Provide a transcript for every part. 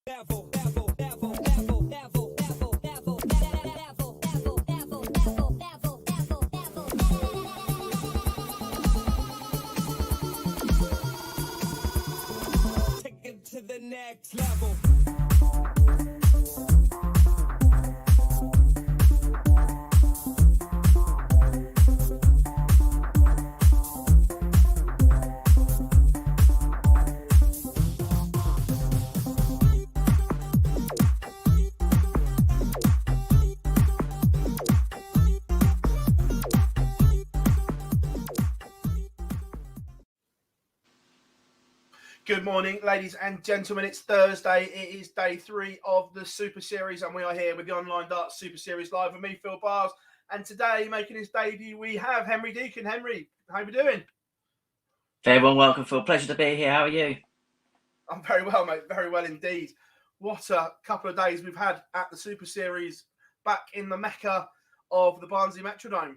To the next level. Good morning, ladies and gentlemen. It's Thursday. It is day 3 of the Super Series, and we are here with the Online Darts Super Series live with me, Phil Bars. And today, making his debut, we have Henry Deacon. Henry, how are you doing? Very well, welcome, Phil. Pleasure to be here. How are you? I'm very well, mate. Very well indeed. What a couple of days we've had at the Super Series, back in the mecca of the Barnsley Metrodome.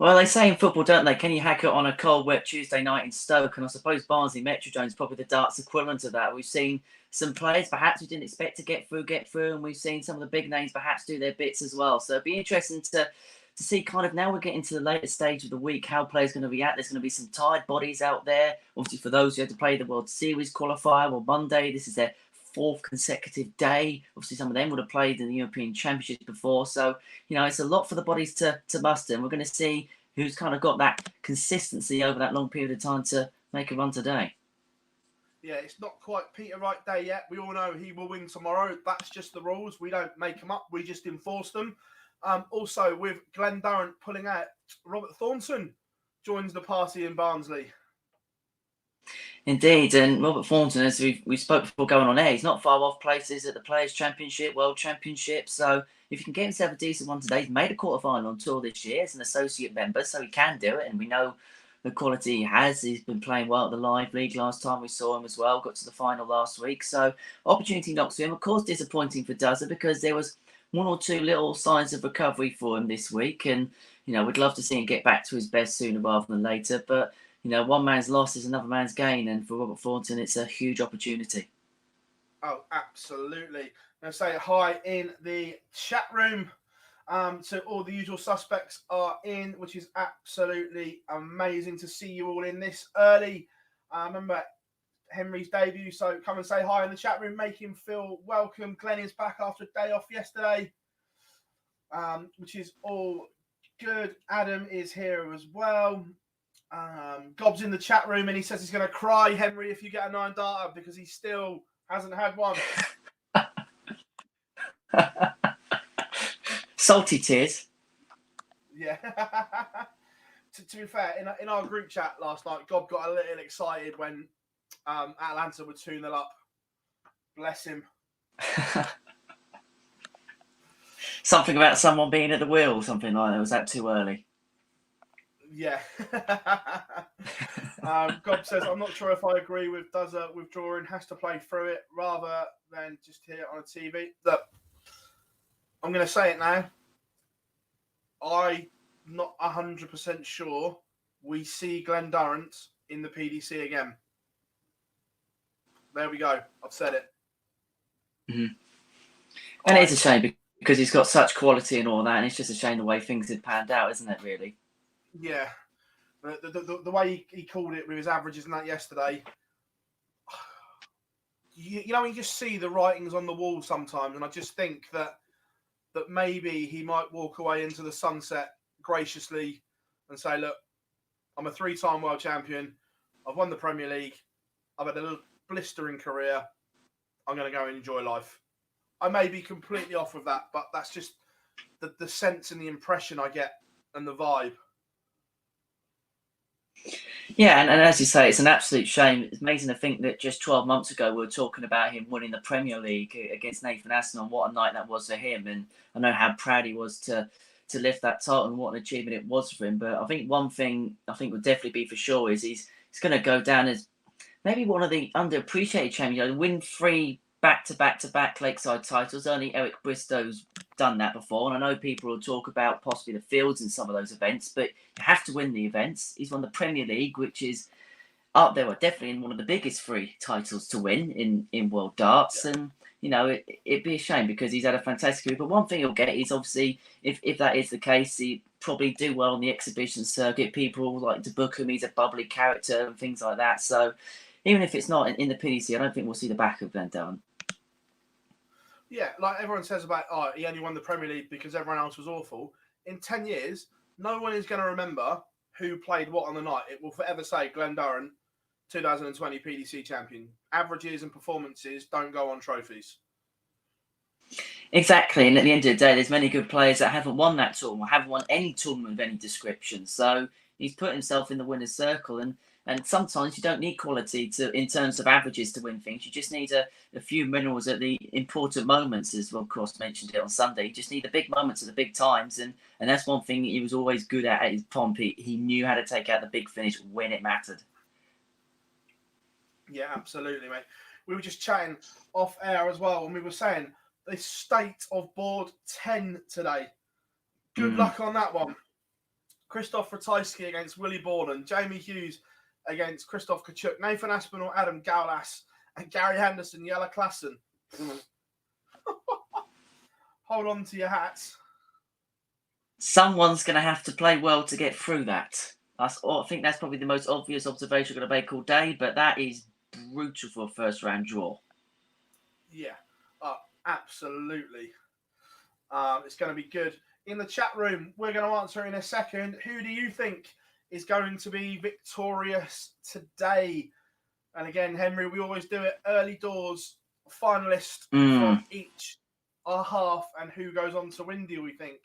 Well, they say in football, don't they? Can you hack it on a cold, wet Tuesday night in Stoke? And I suppose Barnsley Metrodome is probably the darts equivalent of that. We've seen some players perhaps we didn't expect to get through, and we've seen some of the big names perhaps do their bits as well. So it'd be interesting to see kind of now we're getting to the later stage of the week, how players are going to react. There's going to be some tired bodies out there. Obviously, for those who had to play the World Series qualifier on Monday, this is their 4th consecutive day. Obviously, some of them would have played in the European Championships before. So, you know, it's a lot for the bodies to muster. And we're going to see who's kind of got that consistency over that long period of time to make a run today. Yeah, it's not quite Peter Wright Day yet. We all know he will win tomorrow. That's just the rules. We don't make them up. We just enforce them. Also, with Glen Durrant pulling out, Robert Thornton joins the party in Barnsley. Indeed, and Robert Thornton, as we spoke before going on air, he's not far off places at the Players' Championship, World Championship. So if he can get himself a decent one today, he's made a quarterfinal on tour this year as an associate member, so he can do it. And we know the quality he has. He's been playing well at the Live League last time we saw him as well. Got to the final last week. So opportunity knocks for him. Of course, disappointing for Duzza because there was 1 or 2 little signs of recovery for him this week. And, you know, we'd love to see him get back to his best sooner rather than later. But you know, one man's loss is another man's gain, and for Robert Thornton, it's a huge opportunity. Oh, absolutely. I'm going to say hi in the chat room. So all the usual suspects are in, which is absolutely amazing to see you all in this early. Remember Henry's debut, so come and say hi in the chat room. Make him feel welcome. Glen is back after a day off yesterday, which is all good. Adam is here as well. Gob's in the chat room and he says he's going to cry, Henry, if you get a 9 darter because he still hasn't had one. Salty tears. Yeah. to be fair, in our group chat last night, Gob got a little excited when Atlanta were 2-0 up. Bless him. Something about someone being at the wheel or something like that. Was that too early? Yeah. Gob says, I'm not sure if I agree with Duzza withdrawing, has to play through it rather than just hear it on a TV. Look, I'm going to say it now. I'm not 100% sure we see Glen Durrant in the PDC again. There we go. I've said it. Mm-hmm. And it's a shame because he's got such quality and all that, and it's just a shame the way things had panned out, isn't it, really? Yeah. The way he called it with his averages and that yesterday, you know, you just see the writings on the wall sometimes, and I just think that maybe he might walk away into the sunset graciously and say, look, I'm a 3-time world champion. I've won the Premier League. I've had a blistering career. I'm going to go and enjoy life. I may be completely off with that, but that's just the sense and the impression I get and the vibe. Yeah, and as you say, it's an absolute shame. It's amazing to think that just 12 months ago, we were talking about him winning the Premier League against Nathan Aston, and what a night that was for him. And I know how proud he was to lift that title and what an achievement it was for him. But I think one thing I think would definitely be for sure is he's going to go down as maybe one of the underappreciated champions. You know, win 3 back-to-back Lakeside titles. Only Eric Bristow's done that before. And I know people will talk about possibly the fields in some of those events, but you have to win the events. He's won the Premier League, which is up there, were definitely in one of the biggest 3 titles to win in world darts. And it'd be a shame because he's had a fantastic career. But one thing he'll get is obviously if that is the case, he probably do well on the exhibition circuit. People like to book him. He's a bubbly character and things like that. So even if it's not in the PDC, I don't think we'll see the back of Glen. Yeah, like everyone says about, he only won the Premier League because everyone else was awful. In 10 years, no one is going to remember who played what on the night. It will forever say Glen Durrant, 2020 PDC champion. Averages and performances don't go on trophies. Exactly, and at the end of the day, there's many good players that haven't won that tournament, haven't won any tournament of any description. So he's put himself in the winner's circle, and sometimes you don't need quality in terms of averages to win things. You just need a few minerals at the important moments, as Rob Cross mentioned it on Sunday. You just need the big moments at the big times, and that's one thing he was always good at his pomp. He knew how to take out the big finish when it mattered. Yeah, absolutely, mate. We were just chatting off air as well, and we were saying the state of board 10 today. Good luck on that one. Christoph Ratajski against Willie Borland, Jamie Hughes against Christoph Kachuk, Nathan Aspinall, Adam Gaulas, and Gary Henderson, Jelle Klassen. Hold on to your hats. Someone's going to have to play well to get through that. I think that's probably the most obvious observation we're going to make all day, but that is brutal for a first round draw. Yeah, absolutely. It's going to be good. In the chat room, we're going to answer in a second. Who do you think is going to be victorious today? And again, Henry, we always do it early doors, finalist from each half, and who goes on to win, do we think?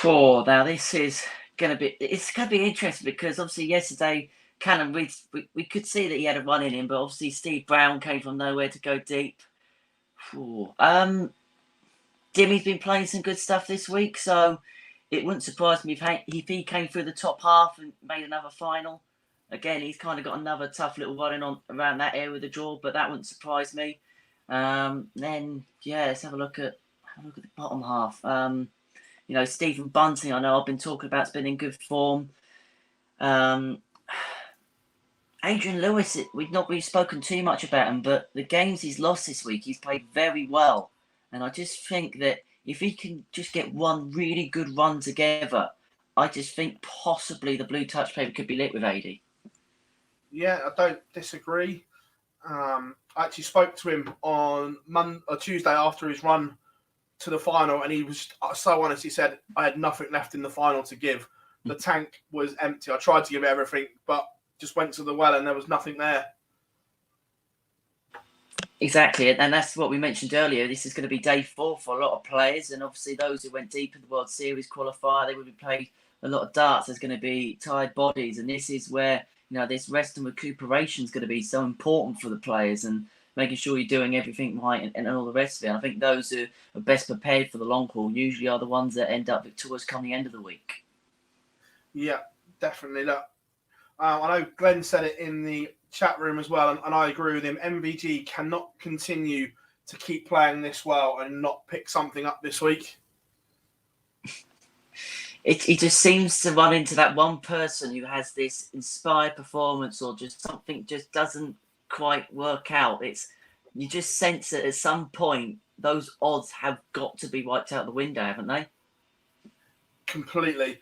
Now this is going to be interesting because obviously yesterday, Callum Reed, we could see that he had a run in him, but obviously Steve Brown came from nowhere to go deep. Dimmy's been playing some good stuff this week, so it wouldn't surprise me if he came through the top half and made another final. Again, he's kind of got another tough little running on around that area with the draw, but that wouldn't surprise me. Let's have a look at the bottom half. Stephen Bunting, I know I've been talking about, has been in good form. Adrian Lewis, we've not really spoken too much about him, but the games he's lost this week, he's played very well. And I just think that if he can just get one really good run together, I just think possibly the blue touch paper could be lit with AD. Yeah, I don't disagree. I actually spoke to him on Tuesday after his run to the final, and he was so honest. He said, I had nothing left in the final to give. The tank was empty. I tried to give everything, but just went to the well and there was nothing there. Exactly, and that's what we mentioned earlier. This is going to be day 4 for a lot of players, and obviously those who went deep in the World Series qualifier, they would be played a lot of darts. There's going to be tired bodies, and this is where this rest and recuperation is going to be so important for the players, and making sure you're doing everything right and all the rest of it. And I think those who are best prepared for the long haul usually are the ones that end up victorious come the end of the week. Yeah, definitely. Look, I know Glen said it in the chat room as well, and I agree with him. MVG cannot continue to keep playing this well and not pick something up this week. He just seems to run into that one person who has this inspired performance, or just something just doesn't quite work out. You just sense that at some point those odds have got to be wiped out the window, haven't they? Completely.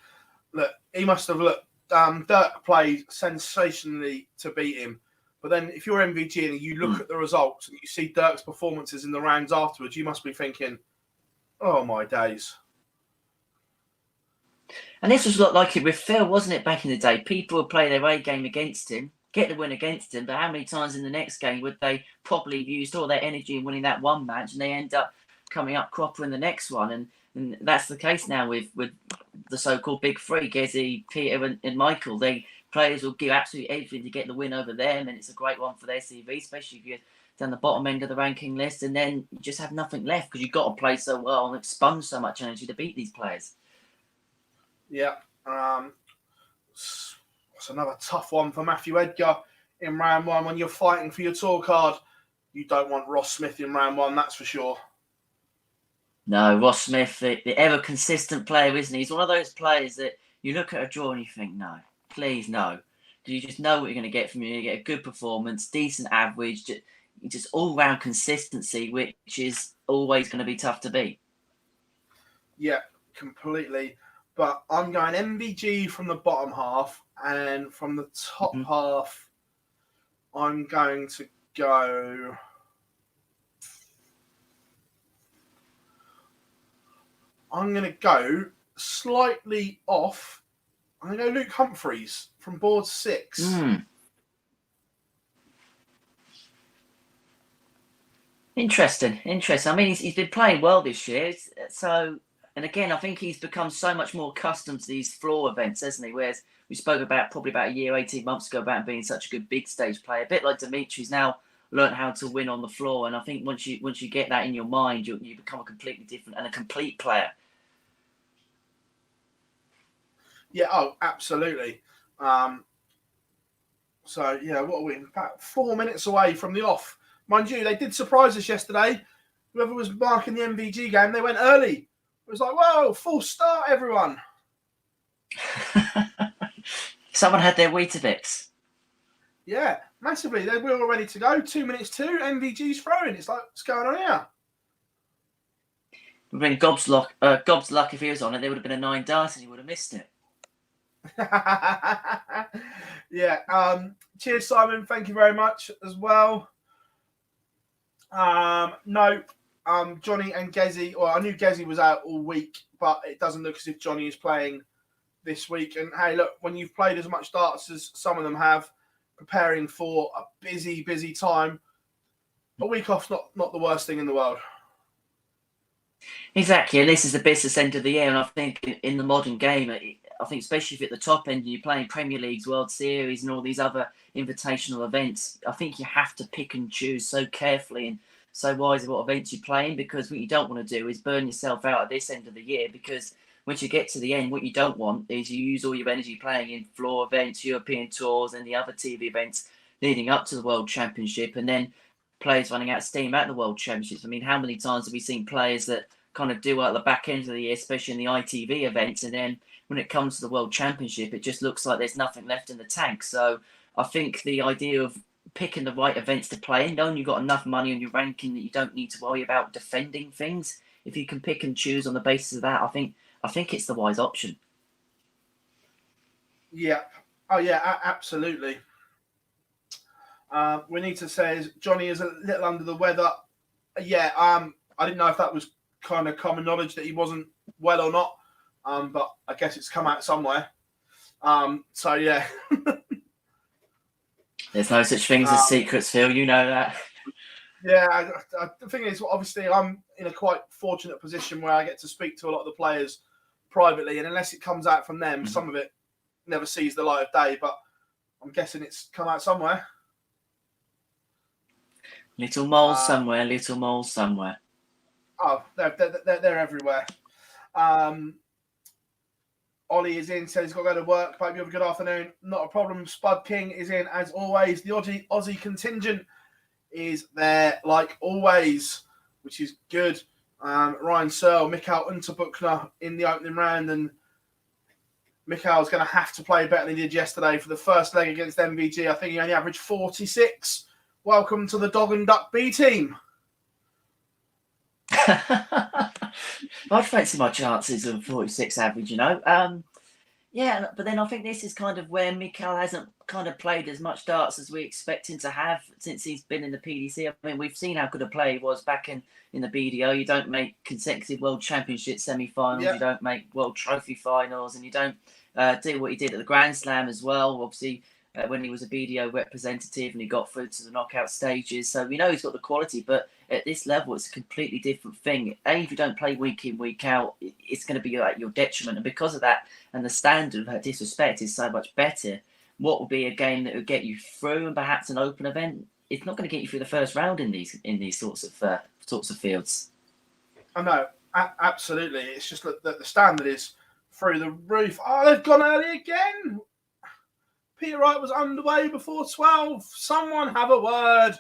Look, he must have looked. Dirk played sensationally to beat him. But then if you're MVG and you look at the results and you see Dirk's performances in the rounds afterwards, you must be thinking, oh, my days. And this was like it with Phil, wasn't it, back in the day? People would play their A game against him, get the win against him, but how many times in the next game would they probably have used all their energy in winning that one match and they end up coming up cropper in the next one? And that's the case now with the so-called big three, Gezi, Peter and Michael. Players will give absolutely everything to get the win over them, and it's a great one for their CV, especially if you're down the bottom end of the ranking list, and then you just have nothing left because you've got to play so well and expunge so much energy to beat these players. Yeah. It's another tough one for Matthew Edgar in round 1. When you're fighting for your tour card, you don't want Ross Smith in round 1, that's for sure. No, Ross Smith, the ever consistent player, isn't he? He's one of those players that you look at a draw and you think, no, Please no. You just know what you're going to get from you. You get a good performance, decent average, just all-round consistency, which is always going to be tough to beat. Yeah, completely. But I'm going MVG from the bottom half, and from the top half, I'm going to go. I'm going to go slightly off. I'm going to go Luke Humphreys from board 6. Interesting. I mean, he's been playing well this year. So, and again, I think he's become so much more accustomed to these floor events, hasn't he? Whereas we spoke about probably about a year, 18 months ago about being such a good big stage player. A bit like Dimitri's now learned how to win on the floor. And I think once you get that in your mind, you become a completely different and a complete player. Yeah, oh, absolutely. So, yeah, what are we? About 4 minutes away from the off. Mind you, they did surprise us yesterday. Whoever was marking the MVG game, they went early. It was like, whoa, full start, everyone. Someone had their Weetabix. Yeah, massively. They were all ready to go. 2 minutes 2, MVG's throwing. It's like, what's going on here? It would have been Gob's luck if he was on it. There would have been a 9 dart and he would have missed it. Yeah. Cheers, Simon. Thank you very much as well. No. Johnny and Gezi. Well, I knew Gezi was out all week, but it doesn't look as if Johnny is playing this week. And hey, look, when you've played as much darts as some of them have, preparing for a busy time, a week off's not the worst thing in the world. Exactly, and this is the business end of the year, and I think in the modern game, I think especially if you're at the top end and you're playing Premier Leagues, World Series and all these other invitational events, I think you have to pick and choose so carefully and so wisely what events you're playing, because what you don't want to do is burn yourself out at this end of the year, because once you get to the end, what you don't want is you use all your energy playing in floor events, European tours and the other TV events leading up to the World Championship, and then players running out of steam at the World Championships. I mean, how many times have we seen players that kind of do well at the back end of the year, especially in the ITV events, and then when it comes to the World Championship, it just looks like there's nothing left in the tank. So I think the idea of picking the right events to play in, knowing you've got enough money on your ranking that you don't need to worry about defending things, if you can pick and choose on the basis of that, I think it's the wise option. Yeah. Oh, yeah, absolutely. We need to say Johnny is a little under the weather. Yeah, I didn't know if that was kind of common knowledge that he wasn't well or not, but I guess it's come out somewhere. So, yeah. There's no such things as secrets, Phil. You know that. Yeah, the thing is, obviously, I'm in a quite fortunate position where I get to speak to a lot of the players privately, and unless it comes out from them, some of it never sees the light of day, but I'm guessing it's come out somewhere. Little moles somewhere, little moles somewhere. Oh, they're everywhere. Ollie is in, says he's got to go to work. Hope you have a good afternoon. Not a problem. Spud King is in, as always. The Aussie contingent is there, like always, which is good. Ryan Searle, Mikhail Unterbuchner in the opening round, and Mikhail's going to have to play better than he did yesterday for the first leg against MVG. I think he only averaged 46. Welcome to the Dog and Duck B team. I'd fancy my chances of 46 average, you know. Yeah, but then I think this is kind of where Mikhail hasn't kind of played as much darts as we expect him to have since he's been in the PDC. I mean, we've seen how good a player he was back in the BDO. You don't make consecutive World Championship semi-finals, You don't make World Trophy finals, and you don't do what he did at the Grand Slam as well. Obviously, when he was a BDO representative and he got through to the knockout stages. So we know he's got the quality, but at this level, it's a completely different thing. If you don't play week in, week out, it's going to be at your detriment. And because of that, and the standard of disrespect is so much better, what would be a game that would get you through and perhaps an open event, it's not going to get you through the first round in these sorts of fields. I know, absolutely. It's just that the standard is through the roof. Oh, they've gone early again. Peter Wright was underway before 12. Someone have a word.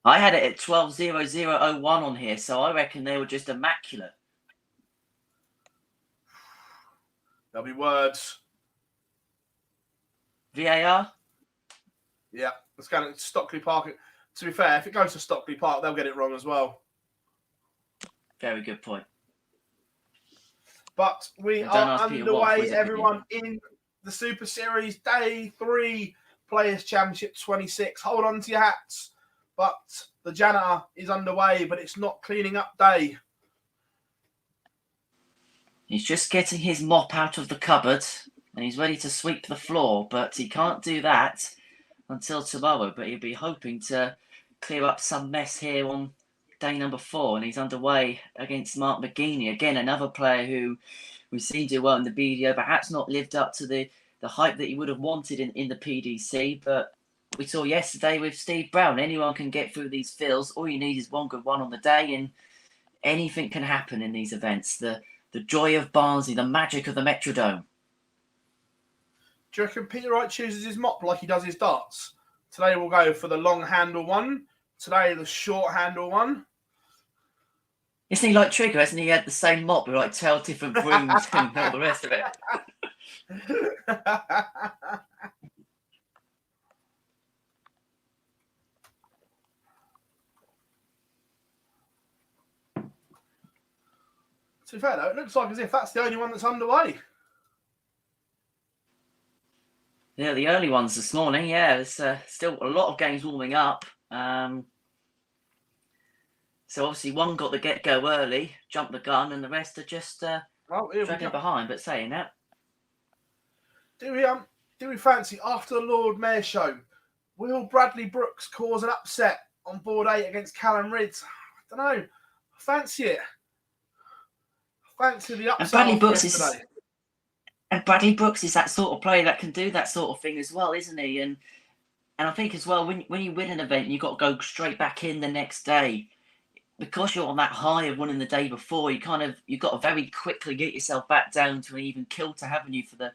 I had it at 12:00:01 on here, so I reckon they were just immaculate. There'll be words. VAR? Yeah, it's going to Stockley Park. To be fair, if it goes to Stockley Park, they'll get it wrong as well. Very good point. But we And don't are ask Peter Watt for underway, his everyone, in the Super Series Day 3 Players Championship 26. Hold on to your hats. But the janitor is underway, but it's not cleaning up day. He's just getting his mop out of the cupboard and he's ready to sweep the floor, but he can't do that until tomorrow. But he'll be hoping to clear up some mess here on day number 4, and he's underway against Mark McGeeney. Again, another player who we've seen do well in the BDO, perhaps not lived up to the hype that he would have wanted in the PDC, but we saw yesterday with Steve Brown, anyone can get through these fields. All you need is one good one on the day, and anything can happen in these events. The joy of Barnsley, the magic of the Metrodome. Do you reckon Peter Wright chooses his mop like he does his darts? Today we'll go for the long handle one. Today the short handle one. Isn't he like Trigger? Hasn't he had the same mop with like 12 different brooms and all the rest of it? To be fair though, it looks like as if that's the only one that's underway. Yeah, the early ones this morning. Yeah, there's still a lot of games warming up. So obviously one got the get-go early, jumped the gun, and the rest are just dragging behind. But saying that, do we fancy after the Lord Mayor show? Will Bradley Brooks cause an upset on board 8 against Callum Ridds? I don't know. I fancy it. I fancy the upset. And Bradley Brooks is that sort of player that can do that sort of thing as well, isn't he? And I think as well, when you win an event, you've got to go straight back in the next day. Because you're on that high of winning the day before, you've got to very quickly get yourself back down to an even kilter, haven't you, for the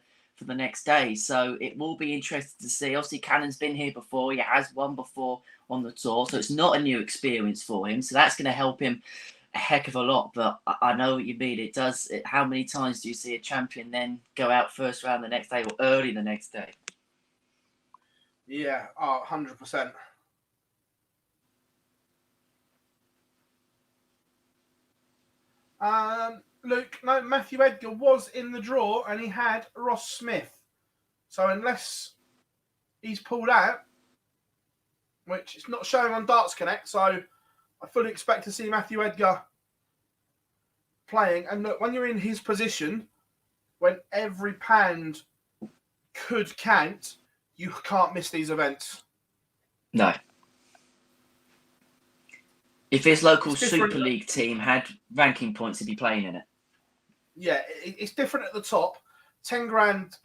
next day. So it will be interesting to see. Obviously, Cannon's been here before. He has won before on the tour, so it's not a new experience for him. So that's going to help him a heck of a lot. But I know what you mean. It does. How many times do you see a champion then go out first round the next day or early the next day? Yeah, 100%. Luke, no, Matthew Edgar was in the draw and he had Ross Smith. So unless he's pulled out, which it's not showing on Darts Connect, so I fully expect to see Matthew Edgar playing. And look, when you're in his position, when every pound could count, you can't miss these events. No. If his local Super League team had ranking points, he'd be playing in it. Yeah, it's different at the top. 10 grand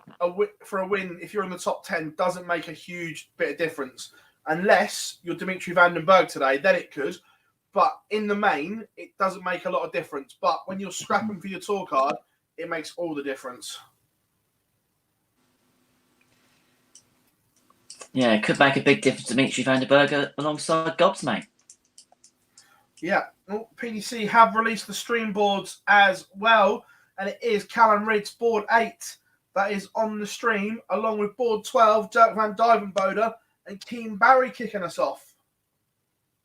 for a win, if you're in the top 10, doesn't make a huge bit of difference. Unless you're Dimitri van den Berg today, then it could. But in the main, it doesn't make a lot of difference. But when you're scrapping for your tour card, it makes all the difference. Yeah, it could make a big difference to Dimitri van den Berg alongside Gobbs, mate. Yeah, well, PDC have released the stream boards as well, and it is Callum Ridds board 8 that is on the stream, along with board 12, Dirk van Dijvenbode and Keane Barry kicking us off.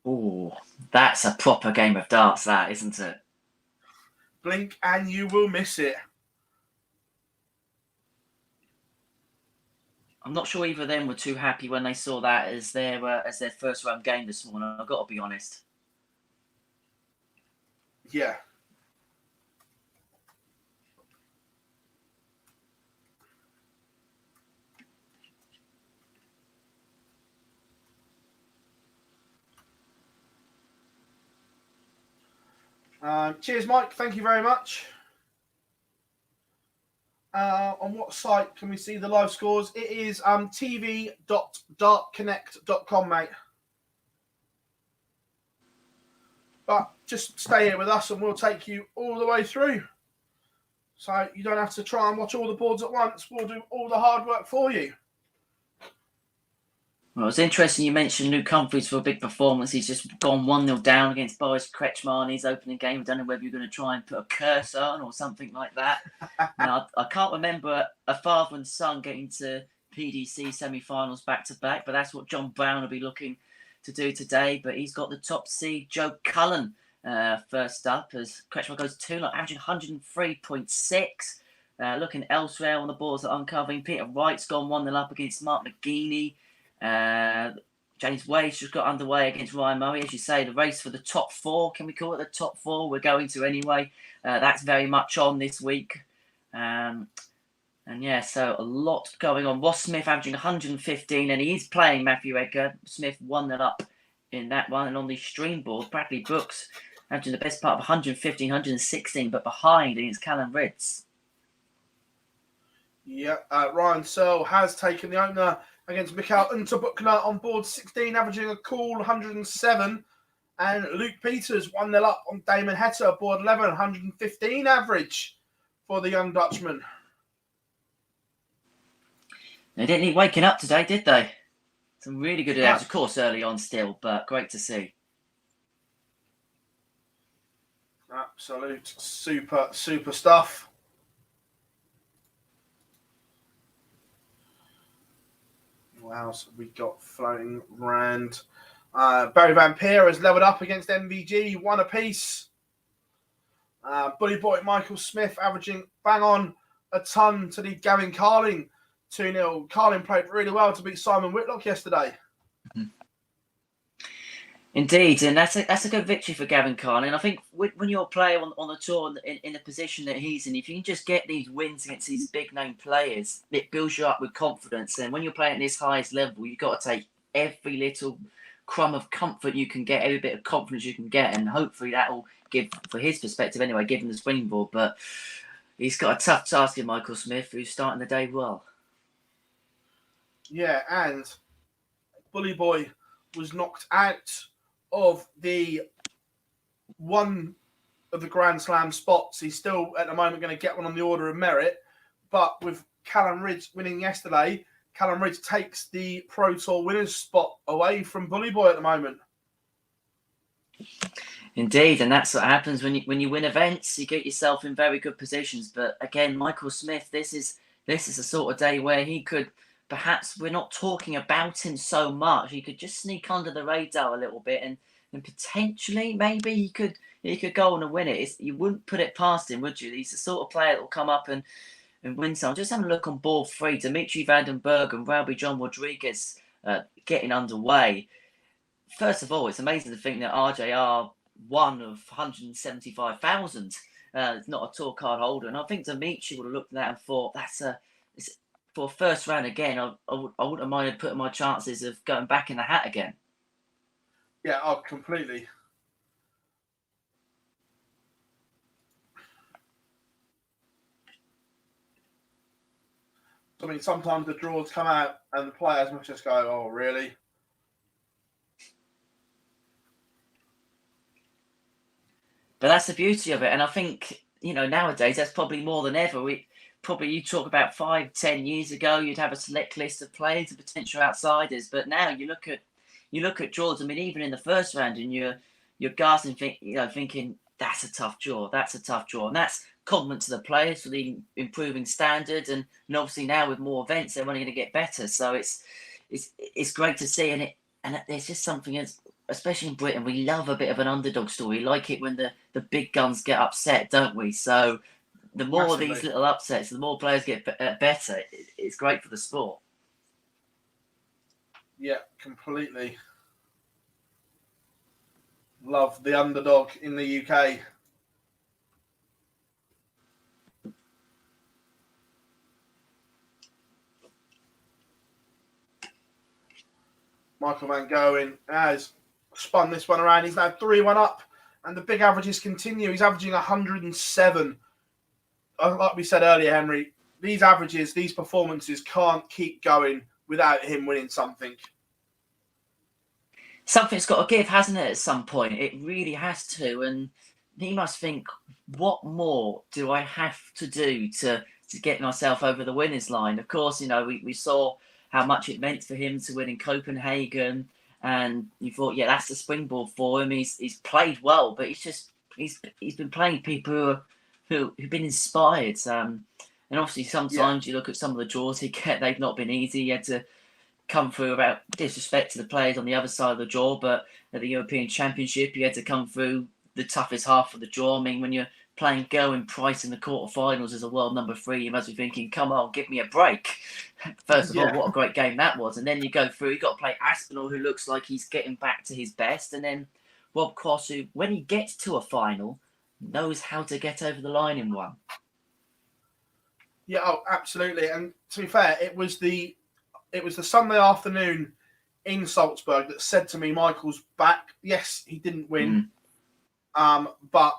Oh, that's a proper game of darts, that, isn't it? Blink and you will miss it. I'm not sure either of them were too happy when they saw that as their first round game this morning. I've got to be honest. Yeah. Cheers, Mike. Thank you very much. On what site can we see the live scores? It is tv.dartconnect.com, mate. But just stay here with us and we'll take you all the way through. So you don't have to try and watch all the boards at once. We'll do all the hard work for you. Well, it's interesting you mentioned Luke Humphries for a big performance. He's just gone 1-0 down against Boris Kretschmar in his opening game. I don't know whether you're going to try and put a curse on or something like that. Now, I can't remember a father and son getting to PDC semi-finals back-to-back, but that's what John Brown will be looking to do today. But he's got the top seed, Joe Cullen, first up, as Kretschmer goes 2-0, averaging 103.6. Looking elsewhere on the boards that uncovering, Peter Wright's gone 1-0 up against Mark McGeaney. James Wade's just got underway against Ryan Murray. As you say, the race for the top 4, can we call it the top 4? We're going to anyway. That's very much on this week. And yeah, so a lot going on. Ross Smith averaging 115, and he is playing Matthew Edgar. Smith 1-0 up in that one. And on the stream board, Bradley Brooks averaging the best part of 115, 116, but behind against Callum Ritz. Yeah, Ryan Searle has taken the opener against Mikael Unterbuchner on board 16, averaging a cool 107. And Luke Peters 1-0 up on Damon Hetta, board 11, 115 average for the young Dutchman. They didn't need waking up today, did they? Some really good ads, of course, early on still, but great to see. Absolute super stuff. What else have we got floating around? Barry Van Peer has levelled up against MVG, 1 apiece. Bully Boy Michael Smith averaging bang on a ton to lead Gavin Carling 2-0. Carling played really well to beat Simon Whitlock yesterday. Indeed, and that's a good victory for Gavin Carling. I think when you're a player on the tour in the position that he's in, if you can just get these wins against these big name players, it builds you up with confidence. And when you're playing at this highest level, you've got to take every little crumb of comfort you can get, every bit of confidence you can get, and hopefully that will give, for his perspective anyway, give him the springboard. But he's got a tough task in Michael Smith, who's starting the day well. Yeah, and Bully Boy was knocked out of one of the Grand Slam spots. He's still at the moment going to get one on the order of merit, but with Callum Ridge winning yesterday, Callum Ridge takes the Pro Tour winners spot away from Bully Boy at the moment. Indeed, and that's what happens when you win events. You get yourself in very good positions. But again, Michael Smith, this is a sort of day where he could, perhaps we're not talking about him so much. He could just sneak under the radar a little bit, and potentially maybe he could go on and win it. You wouldn't put it past him, would you? He's the sort of player that will come up and win some. Just having a look on board 3, Dimitri Vandenberg and Rowby John Rodriguez getting underway. First of all, it's amazing to think that RJR one of 175,000 is not a tour card holder, and I think Dimitri would have looked at that and thought for a first round again. I wouldn't have minded putting my chances of going back in the hat again. Yeah, completely. I mean, sometimes the draws come out and the players must just go, "Oh, really?" But that's the beauty of it, and I think nowadays that's probably more than ever. You talk about 5-10 years ago, you'd have a select list of players and potential outsiders, but now you look at draws. I mean, even in the first round, and you're gasping, thinking that's a tough draw, and that's compliment to the players for the improving standard, and obviously now with more events, they're only going to get better. So it's great to see, and there's just something especially in Britain, we love a bit of an underdog story. We like it when the big guns get upset, don't we? So the more Massively. These little upsets, the more players get better. It's great for the sport. Yeah, completely. Love the underdog in the UK. Michael Van Gerwen has spun this one around. He's now 3-1 up, and the big averages continue. He's averaging 107. Like we said earlier, Henry, these averages, these performances can't keep going without him winning something. Something's got to give, hasn't it, at some point? It really has to. And he must think, what more do I have to do to get myself over the winners line? Of course, we saw how much it meant for him to win in Copenhagen. And you thought, yeah, that's the springboard for him. He's played well, but he's been playing people who've been inspired. And And obviously, sometimes you look at some of the draws he get; they've not been easy. He had to come through without disrespect to the players on the other side of the draw, but at the European Championship, he had to come through the toughest half of the draw. I mean, when you're playing Gerwen Price in the quarterfinals as a world number 3, you must be thinking, come on, give me a break. First of all, what a great game that was. And then you go through, you've got to play Aspinall, who looks like he's getting back to his best. And then Rob Cross, who, when he gets to a final, knows how to get over the line in one. Yeah, absolutely. And to be fair, it was the Sunday afternoon in Salzburg that said to me, Michael's back. Yes, he didn't win, but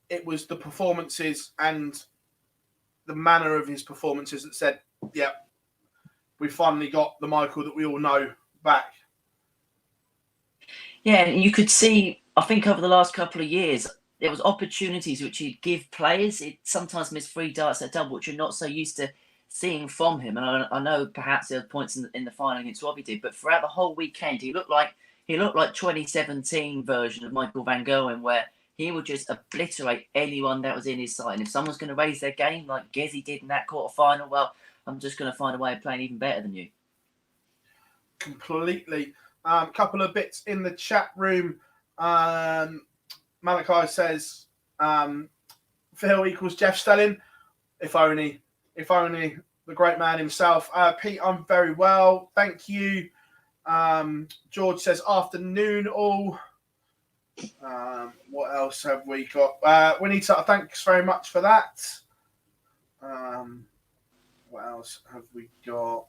it was the performances and the manner of his performances that said, yeah, we finally got the Michael that we all know back. Yeah, you could see, I think over the last couple of years, there was opportunities which he'd give players. It sometimes missed 3 darts at double, which you're not so used to seeing from him. And I know perhaps there were points in the final against Robbie did, but throughout the whole weekend, he looked like 2017 version of Michael van Gerwen, where he would just obliterate anyone that was in his sight. And if someone's going to raise their game like Gezi did in that quarterfinal, well, I'm just going to find a way of playing even better than you. Completely. Couple of bits in the chat room. Malachi says, Phil equals Jeff Stelling. If only the great man himself. Pete, I'm very well. Thank you. George says, afternoon all. What else have we got? We need to thanks very much for that. What else have we got?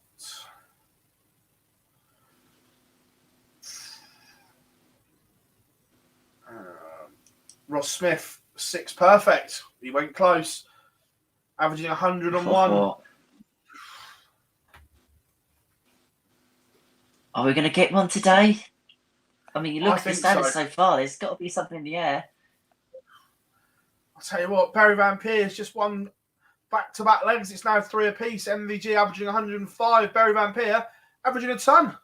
Ross Smith, 6 perfect. He went close. Averaging 101. Are we going to get one today? I mean, you look at the standards so far, there's got to be something in the air. I'll tell you what, Barry Van Peer's just won back-to-back legs. It's now 3 apiece. MVG averaging 105. Barry Van Peer averaging a ton.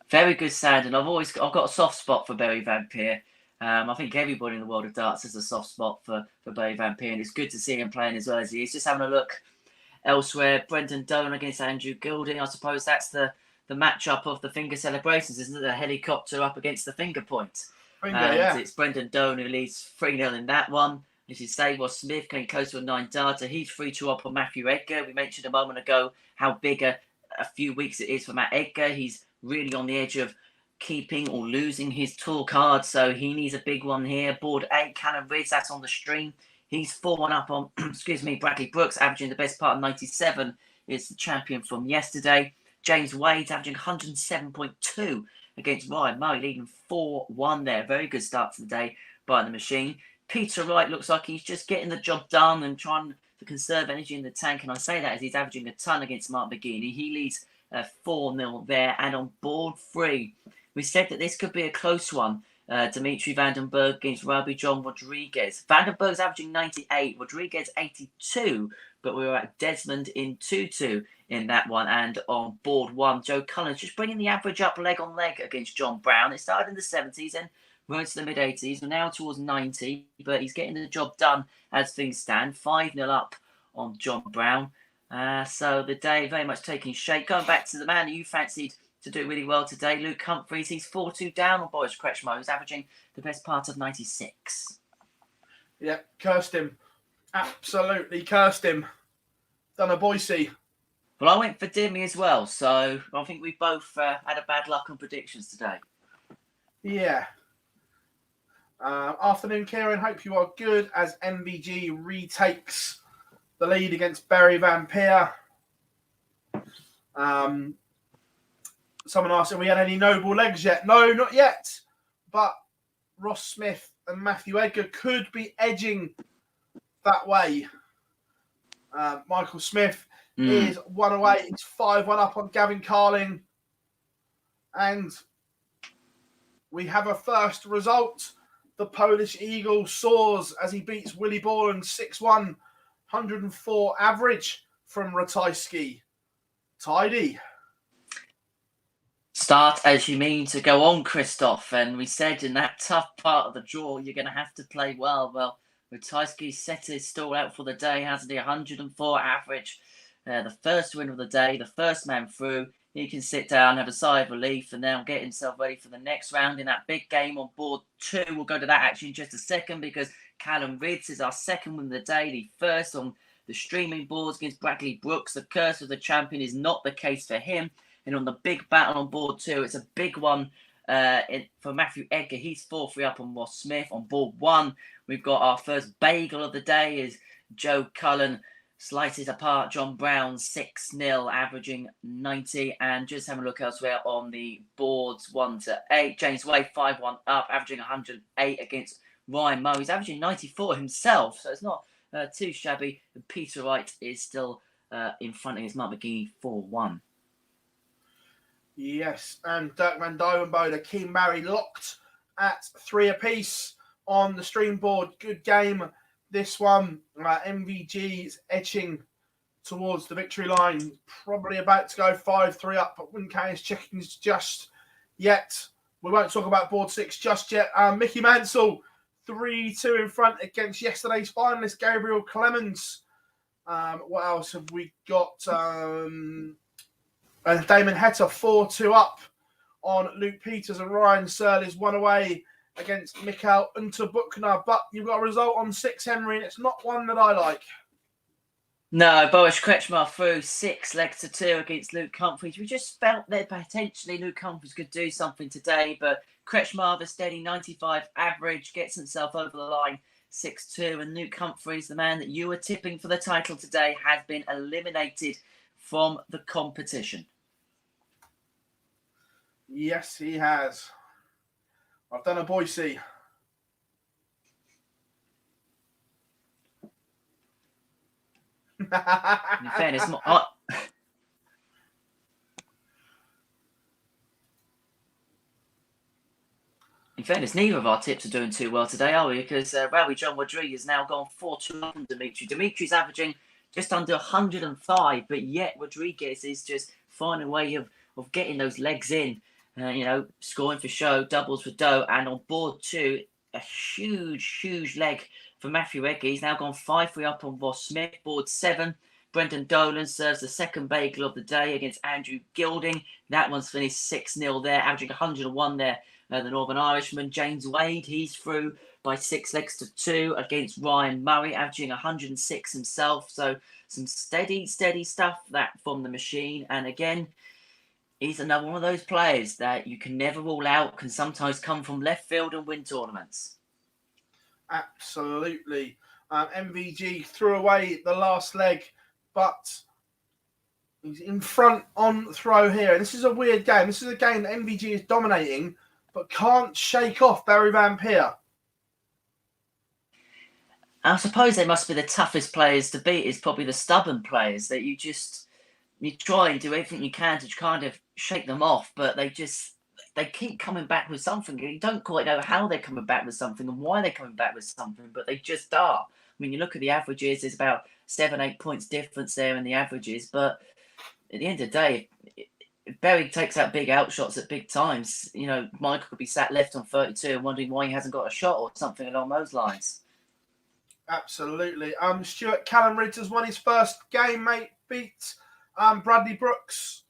Very good sound, and I've got a soft spot for Barry Van Peer. I think everybody in the world of darts has a soft spot for Barry Van Peer, and it's good to see him playing as well as he is. Just having a look elsewhere, Brendan Doan against Andrew Goulding. I suppose that's the matchup of the finger celebrations, isn't it? The helicopter up against the finger point. It's Brendan Doan who leads 3-0 in that one. As you say, Ross Smith getting close to a 9-darter. He's 3-2 up on Matthew Edgar. We mentioned a moment ago how big a few weeks it is for Matt Edgar. He's really on the edge of keeping or losing his tour card, so he needs a big one here. Board 8, Callum Riz, that's on the stream. He's 4-1 up on, Bradley Brooks, averaging the best part of 97. Is the champion from yesterday. James Wade's averaging 107.2 against Ryan Murray, leading 4-1 there. Very good start to the day by the machine. Peter Wright looks like he's just getting the job done and trying to conserve energy in the tank. And I say that as he's averaging a ton against Mark McGeaney. He leads 4-0 there. And on board 3, we said that this could be a close one. Dimitri Vandenberg against Rabi John Rodriguez. Vandenberg's averaging 98, Rodriguez 82, but we were at Desmond in 2-2 in that one. And on board 1, Joe Collins just bringing the average up leg on leg against John Brown. It started in the 70s and rose to the mid-80s. We're now towards 90, but he's getting the job done as things stand. 5-0 up on John Brown. So the day very much taking shape. Going back to the man you fancied to do really well today, Luke Humphreys. He's 4-2 down on Boris Kretschmer, who's averaging the best part of 96. Yeah, cursed him. Absolutely cursed him. Done a Boise. Well, I went for Dimmy as well, so I think we both had a bad luck on predictions today. Yeah. Afternoon, Kieran. Hope you are good as MVG retakes the lead against Barry Van Peer. Someone asked if we had any noble legs yet. No, not yet. But Ross Smith and Matthew Edgar could be edging that way. Michael Smith is 1 away. He's 5-1 up on Gavin Carling. And we have a first result. The Polish Eagle soars as he beats Willie Borland 6-1, 104 average from Ratajski. Tidy. Start as you mean to go on, Christoph. And we said in that tough part of the draw, you're going to have to play well. Well, Ratajski set his stall out for the day, has the 104 average. The first win of the day, the first man through. He can sit down, have a sigh of relief, and now get himself ready for the next round in that big game on board 2. We'll go to that actually in just a second because Callum Ridds is our second win of the day, the first on the streaming boards against Bradley Brooks. The curse of the champion is not the case for him. And on the big battle on board 2, it's a big one for Matthew Edgar. He's 4-3 up on Ross Smith. On board 1, we've got our first bagel of the day is Joe Cullen slices apart John Brown 6-0, averaging 90. And just having a look elsewhere on the boards 1 to 8. James Wade 5-1 up, averaging 108 against Ryan Moe. He's averaging 94 himself, so it's not too shabby. And Peter Wright is still in front of his Mark McGee 4-1. Yes, and Dirk van Dijvenbode, Keane Barry locked at 3 apiece on the stream board. Good game, this one. MVG's edging towards the victory line. Probably about to go 5-3 up, but wouldn't count his chickens just yet. We won't talk about board 6 just yet. Mickey Mansell, 3-2 in front against yesterday's finalist, Gabriel Clemens. What else have we got? And Damon Hetta 4-2 up on Luke Peters, and Ryan Searle is 1 away against Mikael Unterbuchner. But you've got a result on 6, Henry, and it's not one that I like. No, Boris Kretschmar threw 6 legs to 2 against Luke Humphries. We just felt that potentially Luke Humphries could do something today, but Kretschmar, the steady 95 average, gets himself over the line 6-2, and Luke Humphries, the man that you were tipping for the title today, has been eliminated from the competition. Yes, he has. I've done a Boise. In fairness, neither of our tips are doing too well today, are we? Because Ravi John Wadri has now gone 4-2 up on Dimitri. Dimitri's averaging just under 105, but yet Rodriguez is just finding a way of getting those legs in. Scoring for show, doubles for dough, and on board 2, a huge leg for Matthew Edgar. He's now gone 5-3 up on Ross Smith. Board 7, Brendan Dolan serves the second bagel of the day against Andrew Gilding. That one's finished 6-0 there, averaging 101 there. The Northern Irishman, James Wade, he's through by 6 legs to 2 against Ryan Murray, averaging 106 himself. So some steady stuff that from the machine. And again, he's another one of those players that you can never rule out, can sometimes come from left field and win tournaments. Absolutely. MVG threw away the last leg, but he's in front on throw here. And this is a weird game. This is a game that MVG is dominating, but can't shake off Barry Van Peer. I suppose they must be the toughest players to beat, is probably the stubborn players that you try and do everything you can to kind of shake them off, but they keep coming back with something. You don't quite know how they're coming back with something and why they're coming back with something, but they just are. I mean, you look at the averages, there's about 7-8 points difference there in the averages, but at the end of the day, if Barry takes out big outshots at big times, Michael could be sat left on 32 and wondering why he hasn't got a shot or something along those lines. Absolutely. Stuart Callum Ridds has won his first game, mate. Beat Bradley Brooks.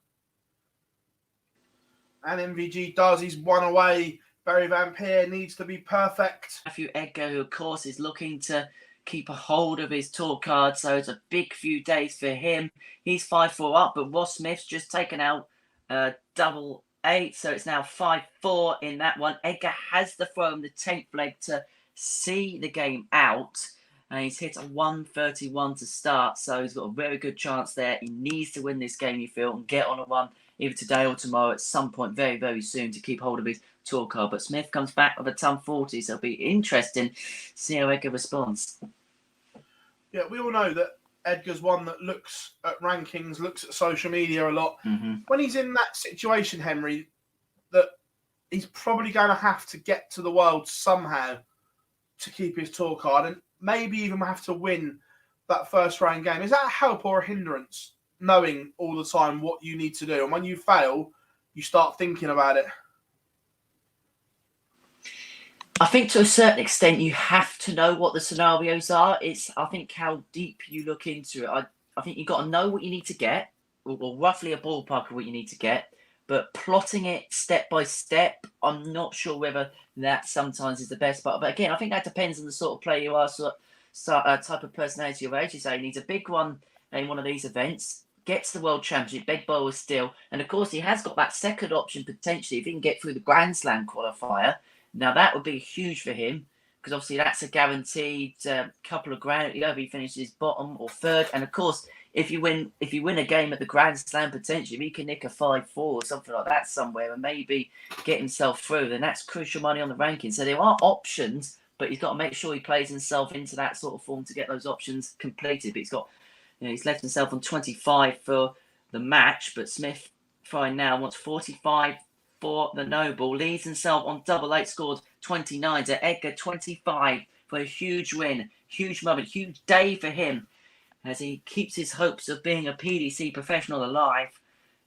And MVG does. He's 1 away. Barry Van Peer needs to be perfect. Matthew Edgar, who of course is looking to keep a hold of his tour card, so it's a big few days for him. He's 5-4 up, but Ross Smith's just taken out double 8, so it's now 5-4 in that one. Edgar has the throw in the 10th leg to see the game out, and he's hit a 131 to start, so he's got a very good chance there. He needs to win this game, you feel, and get on a run either today or tomorrow at some point very, very soon to keep hold of his tour card. But Smith comes back with a ton 40, so it'll be interesting to see how Edgar responds. Yeah, we all know that Edgar's one that looks at rankings, looks at social media a lot. Mm-hmm. When he's in that situation, Henry, that he's probably going to have to get to the world somehow to keep his tour card, and maybe even have to win that first round game. Is that a help or a hindrance, knowing all the time what you need to do? And when you fail, you start thinking about it. I think to a certain extent you have to know what the scenarios are. It's I think how deep you look into it. I think you've got to know what you need to get, or roughly a ballpark of what you need to get. But plotting it step by step, I'm not sure whether that sometimes is the best. But again, I think that depends on the sort of player you are, type of personality or age. You say he needs a big one in one of these events, gets the World Championship, big bowler still, and of course he has got that second option potentially if he can get through the Grand Slam qualifier. Now that would be huge for him because obviously that's a guaranteed couple of grand. You know, if he finishes bottom or third, and of course if you win a game at the Grand Slam potentially, if he can nick a 5-4 or something like that somewhere and maybe get himself through, then that's crucial money on the ranking. So there are options, but he's got to make sure he plays himself into that sort of form to get those options completed. But he's got, he's left himself on 25 for the match, but Smith fine now wants 45 for the Noble, leads himself on double eight, scored 29 to Edgar 25 for a huge win, huge moment, huge day for him as he keeps his hopes of being a PDC professional alive.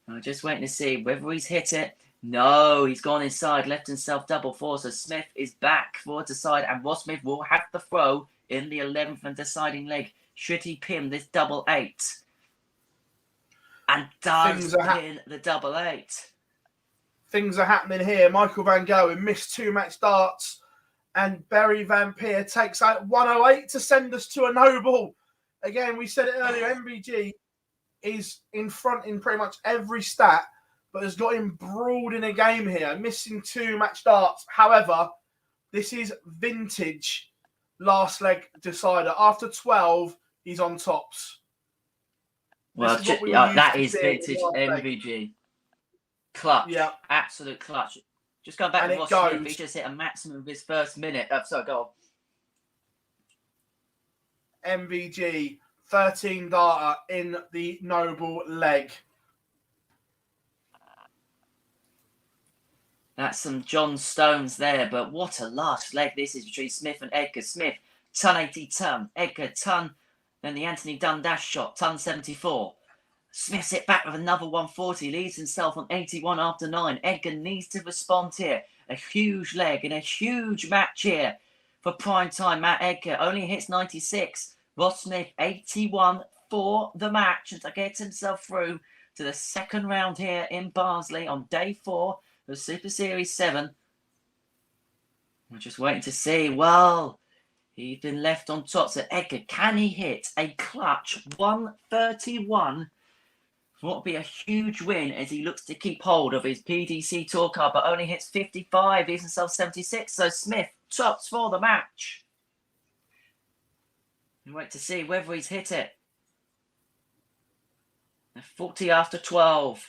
I'm just waiting to see whether he's hit it. No, he's gone inside, left himself double four, so Smith is back forward to side, and Ross Smith will have the throw in the 11th and deciding leg. Should he pin this double eight? And does pin the double eight. Things are happening here. Michael van Gerwen missed 2 match darts, and Barry Van Peer takes out 108 to send us to a Noble. Again, we said it earlier, MVG is in front in pretty much every stat, but has got him broad in a game here, missing 2 match darts. However, this is vintage last leg decider. After 12, he's on tops. Well, that is vintage MVG. Clutch. Yeah. Absolute clutch. Just going back to Ross Smith, he just hit a maximum of his first minute. Sorry, go on. MVG, 13 darter in the Noble leg. That's some John Stones there, but what a last leg this is between Smith and Edgar. Smith, ton 80 ton. Edgar, ton. Then the Anthony Dundas shot, ton 74. Smith's it back with another 140, leads himself on 81 after 9. Edgar needs to respond here. A huge leg in a huge match here for prime time. Matt Edgar only hits 96. Ross Smith 81 for the match and to get himself through to the second round here in Barnsley on day 4 of Super Series 7. We're just waiting to see. Well, he's been left on top. So Edgar, can he hit a clutch 131? What would be a huge win as he looks to keep hold of his PDC tour card, but only hits 55, leaves himself 76. So Smith tops for the match. And wait to see whether he's hit it. 40 after 12,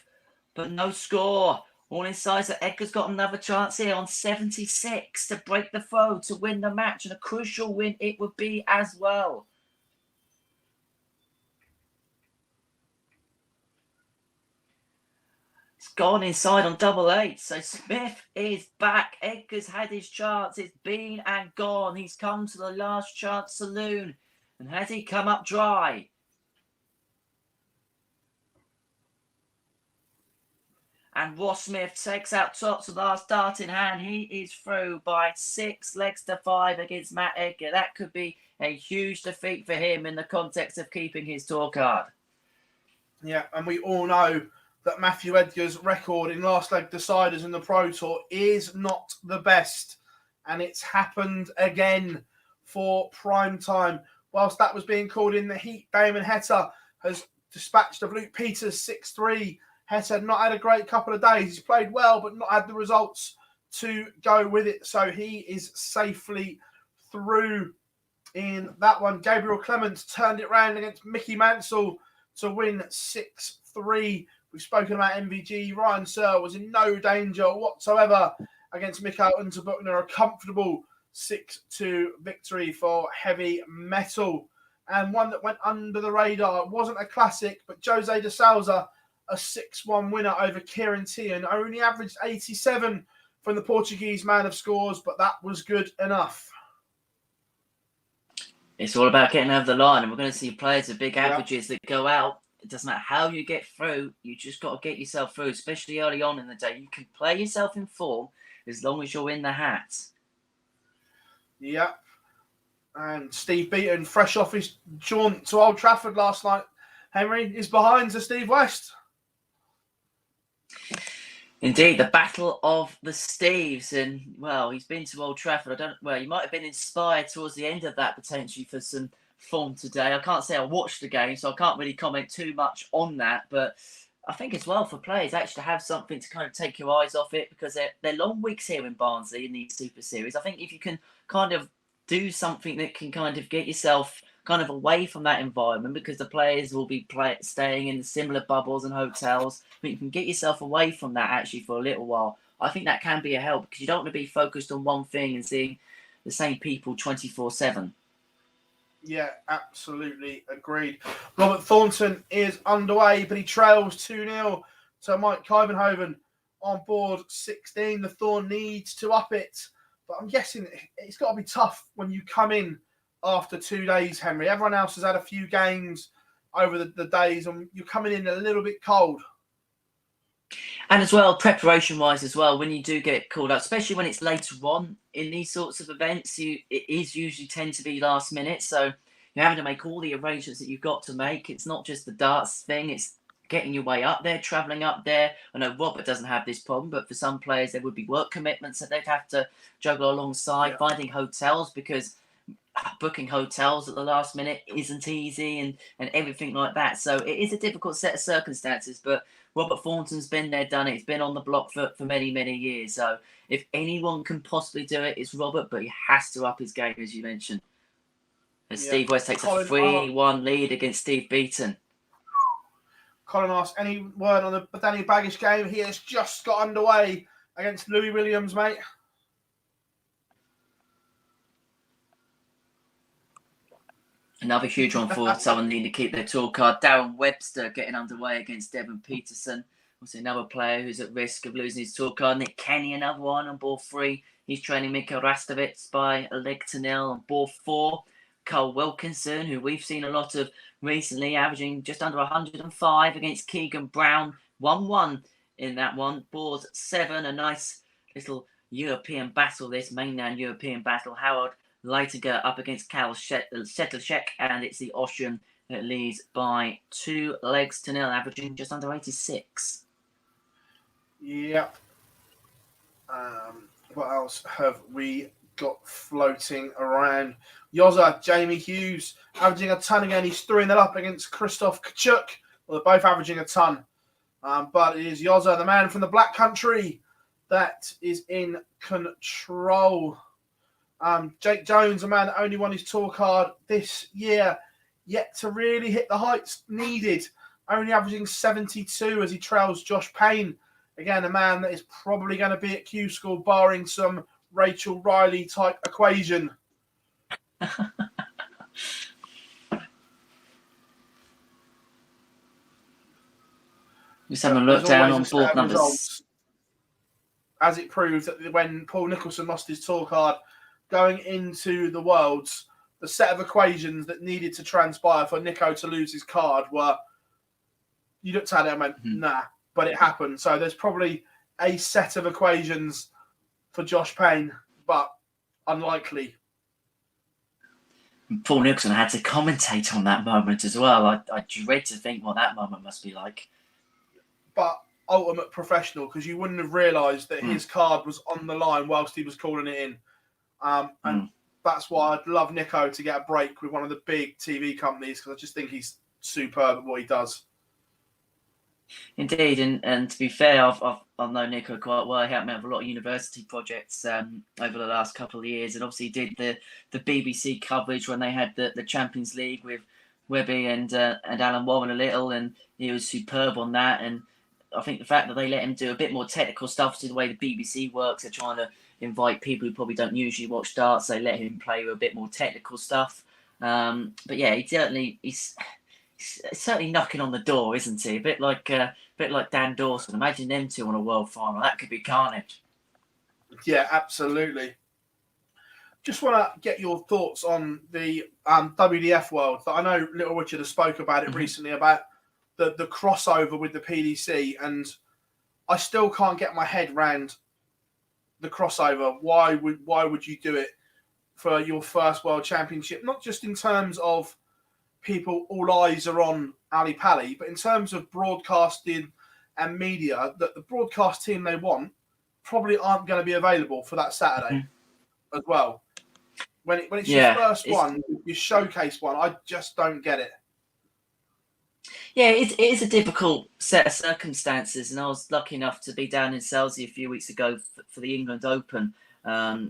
but no score. All inside, so Edgar's got another chance here on 76 to break the throw to win the match, and a crucial win it would be as well. Gone inside on double eight. So Smith is back. Edgar's had his chance. It's been and gone. He's come to the last chance saloon. And has he come up dry? And Ross Smith takes out tops with last dart in hand. He is through by 6 legs to 5 against Matt Edgar. That could be a huge defeat for him in the context of keeping his tour card. Yeah, and we all know that Matthew Edgar's record in last leg deciders in the Pro Tour is not the best. And it's happened again for prime time. Whilst that was being called in the heat, Damon Heta has dispatched of Luke Peters 6-3. Heta not had a great couple of days. He's played well, but not had the results to go with it. So he is safely through in that one. Gabriel Clements turned it round against Mickey Mansell to win 6-3. We've spoken about MVG. Ryan Searle was in no danger whatsoever against Mikael Unterbuchner. A comfortable 6-2 victory for Heavy Metal. And one that went under the radar. It wasn't a classic, but Jose de Souza, a 6-1 winner over Kieran Tian. Only averaged 87 from the Portuguese man of scores, but that was good enough. It's all about getting over the line, and we're going to see players with big averages that go out. It doesn't matter how you get through. You just got to get yourself through, especially early on in the day. You can play yourself in form as long as you're in the hat. Yeah. And Steve Beaton, fresh off his jaunt to Old Trafford last night, Henry, is behind to Steve West. Indeed, the battle of the Steves, and well, he's been to Old Trafford. He might have been inspired towards the end of that potentially for some form today. I can't say I watched the game, so I can't really comment too much on that. But I think as well for players actually to have something to kind of take your eyes off it, because they're long weeks here in Barnsley in these Super Series. I think if you can kind of do something that can kind of get yourself kind of away from that environment, because the players will be staying in similar bubbles and hotels, but you can get yourself away from that actually for a little while. I think that can be a help, because you don't want to be focused on one thing and seeing the same people 24/7. Yeah, absolutely agreed. Robert Thornton is underway, but he trails 2-0 to Mike Kyvenhoven on board 16. The Thorn needs to up it, but I'm guessing it's got to be tough when you come in after 2 days, Henry. Everyone else has had a few games over the days, and you're coming in a little bit cold. And as well, preparation-wise as well, when you do get called up, especially when it's later on in these sorts of events, it is usually tend to be last minute. So you're having to make all the arrangements that you've got to make. It's not just the darts thing, it's getting your way up there, travelling up there. I know Robert doesn't have this problem, but for some players, there would be work commitments that they'd have to juggle alongside, finding hotels, because booking hotels at the last minute isn't easy, and everything like that. So it is a difficult set of circumstances, but Robert Thornton's been there, done it. He's been on the block for many, many years. So if anyone can possibly do it, it's Robert, but he has to up his game, as you mentioned. As Steve West takes a 3-1 lead against Steve Beaton. Colin asked, any word on the Danny Baggish game? He has just got underway against Louis Williams, mate. Another huge one for someone needing to keep their tour card. Darren Webster getting underway against Devon Peterson. Obviously another player who's at risk of losing his tour card. Nick Kenny, another one on ball 3. He's training Miko Rastovitz by a leg to nil on ball 4. Carl Wilkinson, who we've seen a lot of recently, averaging just under 105 against Keegan Brown. 1-1 in that one. Board 7, a nice little European battle, this mainland European battle. Howard Leitiger up against Karl Sedlacek, and it's the Austrian that leads by 2 legs to nil, averaging just under 86. Yeah. What else have we got floating around? Yoza, Jamie Hughes, averaging a ton again. He's 3-0 up against Christoph Kachuk. Well, they're both averaging a ton. But it is Yoza, the man from the Black Country, that is in control. Jake Jones, a man that only won his tour card this year, yet to really hit the heights needed, only averaging 72 as he trails Josh Payne. Again, a man that is probably going to be at Q School, barring some Rachel Riley type equation. Just having a look down on board numbers. Results, as it proved that when Paul Nicholson lost his tour card going into the Worlds, the set of equations that needed to transpire for Nico to lose his card were, you looked at it and went, nah, but it happened. So there's probably a set of equations for Josh Payne, but unlikely. Paul Nicholson had to commentate on that moment as well. I dread to think what that moment must be like. But ultimate professional, because you wouldn't have realised that his card was on the line whilst he was calling it in. And that's why I'd love Nico to get a break with one of the big TV companies, because I just think he's superb at what he does. Indeed, and to be fair, I've known Nico quite well. He helped me with a lot of university projects over the last couple of years, and obviously did the BBC coverage when they had the Champions League with Webby and Alan Warren a little, and he was superb on that. And I think the fact that they let him do a bit more technical stuff, to the way the BBC works, they're trying to invite people who probably don't usually watch darts. They let him play with a bit more technical stuff. But yeah, he's certainly knocking on the door, isn't he? A bit like Dan Dawson. Imagine them two on a world final. That could be carnage. Yeah, absolutely. Just want to get your thoughts on the WDF world. I know Little Richard has spoke about it recently, about the crossover with the PDC, and I still can't get my head around the crossover. Why would you do it for your first World Championship, not just in terms of people, all eyes are on Ali Pali, but in terms of broadcasting and media, that the broadcast team they want probably aren't going to be available for that Saturday as well. When it's your first one, your showcase one, I just don't get it. Yeah, it is a difficult set of circumstances, and I was lucky enough to be down in Selsey a few weeks ago for the England Open,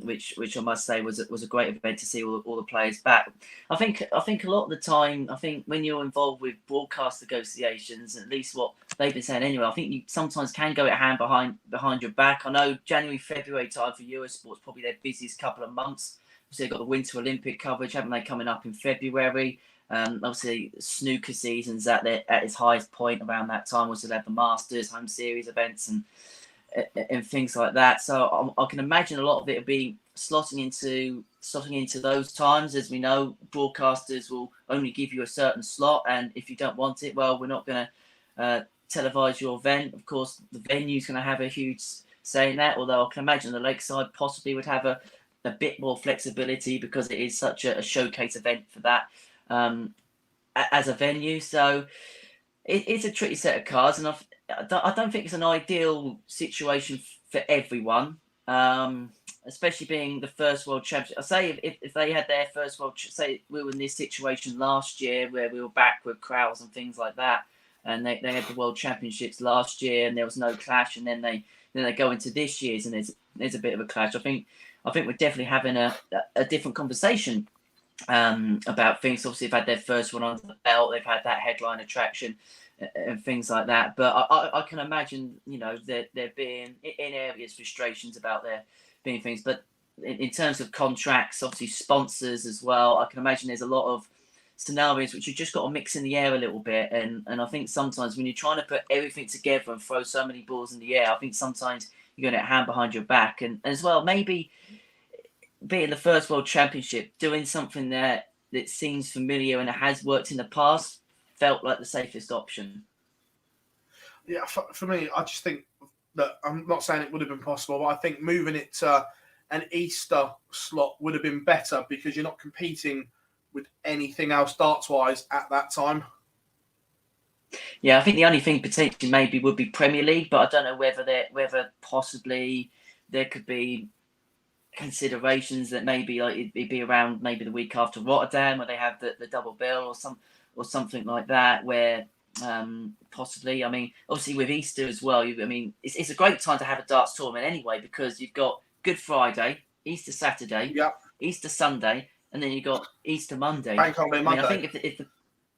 which I must say was a great event to see all the players back. I think a lot of the time, I think when you're involved with broadcast negotiations, at least what they've been saying anyway, I think you sometimes can go at hand behind your back. I know January, February time for Eurosport's probably their busiest couple of months. So they've got the Winter Olympic coverage, haven't they, coming up in February? Obviously, snooker season's at its highest point around that time. Also, they have the Masters, home series events, and things like that. So I can imagine a lot of it will be slotting into those times. As we know, broadcasters will only give you a certain slot, and if you don't want it, well, we're not going to televise your event. Of course, the venue's going to have a huge say in that. Although I can imagine the Lakeside possibly would have a bit more flexibility because it is such a showcase event for that as a venue. So it's a tricky set of cards, and I don't think it's an ideal situation for everyone, especially being the first World Championship. I say if they had their first say we were in this situation last year where we were back with crowds and things like that, and they had the World Championships last year and there was no clash, and then they go into this year's and there's a bit of a clash. I think we're definitely having a different conversation about things. Obviously, they've had their first one under the belt. They've had that headline attraction and things like that. But I can imagine, there being in areas frustrations about there being things. But in terms of contracts, obviously sponsors as well, I can imagine there's a lot of scenarios which you've just got to mix in the air a little bit. And I think sometimes when you're trying to put everything together and throw so many balls in the air, I think sometimes you're going to hand behind your back. And as well, maybe being the first World Championship, doing something that seems familiar and it has worked in the past, felt like the safest option. Yeah, for me, I just think that I'm not saying it would have been possible, but I think moving it to an Easter slot would have been better because you're not competing with anything else darts-wise at that time. Yeah, I think the only thing potentially maybe would be Premier League, but I don't know whether possibly there could be considerations that maybe like it'd be around maybe the week after Rotterdam where they have the double bill or something like that where possibly, I mean, obviously with Easter as well, it's a great time to have a darts tournament anyway because you've got Good Friday, Easter Saturday, Easter Sunday, and then you've got Easter Monday. Bank holiday Monday. I think if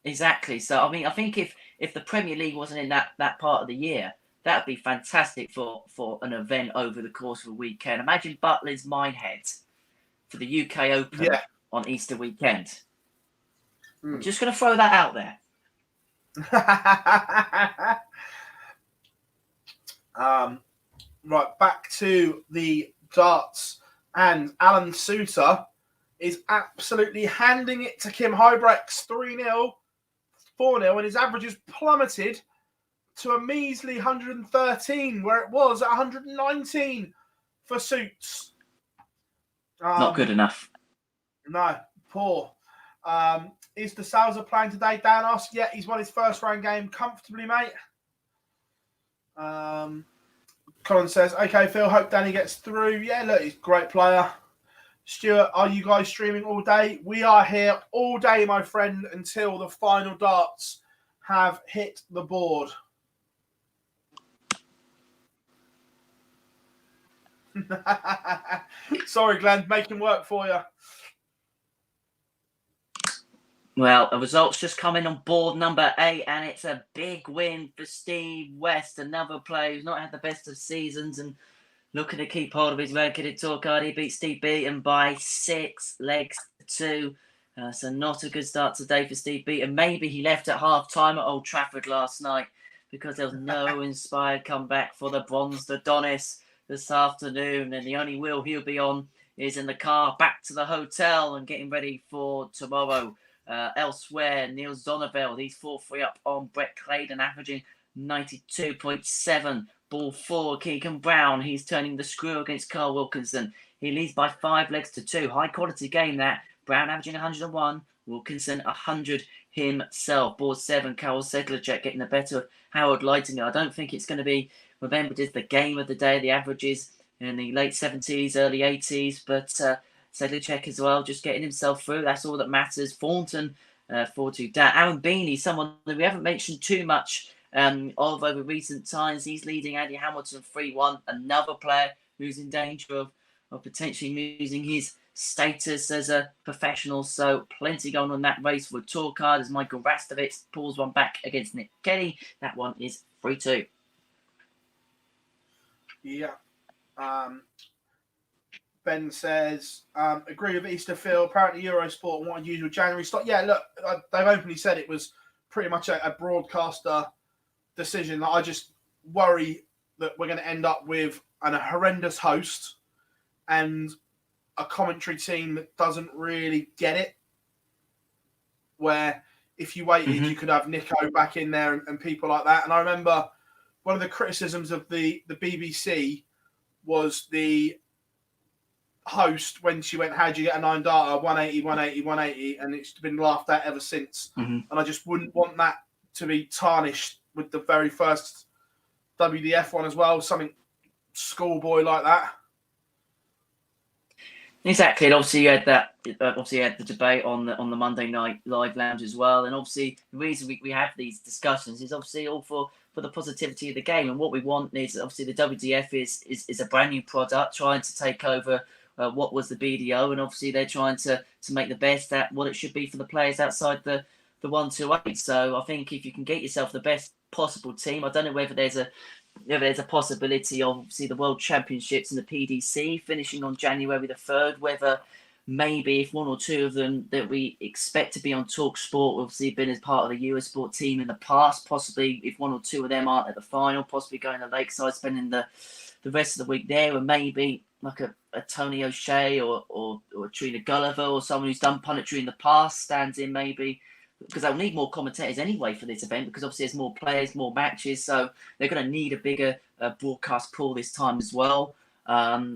exactly. So I think if the Premier League wasn't in that part of the year, that would be fantastic for an event over the course of a weekend. Imagine Butler's Minehead for the UK Open on Easter weekend. I'm just going to throw that out there. Right, back to the darts. And Alan Suter is absolutely handing it to Kim Huybrechts 3-0, 4-0, and his average has plummeted to a measly 113, where it was at 119 for Suits. Not good enough. No, poor. Is the Salza playing today? Dan asks. Yeah, he's won his first round game comfortably, mate. Colin says, okay, Phil, hope Danny gets through. Yeah, look, he's a great player. Stuart, are you guys streaming all day? We are here all day, my friend, until the final darts have hit the board. Sorry, Glenn, making work for you. Well, the results just come in on board number 8, and it's a big win for Steve West, another player who's not had the best of seasons and looking to keep hold of his red-kitted tour card. He beat Steve Beaton by 6 legs to 2. So not a good start today for Steve Beaton. Maybe he left at half-time at Old Trafford last night because there was no inspired comeback for the bronzed Adonis this afternoon. And the only wheel he'll be on is in the car back to the hotel and getting ready for tomorrow. Elsewhere, Neil Zonneveld, he's 4-3 up on Brett Claydon, averaging 92.7. Ball 4, Keegan Brown, he's turning the screw against Carl Wilkinson. He leads by 5 legs to 2. High quality game that. Brown averaging 101. Wilkinson 100 himself. Board 7. Carol Sedlacek getting the better of Howard Lightinger. I don't think it's going to be remembered as the game of the day. The averages in the late 70s, early 80s. But Sedlacek as well, just getting himself through. That's all that matters. Thornton 4-2 down. Aaron Beanie, someone that we haven't mentioned too much of over recent times. He's leading Andy Hamilton 3-1. Another player who's in danger of potentially losing his status as a professional. So plenty going on that race with tour card as Michael Rastovitz pulls one back against Nick Kelly. That one is 3-2. Yeah. Ben says, agree with Easterfield. Apparently Eurosport wanted usual January start. Yeah, look, they've openly said it was pretty much a broadcaster decision. I just worry that we're going to end up with a horrendous host and a commentary team that doesn't really get it. Where if you waited, you could have Nico back in there and people like that. And I remember one of the criticisms of the BBC was the host when she went, "How'd you get a 9 data? 180, 180, 180," and it's been laughed at ever since. And I just wouldn't want that to be tarnished with the very first WDF one as well. Something schoolboy like that. Exactly, and obviously you had that. Obviously, you had the debate on the Monday Night Live Lounge as well. And obviously, the reason we have these discussions is obviously all for the positivity of the game. And what we want is obviously the WDF is a brand new product trying to take over what was the BDO, and obviously they're trying to make the best at what it should be for the players outside the 128. So I think if you can get yourself the best possible team, I don't know whether there's a possibility of obviously the World Championships and the PDC finishing on January the 3rd, whether maybe if one or two of them that we expect to be on Talk Sport, obviously been as part of the Eurosport team in the past, possibly if one or two of them aren't at the final, possibly going to Lakeside, spending the rest of the week there, and maybe like a Tony O'Shea or Trina Gulliver or someone who's done punditry in the past stands in maybe, because they'll need more commentators anyway for this event, because obviously there's more players, more matches, so they're going to need a bigger broadcast pool this time as well.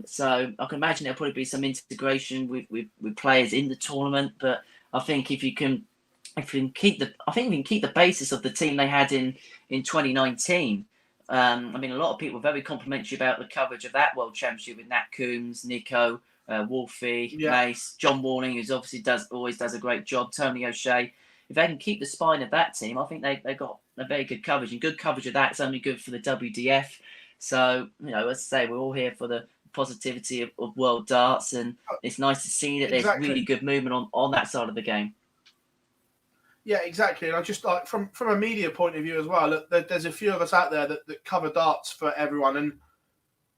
So I can imagine there'll probably be some integration with players in the tournament, but I think if we can keep the basis of the team they had in 2019. I mean, a lot of people were very complimentary about the coverage of that World Championship with Nat Coombs, Nico, Wolfie, Mace, John Warning, who's obviously always does a great job, Tony O'Shea. If they can keep the spine of that team, I think they've got a very good coverage, and good coverage of that is only good for the WDF. So, let's say we're all here for the positivity of world darts, and it's nice to see that there's really good movement on that side of the game. Yeah, exactly. And I just like from a media point of view as well, look, there's a few of us out there that cover darts for everyone, and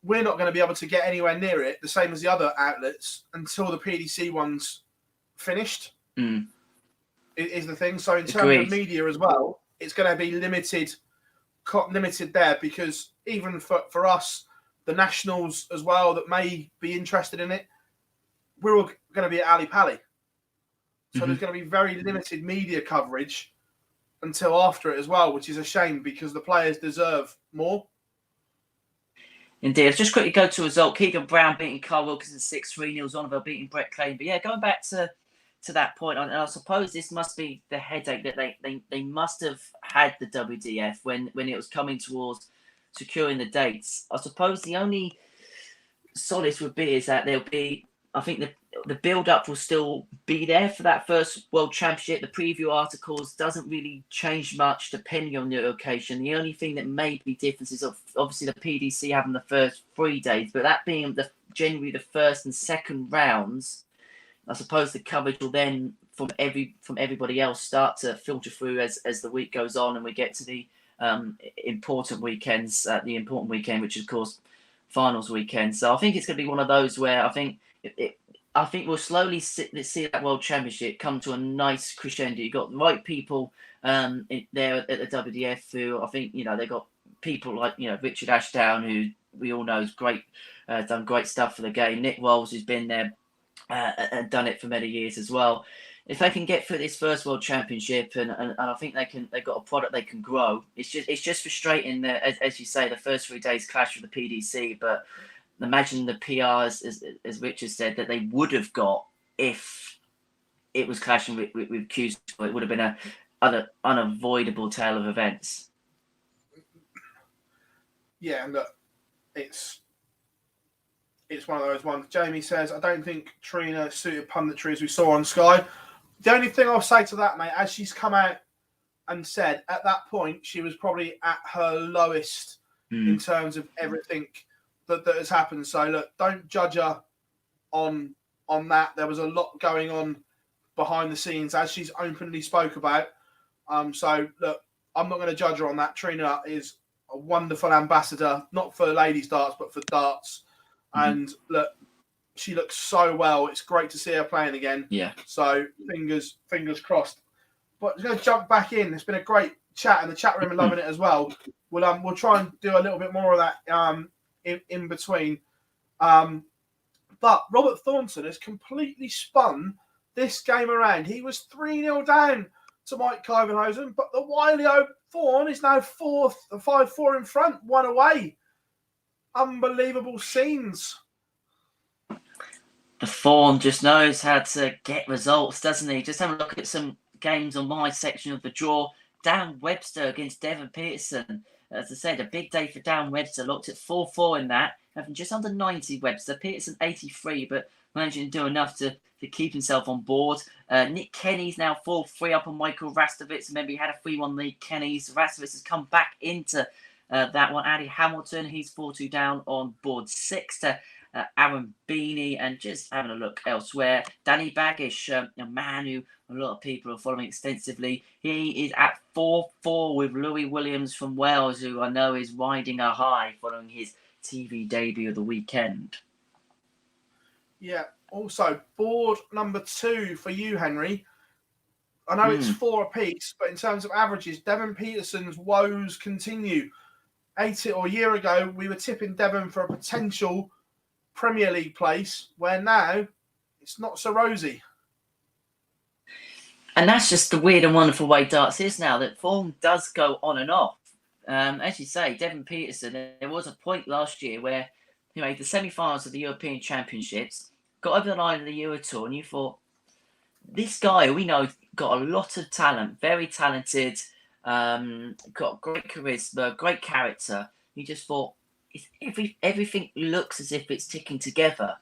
we're not going to be able to get anywhere near it, the same as the other outlets, until the PDC one's finished. Is the thing. So in terms of media as well, it's going to be limited there, because even for us, the nationals as well that may be interested in it, we're all going to be at Ali Pali. So there's going to be very limited media coverage until after it as well, which is a shame because the players deserve more. Indeed. Let's just quickly go to a result. Keegan Brown beating Carl Wilkinson 6-3. Niels Oliver beating Brett Clay. But yeah, going back to that point, and I suppose this must be the headache that they must have had the WDF when it was coming towards securing the dates. I suppose the only solace would be is that there'll be, I think the build-up will still be there for that first World Championship. The preview articles doesn't really change much depending on the occasion. The only thing that may be different is obviously the PDC having the first 3 days, but that being generally the first and second rounds, I suppose the coverage will then from everybody else start to filter through as the week goes on and we get to the important weekends, the important weekend, which is of course finals weekend. So I think it's going to be one of those where I think we'll slowly see that World Championship come to a nice crescendo. You've got the right people there at the WDF who I think, they've got people like, Richard Ashdown, who we all know is great, done great stuff for the game. Nick Walls, who's been there and done it for many years as well. If they can get through this first World Championship, and I think they've got a product they can grow. It's just frustrating that, as you say, the first 3 days clash with the PDC, but imagine the PR, as Richard said, that they would have got if it was clashing with Q's. It would have been an unavoidable tale of events. Yeah, and look, it's one of those ones. Jamie says, I don't think Trina suited punditry as we saw on Sky. The only thing I'll say to that, mate, as she's come out and said, at that point, she was probably at her lowest in terms of everything that has happened. So, look, don't judge her on that. There was a lot going on behind the scenes, as she's openly spoke about. So, look, I'm not going to judge her on that. Trina is a wonderful ambassador, not for ladies' darts, but for darts. And, look, she looks so well. It's great to see her playing again. Yeah. So, fingers crossed. But I'm going to jump back in. It's been a great chat, and the chat room are loving it as well. We'll try and do a little bit more of that in between. But Robert Thornton has completely spun this game around. He was 3-0 down to Mike Kyvenhosen, but the wily old Thorn is now 5-4 in front, 1 away. Unbelievable scenes. The Fawn just knows how to get results, doesn't he? Just have a look at some games on my section of the draw. Dan Webster against Devon Peterson. As I said, a big day for Dan Webster. Looked at 4-4 in that, having just under 90 Webster. Peterson 83, but managing to do enough to keep himself on board. Nick Kenny's now 4-3 up on Michael Rastovitz. Remember, he had a 3-1 lead. Kenny's Rastovitz has come back into that one. Addy Hamilton, he's 4-2 down on board 6 to Aaron Beanie, and just having a look elsewhere. Danny Baggish, a man who a lot of people are following extensively. He is at 4-4 with Louis Williams from Wales, who I know is riding a high following his TV debut of the weekend. Yeah. Also, board number 2 for you, Henry. I know it's 4 apiece, but in terms of averages, Devon Peterson's woes continue. A year ago, we were tipping Devon for a potential Premier League place, where now it's not so rosy. And that's just the weird and wonderful way darts is now, that form does go on and off. As you say, Devon Peterson, there was a point last year where he made the semi-finals of the European Championships, got over the line of the Euro Tour, and you thought, this guy, we know, got a lot of talent, very talented, got great charisma, great character. You just thought, everything looks as if it's ticking together.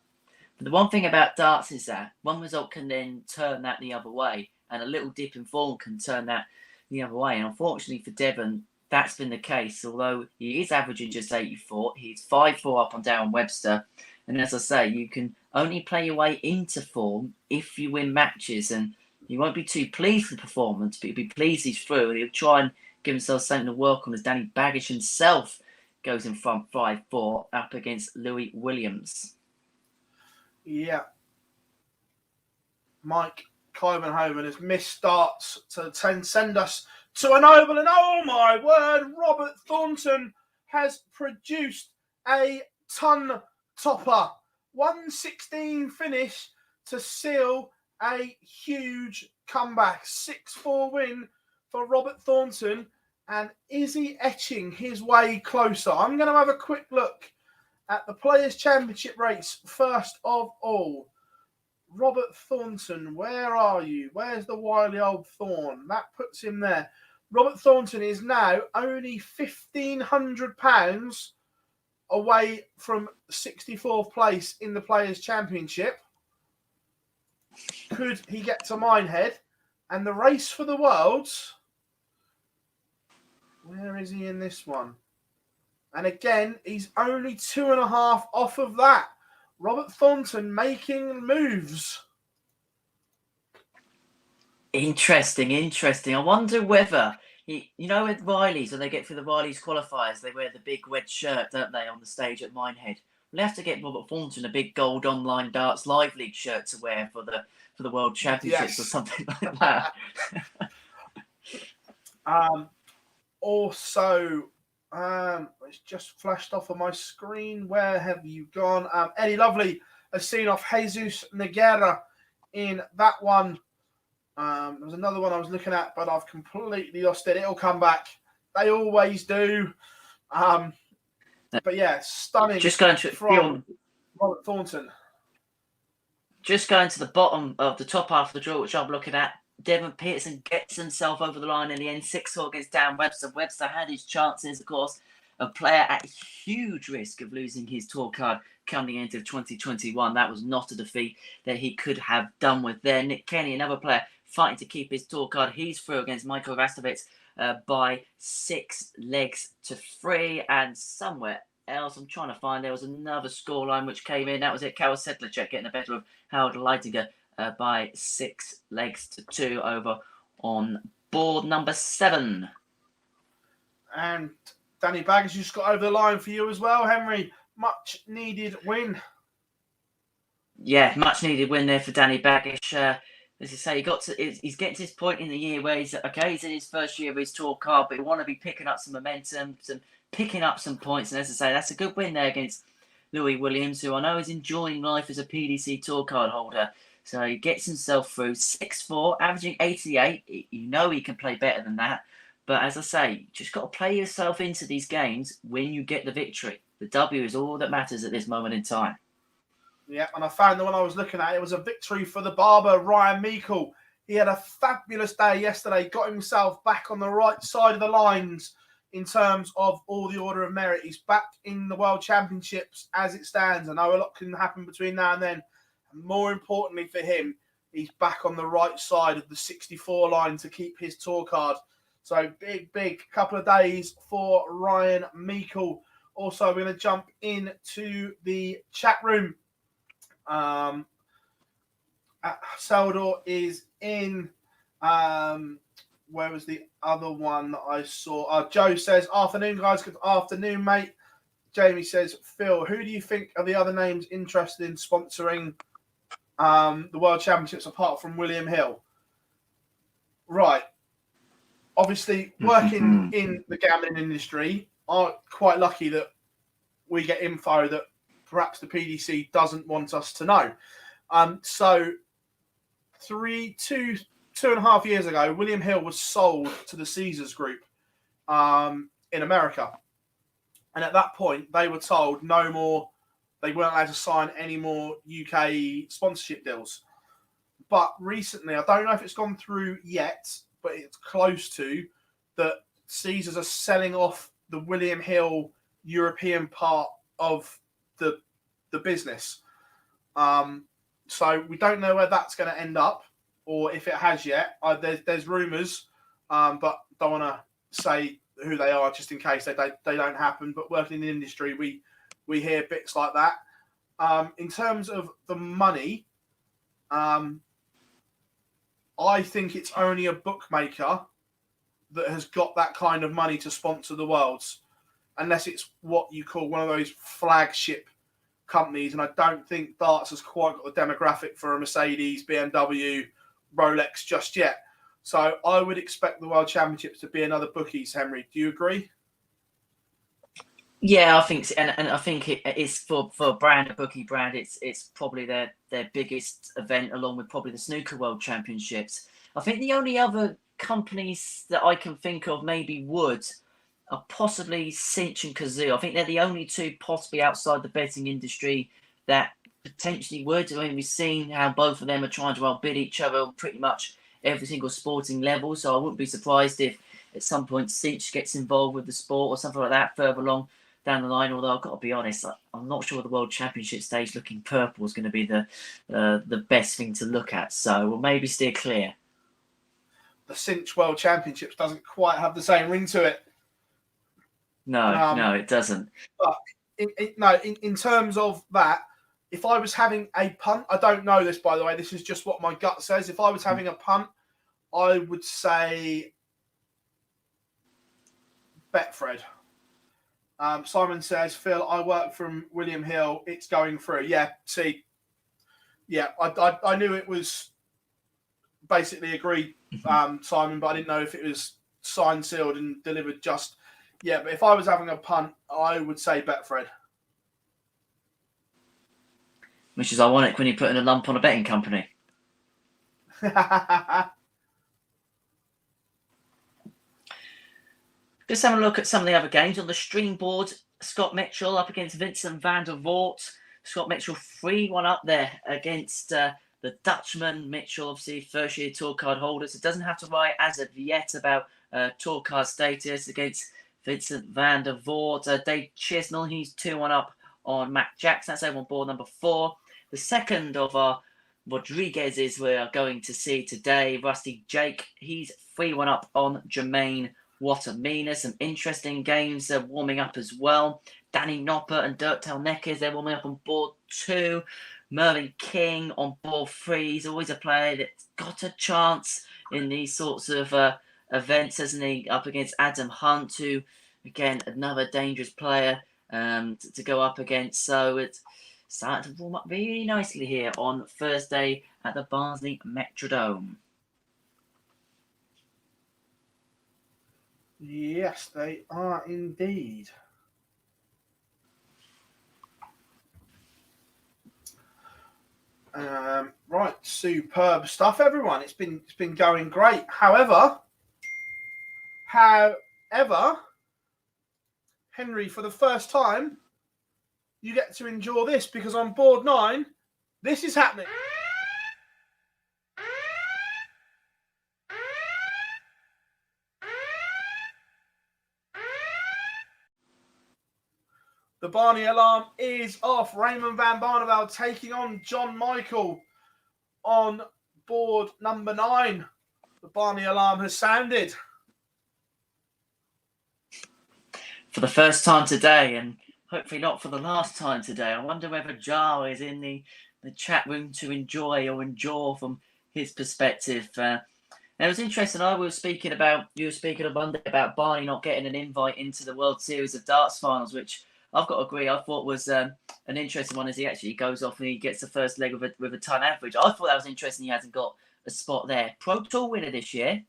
But the one thing about darts is that one result can then turn that the other way, and a little dip in form can turn that the other way. And unfortunately for Devon, that's been the case. Although he is averaging just 84, he's 5-4 up on Darren Webster. And as I say, you can only play your way into form if you win matches. And you won't be too pleased with the performance, but you'll be pleased he's through. And he'll try and give himself something to work on, as Danny Baggish himself goes in front 5-4 up against Louis Williams. Yeah. Mike Kyvenhoven has missed starts to send us to an oval. And oh my word, Robert Thornton has produced a ton topper. 116 finish to seal a huge comeback. 6-4 win for Robert Thornton. And is he etching his way closer? I'm going to have a quick look at the Players' Championship race first of all. Robert Thornton, where are you? Where's the wily old Thorn? That puts him there. Robert Thornton is now only £1,500 away from 64th place in the Players' Championship. Could he get to Minehead? And the race for the Worlds, where is he in this one? And again, he's only 2.5 off of that. Robert Thornton making moves. Interesting. I wonder whether, with Riley's, when they get through the Riley's qualifiers, they wear the big red shirt, don't they, on the stage at Minehead. We'll have to get Robert Thornton a big gold Online Darts Live League shirt to wear for the World Championships, yes, or something like that. Also, it's just flashed off on my screen. Where have you gone? Eddie Lovely has seen off Jesus Nogueira in that one. There was another one I was looking at, but I've completely lost it. It'll come back. They always do. They But yeah, stunning Just going to from Robert Thornton. Just going to the bottom of the top half of the draw, which I'm looking at. Devon Peterson gets himself over the line in the end, 6-4 against Dan Webster. Webster had his chances, of course, a player at huge risk of losing his tour card coming into 2021. That was not a defeat that he could have done with there. Nick Kenny, another player fighting to keep his tour card. He's through against Michael Rastovitz by 6-3. And somewhere else, I'm trying to find, there was another scoreline which came in. That was it. Karel Sedlacek getting the better of Howard Leitinger by 6-2 over on board number 7. And Danny Baggish just got over the line for you as well, Henry. Much needed win. Yeah, much needed win there for Danny Baggish. As you say, he's getting to this point in the year where he's in his first year of his tour card, but he want to be picking up some momentum, picking up some points. And as I say, that's a good win there against Louis Williams, who I know is enjoying life as a PDC tour card holder. So he gets himself through 6-4, averaging 88. You know he can play better than that. But as I say, just got to play yourself into these games when you get the victory. The W is all that matters at this moment in time. Yeah, and I found the one I was looking at. It was a victory for the barber, Ryan Meikle. He had a fabulous day yesterday, got himself back on the right side of the lines in terms of all the order of merit. He's back in the World Championships as it stands. I know a lot can happen between now and then. And more importantly for him, he's back on the right side of the 64 line to keep his tour card. So big couple of days for Ryan Meikle. Also, we're going to jump into the chat room. Saldor is in. Where was the other one that I saw? Joe says, afternoon, guys. Good afternoon, mate. Jamie says, Phil, who do you think are the other names interested in sponsoring the World Championships apart from William Hill? Right. Obviously, working in the gambling industry, I'm quite lucky that we get info that perhaps the PDC doesn't want us to know. So 2.5 years ago, William Hill was sold to the Caesars Group in America. And at that point, they were told no more, they weren't allowed to sign any more UK sponsorship deals. But recently, I don't know if it's gone through yet, but it's close to, that Caesars are selling off the William Hill European part of the business. So we don't know where that's going to end up, or if it has yet. There's rumours, but don't want to say who they are just in case they don't happen. But working in the industry, we hear bits like that. In terms of the money, I think it's only a bookmaker that has got that kind of money to sponsor the Worlds, unless it's what you call one of those flagship companies. And I don't think darts has quite got the demographic for a Mercedes, BMW, Rolex just yet. So I would expect the World Championships to be another bookies, Henry. Do you agree? Yeah, I think, and I think it is for a brand, a bookie brand. It's probably their biggest event, along with probably the Snooker World Championships. I think the only other companies that I can think of maybe are possibly Cinch and Kazoo. I think they're the only two possibly outside the betting industry that potentially would. I mean, we've seen how both of them are trying to outbid each other on pretty much every single sporting level. So I wouldn't be surprised if at some point Cinch gets involved with the sport or something like that further along down the line. Although I've got to be honest, I'm not sure the World Championship stage looking purple is going to be the best thing to look at. So we'll maybe steer clear. The Cinch World Championships doesn't quite have the same ring to it. No, it doesn't. But in terms of that, if I was having a punt, I don't know this, by the way, this is just what my gut says. If I was having a punt, I would say Betfred. Simon says, Phil, I work from William Hill. It's going through. Yeah, see. Yeah, I knew it was basically agreed, Simon, but I didn't know if it was signed, sealed, and delivered just. Yeah, but if I was having a punt, I would say Betfred. Which is ironic when you're putting a lump on a betting company. Just having a look at some of the other games on the stream board. Scott Mitchell up against Vincent van der Voort. Scott Mitchell 3-1 up there against the Dutchman. Mitchell, obviously, first-year tour card holder, so doesn't have to worry as of yet about tour card status against Vincent van der Voort. Dave Chisnell, he's 2-1 up on Matt Jackson. That's over on board number 4. The second of our Rodriguez's we are going to see today, Rusty Jake, he's 3-1 up on Jermaine Watermina. Some interesting games warming up as well. Danny Nopper and Dirk Telneckers, they're warming up on board 2. Mervyn King on board 3. He's always a player that's got a chance in these sorts of events, hasn't he? Up against Adam Hunt, who, again, another dangerous player to go up against. So it's starting to warm up really nicely here on Thursday at the Barnsley Metrodome. Yes, they are indeed. Right, superb stuff, everyone. It's been going great. However, Henry, for the first time, you get to enjoy this because on board 9, this is happening. The Barney alarm is off. Raymond van Barneveld taking on John Michael on board number 9. The Barney alarm has sounded. For the first time today, and hopefully not for the last time today. I wonder whether Jar is in the chat room to enjoy or endure from his perspective. It was interesting. You were speaking on Monday about Barney not getting an invite into the World Series of Darts finals, which I've got to agree, I thought was an interesting one as he actually goes off and he gets the first leg with a ton average. I thought that was interesting. He hasn't got a spot there. Pro Tour winner this year.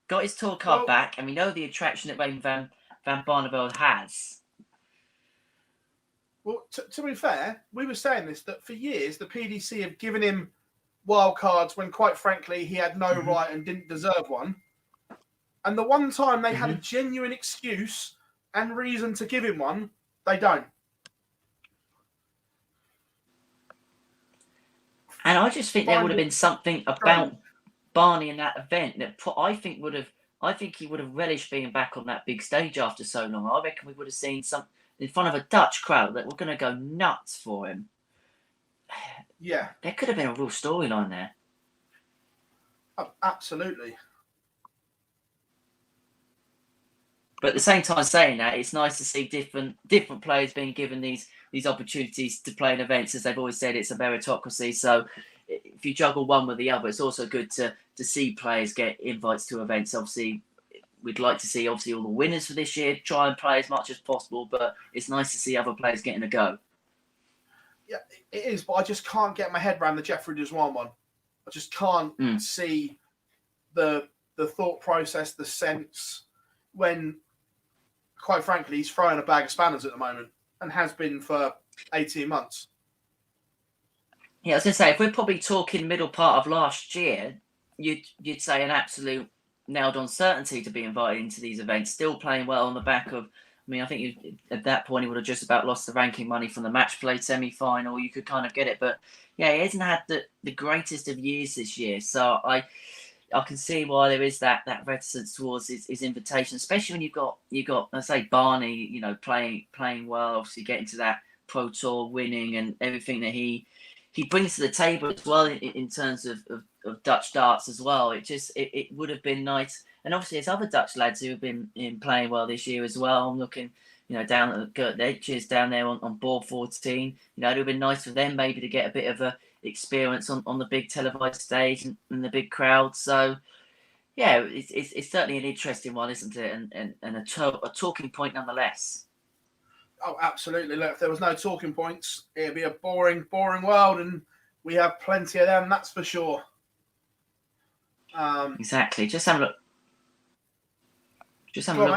Got his tour card back, and we know the attraction that Raymond van Barneveld has. Well, to be fair, we were saying this, that for years the PDC have given him wild cards when, quite frankly, he had no right and didn't deserve one. And the one time they had a genuine excuse and reason to give him one, they don't. And I just think there would have been something about Barney in that event that I think he would have relished being back on that big stage after so long. I reckon we would have seen some in front of a Dutch crowd that were going to go nuts for him. Yeah. There could have been a real storyline there. Oh, absolutely. But at the same time saying that, it's nice to see different players being given these opportunities to play in events. As they've always said, it's a meritocracy. So if you juggle one with the other, it's also good to see players get invites to events. Obviously, we'd like to see all the winners for this year try and play as much as possible, but it's nice to see other players getting a go. Yeah, it is, but I just can't get my head around the Jeffrey Deswan one. I just can't see the thought process, the sense, when, quite frankly, he's throwing a bag of spanners at the moment and has been for 18 months. Yeah, I was going to say, if we're probably talking middle part of last year, you'd say an absolute nailed-on certainty to be invited into these events, still playing well on the back of, I think at that point he would have just about lost the ranking money from the match play semi-final. You could kind of get it. But, yeah, he hasn't had the greatest of years this year. So I can see why there is that reticence towards his invitation, especially when you've got I say Barney, playing well, obviously getting to that Pro Tour, winning, and everything that he brings to the table as well in terms of Dutch darts as well. It would have been nice, and obviously there's other Dutch lads who have been playing well this year as well. I'm looking, down at Gert Netjes down there on board 14. It would have been nice for them maybe to get a bit of a experience on the big televised stage and the big crowd. So yeah, it's certainly an interesting one, isn't it? And a talking point nonetheless. Oh, absolutely. Look, if there was no talking points, it'd be a boring world, and we have plenty of them, that's for sure. Exactly. Just have a look.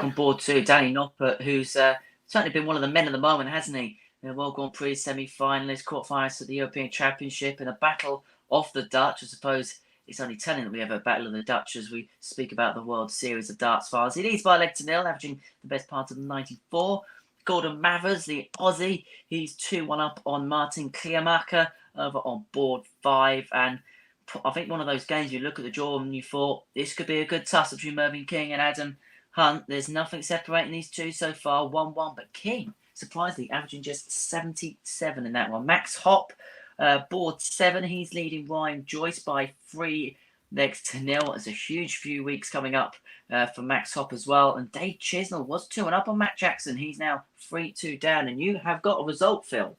On board too. Danny Noppert, who's certainly been one of the men of the moment, hasn't he? World Grand Prix semi-finalist, quarterfinalist at the European Championship, in a battle off the Dutch. I suppose it's only telling that we have a battle of the Dutch as we speak about the World Series of Darts finals. He leads by a leg to nil, averaging the best part of 94. Gordon Mathers, the Aussie, he's 2-1 up on Martin Kliamaka over on board 5. And I think one of those games you look at the draw and you thought this could be a good tussle between Mervyn King and Adam Hunt. There's nothing separating these two so far, 1-1. But King, surprisingly, averaging just 77 in that one. Max Hopp, board 7. He's leading Ryan Joyce by 3 next to nil. It's a huge few weeks coming up for Max Hopp as well. And Dave Chisnell was 2-1 up on Matt Jackson. He's now 3-2 down. And you have got a result, Phil.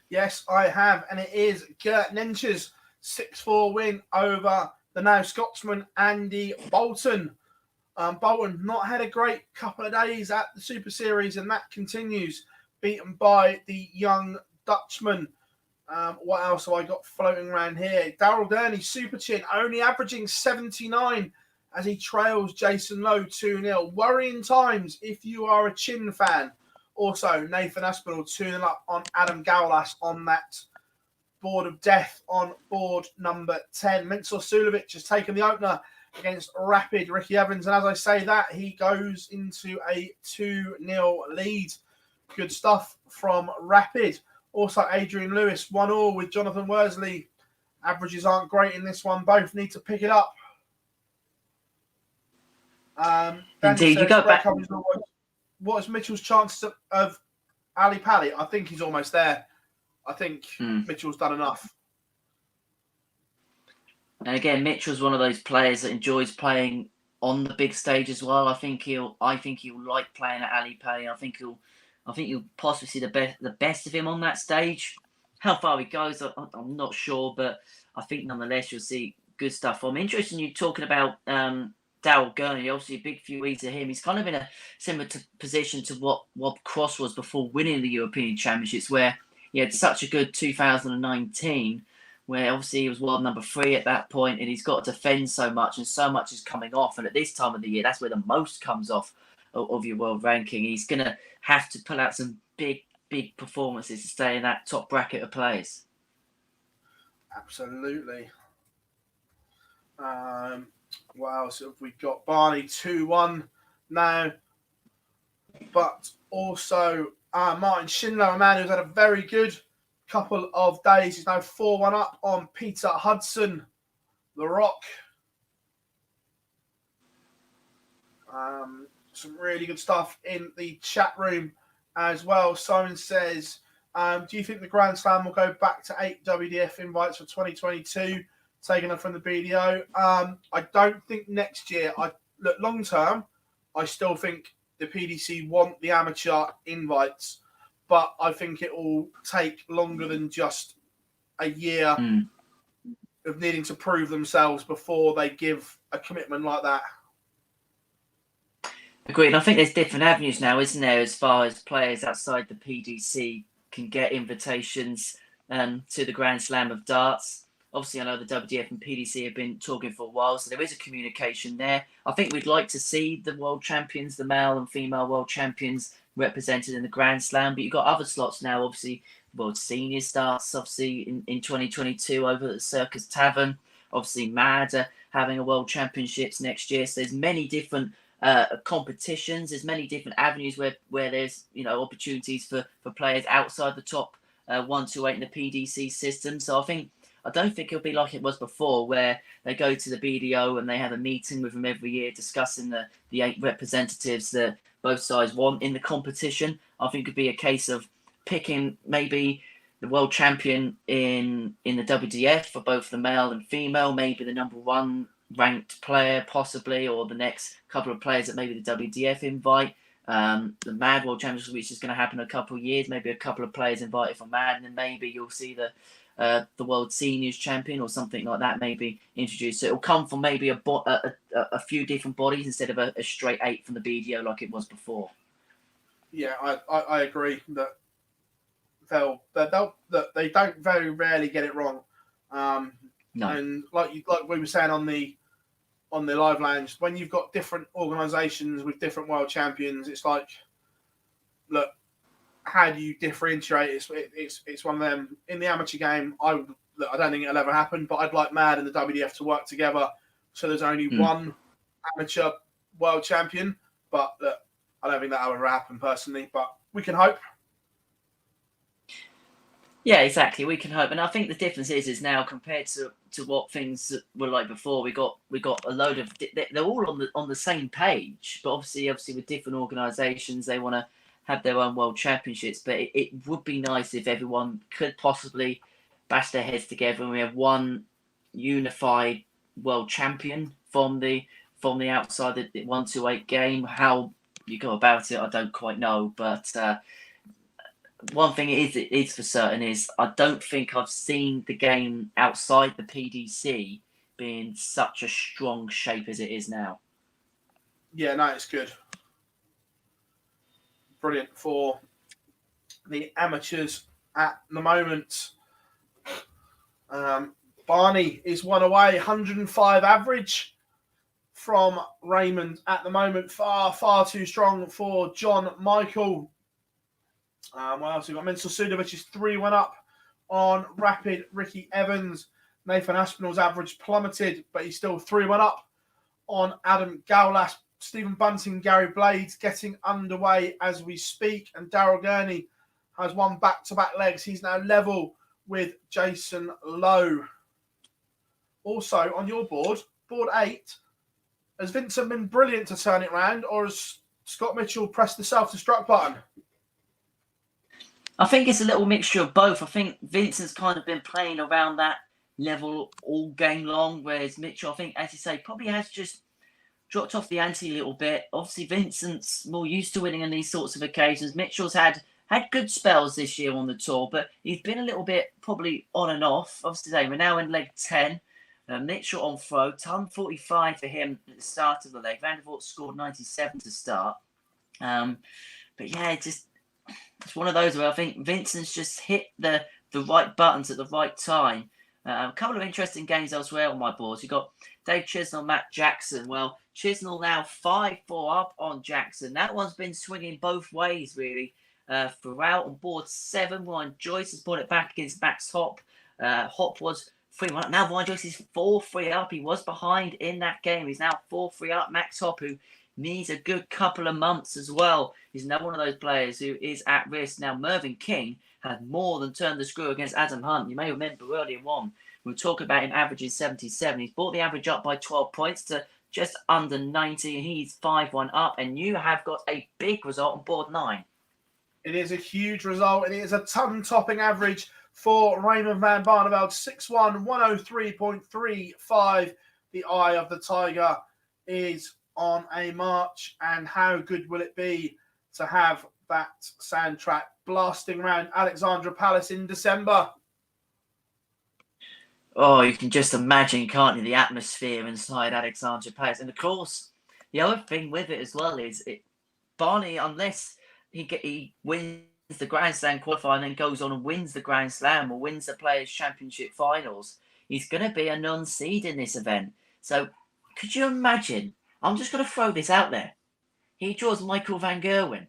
Yes, I have. And it is Gert Nench's 6-4 win over the now Scotsman Andy Bolton. Bolton not had a great couple of days at the Super Series, and that continues, beaten by the young Dutchman. What else have I got floating around here? Daryl Gurney, Super Chin, only averaging 79 as he trails Jason Lowe 2-0. Worrying times if you are a Chin fan. Also, Nathan Aspinall 2-0 up on Adam Gowlas on that board of death on board number 10. Mensur Sulovic has taken the opener against Rapid Ricky Evans. And as I say that, he goes into a 2-0 lead. Good stuff from Rapid. Also, Adrian Lewis, 1-1 with Jonathan Worsley. Averages aren't great in this one. Both need to pick it up. Indeed, you go back. What is Mitchell's chances of Ali Pally? I think he's almost there. I think Mitchell's done enough. And again, Mitchell's one of those players that enjoys playing on the big stage as well. I think he'll like playing at Ali Pally. I think you'll possibly see the best of him on that stage. How far he goes, I'm not sure, but I think nonetheless you'll see good stuff. I'm interested in you talking about Daryl Gurney. Obviously, a big few weeks of him. He's kind of in a similar position to what Rob Cross was before winning the European Championships, where he had such a good 2019, where obviously he was world number 3 at that point, and he's got to defend so much, and so much is coming off. And at this time of the year, that's where the most comes off of your world ranking. He's going to have to pull out some big performances to stay in that top bracket of players. Absolutely. What else have we got? Barney 2-1 now. But also Martin Schindler, a man who's had a very good couple of days. He's now 4-1 up on Peter Hudson, The Rock. Some really good stuff in the chat room as well. Simon says, do you think the Grand Slam will go back to 8 WDF invites for 2022, taking them from the BDO? I don't think next year. Look, long term, I still think the PDC want the amateur invites, but I think it will take longer than just a year of needing to prove themselves before they give a commitment like that. Agreed. I think there's different avenues now, isn't there, as far as players outside the PDC can get invitations to the Grand Slam of Darts. Obviously, I know the WDF and PDC have been talking for a while, so there is a communication there. I think we'd like to see the world champions, the male and female world champions, represented in the Grand Slam, but you've got other slots now. Obviously, World Senior starts, obviously, in 2022 over at the Circus Tavern. Obviously, MAD having a World Championships next year. So there's many different competitions. There's many different avenues where there's opportunities for players outside the top 128 in the PDC system. So I don't think it'll be like it was before, where they go to the BDO and they have a meeting with them every year discussing the 8 representatives that both sides want in the competition. I think it'd be a case of picking maybe the world champion in the WDF for both the male and female, maybe the number 1 ranked player possibly, or the next couple of players that maybe the WDF invite. The MAD World Championship, which is going to happen in a couple of years, maybe a couple of players invited for MAD, and then maybe you'll see the World Seniors Champion or something like that maybe introduced. So it'll come from maybe a few different bodies instead of a straight 8 from the BDO like it was before. Yeah, I agree that they don't very rarely get it wrong. No. And like we were saying on the live lounge, when you've got different organisations with different world champions, it's like, look, how do you differentiate? It's one of them. In the amateur game, I don't think it'll ever happen, but I'd like MAD and the WDF to work together so there's only one amateur world champion. But look, I don't think that'll ever happen personally. But we can hope. Yeah, exactly. We can hope, and I think the difference is now compared to what things were like before. We got a load of they're all on the same page, but obviously with different organisations, they want to have their own world championships. But it would be nice if everyone could possibly bash their heads together and we have one unified world champion from the outside the 1-2-8 game. How you go about it, I don't quite know, but. One thing is for certain is I don't think I've seen the game outside the PDC be in such a strong shape as it is now. Yeah, no, it's good. Brilliant for the amateurs at the moment. Barney is one away, 105 average from Raymond at the moment. Far too strong for John Michael. What else? We've got Mensur Sudovic is 3-1 up on Rapid Ricky Evans. Nathan Aspinall's average plummeted, but he's still 3-1 up on Adam Gowlas. Stephen Bunting, Gary Blades getting underway as we speak. And Daryl Gurney has won back-to-back legs. He's now level with Jason Lowe. Also on your board 8, has Vincent been brilliant to turn it around, or has Scott Mitchell pressed the self-destruct button? I think it's a little mixture of both. I think Vincent's kind of been playing around that level all game long, whereas Mitchell, I think, as you say, probably has just dropped off the ante a little bit. Obviously, Vincent's more used to winning on these sorts of occasions. Mitchell's had good spells this year on the tour, but he's been a little bit probably on and off. Obviously, we're now in leg 10. Mitchell on throw, ton 45 for him at the start of the leg. Van der Voort scored 97 to start. But yeah, it's one of those where I think Vincent's just hit the right buttons at the right time. A couple of interesting games elsewhere on my boards. You've got Dave Chisnell, Matt Jackson. Well, Chisnell now 5-4 up on Jackson. That one's been swinging both ways, really, throughout. On board 7, Ryan Joyce has brought it back against Max Hopp. Hopp was 3-1 up. Now Ryan Joyce is 4-3 up. He was behind in that game. He's now 4-3 up. Max Hopp, who needs a good couple of months as well. He's now one of those players who is at risk. Now, Mervyn King had more than turned the screw against Adam Hunt. You may remember earlier on, we were talking about him averaging 77. He's brought the average up by 12 points to just under 90. He's 5-1 up, and you have got a big result on board 9. It is a huge result, and it is a ton-topping average for Raymond van Barneveld. 6-1, 103.35. The Eye of the Tiger is on a march, and how good will it be to have that soundtrack blasting around Alexandra Palace in December? Oh, you can just imagine, can't you, the atmosphere inside Alexandra Palace. And of course, the other thing with it as well is Barney, unless he wins the Grand Slam qualifier and then goes on and wins the Grand Slam or wins the Players' Championship finals, he's going to be a non-seed in this event. So could you imagine? I'm just going to throw this out there. He draws Michael van Gerwen.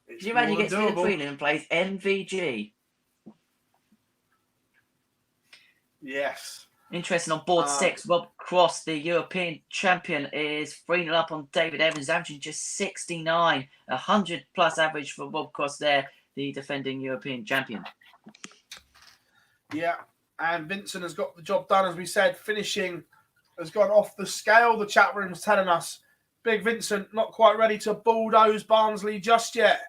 Can you imagine he gets to the prelim and plays MVG? Yes. Interesting. On board 6, Rob Cross, the European champion, is 3-0 up on David Evans, averaging just 69. 100-plus average for Rob Cross there, the defending European champion. Yeah, and Vincent has got the job done, as we said. Finishing has gone off the scale. The chat room's telling us Big Vincent not quite ready to bulldoze Barnsley just yet.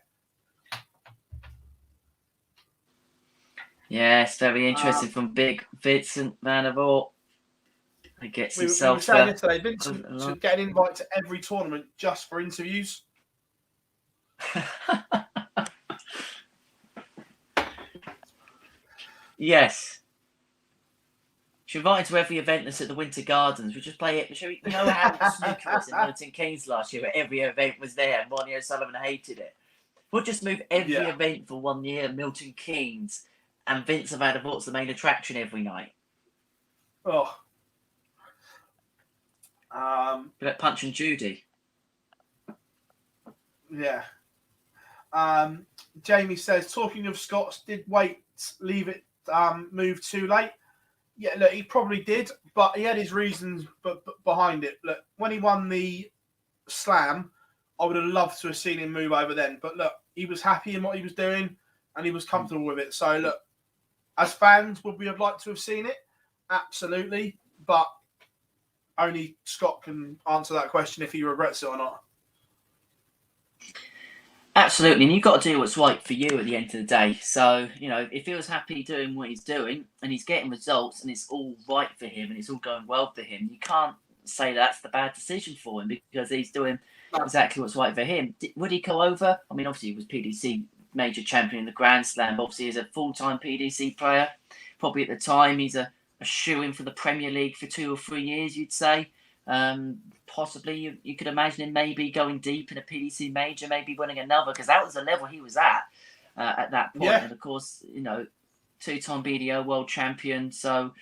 Yes, very interesting from Big Vincent van der Voort. He gets himself. We were saying yesterday, Vincent should get an invite to every tournament just for interviews. Yes. Should invite him to every event that's at the Winter Gardens. We just play it. You know how snooker was in Milton Keynes last year, where every event was there and Ronnie O'Sullivan hated it. We'll just move every event for 1 year, Milton Keynes, and Vincent van der Voort's the main attraction every night. Oh. Like Punch and Judy. Yeah. Jamie says, talking of Scots, did Waite leave it move too late? Yeah, look, he probably did, but he had his reasons behind it. Look, when he won the Slam, I would have loved to have seen him move over then. But look, he was happy in what he was doing and he was comfortable with it. So look, as fans, would we have liked to have seen it? Absolutely. But only Scott can answer that question if he regrets it or not. Absolutely, and you've got to do what's right for you at the end of the day. So, if he was happy doing what he's doing and he's getting results and it's all right for him and it's all going well for him, you can't say that's the bad decision for him because he's doing exactly what's right for him. Would he go over? I mean, obviously he was PDC major champion in the Grand Slam. Obviously he's a full-time PDC player. Probably at the time he's a shoo-in for the Premier League for 2 or 3 years, you'd say. Possibly you could imagine him maybe going deep in a PDC major, maybe winning another, because that was the level he was at that point. Yeah. And of course, 2-time BDO world champion. So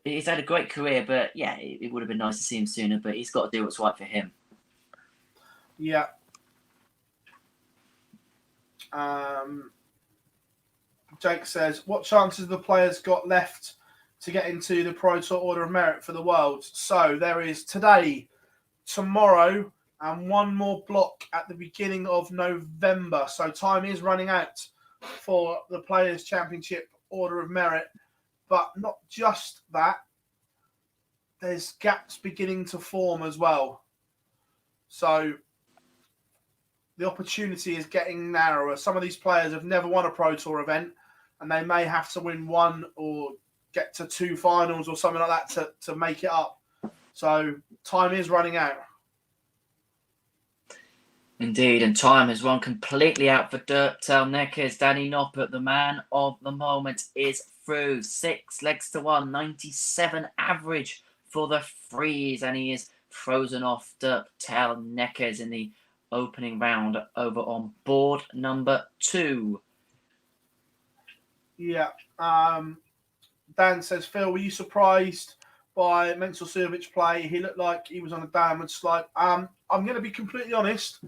he's had a great career, but yeah, it would have been nice to see him sooner, but he's got to do what's right for him. Yeah. Jake says, what chances have the players got left to get into the Pro Tour Order of Merit for the Worlds? So there is today, tomorrow, and one more block at the beginning of November. So time is running out for the Players' Championship Order of Merit. But not just that, there's gaps beginning to form as well. So the opportunity is getting narrower. Some of these players have never won a Pro Tour event, and they may have to win one or get to 2 finals or something like that to make it up. So time is running out. Indeed, and time has run completely out for Dirk Neckers. Danny Noppert, the man of the moment, is through. 6 legs to 1, 97 average for the freeze, and he is frozen off Dirk Neckers in the opening round over on board number 2. Yeah. Dan says, Phil, were you surprised by Mensur Suljović's play? He looked like he was on a downward slide. I'm going to be completely honest.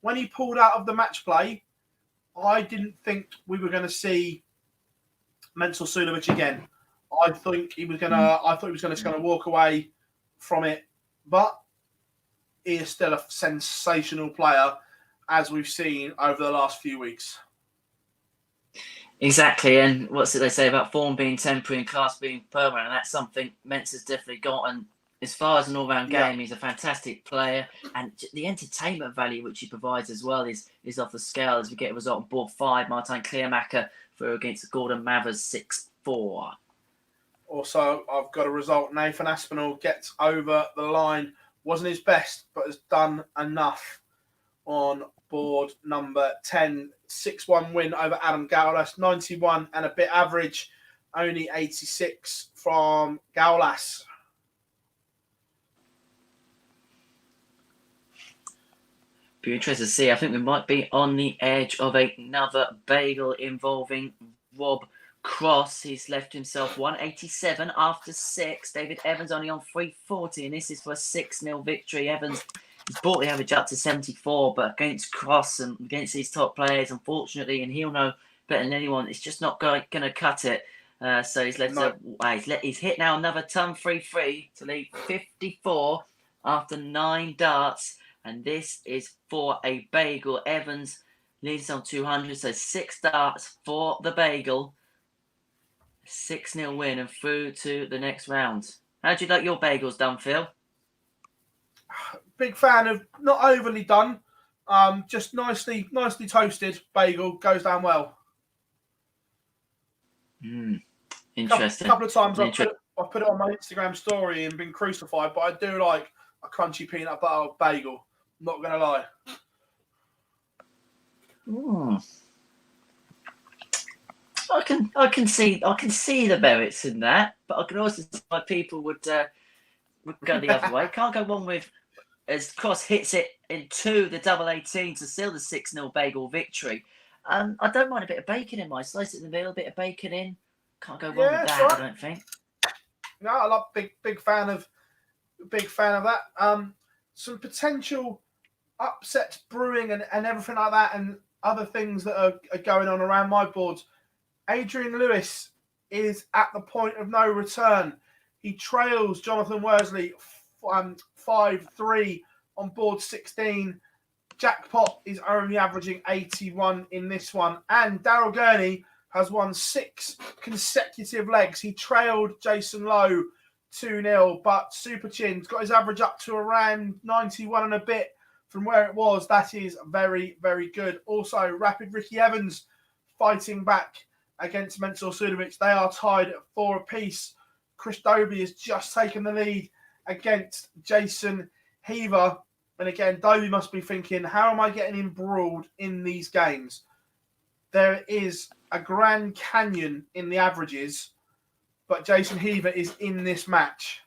When he pulled out of the match play, I didn't think we were going to see Mensur Suljović again. I thought he was going to walk away from it, but he is still a sensational player, as we've seen over the last few weeks. Exactly, and what's it they say about form being temporary and class being permanent? And that's something Mentor's definitely got. And as far as an all-round game, he's a fantastic player, and the entertainment value which he provides as well is off the scale. As we get a result on board 5, Martijn Kleermaker for against Gordon Mathers 6-4. Also, I've got a result. Nathan Aspinall gets over the line. Wasn't his best, but has done enough on board number 10. 6-1 win over Adam Gaulas. 91 and a bit average. Only 86 from Gaulas. Be interested to see. I think we might be on the edge of another bagel involving Rob Cross. He's left himself 187 after 6. David Evans only on 340, and this is for a 6-0 victory. Evans has brought the average up to 74, but against Cross and against these top players, unfortunately, and he'll know better than anyone, it's just not going to cut it. So he's left. He's hit now another ton 3-3 to leave 54 after 9 darts, and this is for a bagel. Evans leads on 200, so 6 darts for the bagel. 6-0 win and through to the next round. How do you like your bagels done, Phil? Big fan of, not overly done, just nicely toasted bagel. Goes down well. Interesting. A couple of times I've put it on my Instagram story and been crucified, but I do like a crunchy peanut butter bagel. I'm not going to lie. I can see the merits in that, but I can also see why people would go the other way. Can't go wrong with, as Cross hits it into the double 18 to seal the 6-0 bagel victory. I don't mind a bit of bacon in my slice it in the middle, a bit of bacon in. Can't go wrong with that, right. I don't think. No, I love big fan of that. Some potential upsets brewing and everything like that, and other things that are going on around my boards. Adrian Lewis is at the point of no return. He trails Jonathan Worsley 5-3 on board 16. Jackpot is only averaging 81 in this one. And Daryl Gurney has won 6 consecutive legs. He trailed Jason Lowe 2-0, but Super Chin's got his average up to around 91 and a bit from where it was. That is very, very good. Also, Rapid Ricky Evans fighting back against Mensur Sudovic. They are tied at 4 apiece. Chris Dobie has just taken the lead against Jason Heaver. And again, Dobie must be thinking, how am I getting embroiled in these games? There is a Grand Canyon in the averages, but Jason Heaver is in this match.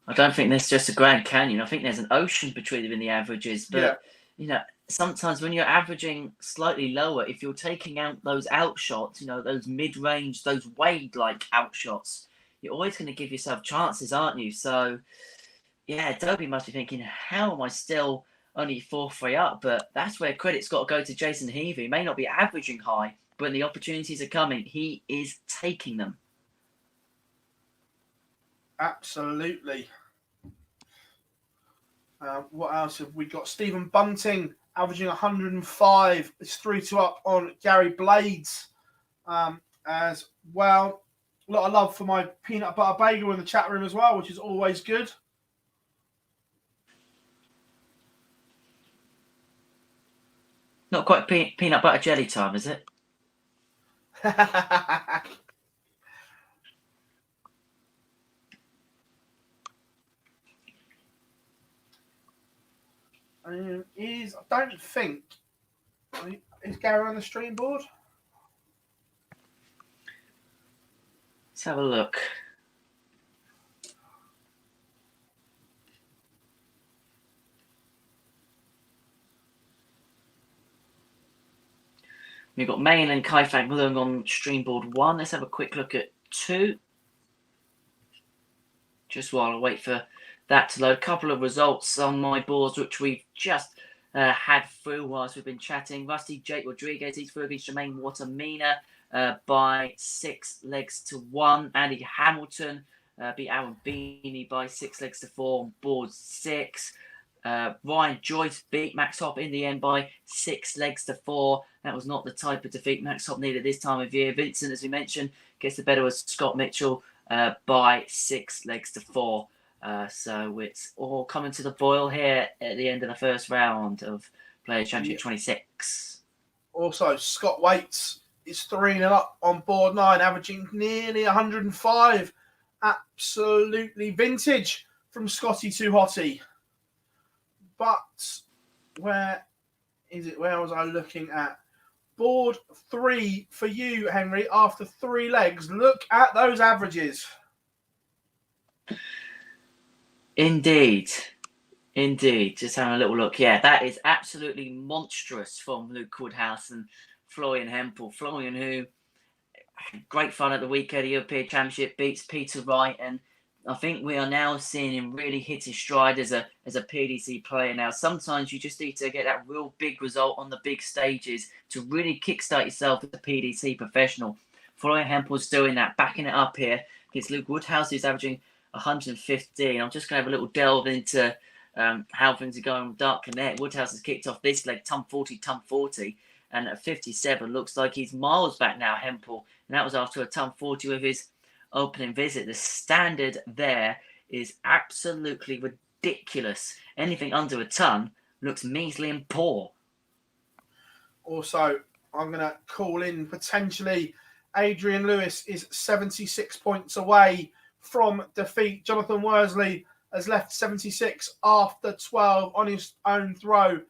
I don't think there's just a Grand Canyon. I think there's an ocean between them in the averages. But, sometimes when you're averaging slightly lower, if you're taking out those outshots, those mid-range, those Wade-like outshots, you're always going to give yourself chances, aren't you? So, yeah, Dobie must be thinking, how am I still only 4-3 up? But that's where credit's got to go to Jason Heaver. He may not be averaging high, but when the opportunities are coming, he is taking them. Absolutely. What else have we got? Stephen Bunting averaging 105. It's 3-2 up on Gary Blades as well. A lot of love for my peanut butter bagel in the chat room as well, which is always good. Not quite peanut butter jelly time, is it? I don't think, is Gary on the stream board? Let's have a look. We've got Main and Kaifang Mulung on stream board 1. Let's have a quick look at 2. Just while I wait for that to load. A couple of results on my boards, which we've just had through whilst we've been chatting. Rusty Jake Rodriguez, he's through against Jermaine Watermina by 6 legs to 1. Andy Hamilton beat Aaron Beanie by 6 legs to 4 on board 6. Ryan Joyce beat Max Hopp in the end by 6 legs to 4. That was not the type of defeat Max Hopp needed this time of year. Vincent, as we mentioned, gets the better of Scott Mitchell by 6 legs to 4. So it's all coming to the boil here at the end of the first round of Players Championship 26. Also, Scott Waits is 3-0 up on board 9, averaging nearly 105. Absolutely vintage from Scotty Too Hotty. But where is it? Where was I looking at? Board 3 for you, Henry, after 3 legs. Look at those averages. Indeed. Just having a little look. Yeah, that is absolutely monstrous from Luke Woodhouse and Florian Hempel. Florian, who had great fun at the weekend, the European Championship, beats Peter Wright, and I think we are now seeing him really hit his stride as a PDC player now. Sometimes you just need to get that real big result on the big stages to really kickstart yourself as a PDC professional. Florian Hempel's doing that, backing it up here. It's Luke Woodhouse, who's averaging 115. I'm just going to have a little delve into how things are going with Dark Connect. Woodhouse has kicked off this leg, tum 40, and at 57 looks like he's miles back now, Hempel. And that was after a tum 40 with his opening visit. The standard there is absolutely ridiculous. Anything under a ton looks measly and poor. Also, I'm going to call in potentially Adrian Lewis is 76 points away from defeat. Jonathan Worsley has left 76 after 12 on his own throw.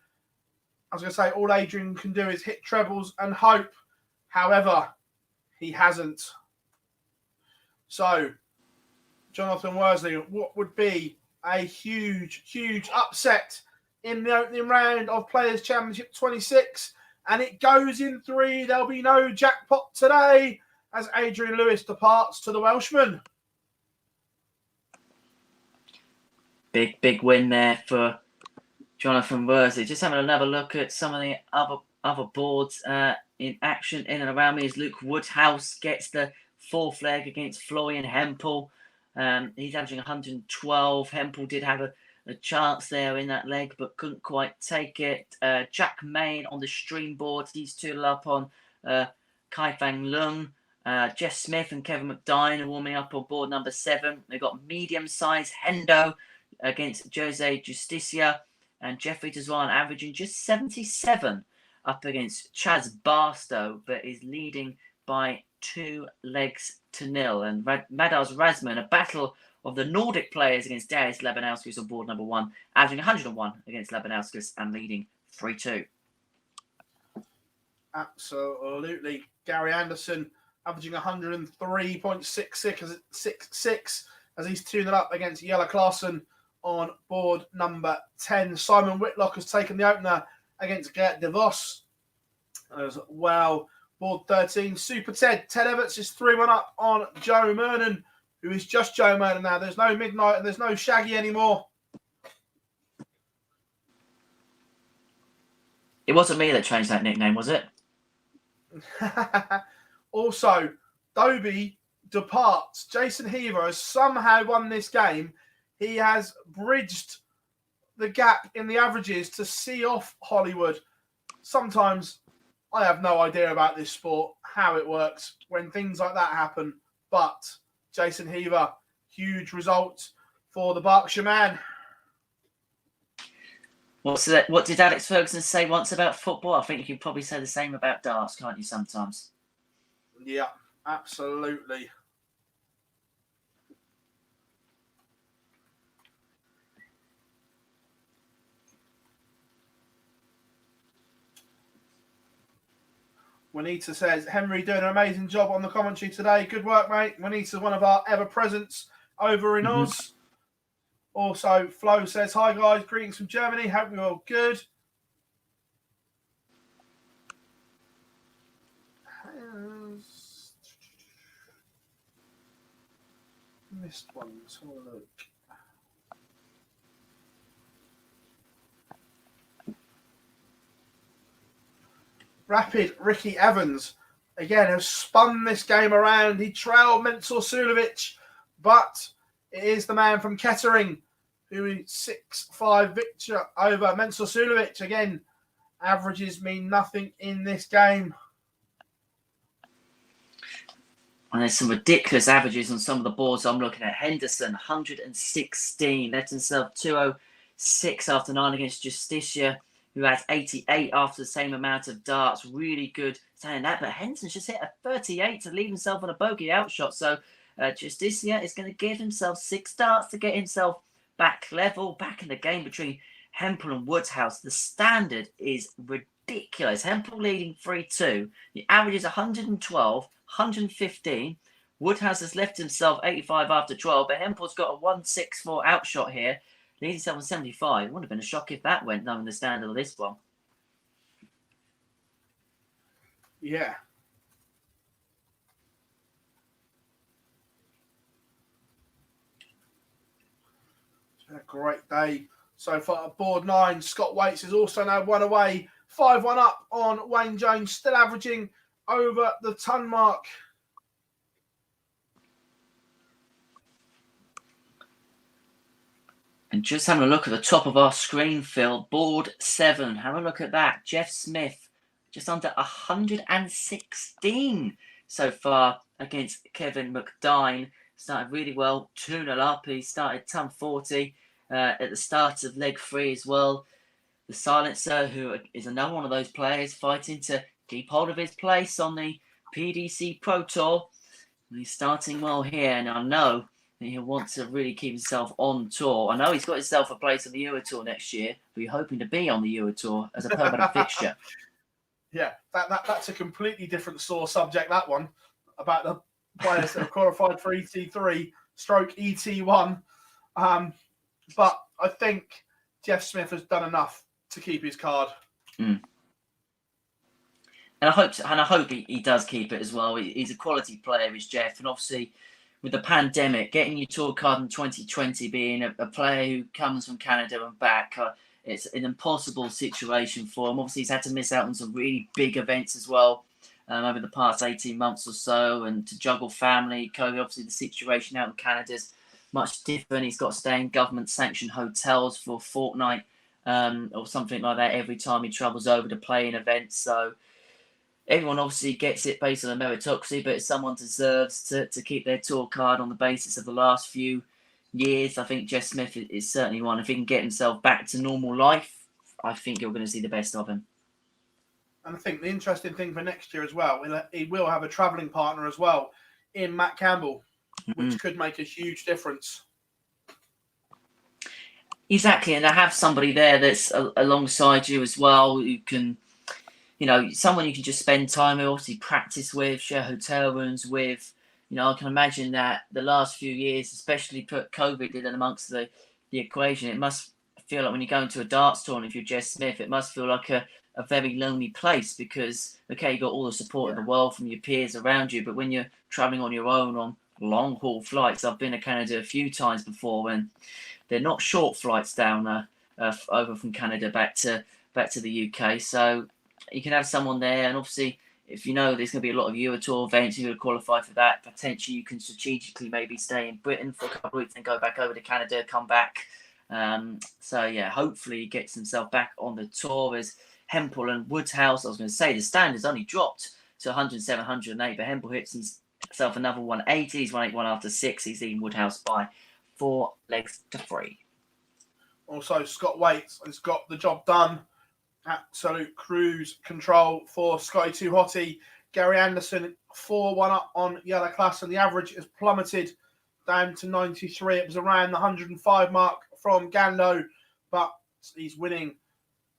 I was going to say all Adrian can do is hit trebles and hope. However, he hasn't. So, Jonathan Worsley, what would be a huge, huge upset in the opening round of Players Championship 26? And it goes in 3. There'll be no jackpot today as Adrian Lewis departs to the Welshman. Big win there for Jonathan Worsley. Just having another look at some of the other boards in action in and around me as Luke Woodhouse gets the 4th leg against Florian Hempel. He's averaging 112. Hempel did have a chance there in that leg, but couldn't quite take it. Jack Main on the stream board. He's 2 up on Kai Fang Lung. Jeff Smith and Kevin McDine are warming up on board number 7. They've got medium-sized Hendo against Jose Justicia, and Jeffrey Dezwan averaging just 77 up against Chaz Barstow, but is leading by 2 legs to nil. And Madars Razman, a battle of the Nordic players against Darius Labanauskas on board number 1, averaging 101 against Labanauskas and leading 3-2. Absolutely. Gary Anderson averaging 103.66 as he's 2-0 up against Jelle Claesson on board number 10. Simon Whitlock has taken the opener against Gert de Vos as well. Board 13, Super Ted Everts is 3-1 up on Joe Mernon, who is just Joe Mernon now. There's no Midnight and there's no Shaggy anymore. It wasn't me that changed that nickname, was it? Also, Dobie departs. Jason Heaver has somehow won this game. He has bridged the gap in the averages to see off Hollywood. Sometimes I have no idea about this sport, how it works when things like that happen. But Jason Heaver, huge result for the Berkshire man. What did Alex Ferguson say once about football? I think you can probably say the same about darts, can't you, sometimes? Yeah, absolutely. Juanita says, Henry doing an amazing job on the commentary today. Good work, mate. Juanita's one of our ever-presents over in Oz. Also, Flo says, hi, guys. Greetings from Germany. Hope you're all good. Missed one. Let's have a look. Rapid Ricky Evans, again, has spun this game around. He trailed Mensur Sulovic, but it is the man from Kettering who is 6-5 victory over Mensur Sulovic. Again, averages mean nothing in this game. And there's some ridiculous averages on some of the boards I'm looking at. Henderson, 116, left himself 206 after 9 against Justicia, who has 88 after the same amount of darts. Really good saying that. But Henson's just hit a 38 to leave himself on a bogey outshot. So Justicia is going to give himself 6 darts to get himself back level, back in the game between Hempel and Woodhouse. The standard is ridiculous. Hempel leading 3-2. The average is 112, 115. Woodhouse has left himself 85 after 12, but Hempel's got a 164 outshot here. Leading himself on 75. It would have been a shock if that went, knowing the standard of this one. Yeah. It's been a great day so far. Board 9, Scott Waits is also now 1 away. 5-1 up on Wayne Jones, still averaging over the ton mark. And just having a look at the top of our screen, Phil, board 7. Have a look at that. Jeff Smith, just under 116 so far against Kevin McDine. Started really well, 2-0 up. He started ton 40 at the start of leg 3 as well. The Silencer, who is another one of those players fighting to keep hold of his place on the PDC Pro Tour. And he's starting well here, and I know he'll want to really keep himself on tour. I know he's got himself a place on the Euro Tour next year, but he's hoping to be on the Euro Tour as a permanent fixture. Yeah, that's a completely different sore subject, that one, about the players that have qualified for ET3 stroke ET1. But I think Jeff Smith has done enough to keep his card. And I hope he does keep it as well. He's a quality player, is Jeff, and obviously with the pandemic, getting your tour card in 2020, being a player who comes from Canada and back, it's an impossible situation for him. Obviously, he's had to miss out on some really big events as well over the past 18 months or so, and to juggle family, COVID, obviously the situation out in Canada's much different. He's got to stay in government-sanctioned hotels for a fortnight or something like that every time he travels over to play in events. So everyone obviously gets it based on a meritocracy, but if someone deserves to keep their tour card on the basis of the last few years, I think Jess Smith is certainly one. If he can get himself back to normal life, I think you're going to see the best of him. And I think the interesting thing for next year as well, he will have a travelling partner as well in Matt Campbell, which could make a huge difference. Exactly, and to have somebody there that's alongside you as well, who can, someone you can just spend time with, obviously practice with, share hotel rooms with. I can imagine that the last few years, especially put COVID in amongst the equation, it must feel like when you go into a darts tournament, if you're Jess Smith, it must feel like a very lonely place because, okay, you got all the support in the world from your peers around you, but when you're traveling on your own on long haul flights, I've been to Canada a few times before, and they're not short flights down over from Canada back to the UK. So you can have someone there, and obviously, if you know there's going to be a lot of Euro Tour events, you're going to qualify for that. Potentially, you can strategically maybe stay in Britain for a couple of weeks and go back over to Canada, come back. So yeah, hopefully he gets himself back on the tour. As Hempel and Woodhouse, I was going to say the standards only dropped to 107, 108, but Hempel hits himself another 180. He's 181 after 6. He's leading Woodhouse by 4 legs to 3. Also, Scott Waits has got the job done. Absolute cruise control for Scotty Too Hottie. Gary Anderson 4-1 up on Yellow Class, and the average has plummeted down to 93. It was around the 105 mark from Gando, but he's winning.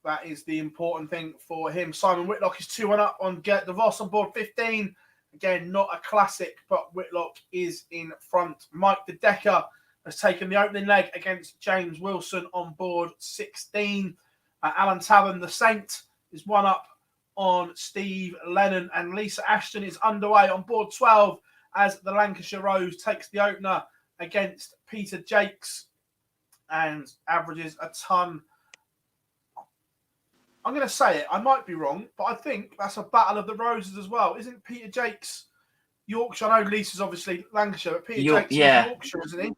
That is the important thing for him. Simon Whitlock is 2-1 up on Get DeVos on board 15. Again, not a classic, but Whitlock is in front. Mike De Decker has taken the opening leg against James Wilson on board 16. Alan Tavern, the Saint, is 1 up on Steve Lennon, and Lisa Ashton is underway on board 12 as the Lancashire Rose takes the opener against Peter Jakes and averages a ton. I'm going to say it, I might be wrong, but I think that's a battle of the roses as well. Isn't Peter Jakes Yorkshire? I know Lisa's obviously Lancashire, but Peter Jakes is Yorkshire, isn't he?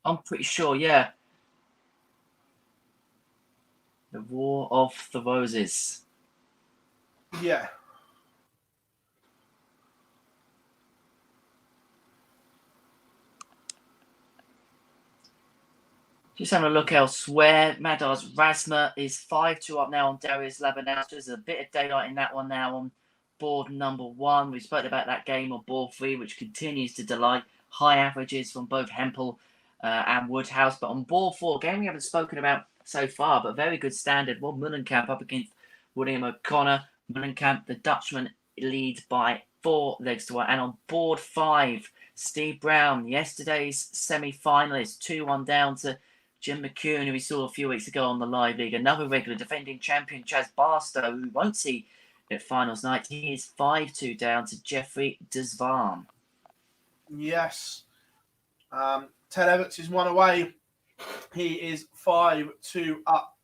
I'm pretty sure, yeah. The War of the Roses. Yeah. Just having a look elsewhere. Madar's Razma is 5-2 up now on Darius Labanauskas. There's a bit of daylight in that one now on board number 1. We spoke about that game on board 3, which continues to delight. High averages from both Hempel and Woodhouse. But on board 4, a game we haven't spoken about so far, but very good standard. Well, Mullenkamp up against William O'Connor. Mullenkamp, the Dutchman, leads by 4 legs to 1. And on board 5, Steve Brown, yesterday's semi-finalist, 2-1 down to Jim McCune, who we saw a few weeks ago on the Live League. Another regular defending champion, Chaz Barstow, who won't see at finals night. He is 5-2 down to Jeffrey Desvarn. Yes. Ted Everts is 1 away. He is 5-2 up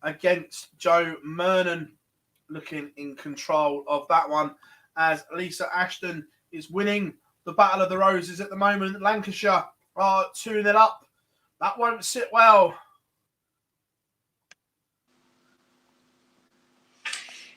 against Joe Mernon, looking in control of that one, as Lisa Ashton is winning the Battle of the Roses at the moment. Lancashire are 2-0 up. That won't sit well.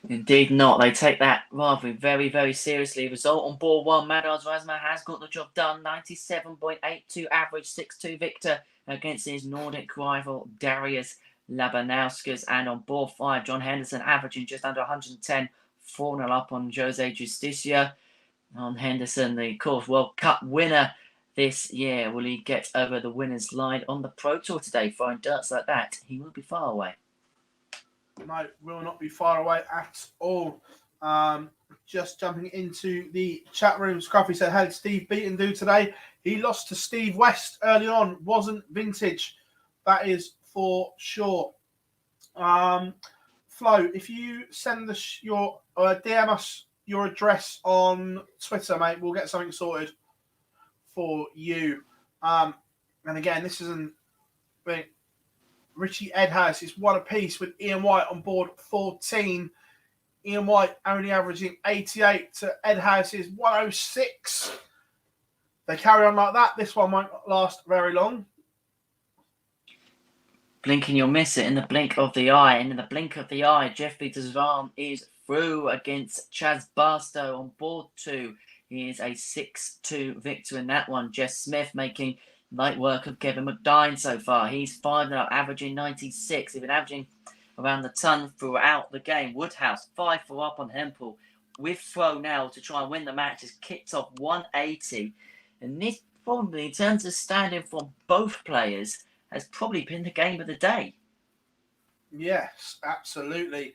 Indeed not. They take that rather very, very seriously. Result on board 1, Madar's Razma has got the job done. 97.82 average, 6-2 victor against his Nordic rival Darius Labanauskas. And on board 5, John Henderson averaging just under 110, 4-0 up on Jose Justicia. On Henderson, the course World Cup winner this year. Will he get over the winner's line on the Pro Tour today? Throwing darts like that, he will be far away. No, will not be far away at all. Just jumping into the chat room, Scruffy said, how did Steve Beaton do today? He lost to Steve West early on. Wasn't vintage. That is for sure. Flo, if you send us your DM us your address on Twitter, mate, we'll get something sorted for you. And again, this isn't Richie Edhouse is 1 apiece with Ian White on board 14. Ian White only averaging 88 to Edhouse's 106. they carry on like that, this one won't last very long. Blinking, you'll miss it in the blink of the eye. And in the blink of the eye, Jeffrey Durrant is through against Chaz Barstow on board 2. He is a 6-2 victor in that one. Jess Smith making light work of Kevin McDine so far. He's 5-0, averaging 96. He's been averaging around the ton throughout the game. Woodhouse, 5-4 up on Hempel. With throw now to try and win the match, has kicked off 180. And this probably, in terms of standing from both players, has probably been the game of the day. Yes, absolutely.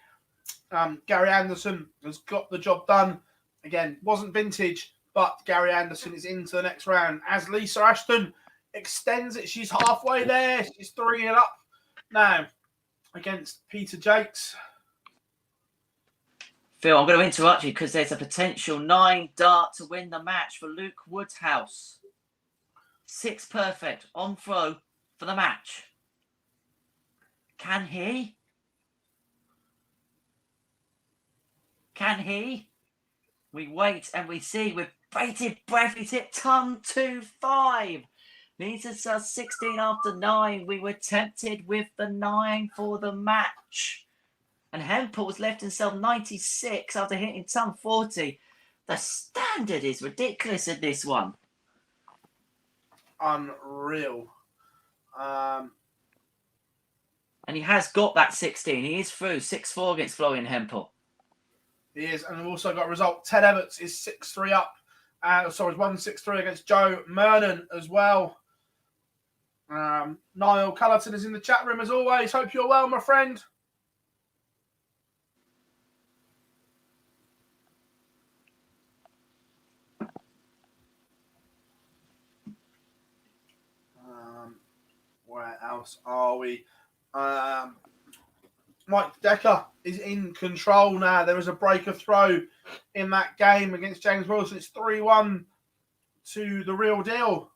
Gary Anderson has got the job done. Again, wasn't vintage, but Gary Anderson is into the next round. As Lisa Ashton extends it, she's halfway there. She's 3-0 up now against Peter Jakes. Phil, I'm going to interrupt you because there's a potential 9 dart to win the match for Luke Woodhouse. 6 perfect on throw for the match. Can he? Can he? We wait and we see with bated breath. He's hit ton 2-5. Leads us 16 after 9. We were tempted with the 9 for the match. And Hempel's left himself 96 after hitting ton 40. The standard is ridiculous in this one. Unreal. And he has got that 16. He is through 6-4 against Florian Hempel. He is, and we've also got a result. Ted Everts is 6-3 up. Sorry, 1-6-3 against Joe Mernon as well. Niall Cullerton is in the chat room as always. Hope you're well, my friend. Where else are we? Mike Decker is in control now. There was a breaker throw in that game against James Wilson. It's 3-1 to the real deal.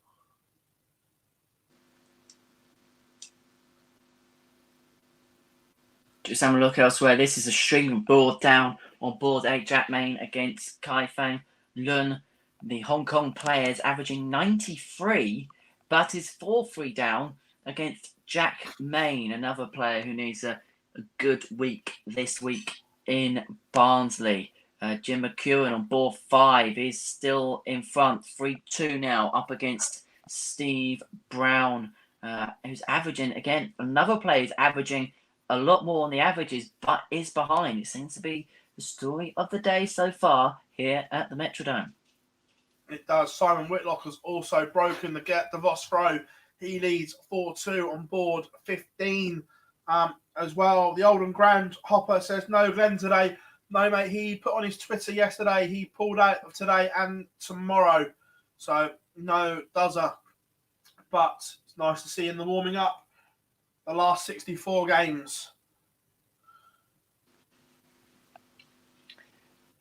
Just having a look elsewhere. This is a string board down on board 8 Jack Main against Kai Fang Lun. The Hong Kong players averaging 93, but is 4-3 down against Jack Main, another player who needs a good week this week in Barnsley. Jim McEwen on board 5 is still in front, 3-2 now, up against Steve Brown, who's averaging, again, another player is averaging a lot more on the averages, but is behind. It seems to be the story of the day so far here at the Metrodome. It does. Simon Whitlock has also broken the DeVos throw. He leads 4-2 on board 15 as well. The Oldham Grand Hopper says, no Glen today. No, mate, he put on his Twitter yesterday. He pulled out of today and tomorrow. So, no, does-er. But it's nice to see in the warming up the last 64 games.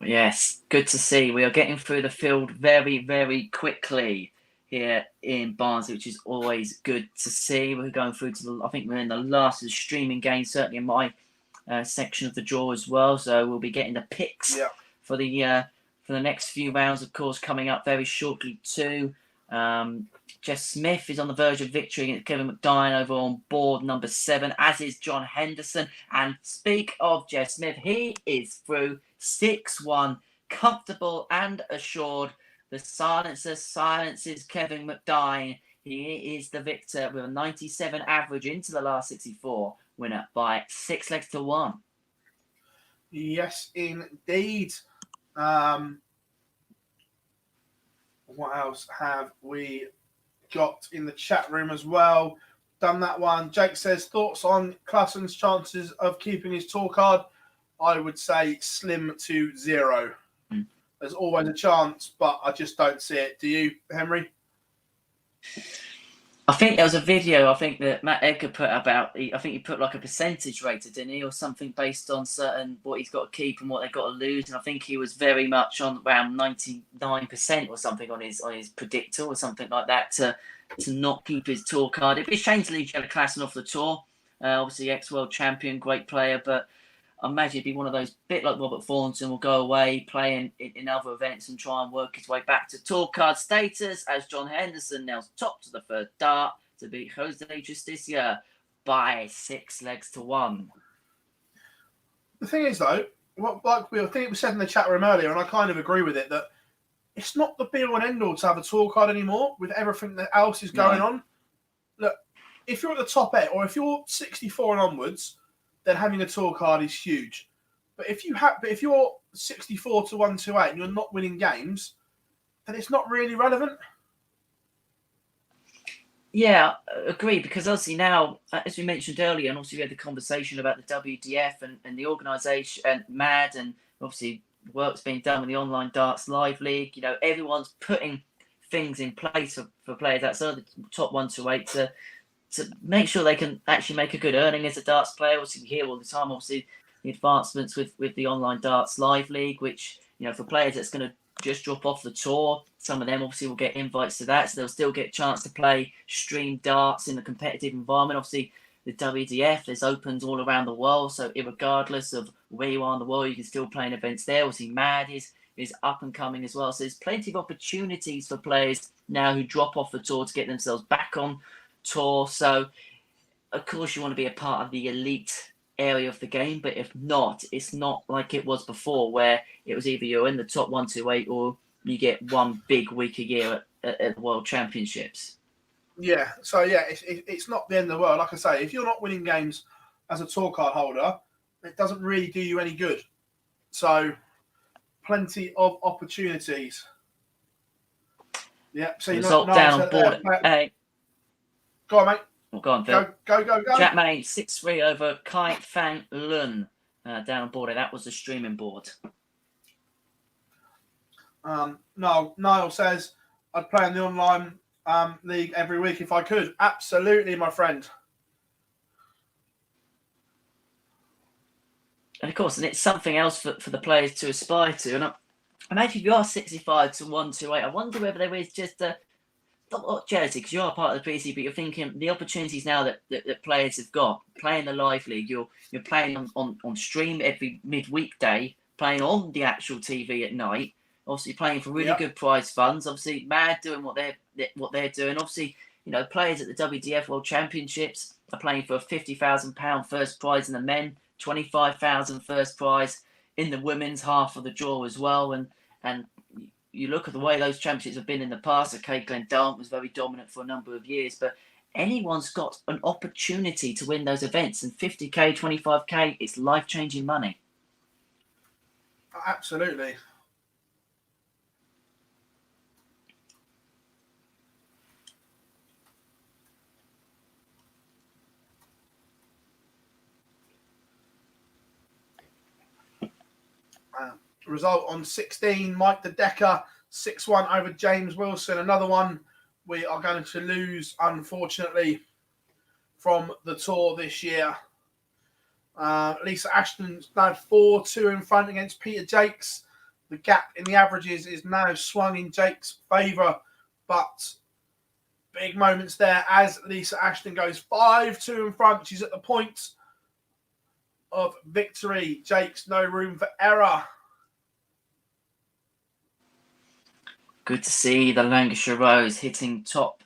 Yes, good to see. We are getting through the field very, very quickly here in Barnsley, which is always good to see. We're going through to I think we're in the last of the streaming game, certainly in my section of the draw as well. So we'll be getting the picks for the next few rounds, of course, coming up very shortly too. Jeff Smith is on the verge of victory against Kevin McDine over on board number 7, as is John Henderson. And speak of Jeff Smith, he is through 6-1, comfortable and assured. The silencer silences Kevin McDine. He is the victor with a 97 average into the last 64, winner by 6 legs to 1. Yes, indeed. What else have we got in the chat room as well? Done that one. Jake says, thoughts on Klassen's chances of keeping his tour card? I would say slim to 0. There's always a chance, but I just don't see it. Do you, Henry? I think there was a video, I think that Matt Edgar put about, I think he put like a percentage rated, didn't he? Or something based on certain, what he's got to keep and what they've got to lose. And I think he was very much on around 99% or something on his predictor or something like that to not keep his tour card. It'd be a shame to leave Jella Klassen off the tour. Obviously, ex-world champion, great player, but I imagine it'd be one of those, bit like Robert Thornton, will go away, play in other events and try and work his way back to tour card status as John Henderson nails top to the third dart to beat Jose Justicia by 6 legs to 1. The thing is, though, I think it was said in the chat room earlier, and I kind of agree with it, that it's not the be-all and end-all to have a tour card anymore with everything that else is going on. Look, if you're at the top 8, or if you're 64 and onwards, then having a tour card is huge. But if you're 64 to 128 and you're not winning games, then it's not really relevant. Yeah, agree, because obviously now, as we mentioned earlier, and obviously we had the conversation about the WDF and the organisation and MAD, and obviously work's being done with the Online Darts Live League. You know, everyone's putting things in place for players outside the top 128 to make sure they can actually make a good earning as a darts player. Obviously, we hear all the time, obviously, the advancements with the Online Darts Live League, which, you know, for players that's going to just drop off the tour, some of them obviously will get invites to that, so they'll still get a chance to play streamed darts in a competitive environment. Obviously, the WDF, there's opens all around the world, so regardless of where you are in the world, you can still play in events there. Obviously, MAD is up and coming as well, so there's plenty of opportunities for players now who drop off the tour to get themselves back on tour. So of course you want to be a part of the elite area of the game, but if not, it's not like it was before, where it was either you're in the top 128 or you get one big week a year at the World Championships. Yeah, so yeah, it's not the end of the world. Like I say, if you're not winning games as a tour card holder, it doesn't really do you any good. So plenty of opportunities. Yeah, so you're Result not down on board. Go on, mate. Well, go on, Phil. Go. Jack May 6-3 over Kai Fang Lun down on board. That was the streaming board. Niall says, I'd play in the online league every week if I could. Absolutely, my friend. And of course, and it's something else for the players to aspire to. And imagine if you are 65 to 128, I wonder whether there is just not jealousy, because you are part of the PDC, but you're thinking the opportunities now that players have got, playing the live league, you're playing on stream every midweek day, playing on the actual TV at night, obviously playing for really good prize funds, obviously MAD doing what they're doing, obviously, you know, players at the WDF World Championships are playing for a £50,000 first prize in the men, 25,000 first prize in the women's half of the draw as well, and you look at the way those championships have been in the past. Okay, Glen was very dominant for a number of years, but anyone's got an opportunity to win those events, and 50k, 25k, it's life-changing money. Absolutely. Result on 16, Mike the Decker, 6-1 over James Wilson. Another one we are going to lose, unfortunately, from the tour this year. Lisa Ashton's now 4-2 in front against Peter Jakes. The gap in the averages is now swung in Jakes' favour, but big moments there as Lisa Ashton goes 5-2 in front. She's at the point of victory. Jakes, no room for error. Good to see the Lancashire Rose hitting top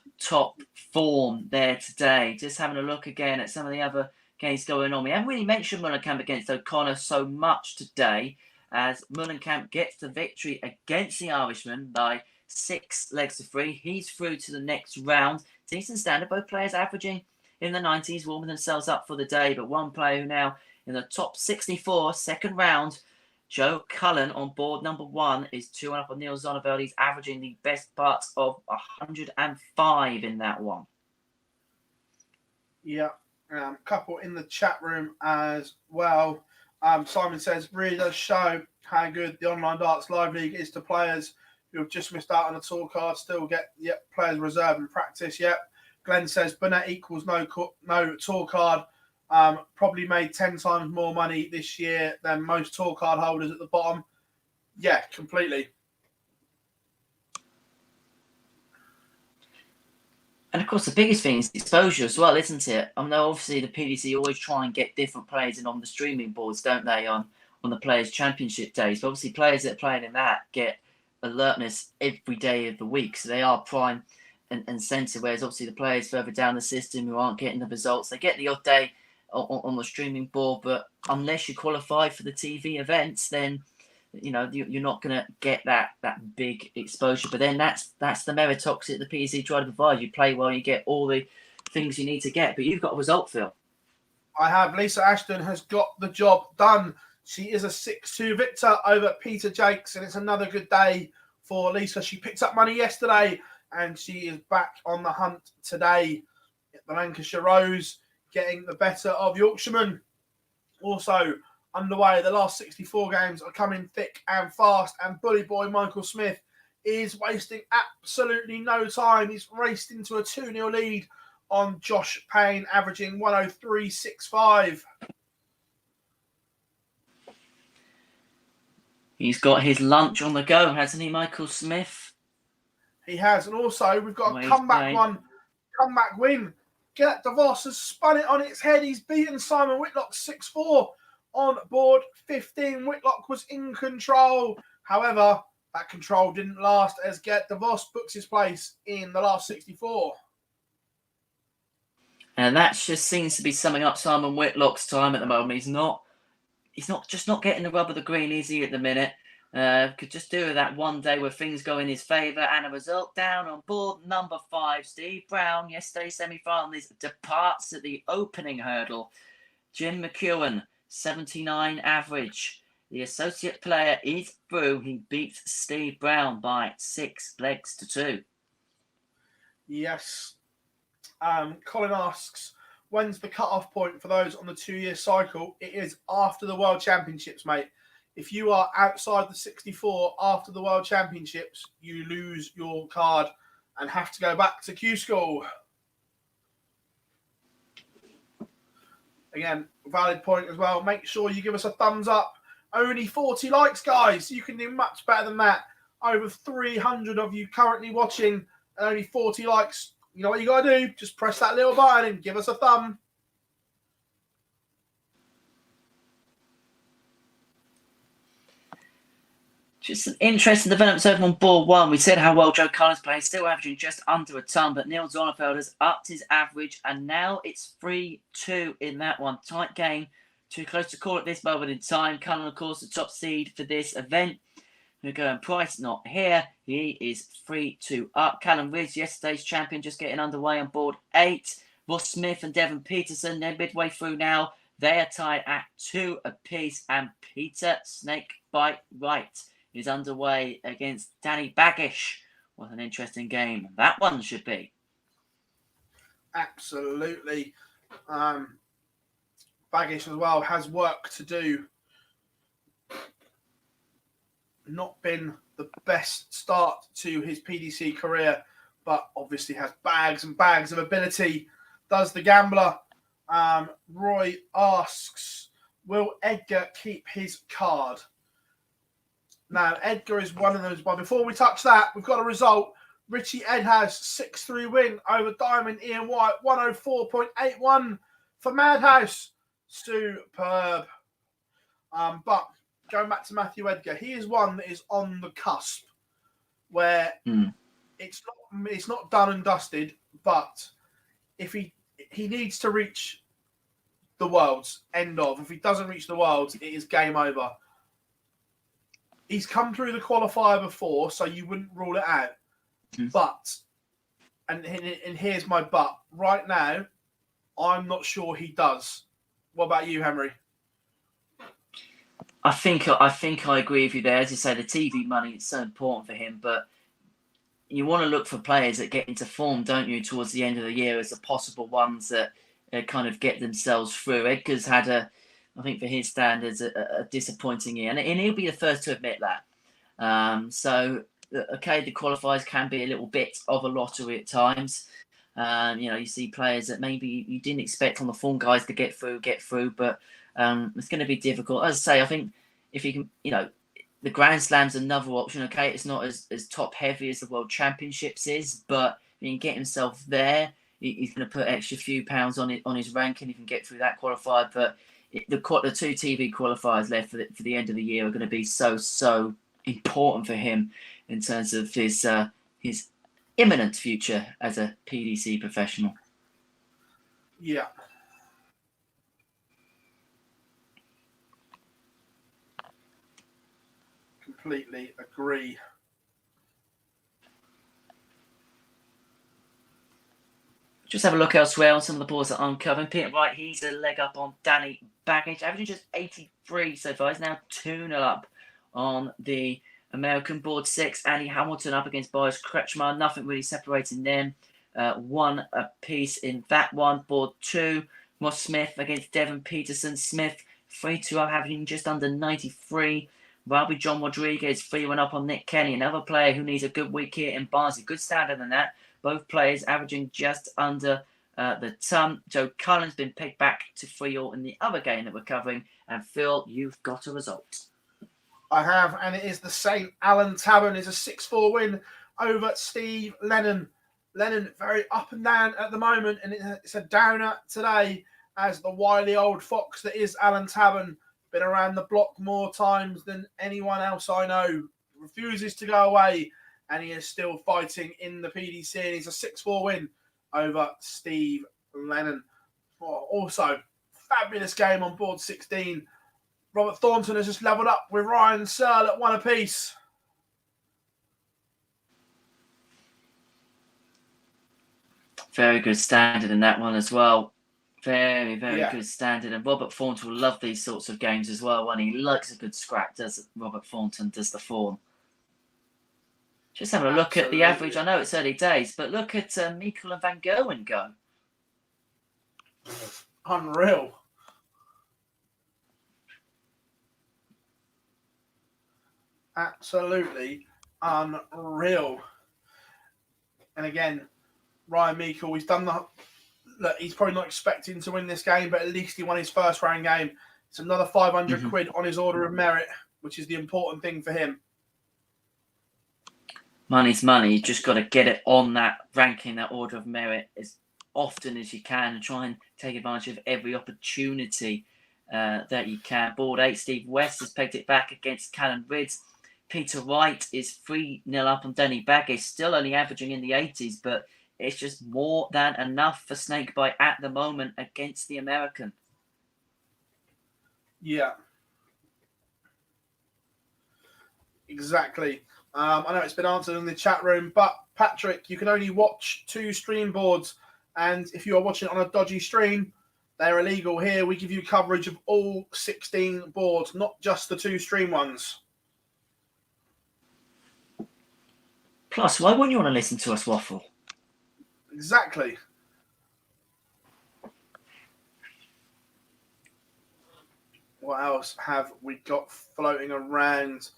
form there today. Just having a look again at some of the other games going on. We haven't really mentioned Mullenkamp against O'Connor so much today, as Mullenkamp gets the victory against the Irishman by 6 legs to 3. He's through to the next round. Decent standard. Both players averaging in the 90s, warming themselves up for the day. But one player who now in the top 64, second round, Joe Cullen on board number 1 is 2 up on Neil Zonneveldt. He's averaging the best parts of 105 in that one. Yeah, couple in the chat room as well. Simon says, really does show how good the Online Darts Live League is to players who have just missed out on a tour card. Still get players reserve and practice. Glen says, Burnett equals no tour card. Probably made 10 times more money this year than most tour card holders at the bottom. Yeah, completely. And of course, the biggest thing is exposure as well, isn't it? I know obviously the PDC always try and get different players in on the streaming boards, don't they, on the Players' Championship days? But obviously, players that are playing in that get alertness every day of the week, so they are prime and centre. Whereas obviously the players further down the system who aren't getting the results, they get the odd day on the streaming board, but unless you qualify for the TV events, then you're not going to get that big exposure. But then that's the meritocracy that the PDC try to provide. You play well, you get all the things you need to get, but you've got a result, Phil. I have. Lisa Ashton has got the job done. She is a 6-2 victor over Peter Jakes, and it's another good day for Lisa. She picked up money yesterday, and she is back on the hunt today at the Lancashire Rose, getting the better of Yorkshiremen. Also underway, the last 64 games are coming thick and fast, and bully boy Michael Smith is wasting absolutely no time. He's raced into a 2-0 lead on Josh Payne, averaging 103.65. He's got his lunch on the go, hasn't he, Michael Smith? He has. And also, we've got a comeback win. Get DeVos has spun it on its head. He's beaten Simon Whitlock 6-4 on board 15. Whitlock was in control. However, that control didn't last as Get DeVos books his place in the last 64. And that just seems to be summing up Simon Whitlock's time at the moment. He's not getting the rub of the green, is he, at the minute? Could just do with that one day where things go in his favour. And a result down on board number 5, Steve Brown. Yesterday's semi-finalist departs at the opening hurdle. Jim McEwen, 79 average. The associate player is through. He beats Steve Brown by 6 legs to 2. Yes. Colin asks, when's the cut-off point for those on the 2-year cycle? It is after the World Championships, mate. If you are outside the 64 after the World Championships, you lose your card and have to go back to Q School. Again, valid point as well. Make sure you give us a thumbs up. Only 40 likes, guys. You can do much better than that. Over 300 of you currently watching, and only 40 likes. You know what you got to do? Just press that little button and give us a thumb. Just an interesting development over on board 1. We said how well Joe Collins plays, still averaging just under a ton, but Neil Zonnerfeld has upped his average, and now it's 3-2 in that one. Tight game, too close to call at this moment in time. Cullen, of course, the top seed for this event. We're going Price not here. He is 3-2 up. Callum Riz, yesterday's champion, just getting underway on board 8. Ross Smith and Devon Peterson, they're midway through now. They are tied at 2 apiece. And Peter Snakebite Wright is underway against Danny Baggish. What an interesting game that one should be. Absolutely. Baggish as well has work to do. Not been the best start to his PDC career, but obviously has bags and bags of ability. Does the gambler. Roy asks, will Edgar keep his card? Now, Edgar is one of those. But before we touch that, we've got a result. Richie Edhouse, 6-3 win over Diamond Ian White, 104.81 for Madhouse. Superb. But going back to Matthew Edgar, he is one that is on the cusp where it's not done and dusted, but if he needs to reach the Worlds, end of. If he doesn't reach the Worlds, it is game over. He's come through the qualifier before, so you wouldn't rule it out. But, and here's my but, right now, I'm not sure he does. What about you, Henry? I think I agree with you there. As you say, the TV money is so important for him, but you want to look for players that get into form, don't you, towards the end of the year as the possible ones that kind of get themselves through. Edgar's had I think for his standards, a disappointing year. And he'll be the first to admit that. So, okay, the qualifiers can be a little bit of a lottery at times. You see players that maybe you didn't expect on the form guys to get through, but it's going to be difficult. As I say, I think if you can, the Grand Slam's another option. Okay, it's not as top heavy as the World Championships is, but he can get himself there, he's going to put extra few pounds on his ranking. He can get through that qualifier. But the 2 TV qualifiers left for the end of the year are going to be so important for him in terms of his imminent future as a PDC professional. Yeah. Completely agree. Just have a look elsewhere on some of the boards that I'm covering. Peter Wright, he's a leg up on Danny Baggage, averaging just 83 so far. He's now 2-0 up on the American board 6. Andy Hamilton up against Boris Kretschmar. Nothing really separating them. 1 apiece in that one. Board 2, Ross Smith against Devon Peterson. Smith 3-2 up, averaging just under 93. Robbie John Rodriguez 3-1 up on Nick Kenny, another player who needs a good week here in Barnsley. Good standard than that. Both players averaging just under the ton. Joe Cullen's been pegged back to 3-all in the other game that we're covering. And Phil, you've got a result. I have, and it is the St. Alan Tavern. It's a 6-4 win over Steve Lennon. Lennon very up and down at the moment, and it's a downer today as the wily old fox that is Alan Tavern. Been around the block more times than anyone else I know. Refuses to go away, and he is still fighting in the PDC. And he's a 6-4 win over Steve Lennon. Also, fabulous game on board 16. Robert Thornton has just levelled up with Ryan Searle at 1 apiece. Very good standard in that one as well. Very good standard. And Robert Thornton will love these sorts of games as well. When he likes a good scrap, does Robert Thornton, does the form. Just having a look at the average. I know it's early days, but look at Mikkel and Van Gerwen go. Unreal. Absolutely unreal. And again, Ryan Meikle, he's done the... Look, he's probably not expecting to win this game, but at least he won his first round game. It's another 500 quid on his order of merit, which is the important thing for him. Money's money. You just got to get it on that ranking, that order of merit as often as you can and try and take advantage of every opportunity that you can. Board 8, Steve West has pegged it back against Callum Ridds. Peter Wright is 3-0 up on Danny Baggage, still only averaging in the 80s, but it's just more than enough for Snakebite at the moment against the American. Yeah. Exactly. I know it's been answered in the chat room, but Patrick, you can only watch 2 stream boards, and if you are watching on a dodgy stream, they're illegal here. We give you coverage of all 16 boards, not just the 2 stream ones. Plus, why wouldn't you want to listen to us waffle? Exactly. What else have we got floating around?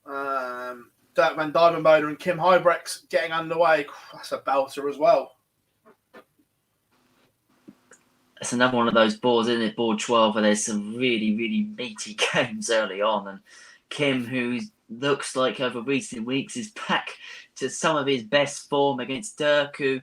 Dirk Van Dijvenbode and Kim Huybrechts getting underway. That's a belter as well. It's another one of those boards, isn't it? Board 12, where there's some really meaty games early on. And Kim, who looks like over recent weeks is back to some of his best form against Dirk, who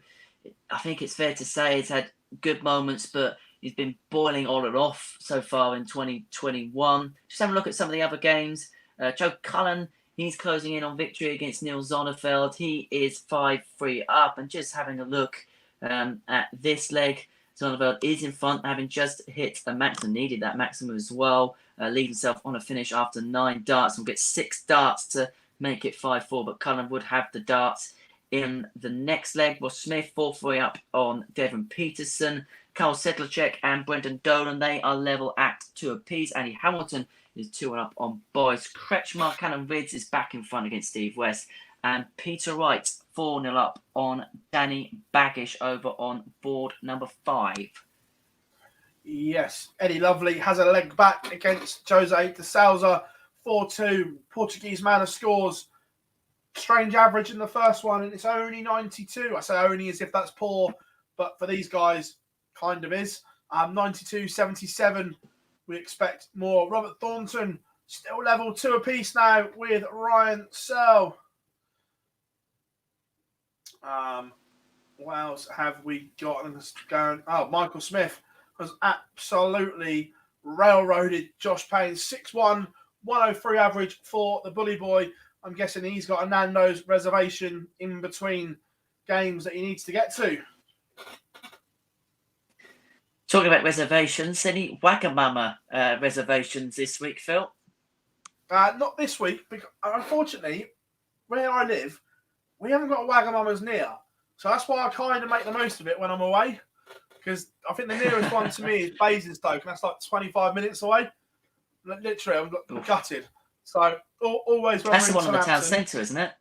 I think it's fair to say has had good moments, but he's been boiling on and off so far in 2021. Just have a look at some of the other games. Joe Cullen, he's closing in on victory against Neil Zonneveld. He is 5-3 up. And just having a look at this leg, Zonneveld is in front, having just hit a maximum, needed that maximum as well. Leave himself on a finish after 9 darts. We'll get 6 darts to make it 5-4, but Cullen would have the darts in the next leg. Ross Smith 4-3 up on Devon Peterson. Carl Sedlacek and Brendan Dolan, they are level at 2 apiece. Andy Hamilton is 2-1 up on Boris Kretschmar. Callum Ridds is back in front against Steve West. And Peter Wright 4-0 up on Danny Baggish over on board number 5. Yes, Eddie Lovely has a leg back against Jose de Souza. 4-2, Portuguese man of scores. Strange average in the first one, and it's only 92. I say only as if that's poor, but for these guys, kind of is. 92-77, we expect more. Robert Thornton, still level 2 apiece now with Ryan Searle. What else have we got? Going. Oh, Michael Smith has absolutely railroaded Josh Payne. 6'1", 103 average for the Bully Boy. I'm guessing he's got a Nando's reservation in between games that he needs to get to. Talking about reservations, any Wagamama reservations this week, Phil? Not this week, because unfortunately, where I live, we haven't got a Wagamama's near. So that's why I kind of make the most of it when I'm away. Because I think the nearest one to me is Basingstoke, and that's like 25 minutes away. Literally, I'm gutted. So always when that's the we're one in in the town Southampton, centre, isn't it?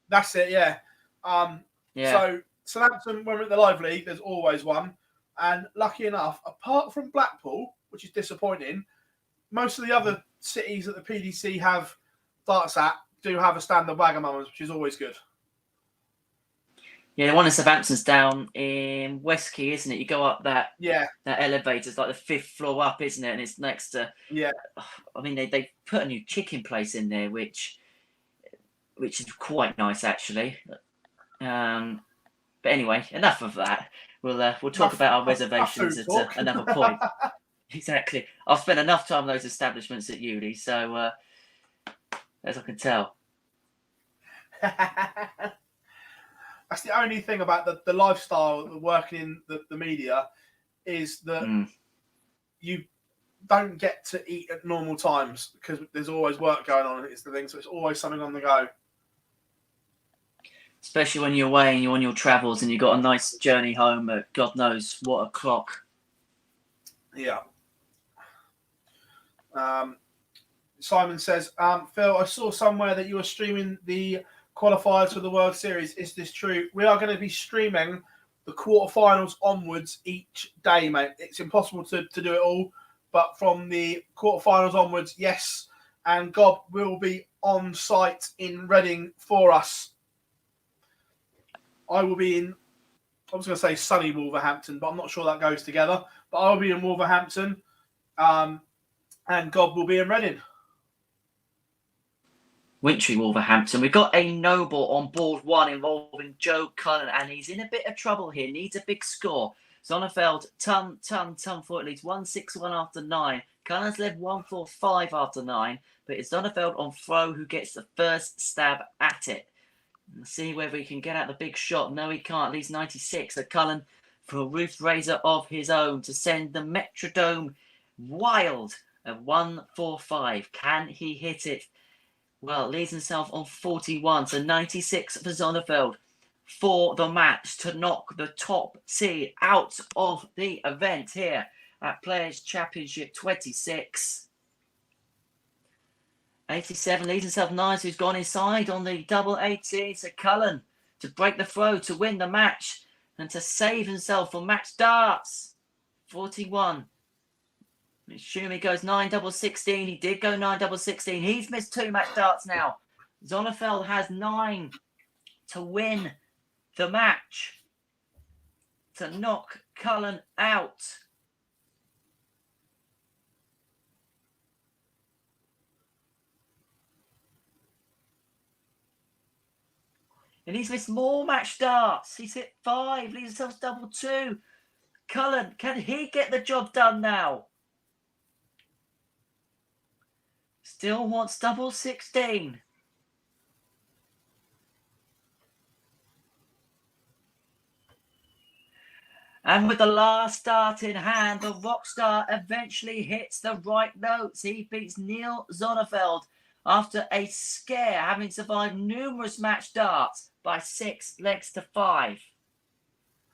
That's it, yeah. Yeah. So Southampton, when we're at the Live League, there's always one. And lucky enough, apart from Blackpool, which is disappointing, most of the other cities that the PDC have darts at do have a standard Wagamama's, which is always good. Yeah, the one in Southampton's down in West Key, isn't it? You go up that elevator, it's like the 5th floor up, isn't it? And it's next to... Yeah. I mean, they put a new chicken place in there, which is quite nice, actually. But anyway, enough of that. We'll talk about our reservations at another point. Exactly. I've spent enough time in those establishments at uni, so as I can tell. That's the only thing about the lifestyle, the working in the media, is that you don't get to eat at normal times because there's always work going on. It's the thing, so it's always something on the go. Especially when you're away and you're on your travels and you've got a nice journey home at God knows what o'clock. Yeah. Simon says, Phil, I saw somewhere that you were streaming the qualifiers for the World Series. Is this true? We are going to be streaming the quarterfinals onwards each day, mate. It's impossible to do it all, but from the quarterfinals onwards, yes. And Gob will be on site in Reading for us. I will be in, I was going to say sunny Wolverhampton, but I'm not sure that goes together. But I'll be in Wolverhampton, and Gob will be in Reading. Wintry Wolverhampton. We've got a noble on board one involving Joe Cullen, and he's in a bit of trouble here. Needs a big score. Zonneveld, Ton for it leads 1-6-1 after 9. Cullen's led 1-4-5 after 9, but it's Zonneveld on throw who gets the first stab at it. Let's see whether he can get out the big shot. No, he can't. Leads 96. So Cullen for a roof raiser of his own to send the Metrodome wild at 1-4-5. Can he hit it? Well, leads himself on 41. So 96 for Zonneveld for the match to knock the top seed out of the event here at Players Championship 26. 87 leads himself 9, so he's gone inside on the double 18. So Cullen to break the throw to win the match and to save himself for match darts. 41. Schumi goes 9-16. He did go 9-16. He's missed 2 match darts now. Zonneveld has 9 to win the match to knock Cullen out. And he's missed more match darts. He's hit 5, leaves himself double 2. Cullen, can he get the job done now? Still wants double 16. And with the last start in hand, the Rockstar eventually hits the right notes. He beats Neil Zonneveld after a scare, having survived numerous match darts by 6 legs to 5.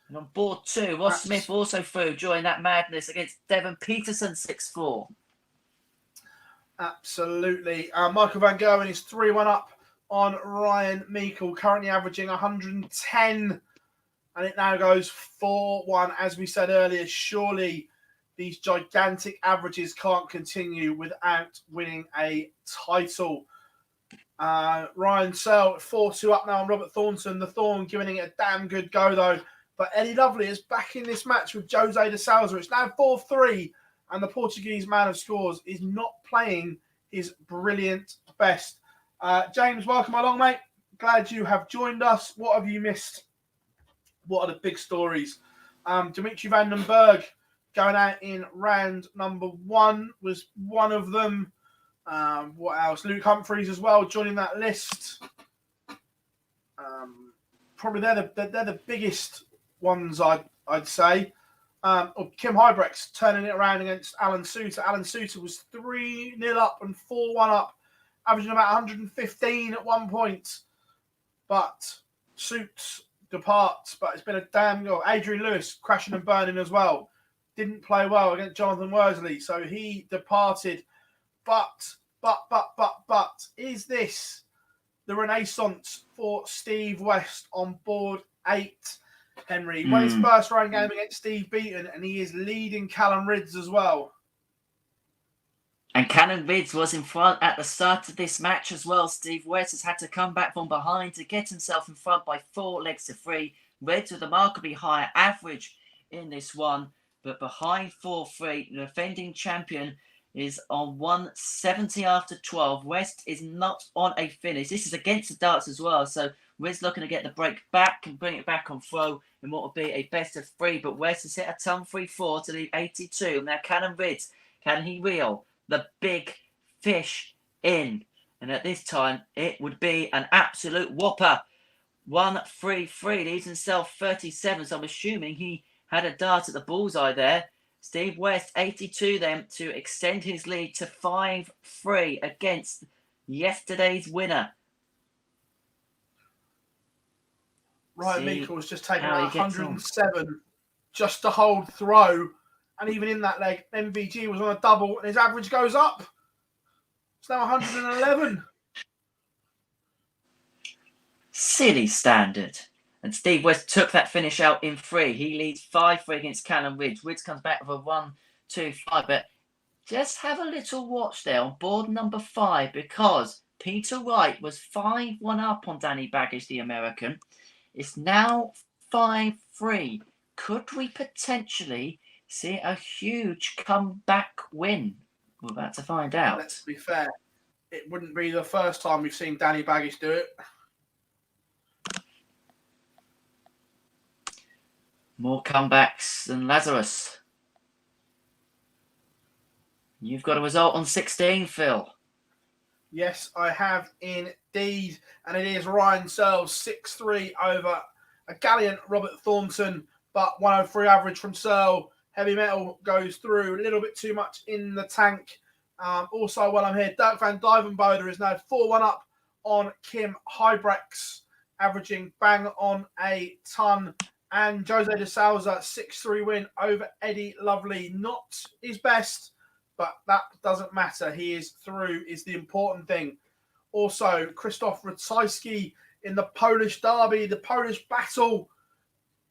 And on board 2, Ross Smith also through during that madness against Devon Peterson 6-4. Absolutely. Michael Van Gerwen is 3-1 up on Ryan Meikle, currently averaging 110. And it now goes 4-1. As we said earlier, surely these gigantic averages can't continue without winning a title. Ryan Searle 4-2 up now on Robert Thornton. The Thorn giving it a damn good go, though. But Eddie Lovely is back in this match with Jose de Souza. It's now 4-3. And the Portuguese man of scores is not playing his brilliant best. James, welcome along, mate. Glad you have joined us. What have you missed what are the big stories? Dimitri van den Berg going out in round number 1 was one of them. What else? Luke Humphreys as well joining that list. Probably they're the biggest ones I'd say. Kim Hybrex turning it around against Alan Suter. Alan Suter was 3-0 up and 4-1 up, averaging about 115 at one point. But Suits departs, but it's been a damn goal. Adrian Lewis crashing and burning as well. Didn't play well against Jonathan Worsley, so he departed. But, is this the renaissance for Steve West on board 8? Henry won his first round game against Steve Beaton, and he is leading Callum Ridds as well. And Callum Ridds was in front at the start of this match as well. Steve West has had to come back from behind to get himself in front by 4 legs to 3. Ridds with a remarkably higher average in this one, but behind 4-3, the defending champion is on 170 after 12. West is not on a finish. This is against the darts as well, so Ridds looking to get the break back and bring it back on throw in what will be a best of 3, but West has hit a ton 3-4 to leave 82. Now Callum Ridds, can he reel the big fish in? And at this time, it would be an absolute whopper. 1-3-3, leaves himself 37, so I'm assuming he had a dart at the bullseye there. Steve West, 82 then, to extend his lead to 5-3 against yesterday's winner. Ryan Meikle was just taking out 107 just to hold throw. And even in that leg, MVG was on a double and his average goes up. It's now 111. Silly standard. And Steve West took that finish out in 3. He leads 5-3 against Callum Ridds. Ridds comes back with a 1-2-5. But just have a little watch there on board number 5, because Peter Wright was 5-1 up on Danny Baggish, the American. It's now 5-3. Could we potentially see a huge comeback win? We're about to find out. Let's be fair. It wouldn't be the first time we've seen Danny Baggish do it. More comebacks than Lazarus. You've got a result on 16, Phil. Yes, I have indeed. And it is Ryan Searles 6-3 over a gallant Robert Thornton, but 103 average from Searle. Heavy metal goes through a little bit too much in the tank. Also, while I'm here, Dirk van Dijvenbode is now 4-1 up on Kim Hybrex, averaging bang on a ton. And Jose de Souza, 6-3 win over Eddie Lovely. Not his best, but that doesn't matter. He is through, is the important thing. Also, Krzysztof Ratajski in the Polish derby, the Polish battle,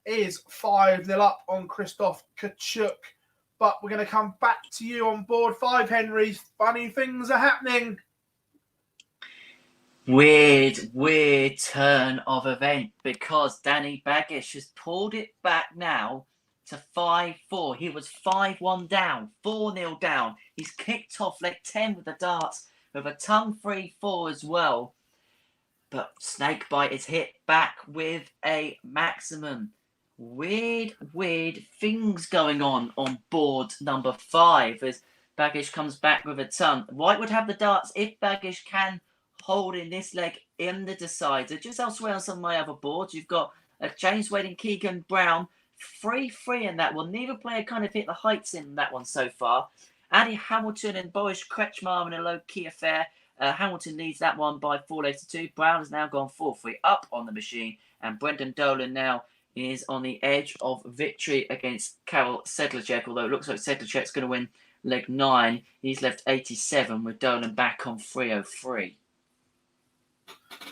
is 5-0 up on Krzysztof Kachuk. But we're going to come back to you on board 5, Henry. Funny things are happening. Weird turn of event, because Danny Baggish has pulled it back now to 5-4. He was 5-1 down, 4-0 down. He's kicked off leg 10 with the darts with a tongue 3-4 as well. But Snakebite is hit back with a maximum. Weird things going on board number 5 as Baggish comes back with a ton. White would have the darts if Baggish can hold in this leg in the decider. Just elsewhere on some of my other boards, you've got James Wade and Keegan Brown, 3-3 in that one. Neither player kind of hit the heights in that one so far. Andy Hamilton and Boris Kretschmar in a low-key affair. Hamilton leads that one by 4-2. Brown has now gone 4-3 up on the machine, and Brendan Dolan now is on the edge of victory against Karol Sedlacek, although it looks like Sedlacek's going to win leg 9. He's left 87 with Dolan back on 303.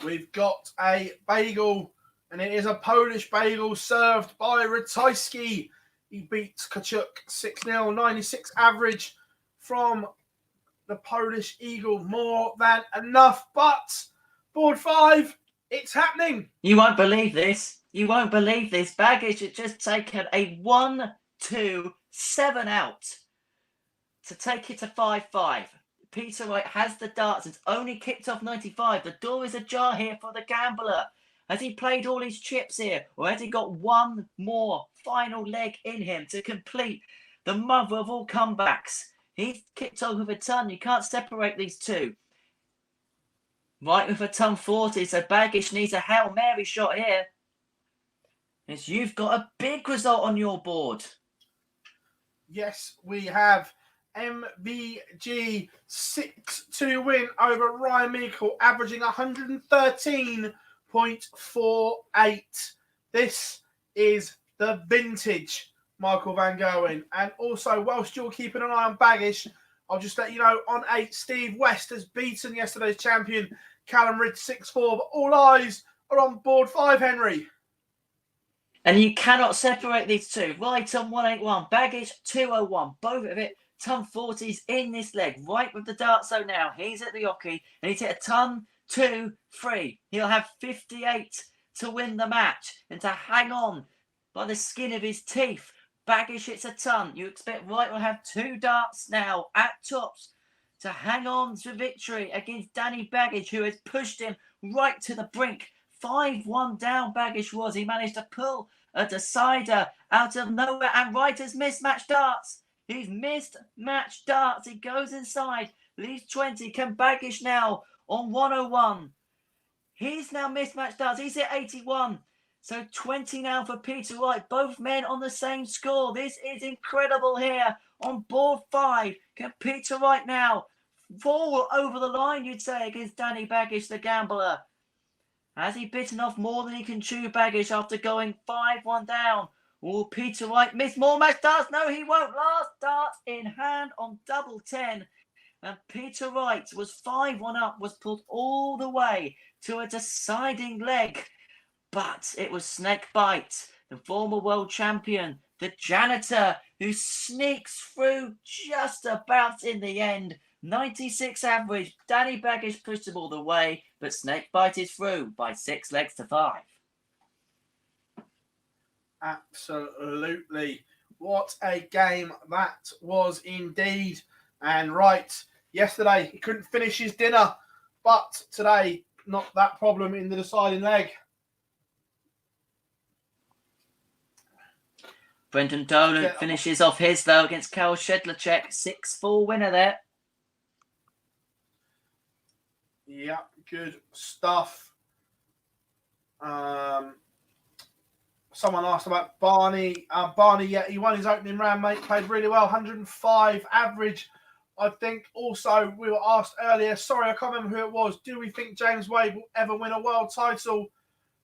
We've got a bagel, and it is a Polish bagel served by Ratajski. He beats Kachuk 6-0, 96 average from the Polish Eagle. More than enough, but board 5, it's happening. You won't believe this. Baggish had just taken a 1-2-7 out to take it to 5-5. Peter Wright has the darts. It's only kicked off 95. The door is ajar here for the gambler. Has he played all his chips here? Or has he got one more final leg in him to complete the mother of all comebacks? He's kicked over with a ton. You can't separate these two. Right with a ton 40, so Baggish needs a Hail Mary shot here. As you've got a big result on your board. Yes, we have MVG 6-2 win over Ryan Meikle, averaging 113.48. This is the vintage Michael Van Gerwen. And also, whilst you're keeping an eye on Baggish, I'll just let you know, on 8, Steve West has beaten yesterday's champion, Callum Ridge 6-4. But all eyes are on board 5, Henry. And you cannot separate these two. Right, ton 181, Baggish 201. Both of it, ton 40s in this leg. Right with the dart zone now. He's at the hockey and he's hit a ton 2, 3. He'll have 58 to win the match and to hang on by the skin of his teeth. Baggish hits a ton. You expect Wright will have 2 darts now at tops to hang on to victory against Danny Baggish, who has pushed him right to the brink. 5-1 down Baggish was. He managed to pull a decider out of nowhere, and Wright has mismatched darts. He's mismatched darts. He goes inside, leaves 20. Can Baggish now on 101? He's now mismatched darts. He's at 81. So 20 now for Peter Wright. Both men on the same score. This is incredible here on board 5. Can Peter Wright now fall over the line, you'd say, against Danny Baggish, the gambler? Has he bitten off more than he can chew, Baggish, after going 5-1 down? Will Peter Wright miss more match darts? No, he won't. Last dart in hand on double 10. And Peter Wright was 5-1 up, was pulled all the way to a deciding leg. But it was Snakebite, the former world champion, the janitor, who sneaks through just about in the end. 96 average. Danny Baggish pushed him all the way, but Snakebite is through by 6 legs to 5. Absolutely. What a game that was indeed. And right, yesterday he couldn't finish his dinner, but today, not that problem in the deciding leg. Brendan Dolan finishes off his, though, against Karl Shedlacek. 6-4 winner there. Yeah, good stuff. Someone asked about Barney. Barney, yeah, he won his opening round, mate. Played really well, 105 average. I think also we were asked earlier, sorry, I can't remember who it was, do we think James Wade will ever win a world title?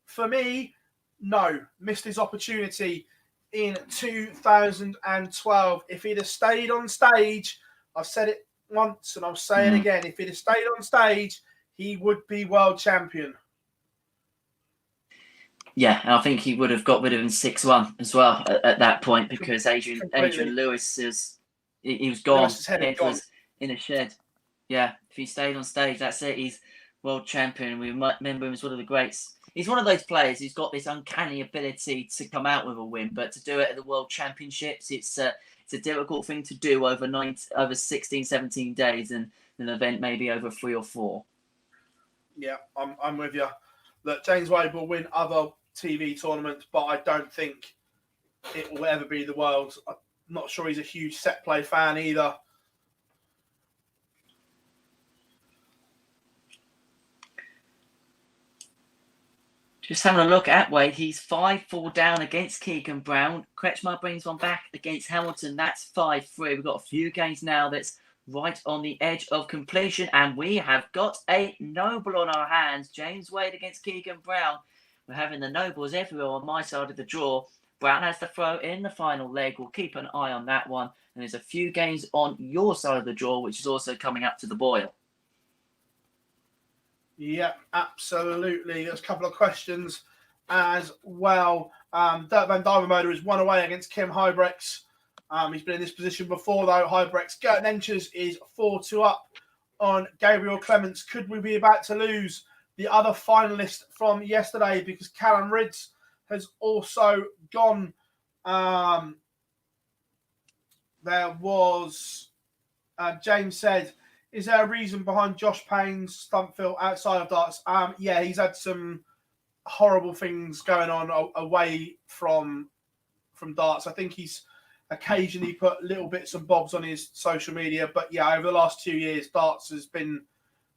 For me, no. Missed his opportunity in 2012. If he'd have stayed on stage, I've said it once and I'll say it again, if he'd have stayed on stage, he would be world champion. Yeah, and I think he would have got rid of him 6-1 as well at that point, because Adrian Lewis he was gone. His head was in a shed. Yeah, if he stayed on stage, that's it. He's world champion. We might remember him as one of the greats. He's one of those players who's got this uncanny ability to come out with a win, but to do it at the World Championships, it's a difficult thing to do over 16, 17 days, and an event maybe over 3 or 4. Yeah, I'm with you. Look, James Wade will win other TV tournaments, but I don't think it will ever be the world. I'm not sure he's a huge set play fan either. Just having a look at Wade, he's 5-4 down against Keegan Brown. Kretschmar brings one back against Hamilton. That's 5-3. We've got a few games now that's right on the edge of completion, and we have got a noble on our hands. James Wade against Keegan Brown. We're having the nobles everywhere on my side of the draw. Brown has to throw in the final leg. We'll keep an eye on that one. And there's a few games on your side of the draw, which is also coming up to the boil. Yeah, absolutely. There's a couple of questions as well. Dirk van Duijvenbode is 1 away against Kim Huybrechts. He's been in this position before, though. Huybrechts. Gert Nenches is 4-2 up on Gabriel Clements. Could we be about to lose the other finalist from yesterday, because Callum Ridge has also gone? There was, James said, is there a reason behind Josh Payne's stump fill outside of darts? Yeah, he's had some horrible things going on away from darts. I think he's occasionally put little bits and bobs on his social media, but yeah, over the last 2 years, darts has been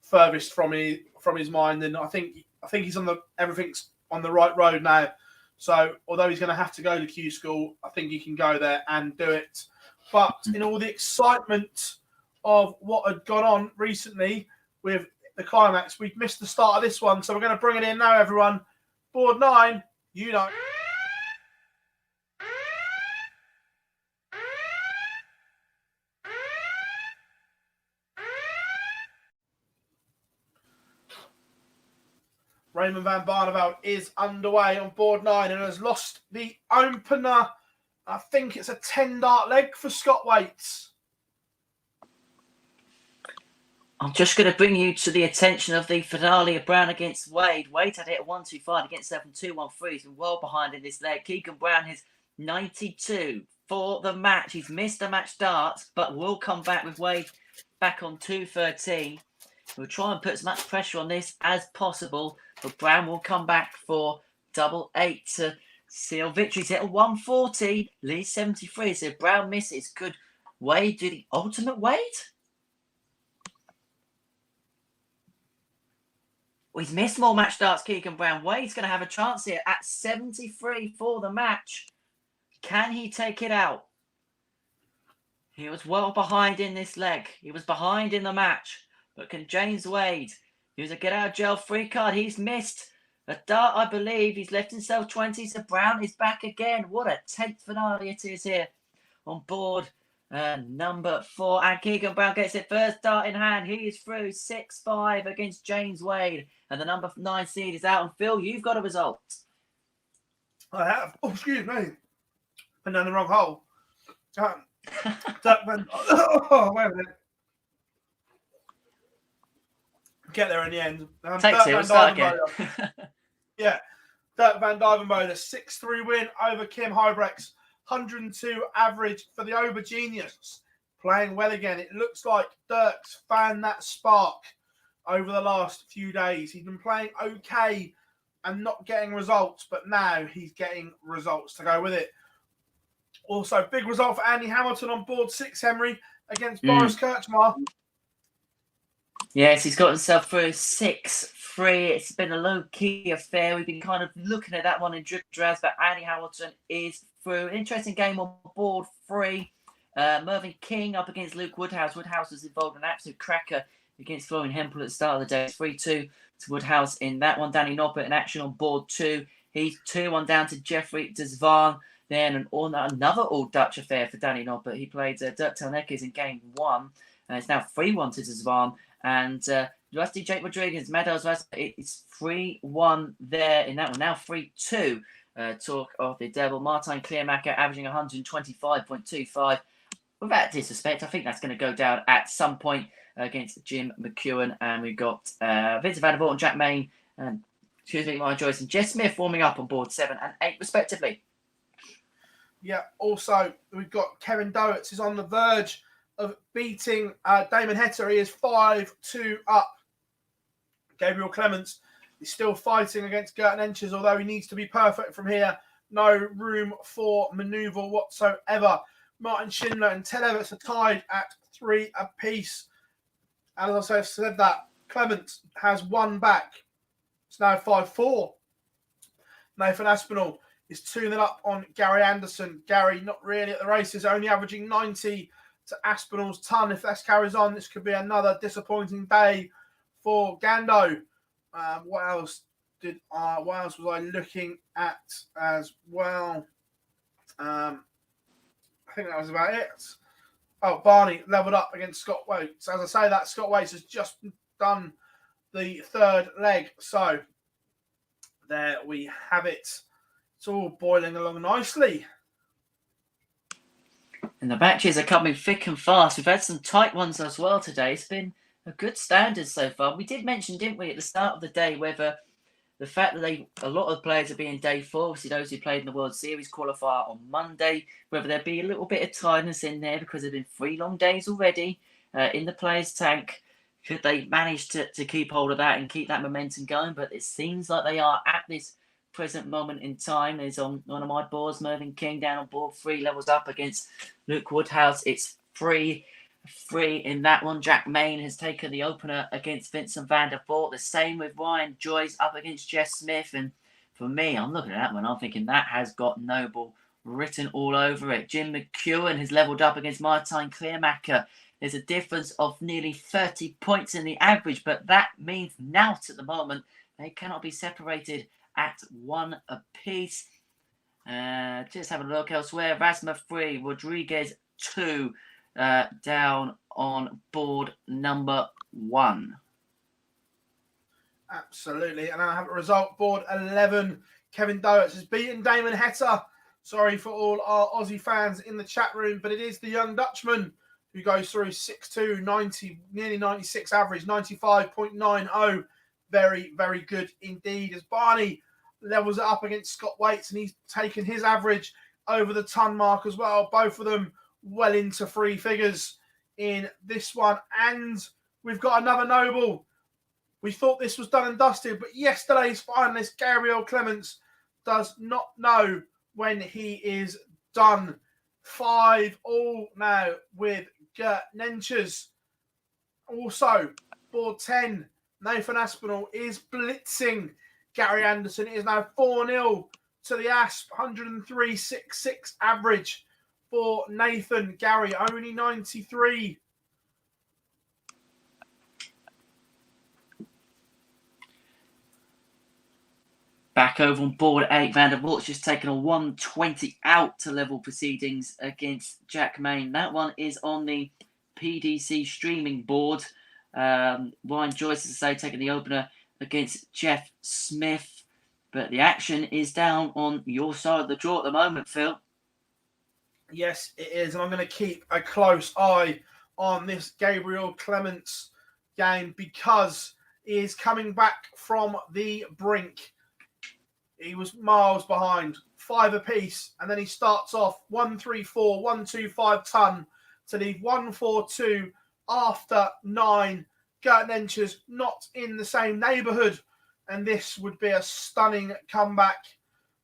furthest from his mind, and I think he's everything's on the right road now. So although he's going to have to go to Q School, I think he can go there and do it. But in all the excitement of what had gone on recently with the climax, we've missed the start of this one, so we're going to bring it in now, everyone. Board 9, you know. Raymond van Barneveld is underway on board 9 and has lost the opener. I think it's a 10-dart leg for Scott Waits. I'm just going to bring you to the attention of the finale of Brown against Wade. Wade had hit a 1-2-5 against 7-2-1-3. He's been well behind in this leg. Keegan Brown has 92 for the match. He's missed the match dart, but will come back with Wade back on 2-13. We'll try and put as much pressure on this as possible, but Brown will come back for double 8 to seal victories. Hit a 140, leads 73. So Brown misses. Could Wade do the ultimate Wade? Well, he's missed more match darts, Keegan Brown. Wade's going to have a chance here at 73 for the match. Can he take it out? He was well behind in this leg. He was behind in the match. But can James Wade use a get-out-of-jail free card? He's missed a dart, I believe. He's left himself 20, so Brown is back again. What a 10th finale it is here on board number 4. And Keegan Brown gets it first dart in hand. He is through 6-5 against James Wade. And the number 9 seed is out. And Phil, you've got a result. I have. Oh, excuse me. Been down the wrong hole. Oh, wait a minute. Get there in the end. Takes it. We'll start again. Yeah. Dirk van Dijvenbode, 6-3 win over Kim Huybrechts. 102 average for the Ober Genius. Playing well again. It looks like Dirk's found that spark over the last few days. He's been playing okay and not getting results, but now he's getting results to go with it. Also, big result for Andy Hamilton on board 6, Henry, against Boris Kirchmar. Yes, he's got himself through 6-3. It's been a low-key affair. We've been kind of looking at that one in drip drabs, but Andy Hamilton is through. An interesting game on board 3. Mervyn King up against Luke Woodhouse. Woodhouse was involved in an absolute cracker against Florian Hempel at the start of the day. 3-2 to Woodhouse in that one. Danny Noppert in action on board 2. He's 2-1 down to Jeffrey de Zwaan. Then another all-Dutch affair for Danny Noppert. He played Dirk Telneckers in game 1. It's now 3-1 to de Zwaan. And Rusty Jake Rodriguez, Meadows, it's 3-1 there in that one. Now 3-2. Talk of the devil. Martijn Kleermaker averaging 125.25. Without disrespect, I think that's going to go down at some point against Jim McEwen. And we've got Vincent van der Voort and Jack Main, and Ryan Joyce and Jess Smith warming up on board 7 and 8 respectively. Yeah, also we've got Kevin Dowitz is on the verge of beating Damon Hetter. He is 5-2 up. Gabriel Clements is still fighting against Gerten Enches, although he needs to be perfect from here. No room for manoeuvre whatsoever. Martin Schindler and Ted Everts are tied at 3 apiece. And as I said that, Clements has one back. It's now 5-4. Nathan Aspinall is 2-0 up on Gary Anderson. Gary not really at the races, only averaging 90 to Aspinall's ton. If this carries on, this could be another disappointing day for Gando. What else was I looking at as well? I think that was about it. Oh, Barney leveled up against Scott Waits. As I say, that Scott Waits has just done the 3rd leg. So there we have it. It's all boiling along nicely. And the matches are coming thick and fast. We've had some tight ones as well today. It's been a good standard so far. We did mention, didn't we, at the start of the day, whether the fact that a lot of players are being day 4, obviously those who played in the World Series qualifier on Monday, whether there be a little bit of tiredness in there because there have been 3 long days already in the players' tank. Could they manage to keep hold of that and keep that momentum going? But it seems like they are at this present moment in time is on one of my boards. Mervyn King down on board 3 levels up against Luke Woodhouse. It's 3-3 in that one. Jack Main has taken the opener against Vincent van der Voort. The same with Ryan Joyce up against Jess Smith. And for me, I'm looking at that one. I'm thinking that has got Noble written all over it. Jim McEwen has levelled up against Martijn Kleermaker. There's a difference of nearly 30 points in the average, but that means nought at the moment. They cannot be separated at 1 apiece. Just have a look elsewhere. Rasma 3, Rodriguez 2, down on board number 1. Absolutely. And I have a result, board 11. Kevin Doertz has beaten Damon Hetta. Sorry for all our Aussie fans in the chat room, but it is the young Dutchman who goes through 6'2", 90, nearly 96 average, 95.90. Very, very good indeed. As Barney levels it up against Scott Waits, and he's taken his average over the ton mark as well. Both of them well into 3 figures in this one. And we've got another Noble. We thought this was done and dusted, but yesterday's finalist, Gabriel Clements, does not know when he is done. 5 all now with Gert Nenches. Also, board 10, Nathan Aspinall is blitzing Gary Anderson. It is now 4-0 to the Asp, 103.66 average for Nathan. Gary, only 93. Back over on board 8, Van der Voort's just taken a 120 out to level proceedings against Jack Main. That one is on the PDC streaming board. Ryan Joyce, as I say, taking the opener against Jeff Smith. But the action is down on your side of the draw at the moment, Phil. Yes, it is. And I'm going to keep a close eye on this Gabriel Clements game because he is coming back from the brink. He was miles behind, 5 apiece, and then he starts off 134, 125 ton to leave 142 after 9. Gert Nenches not in the same neighbourhood, and this would be a stunning comeback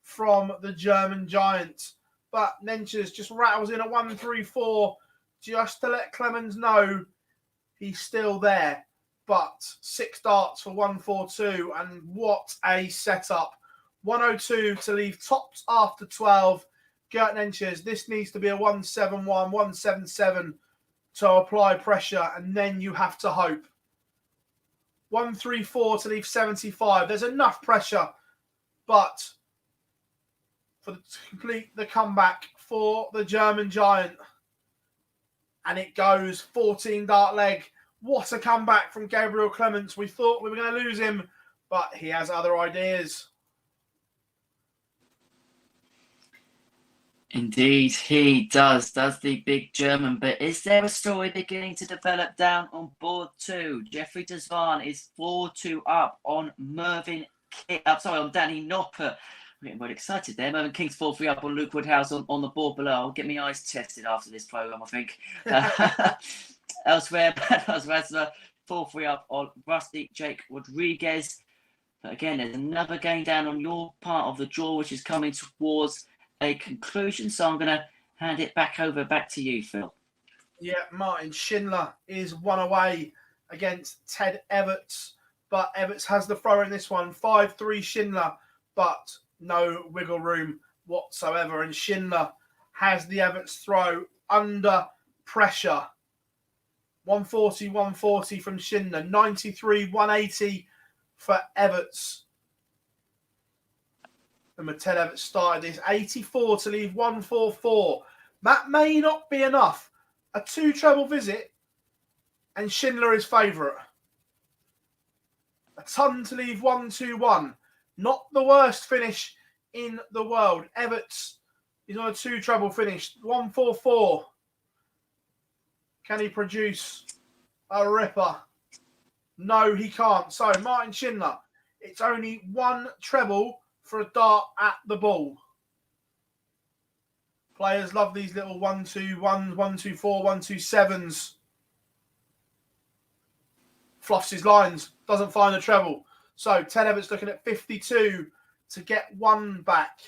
from the German giant. But Nenches just rattles in a 134 just to let Clemens know he's still there. But 6 darts for 142, and what a setup. 102 to leave tops after 12. Gert Nenches, this needs to be a 171, 177 to apply pressure, and then you have to hope. 134 to leave 75. There's enough pressure, but to complete the comeback for the German giant. And it goes 14 dart leg. What a comeback from Gabriel Clements. We thought we were going to lose him, but he has other ideas. Indeed, he does the big German. But is there a story beginning to develop down on board 2? Jeffrey Desvan is 4-2 up on Mervyn King. On Danny Nopper. I'm getting very excited there. Mervyn King's 4-3 up on Luke Woodhouse on the board below. I'll get my eyes tested after this programme, I think. Elsewhere, Manos Razza 4-3 up on Rusty Jake Rodriguez. But again, there's another game down on your part of the draw, which is coming towards a conclusion. So I'm going to hand it back to you, Phil. Yeah, Martin Schindler is 1 away against Ted Everts. But Everts has the throw in this one. 5-3 Schindler, but no wiggle room whatsoever. And Schindler has the Everts throw under pressure. 140 from Schindler. 93, 180 for Everts. And Ted Everts started this. 84 to leave 144. That may not be enough. A 2 treble visit, and Schindler is favourite. A ton to leave 121. Not the worst finish in the world. Everts is on a 2 treble finish. 144. Can he produce a ripper? No, he can't. So Martin Schindler, it's only 1 treble for a dart at the ball. Players love these little 1-2-1, 1-2-4, 1-2-7s. Fluffs his lines, doesn't find a treble. So Ted Everts looking at 52 to get one back.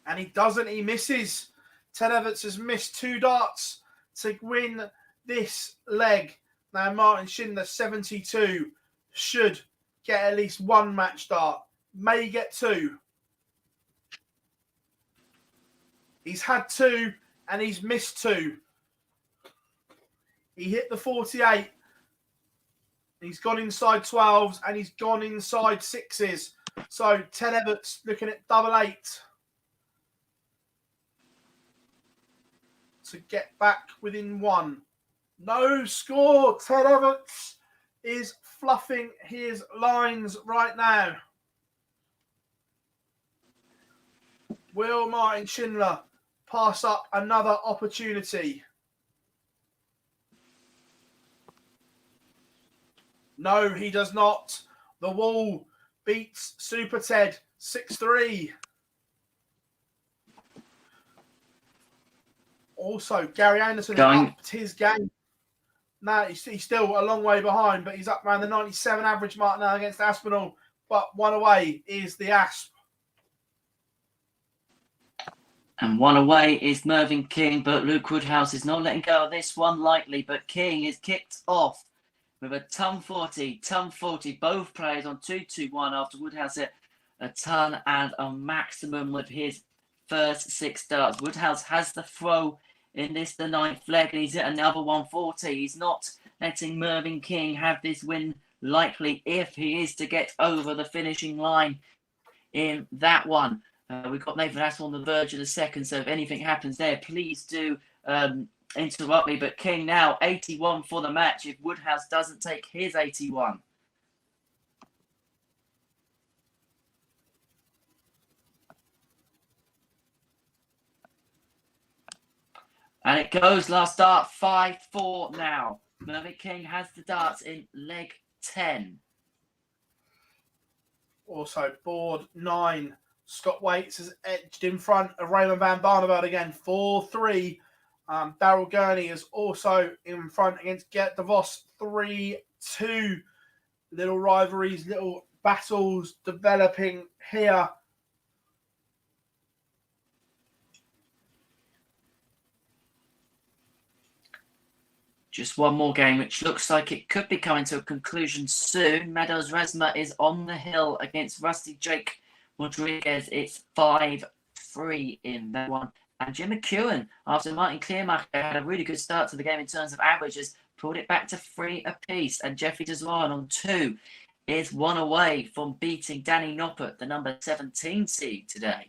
And he doesn't. He misses. Ted Everts has missed 2 darts to win this leg. Now, Martin Schindler, 72, should get at least 1 match dart. May get 2. He's had 2 and he's missed 2. He hit the 48. He's gone inside 12s and he's gone inside 6s. So Ted Everts looking at double 8 to get back within 1. No score. Ted Everts is fluffing his lines right now. Will Martin Schindler pass up another opportunity? No, he does not. The wall beats Super Ted 6-3. Also, Gary Anderson upped his game. Now, he's still a long way behind, but he's up around the 97 average mark now against Aspinall. But 1 away is the Asp. And 1 away is Mervyn King, but Luke Woodhouse is not letting go of this one lightly. But King is kicked off with a ton 40. Both players on 2-2-1 after Woodhouse hit a ton and a maximum with his first 6 darts. Woodhouse has the throw in this, the 9th leg, and he's hit another 140. He's not letting Mervyn King have this win likely if he is to get over the finishing line in that one. We've got Nathan Aspinall on the verge of the second, so if anything happens there, please do interrupt me. But King now 81 for the match if Woodhouse doesn't take his 81. And it goes last dart 5-4 now. Mervyn King has the darts in leg 10. Also, board 9. Scott Waits has edged in front of Raymond Van Barneveld again, 4-3. Daryl Gurney is also in front against Gert de Vos, 3-2. Little rivalries, little battles developing here. Just one more game, which looks like it could be coming to a conclusion soon. Meadows Rasma is on the hill against Rusty Jake Rodriguez. It's 5-3 in that one. And Jim McEwen, after Martin Kleermacher had a really good start to the game in terms of averages, pulled it back to 3 apiece. And Jeffrey Deswan on 2 is 1 away from beating Danny Noppert, the number 17 seed today.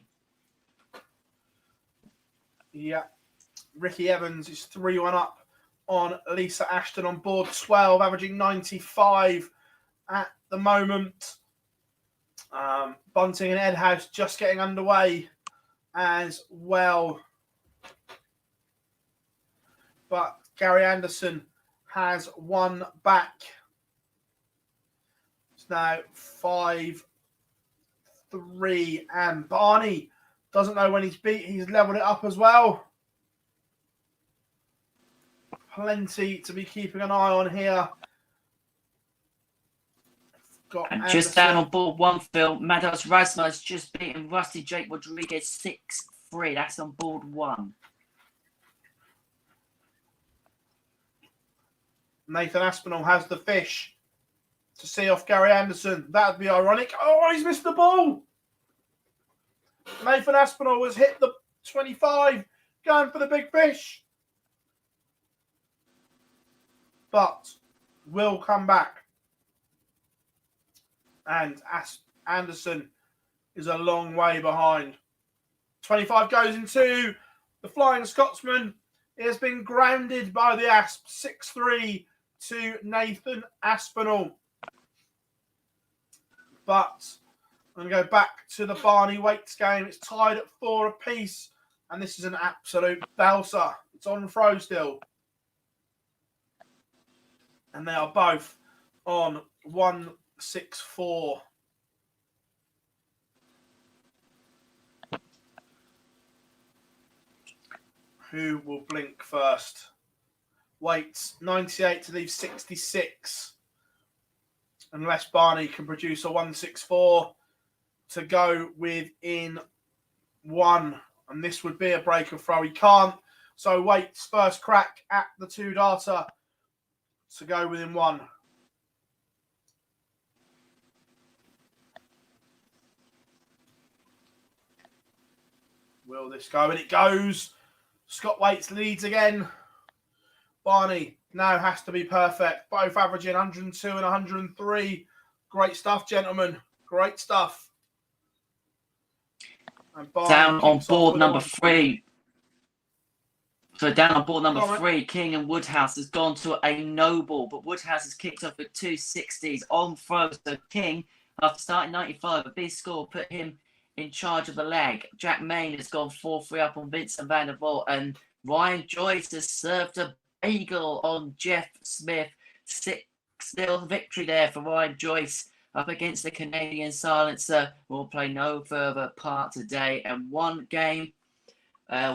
Yeah. Ricky Evans is 3-1 up on Lisa Ashton on board 12, averaging 95 at the moment. Bunting and Ed House just getting underway as well. But Gary Anderson has 1 back. It's now 5-3. And Barney doesn't know when he's beat. He's leveled it up as well. Plenty to be keeping an eye on here. And just down on board 1, Phil, Meadows Rasma has just beaten Rusty Jake Rodriguez 6-3. That's on board 1. Nathan Aspinall has the fish to see off Gary Anderson. That would be ironic. Oh, he's missed the ball. Nathan Aspinall has hit the 25, going for the big fish. But will come back. And Anderson is a long way behind. 25 goes into the Flying Scotsman. He has been grounded by the Asp. 6-3 to Nathan Aspinall. But I'm going to go back to the Barney Waits game. It's tied at 4 apiece. And this is an absolute belter. It's on throw still. And they are both on 1-6-4. Who will blink first? Waits 98 to leave 66. Unless Barney can produce a 164 to go within 1. And this would be a break of throw. He can't. So Waits first crack at the 2 darter to go within 1. Will this go? And it goes. Scott Waits leads again. Barney now has to be perfect. Both averaging 102 and 103. Great stuff, gentlemen. Great stuff. And Down on kicks off board with number one. 3. So down on board number Go on, 3, King and Woodhouse has gone to a no ball, but Woodhouse has kicked off with 260s on throw. So King, after starting 95, a big score put him in charge of the leg. Jack Main has gone 4-3 up on Vincent van der Voort, and Ryan Joyce has served a bagel on Jeff Smith. 6-0 victory there for Ryan Joyce up against the Canadian Silencer. Will play no further part today, and one game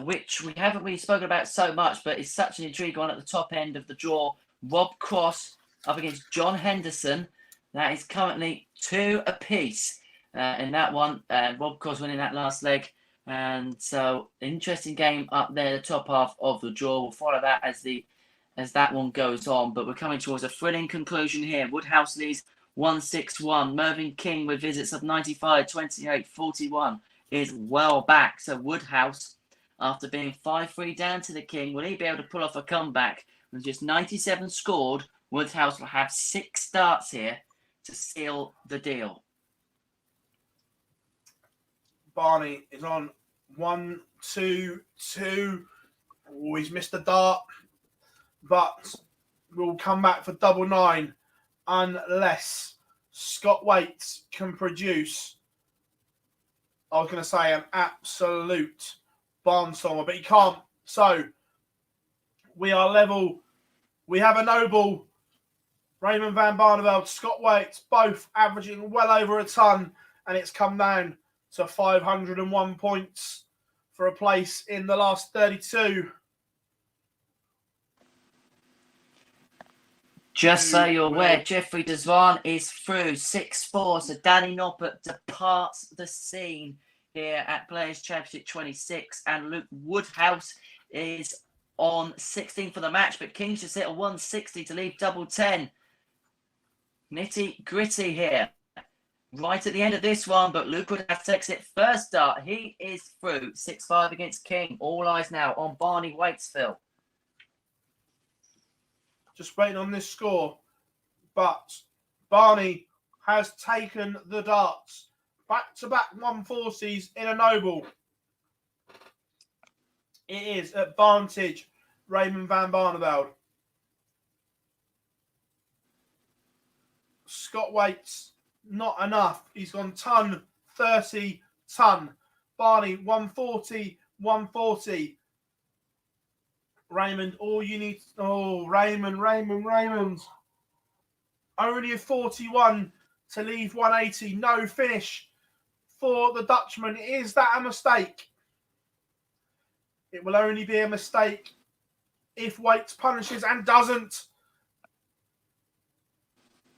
which we haven't really spoken about so much, but it's such an intrigue one at the top end of the draw. Rob Cross up against John Henderson. That is currently 2 apiece in that one. Rob Cross winning that last leg. And so, interesting game up there, the top half of the draw. We'll follow that as that one goes on. But we're coming towards a thrilling conclusion here. Woodhouse leads 161. Mervyn King with visits of 95, 28, 41 is well back. So Woodhouse, after being 5-3 down to the King, will he be able to pull off a comeback? With just 97 scored, Woodhouse will have 6 starts here to seal the deal. Barney is on 1, 2, 2. Oh, he's missed a dart. But we'll come back for double 9 unless Scott Waits can produce, I was going to say, an absolute barnstormer, but he can't. So we are level. We have a noble. Raymond van Barneveld, Scott Waits, both averaging well over a ton, and it's come down to 501 points for a place in the last 32. Just so you're aware, Jeffrey Desvan is through 6-4, so Danny Noppert departs the scene here at Players Championship 26, and Luke Woodhouse is on 16 for the match, but King's just hit a 160 to leave double 10. Nitty gritty here. Right at the end of this one, but Luke Woodhouse takes it first start. He is through 6-5 against King. All eyes now on Barney Waitsville. Just waiting on this score, but Barney has taken the darts. Back-to-back 140s in a noble. It is advantage Raymond van Barneveld. Scott Waits, not enough. He's gone ton, 30, ton. Barney, 140, 140. Raymond, all you need... Oh, Raymond. Only a 41 to leave 180. No finish for the Dutchman. Is that a mistake? It will only be a mistake if Waits punishes and doesn't.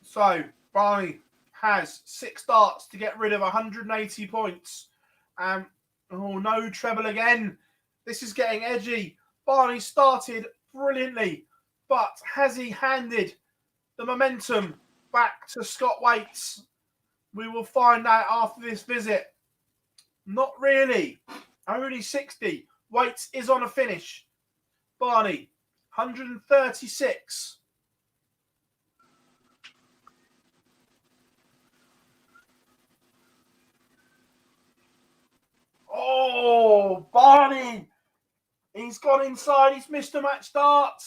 So, Barney has 6 darts to get rid of 180 points. Oh, no treble again. This is getting edgy. Barney started brilliantly, but has he handed the momentum back to Scott Waits? We will find out after this visit. Not really. Only 60. Waits is on a finish. Barney, 136. Oh, Barney! He's gone inside. He's missed a match start.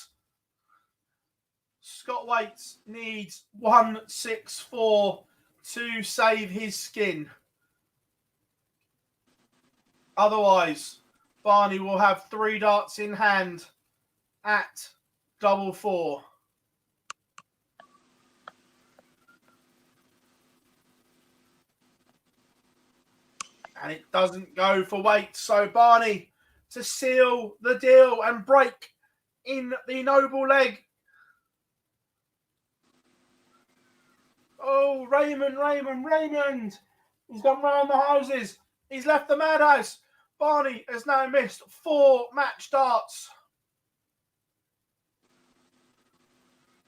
Scott Waits needs 164 to save his skin. Otherwise, Barney will have 3 darts in hand at double 4. And it doesn't go for Waits. So Barney, to seal the deal and break in the noble leg. Oh, Raymond. He's gone round the houses. He's left the madhouse. Barney has now missed 4 match darts.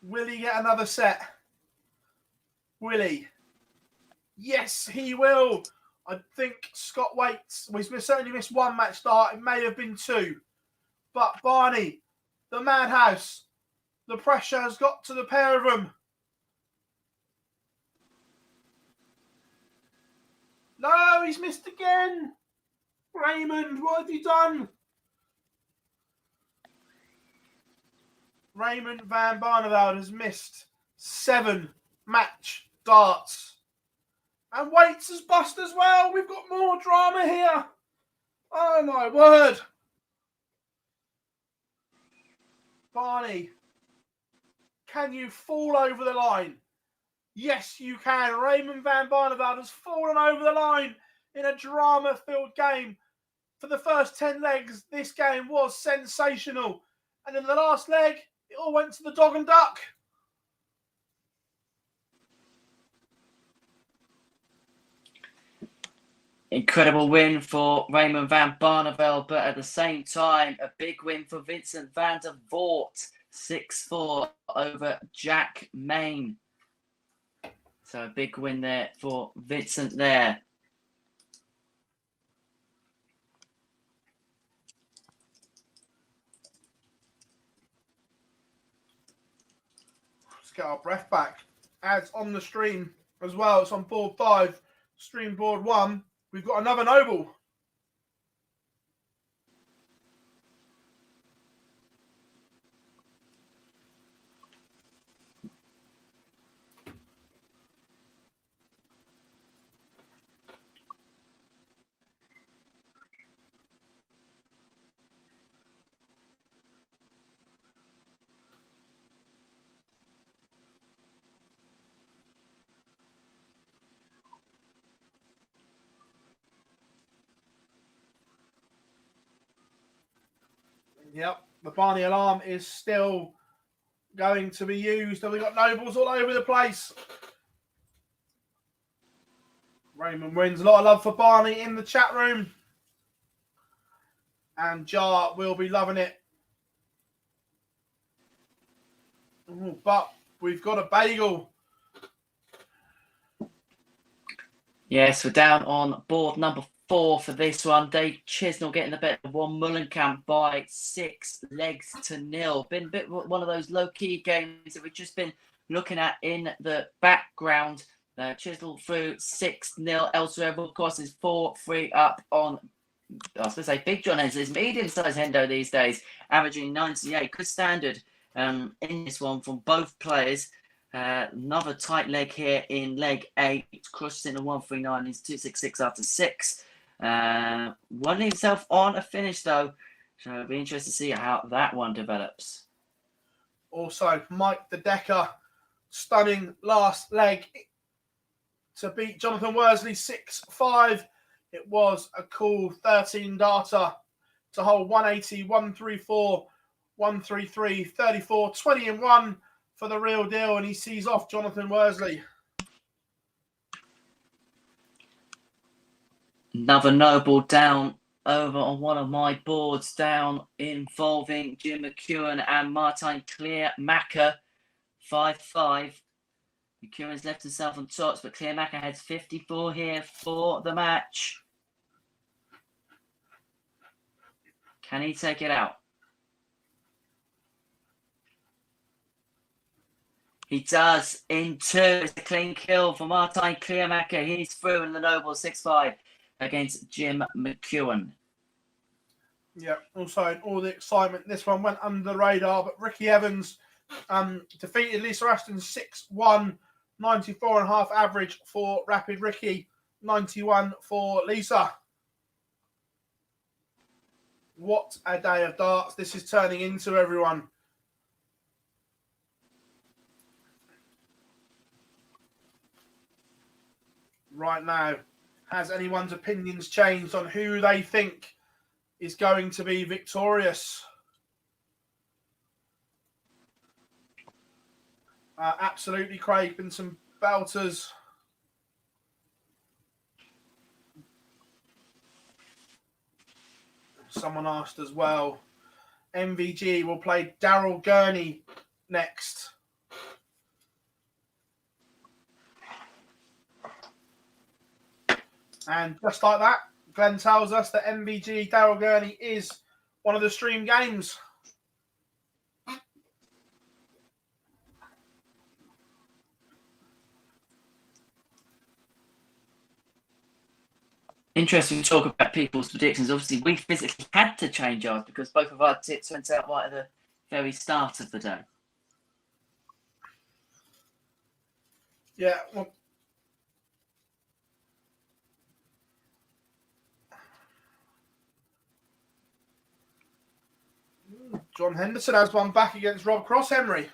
Will he get another set? Will he? Yes, he will. I think Scott Waits, well, he's certainly missed 1 match start. It may have been 2. But Barney, the madhouse, the pressure has got to the pair of them. No, he's missed again. Raymond, what have you done? Raymond van Barneveld has missed 7 match darts. And Waits has bust as well. We've got more drama here. Oh, my word. Barney, can you fall over the line? Yes, you can. Raymond van Barneveld has fallen over the line in a drama-filled game. For the first 10 legs, this game was sensational. And in the last leg, it all went to the dog and duck. Incredible win for Raymond van Barneveld, but at the same time, a big win for Vincent van der Voort, 6-4 over Jack Main. So a big win there for Vincent there. Let's get our breath back. As on the stream as well, it's on board 5, stream board 1. We've got another noble. Yep, the Barney alarm is still going to be used, and we've got nobles all over the place. Raymond wins. A lot of love for Barney in the chat room. And Jar will be loving it. Ooh, but we've got a bagel. Yes, we're down on board number 4 for this one. Dave Chisnell getting the better of One Mullenkamp by 6 legs to 0. Been a bit one of those low-key games that we've just been looking at in the background. Chisnell through 6-0. Elsewhere, of course, is 4-3 up on, I was going to say Big John Hensley's medium-sized Hendo these days, averaging 98. Good standard in this one from both players. Another tight leg here in leg 8. Crushed in a 139. He's 266 after 6. Won himself on a finish though, so it'll be interesting to see how that one develops. Also, Mike the Decker, stunning last leg to beat Jonathan Worsley 6-5. It was a cool 13 darter to hold 180, 134, 133, 34, 20 and 1 for the real deal, and he sees off Jonathan Worsley. Another noble down over on one of my boards down involving Jim McEwen and Martin Clearmaker, 5-5. McEwen's left himself on tops, but Clearmaker has 54 here for the match. Can he take it out? He does in 2. It's a clean kill for Martin Clearmaker. He's through in the noble 6-5 against Jim McEwen. Yeah, also all the excitement. This one went under the radar, but Ricky Evans defeated Lisa Ashton 6-1, 94.5 average for Rapid Ricky, 91 for Lisa. What a day of darts this is turning into, everyone. Right now, has anyone's opinions changed on who they think is going to be victorious? Absolutely, Craig. Been some belters. Someone asked as well. MVG will play Daryl Gurney next. And just like that, Glen tells us that MVG Daryl Gurney is one of the stream games. Interesting to talk about people's predictions. Obviously, we physically had to change ours because both of our tips went out right at the very start of the day. Yeah, well, John Henderson has one back against Rob Cross, Henry.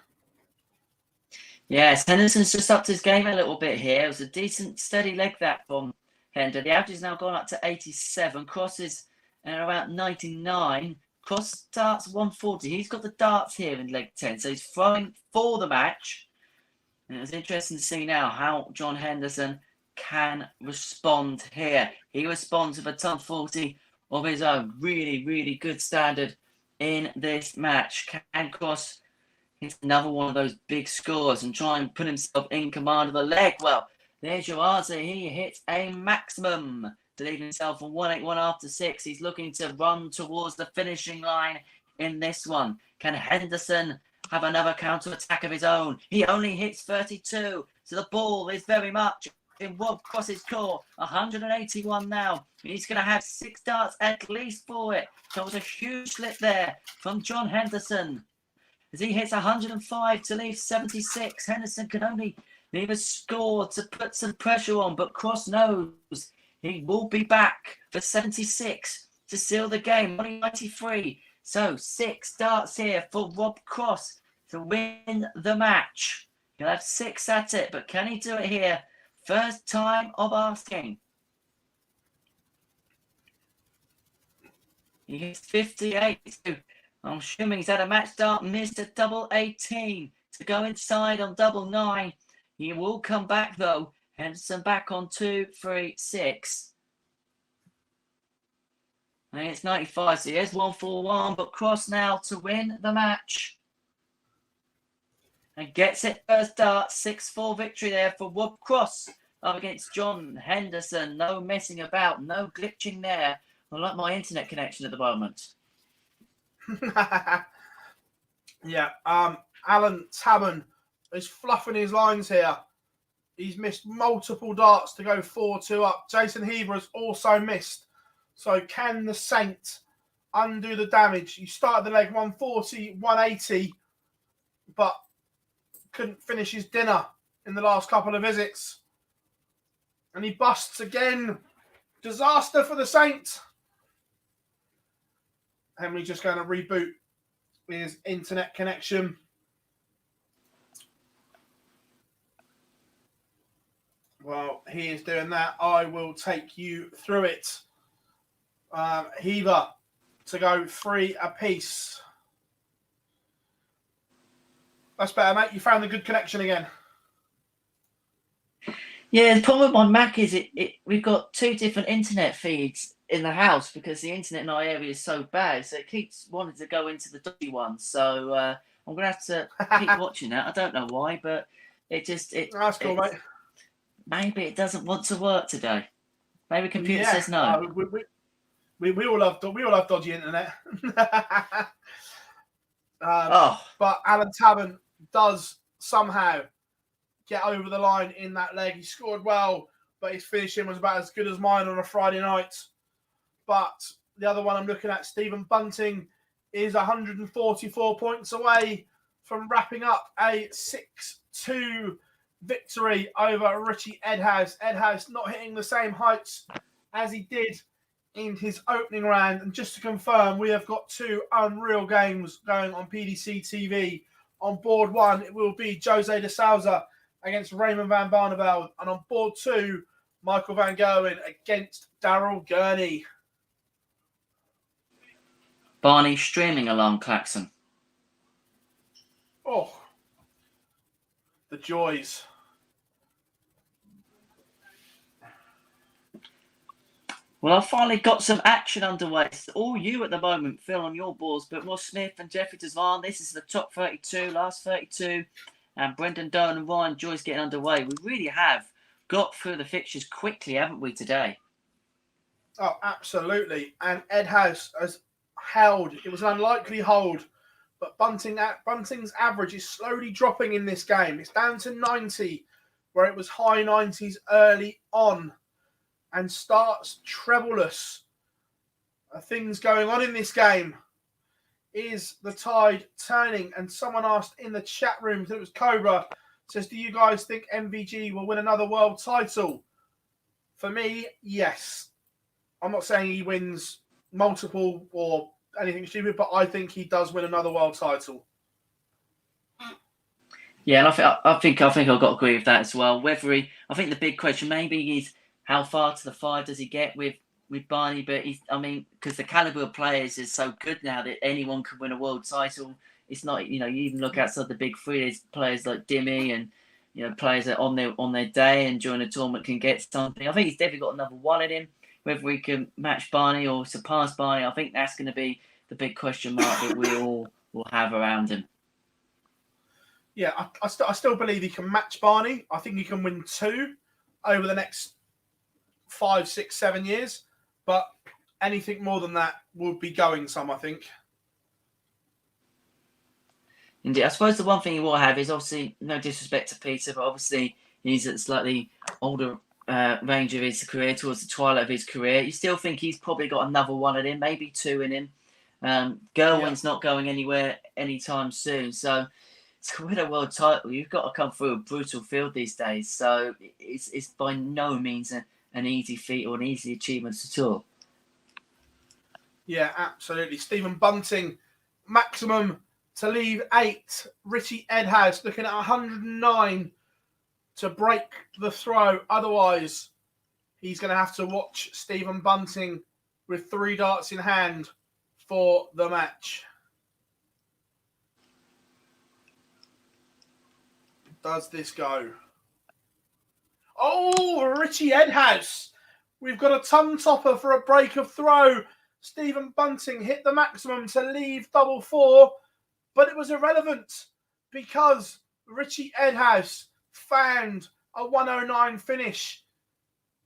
Yes, Henderson's just upped his game a little bit here. It was a decent, steady leg that from Hender. The average has now gone up to 87. Cross is around 99. Cross starts 140. He's got the darts here in leg 10, so he's throwing for the match. And it's interesting to see now how John Henderson can respond here. He responds with a ton 40 of his own. Really, really good standard in this match. Can Cross hit another one of those big scores and try and put himself in command of the leg? Well, there's your answer. He hits a maximum to leave himself on 181 after 6. He's looking to run towards the finishing line in this one. Can Henderson have another counter-attack of his own? He only hits 32, so the ball is very much in Rob Cross's court. 181 now. He's going to have 6 darts at least for it. So it was a huge slip there from John Henderson. As he hits 105 to leave 76, Henderson can only leave a score to put some pressure on, but Cross knows he will be back for 76 to seal the game. Only 93. So 6 darts here for Rob Cross to win the match. He'll have 6 at it, but can he do it here? First time of asking. He hits 58. I'm assuming he's had a match start, missed a double 18 to go inside on double 9. He will come back though. Henderson back on 2, 3, 6. And it's 95, so he has 141, but Cross now to win the match. And gets it first dart, 6-4 victory there for Rob Cross up against John Henderson. No messing about, no glitching there. I like my internet connection at the moment. Yeah, Alan Tabman is fluffing his lines here. He's missed multiple darts to go 4-2 up. Jason Heaver has also missed. So can the Saint undo the damage? He started the leg 140, 180, but couldn't finish his dinner in the last couple of visits. And he busts again. Disaster for the Saint. Henry's just going to reboot his internet connection. Well, he is doing that. I will take you through it. Heaver to go 3 apiece. That's better, mate. You found a good connection again. Yeah, the problem with my Mac is we've got 2 different internet feeds in the house because the internet in our area is so bad. So it keeps wanting to go into the dodgy one. So I'm going to have to keep watching that. I don't know why, but that's cool, mate. Maybe it doesn't want to work today. Maybe computer says no. We all love dodgy internet. But Alan Tabman does somehow get over the line in that leg. He scored well, but his finishing was about as good as mine on a Friday night. But the other one I'm looking at, Stephen Bunting, is 144 points away from wrapping up a 6-2 victory over Richie Edhouse. Edhouse not hitting the same heights as he did in his opening round. And just to confirm, we have got 2 unreal games going on PDC TV. On board 1, it will be Jose de Souza against Raymond van Barneveld. And on board 2, Michael van Gerwen against Daryl Gurney. Barney streaming alarm klaxon. Oh. the joys. Well, I've finally got some action underway. It's all you at the moment, Phil, on your boards, but Ross Smith and Jeffrey Desvan. This is the top 32, last 32. And Brendan Doan and Ryan Joyce getting underway. We really have got through the fixtures quickly, haven't we, today? Oh, absolutely. And Ed House has held. It was an unlikely hold, but Bunting's average is slowly dropping in this game. It's down to 90, where it was high 90s early on, and starts trebleless. Things going on in this game. Is the tide turning? And someone asked in the chat room, I think it was Cobra, says, do you guys think MVG will win another world title? For me, yes. I'm not saying he wins multiple or anything stupid, but I think he does win another world title. Yeah, and I think I've got to agree with that as well. I think the big question maybe is how far to the 5 does he get with Barney? But because the caliber of players is so good now that anyone can win a world title. It's not, you even look outside the big three. There's players like Dimmy and players that on their day and during the tournament can get something. I think he's definitely got another one in him. Whether we can match Barney or surpass Barney, I think that's going to be the big question mark that we all will have around him. Yeah, I still believe he can match Barney. I think he can win 2 over the next 5, 6, 7 years. But anything more than that would be going some, I think. Indeed. I suppose the one thing he will have is obviously, no disrespect to Peter, but obviously he's at a slightly older range of his career, towards the twilight of his career. You still think he's probably got another one in him, maybe 2 in him. Gerwen's not going anywhere anytime soon. So to win a world title, you've got to come through a brutal field these days. So it's by no means an easy feat or an easy achievement at all. Yeah, absolutely. Stephen Bunting, maximum to leave 8. Richie Edhouse looking at 109 to break the throw. Otherwise, he's going to have to watch Stephen Bunting with 3 darts in hand for the match. Does this go? Oh, Richie Edhouse. We've got a tongue topper for a break of throw. Stephen Bunting hit the maximum to leave double 4, but it was irrelevant because Richie Edhouse found a 109 finish,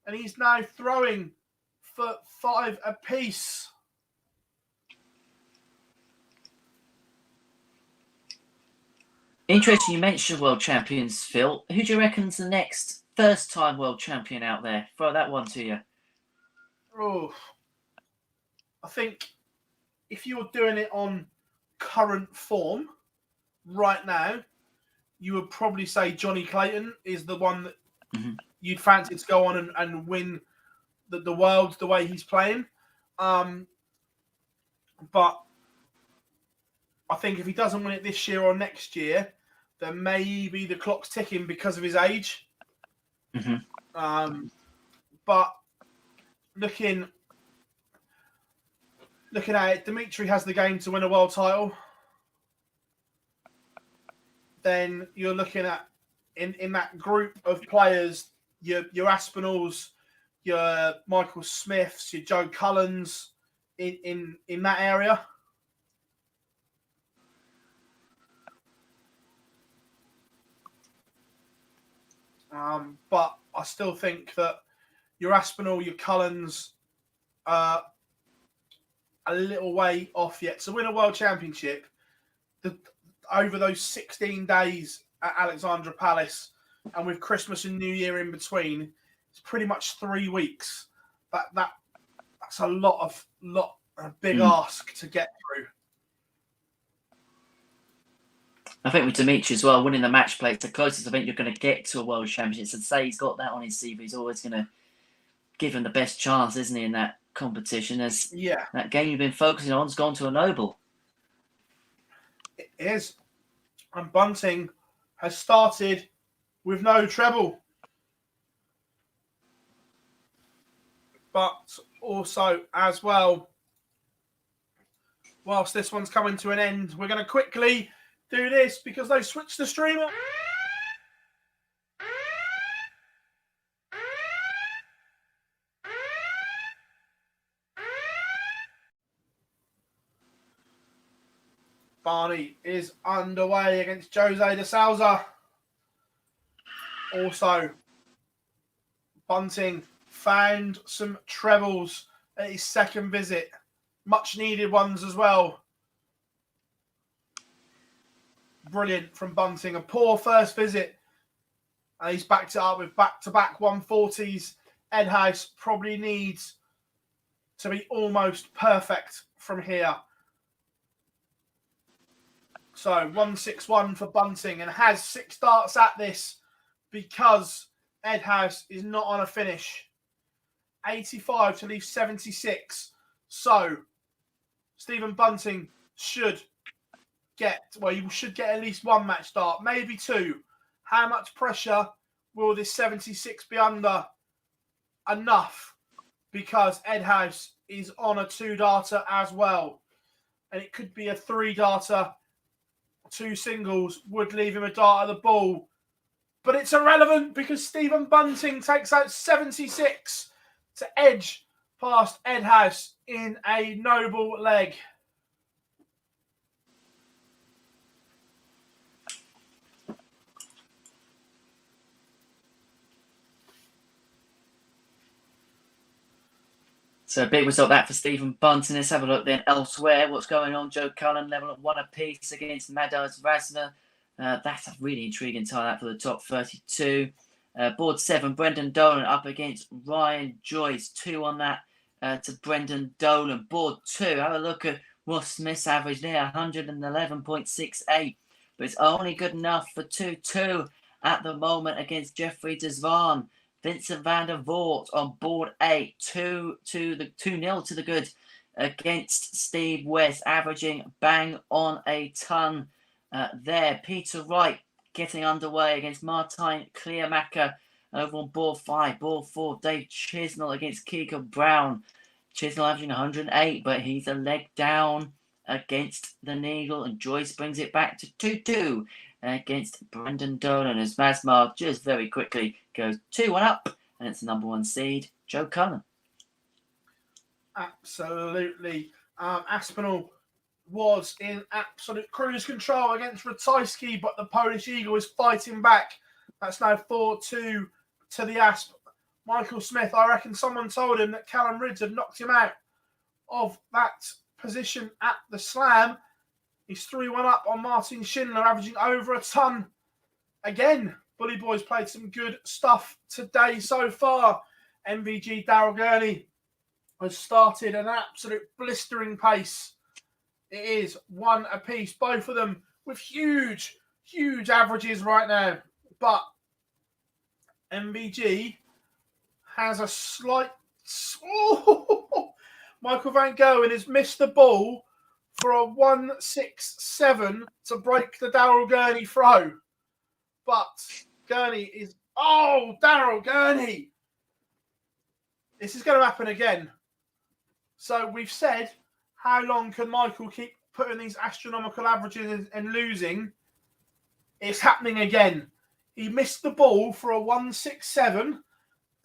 and he's now throwing for 5 apiece. Interesting you mentioned world champions, Phil. Who do you reckon's the next first-time world champion out there? Throw that one to you. Oh, I think if you're doing it on current form right now, you would probably say Johnny Clayton is the one that you'd fancy to go on and win the world the way he's playing. But I think if he doesn't win it this year or next year, then maybe the clock's ticking because of his age. But looking at it, Dimitri has the game to win a world title. Then you're looking at in that group of players, your Aspinalls, your Michael Smiths, your Joe Cullens in that area. But I still think that your Aspinall, your Cullens are a little way off yet. To win a world championship, over those 16 days at Alexandra Palace, and with Christmas and New Year in between, it's pretty much 3 weeks. That's a big ask to get through. I think with Dimitri as well, winning the match play, it's the closest I think you're going to get to a world championship. And say he's got that on his CV, he's always going to give him the best chance, isn't he, in that competition? As that game you've been focusing on has gone to a noble. It is. And Bunting has started with no treble. But also, as well, whilst this one's coming to an end, we're going to quickly do this because they switched the streamer. Barney is underway against Jose de Souza. Also, Bunting found some trebles at his second visit. Much needed ones as well. Brilliant from Bunting. A poor first visit. And he's backed it up with back-to-back 140s. Ed House probably needs to be almost perfect from here. So 161 for Bunting, and has 6 darts at this because Ed House is not on a finish. 85 to leave 76. So Stephen Bunting should get at least 1 match start, maybe 2. How much pressure will this 76 be under? Enough, because Ed House is on a 2-darter as well. And it could be a 3-darter. 2 singles would leave him a dart at the ball. But it's irrelevant because Stephen Bunting takes out 76 to edge past Ed House in a noble leg. So a big result that for Stephen Bunting. Let's have a look then elsewhere. What's going on? Joe Cullen level at 1 apiece against Madars Razner. That's a really intriguing tie that for the top 32. Board 7, Brendan Dolan up against Ryan Joyce. 2 on that to Brendan Dolan. Board 2, have a look at Ross Smith's average there, 111.68. But it's only good enough for 2-2 at the moment against Jeffrey Desvan. Vincent van der Voort on board 8, 2-0 to the good against Steve West, averaging bang on a ton there. Peter Wright getting underway against Martijn Kleermaker over on board 5. Board 4, Dave Chisnell against Keegan Brown. Chisnell averaging 108, but he's a leg down against the Needle, and Joyce brings it back to 2-2 against Brendan Dolan as Masmar just very quickly goes 2-1 up, and it's the number 1 seed, Joe Cullen. Absolutely. Aspinall was in absolute cruise control against Ratajski, but the Polish Eagle is fighting back. That's now 4-2 to the Asp. Michael Smith, I reckon someone told him that Callum Ridge had knocked him out of that position at the slam. He's 3-1 up on Martin Schindler, averaging over a ton. Again, Bully Boys played some good stuff today so far. MVG Daryl Gurney has started an absolute blistering pace. It is 1 apiece, both of them with huge averages right now. But MVG has a slight... Michael Van Gerwen has missed the ball for a 167 to break the Daryl Gurney throw. But Gurney is... Oh, Daryl Gurney! This is going to happen again. So we've said, how long can Michael keep putting these astronomical averages and losing? It's happening again. He missed the ball for a 167.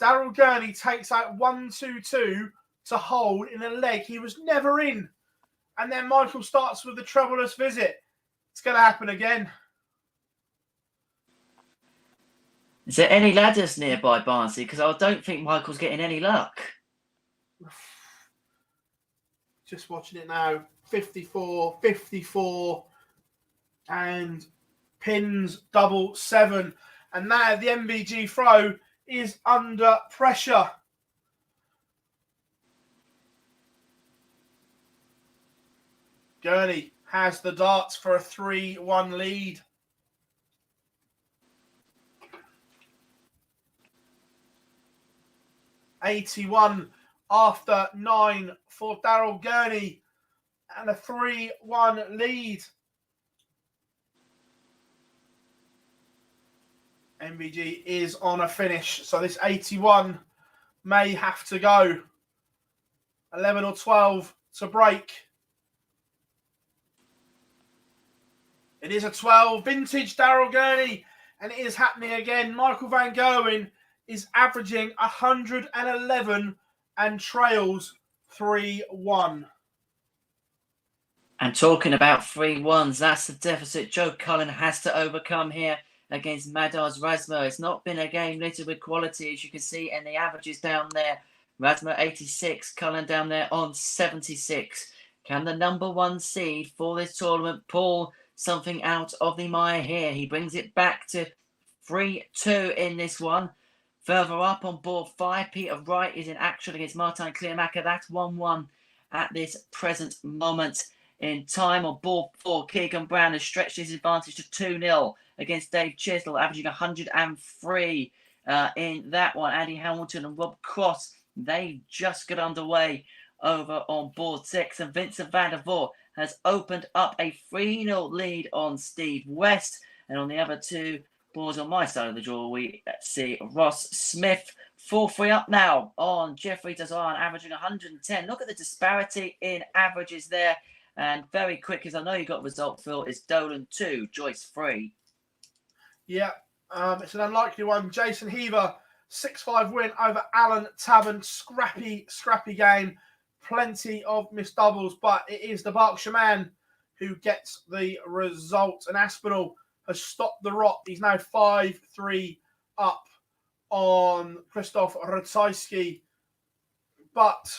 Daryl Gurney takes out 122 to hold in a leg he was never in. And then Michael starts with the trebleless visit. It's going to happen again. Is there any ladders nearby, Barnsley? Because I don't think Michael's getting any luck. Just watching it now. 54, 54, and pins double 7. And now the MVG throw is under pressure. Gurney has the darts for a 3-1 lead. $81 after 9 for Daryl Gurney and a 3-1 lead. MVG is on a finish, so this 81 may have to go. 11 or 12 to break. It is a 12, vintage Daryl Gurney, and it is happening again. Michael Van Gerwen is averaging 111 and trails 3-1. And talking about 3-1s, that's the deficit Joe Cullen has to overcome here against MODUS Razmo. It's not been a game littered with quality, as you can see, and the averages down there. Razmo 86, Cullen down there on 76. Can the number 1 seed for this tournament pull something out of the mire here? He brings it back to 3-2 in this one. Further up on board 5, Peter Wright is in action against Martin Clearmacher. That's 1-1 at this present moment in time. On board 4, Keegan Brown has stretched his advantage to 2-0 against Dave Chisnell, averaging 103 in that one. Andy Hamilton and Rob Cross, they just got underway over on board 6. And Vincent van der Voort has opened up a 3-0 lead on Steve West. And on the other 2 boards on my side of the draw, we see Ross Smith 4-3 up now on Jeffrey Dazan, averaging 110. Look at the disparity in averages there. And very quick, as I know you got result, Phil, is Dolan 2, Joyce 3. Yeah, it's an unlikely one. Jason Heaver, 6-5 win over Alan Tavern. Scrappy game. Plenty of missed doubles, but it is the Berkshire man who gets the result. And Aspinall has stopped the rot. He's now 5-3 up on Krzysztof Ratajski. But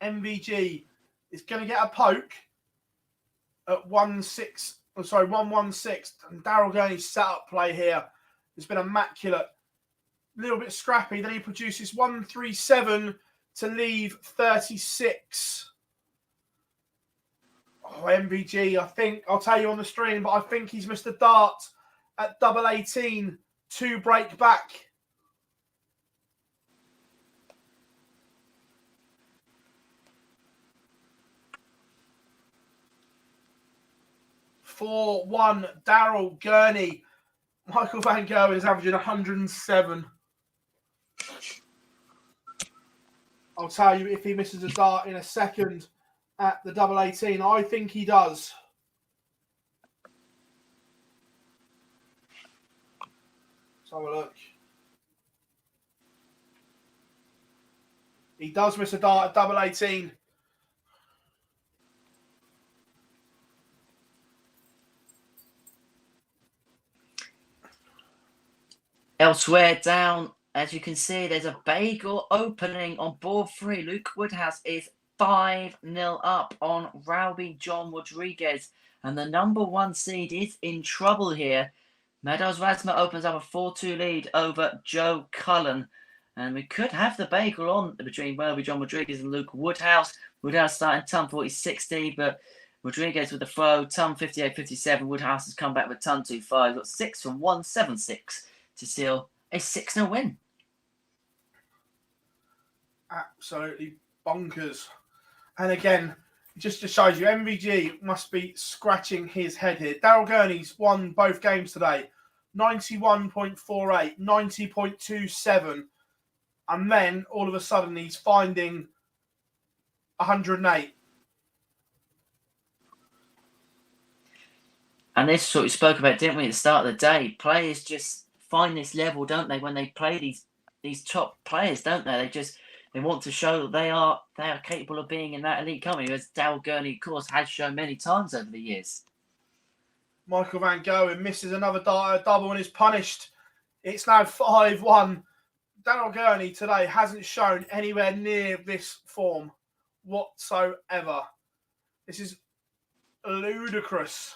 MVG is going to get a poke at 1-6. I'm sorry, 1-1-6. And Daryl Gurney's setup play here has been immaculate. A little bit scrappy. Then he produces 1-3-7 to leave 36. Oh, MVG, I think, I'll tell you on the stream, but I think he's missed a dart at double 18 to break back. For 1, Daryl Gurney. Michael Van Gerwen is averaging 107. I'll tell you if he misses a dart in a second at the double 18. I think he does. Let's have a look. He does miss a dart at double 18. Elsewhere down, as you can see, there's a bagel opening on board 3. Luke Woodhouse is 5-0 up on Rowby John Rodriguez. And the number 1 seed is in trouble here. MODUS Razmo opens up a 4-2 lead over Joe Cullen. And we could have the bagel on between Rowby John Rodriguez and Luke Woodhouse. Woodhouse starting ton 40-60, but Rodriguez with the throw, ton 58-57. Woodhouse has come back with ton 2-5. Got 6 from 1-7-6 to seal a 6-0 win. Absolutely bonkers. And again, just to show you, MVG must be scratching his head here. Daryl Gurney's won both games today. 91.48, 90.27. And then all of a sudden he's finding 108. And this is what we spoke about, didn't we, at the start of the day? Players just find this level, don't they, when they play these top players, don't they? They want to show that they are capable of being in that elite company, as Daryl Gurney, of course, has shown many times over the years. Michael Van Gerwen misses another double and is punished. It's now 5-1. Daryl Gurney today hasn't shown anywhere near this form whatsoever. This is ludicrous.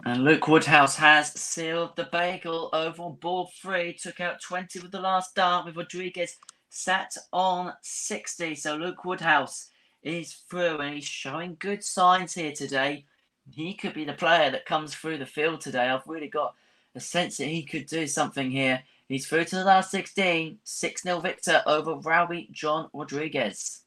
And Luke Woodhouse has sealed the bagel over on board 3. Took out 20 with the last dart, with Rodriguez sat on 60. So Luke Woodhouse is through, and he's showing good signs here today. He could be the player that comes through the field today. I've really got a sense that he could do something here. He's through to the last 16. 6-0 victor over Rowby John Rodriguez.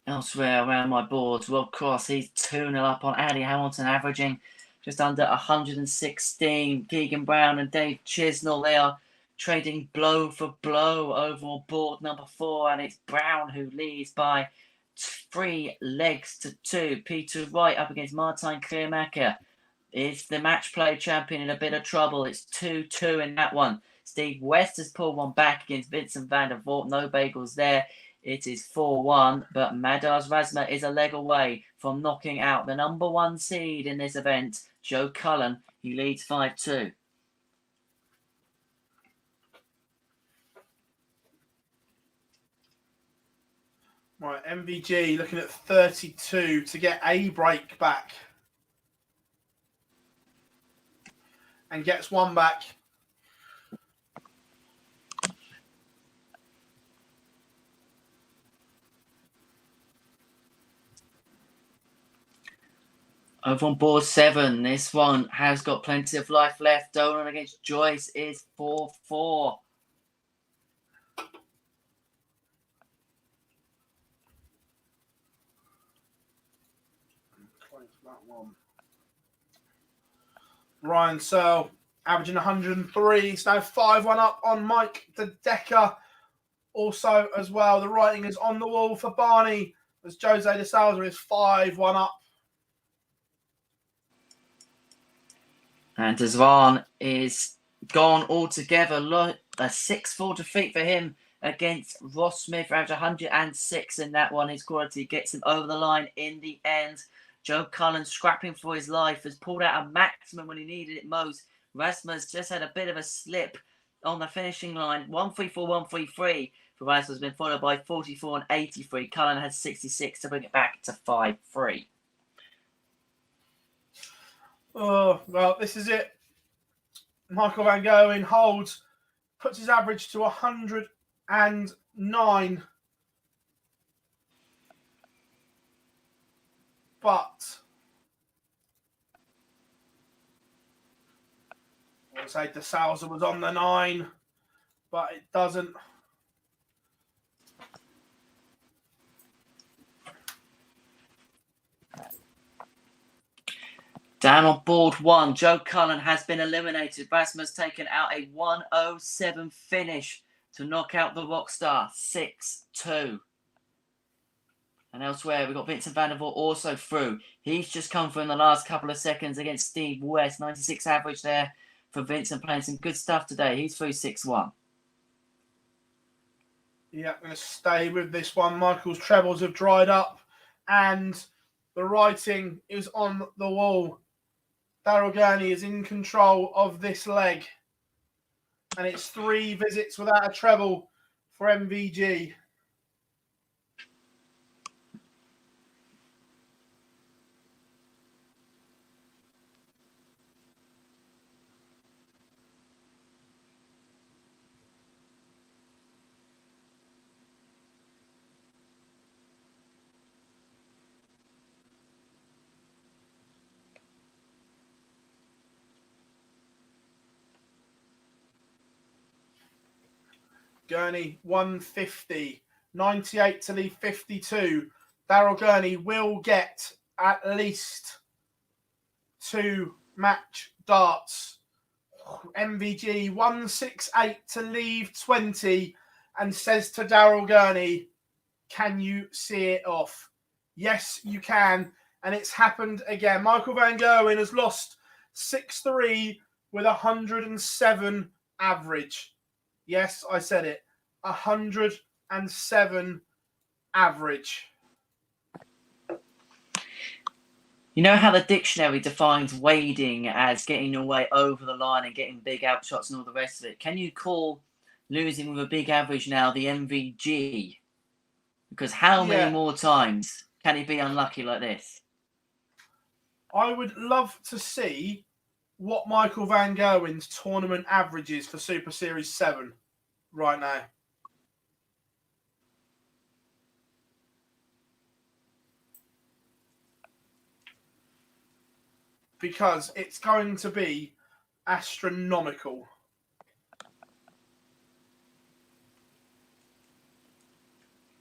Elsewhere around my boards, Rob Cross, he's 2-0 up on Andy Hamilton, averaging just under 116. Keegan Brown and Dave Chisnell, they are trading blow for blow over on board number 4, and it's Brown who leads by 3 legs to 2. Peter Wright up against Martijn Kleermaker. It's the match play champion in a bit of trouble. It's 2-2 in that one. Steve West has pulled one back against Vincent van der Voort. No bagels there. It is 4-1, but Madars Razma is a leg away from knocking out the number 1 seed in this event, Joe Cullen. He leads 5-2. Right, MVG looking at 32 to get a break back. And gets one back. Over on board 7, this one has got plenty of life left. Dolan against Joyce is 4-4. Ryan Searle averaging 103. He's now 5-1 up on Mike De Decker. Also, as well, the writing is on the wall for Barney as Jose de Souza is 5-1 up. And Desvan is gone altogether. A 6-4 defeat for him against Ross Smith. Averaged 106 in that one. His quality gets him over the line in the end. Joe Cullen, scrapping for his life, has pulled out a maximum when he needed it most. Rasmus just had a bit of a slip on the finishing line. 134, 133 for Rasmus, been followed by 44 and 83. Cullen has 66 to bring it back to 5-3. Oh, well, this is it. Michael Van Gerwen holds, puts his average to 109. But I would say De Souza was on the 9, but it doesn't. Down on board 1, Joe Cullen has been eliminated. Rasmus taken out a 107 finish to knock out the Rockstar 6-2. And elsewhere, we've got Vincent van der Voort also through. He's just come through in the last couple of seconds against Steve West. 96 average there for Vincent, playing some good stuff today. He's through 6-1. Yeah, I'm going to stay with this one. Michael's trebles have dried up and the writing is on the wall. Daryl Gurney is in control of this leg. And it's 3 visits without a treble for MVG. Gurney 150, 98 to leave 52. Daryl Gurney will get at least 2 match darts. MVG 168 to leave 20 and says to Daryl Gurney, can you see it off? Yes, you can. And it's happened again. Michael Van Gerwen has lost 6-3 with 107 average. Yes, I said it. 107 average. You know how the dictionary defines wading as getting your way over the line and getting big outshots and all the rest of it? Can you call losing with a big average now the MVG? Because how many more times can he be unlucky like this? I would love to see what Michael Van Gerwen's tournament average is for Super Series 7 right now. Because it's going to be astronomical.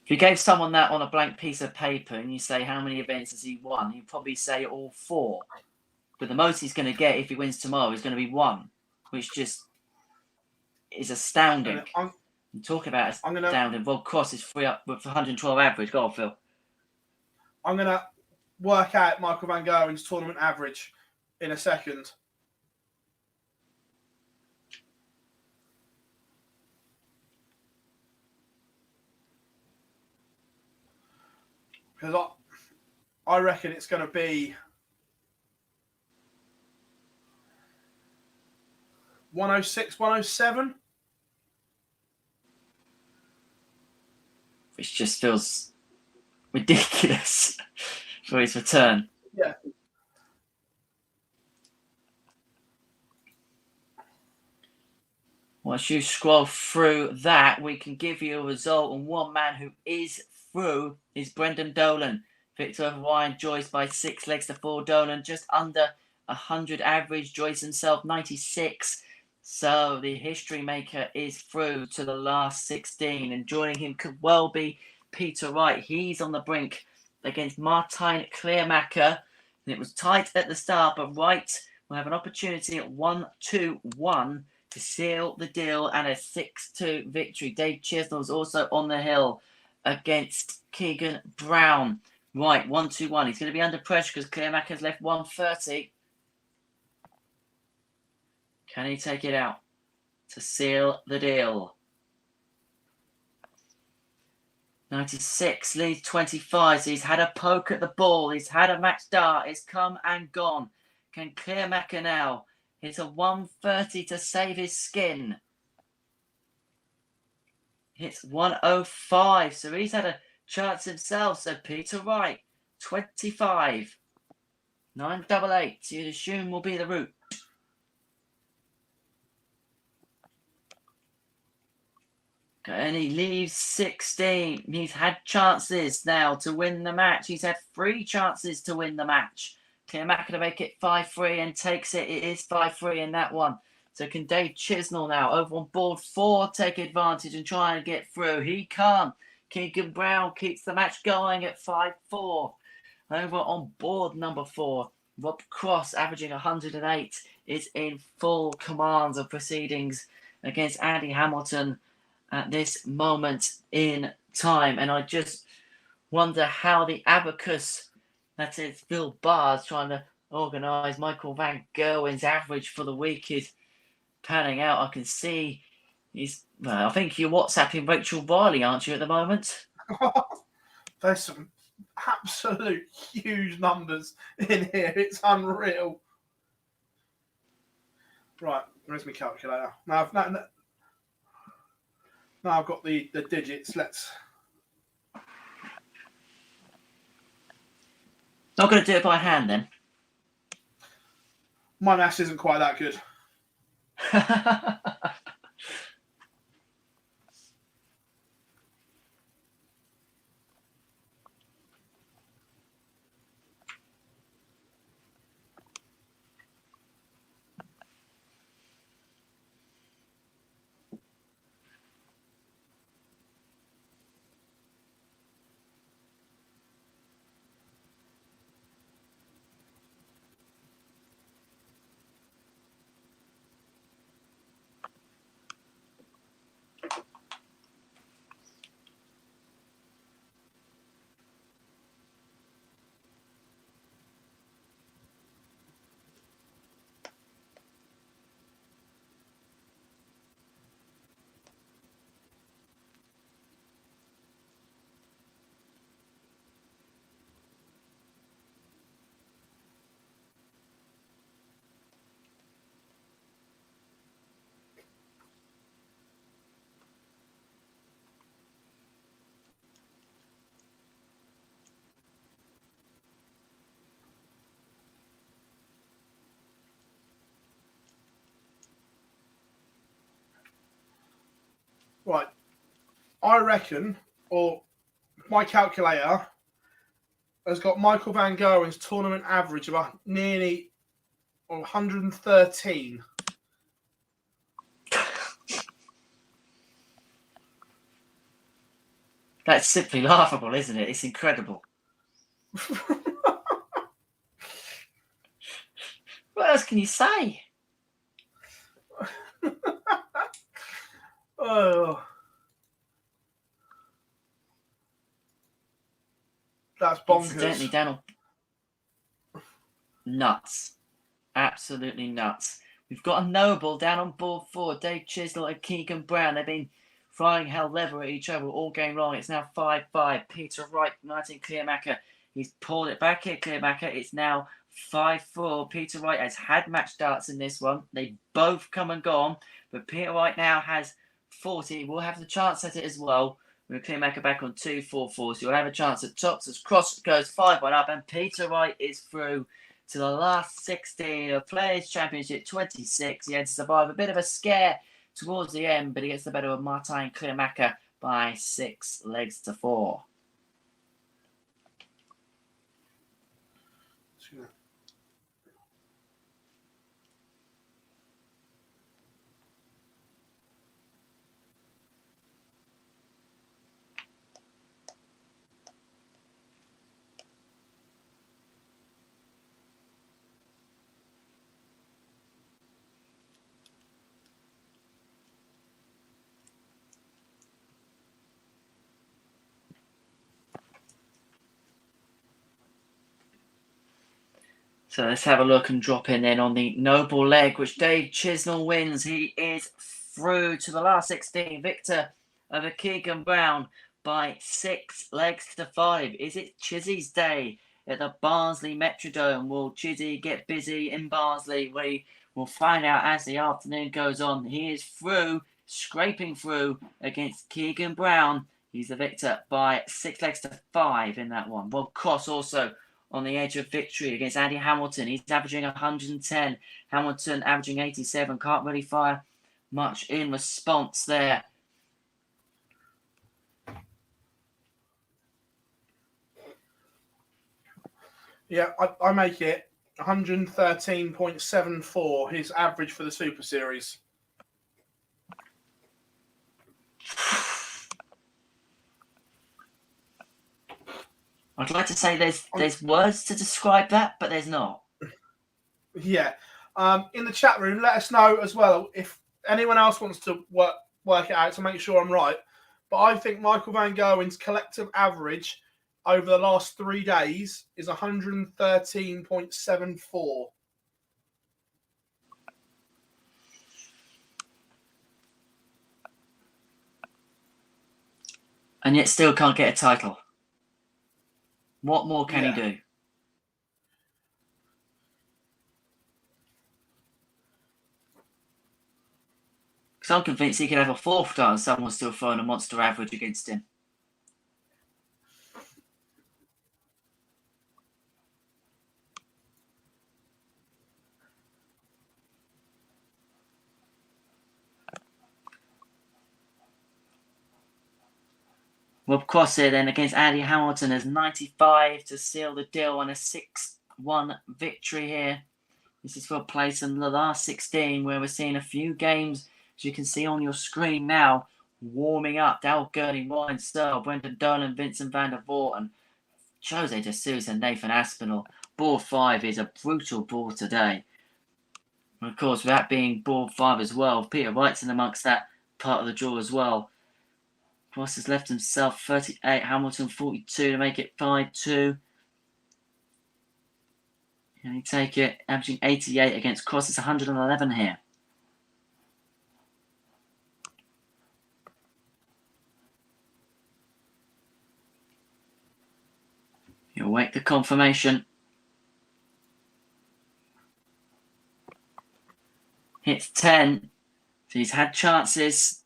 If you gave someone that on a blank piece of paper and you say how many events has he won, he'd probably say all 4. But the most he's going to get if he wins tomorrow is going to be 1, which just is astounding. I'm talking about gonna- astounding. Rob Cross is free up with 112 average. Go on, Phil. I'm going to work out Michael Van Gerwen's tournament average in a second. Because I reckon it's going to be 106, 107. Which just feels ridiculous for his return. Yeah. Once you scroll through that, we can give you a result. And one man who is through is Brendan Dolan. Victor over Ryan Joyce by 6 legs to 4. Dolan just under 100 average. Joyce himself 96. So the history maker is through to the last 16. And joining him could well be Peter Wright. He's on the brink against Martijn Kleermaker. And it was tight at the start, but Wright will have an opportunity at 1-2-1 to seal the deal and a 6-2 victory. Dave Chisnell's also on the hill against Keegan Brown. Right, 1-2-1. He's going to be under pressure because Kleermaker's left 130. Can he take it out to seal the deal? 96 leads 25. So he's had a poke at the ball. He's had a match dart. It's come and gone. Can Kleermaker now hit a 130 to save his skin? Hits 105. So he's had a chance himself. So Peter Wright, 25. 988. You'd assume will be the route. And he leaves 16. He's had chances now to win the match. He's had 3 chances to win the match. Kleermaker to make it 5-3 and takes it. It is 5-3 in that one. So can Dave Chisnell now over on board 4 take advantage and try and get through? He can't. Keegan Brown keeps the match going at 5-4. Over on board number 4, Rob Cross, averaging 108, is in full command of proceedings against Andy Hamilton at this moment in time. And I just wonder how the abacus, that is Phil Barr's trying to organise Michael Van Gerwen's average for the week, is panning out. I can see I think you're WhatsApping Rachel Riley, aren't you, at the moment? There's some absolute huge numbers in here. It's unreal. Right, where's my calculator? Now I've got the digits. Let's. Not going to do it by hand then. My maths isn't quite that good. Right, I reckon, or my calculator has got Michael Van Gerwen's tournament average of nearly 113. That's simply laughable, isn't it? It's incredible. What else can you say? Oh, that's Incidentally, bonkers. Daniel, nuts. Absolutely nuts. We've got a noble down on board 4. Dave Chisnell and Keegan Brown. They've been flying hell leather at each other all game long. It's now 5-5. Peter Wright, Martin Clearmacher. He's pulled it back here, Clearmacher. It's now 5-4. Peter Wright has had match darts in this one. They both come and gone. But Peter Wright now has 40. We'll have the chance at it as well. With Clearmacher back on 2-4-4. So you'll have a chance at tops as Cross goes 5-1 up. And Peter Wright is through to the last 16 of Players' Championship 26. He had to survive a bit of a scare towards the end, but he gets the better of Martin Clearmacher by 6 legs to 4. So let's have a look and drop in then on the noble leg, which Dave Chisnell wins. He is through to the last 16. Victor over Keegan Brown by 6 legs to 5. Is it Chizzy's day at the Barnsley Metrodome? Will Chizzy get busy in Barnsley? We will find out as the afternoon goes on. He is through, scraping through against Keegan Brown. He's the victor by 6 legs to 5 in that one. Rob Cross also on the edge of victory against Andy Hamilton. He's averaging 110. Hamilton averaging 87. Can't really fire much in response there. Yeah, I make it 113.74, his average for the Super Series. I'd like to say there's words to describe that, but there's not. Yeah. In the chat room, let us know as well if anyone else wants to work it out to make sure I'm right. But I think Michael Van Gerwen's collective average over the last 3 days is 113.74. And yet still can't get a title. What more can he do? Because I'm convinced he could have a 4th dart and someone's still throwing a monster average against him. Rob Cross here then against Andy Hamilton as 95 to seal the deal on a 6-1 victory here. This is for a place in the last 16 where we're seeing a few games, as you can see on your screen now, warming up. Dal Gurney, Ryan Searle, Brendan Dolan, Vincent van der Voort, Jose de Sousa, Nathan Aspinall. Board 5 is a brutal board today. And of course, with that being board 5 as well, Peter Wright's in amongst that part of the draw as well. Cross has left himself 38, Hamilton 42 to make it 5-2. Can he take it? Averaging 88 against Cross. It's 111 here. He'll wait the confirmation. Hits 10. So he's had chances.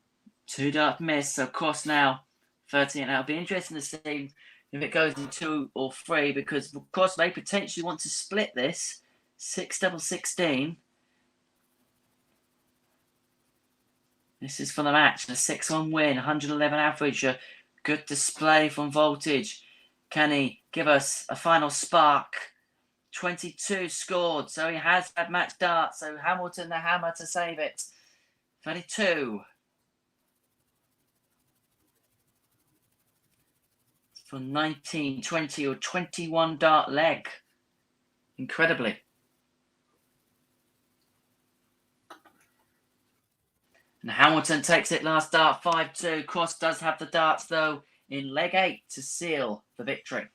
2 dart miss. So Cross now 13. Now it'll be interesting to see if it goes in 2 or 3 because Cross may potentially want to split this. 6-16. This is for the match. A 6-1 win. 111 average. A good display from Voltage. Can he give us a final spark? 22 scored. So he has had match dart. So Hamilton the hammer to save it. 32. For 19, 20 or 21 dart leg. Incredibly. And Hamilton takes it last dart 5-2. Cross does have the darts though in leg 8 to seal the victory.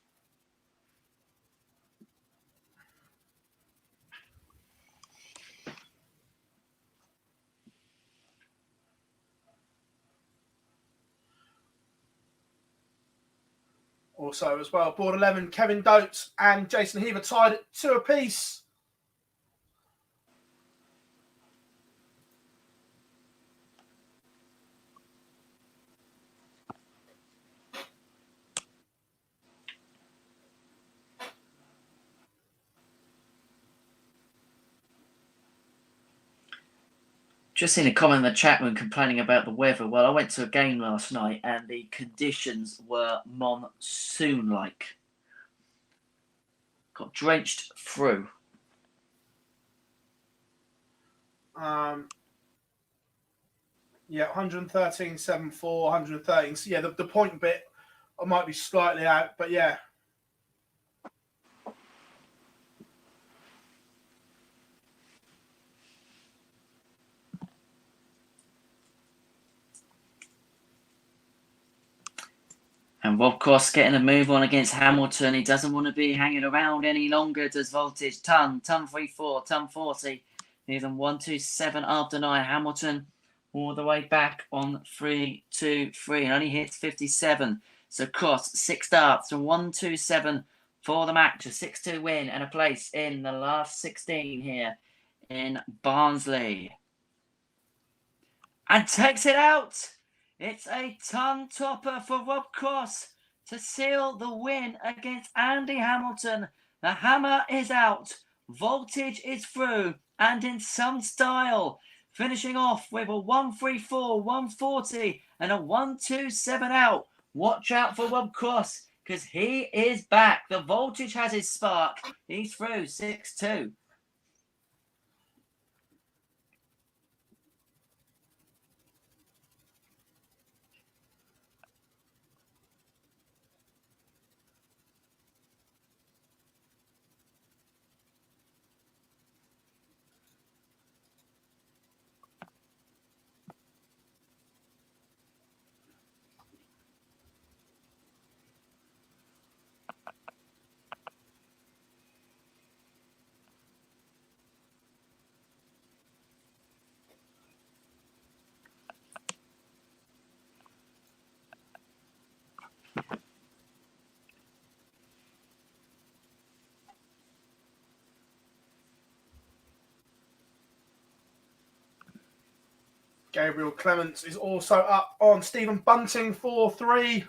Also as well, board 11, Kevin Dotes and Jason Heaver tied at 2 apiece. Just seen a comment in the chat room complaining about the weather. Well, I went to a game last night and the conditions were monsoon-like. Got drenched through. Yeah, 113.74, 113. So yeah, the point bit I might be slightly out, but yeah. And Rob Cross getting a move on against Hamilton. He doesn't want to be hanging around any longer. Does Voltage. Ton 3-4, ton 40. Near them 1-2-7 after 9. Hamilton all the way back on 3-2-3 and only hits 57. So Cross 6 darts from 1-2-7 for the match. A 6-2 win and a place in the last 16 here in Barnsley. And takes it out. It's a ton topper for Rob Cross to seal the win against Andy Hamilton. The hammer is out, Voltage is through, and in some style, finishing off with a 1-3-4, 140, and a 1-2-7 out. Watch out for Rob Cross, because he is back. The Voltage has his spark. He's through 6-2. Gabriel Clements is also up on Stephen Bunting 4-3.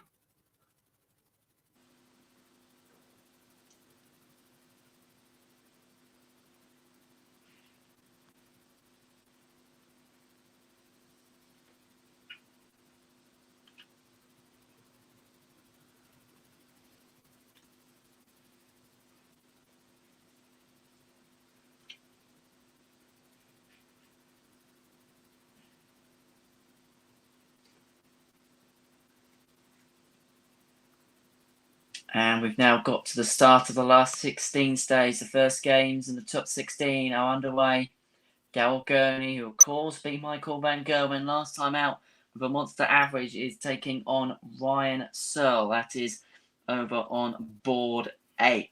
And we've now got to the start of the last 16 stage. The first games in the top 16 are underway. Darryl Gurney, who of course beat Michael Van Gerwen last time out with a monster average, is taking on Ryan Searle. That is over on board 8.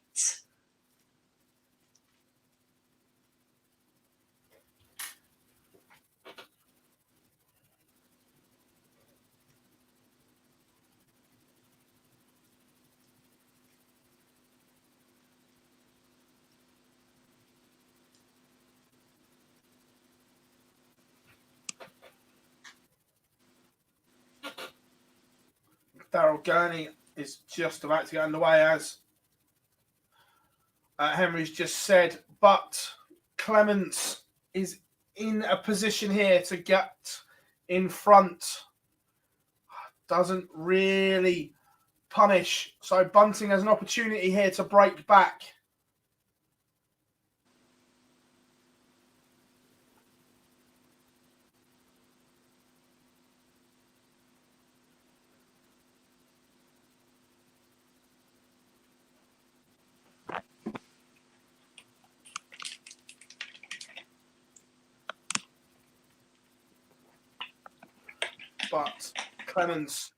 Darryl Gurney is just about to get underway, as Henry's just said, but Clements is in a position here to get in front. Doesn't really punish. So Bunting has an opportunity here to break back. but Clemens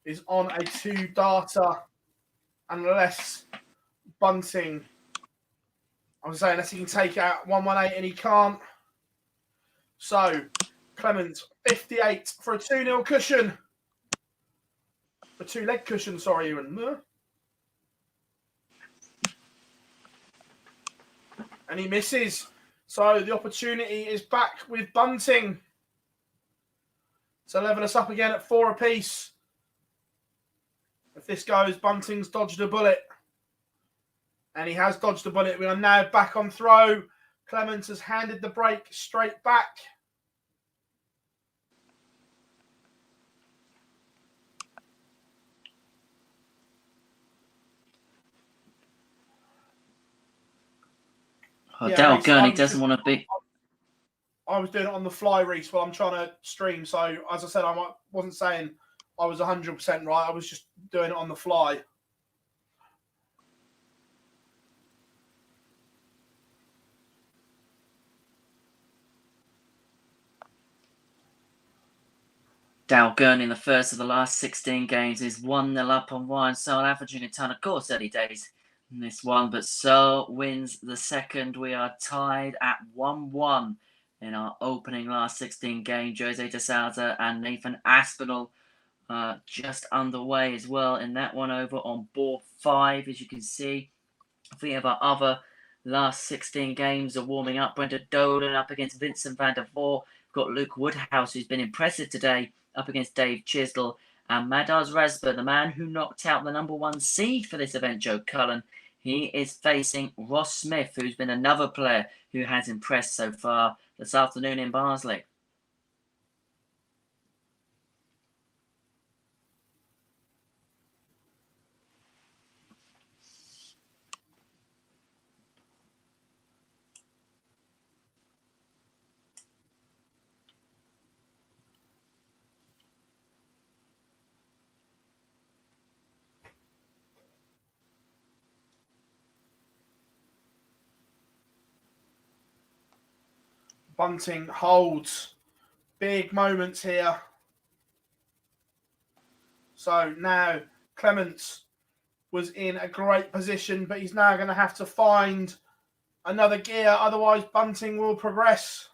is on a 2-darter unless Bunting, I was saying, unless he can take out 118 and he can't. So Clemens 58 for a 2-0 cushion. A 2-leg cushion, sorry, Ewan. And he misses. So the opportunity is back with Bunting to level us up again at 4 apiece. If this goes, Bunting's dodged a bullet. And he has dodged a bullet. We are now back on throw. Clemens has handed the break straight back. Oh, Dale Gurney doesn't want to be. I was doing it on the fly, Reese, while I'm trying to stream. So, as I said, I wasn't saying I was 100% right. I was just doing it on the fly. Dale Gurney in the first of the last 16 games is 1-0 up on Ryan Searle, averaging a ton. Of course, early days in this one, but Searle wins the second. We are tied at 1-1 in our opening last 16 game. Jose de Souza and Nathan Aspinall just underway as well in that one over on board 5, as you can see. 3 of our other last 16 games are warming up. Brenda Dolan up against Vincent van der Voort. We've got Luke Woodhouse, who's been impressive today, up against Dave Chisnell. And Madars Rasber, the man who knocked out the number 1 seed for this event, Joe Cullen. He is facing Ross Smith, who's been another player who has impressed so far this afternoon in Barnsley. Bunting holds. Big moments here. So now Clemens was in a great position, but he's now going to have to find another gear. Otherwise, Bunting will progress.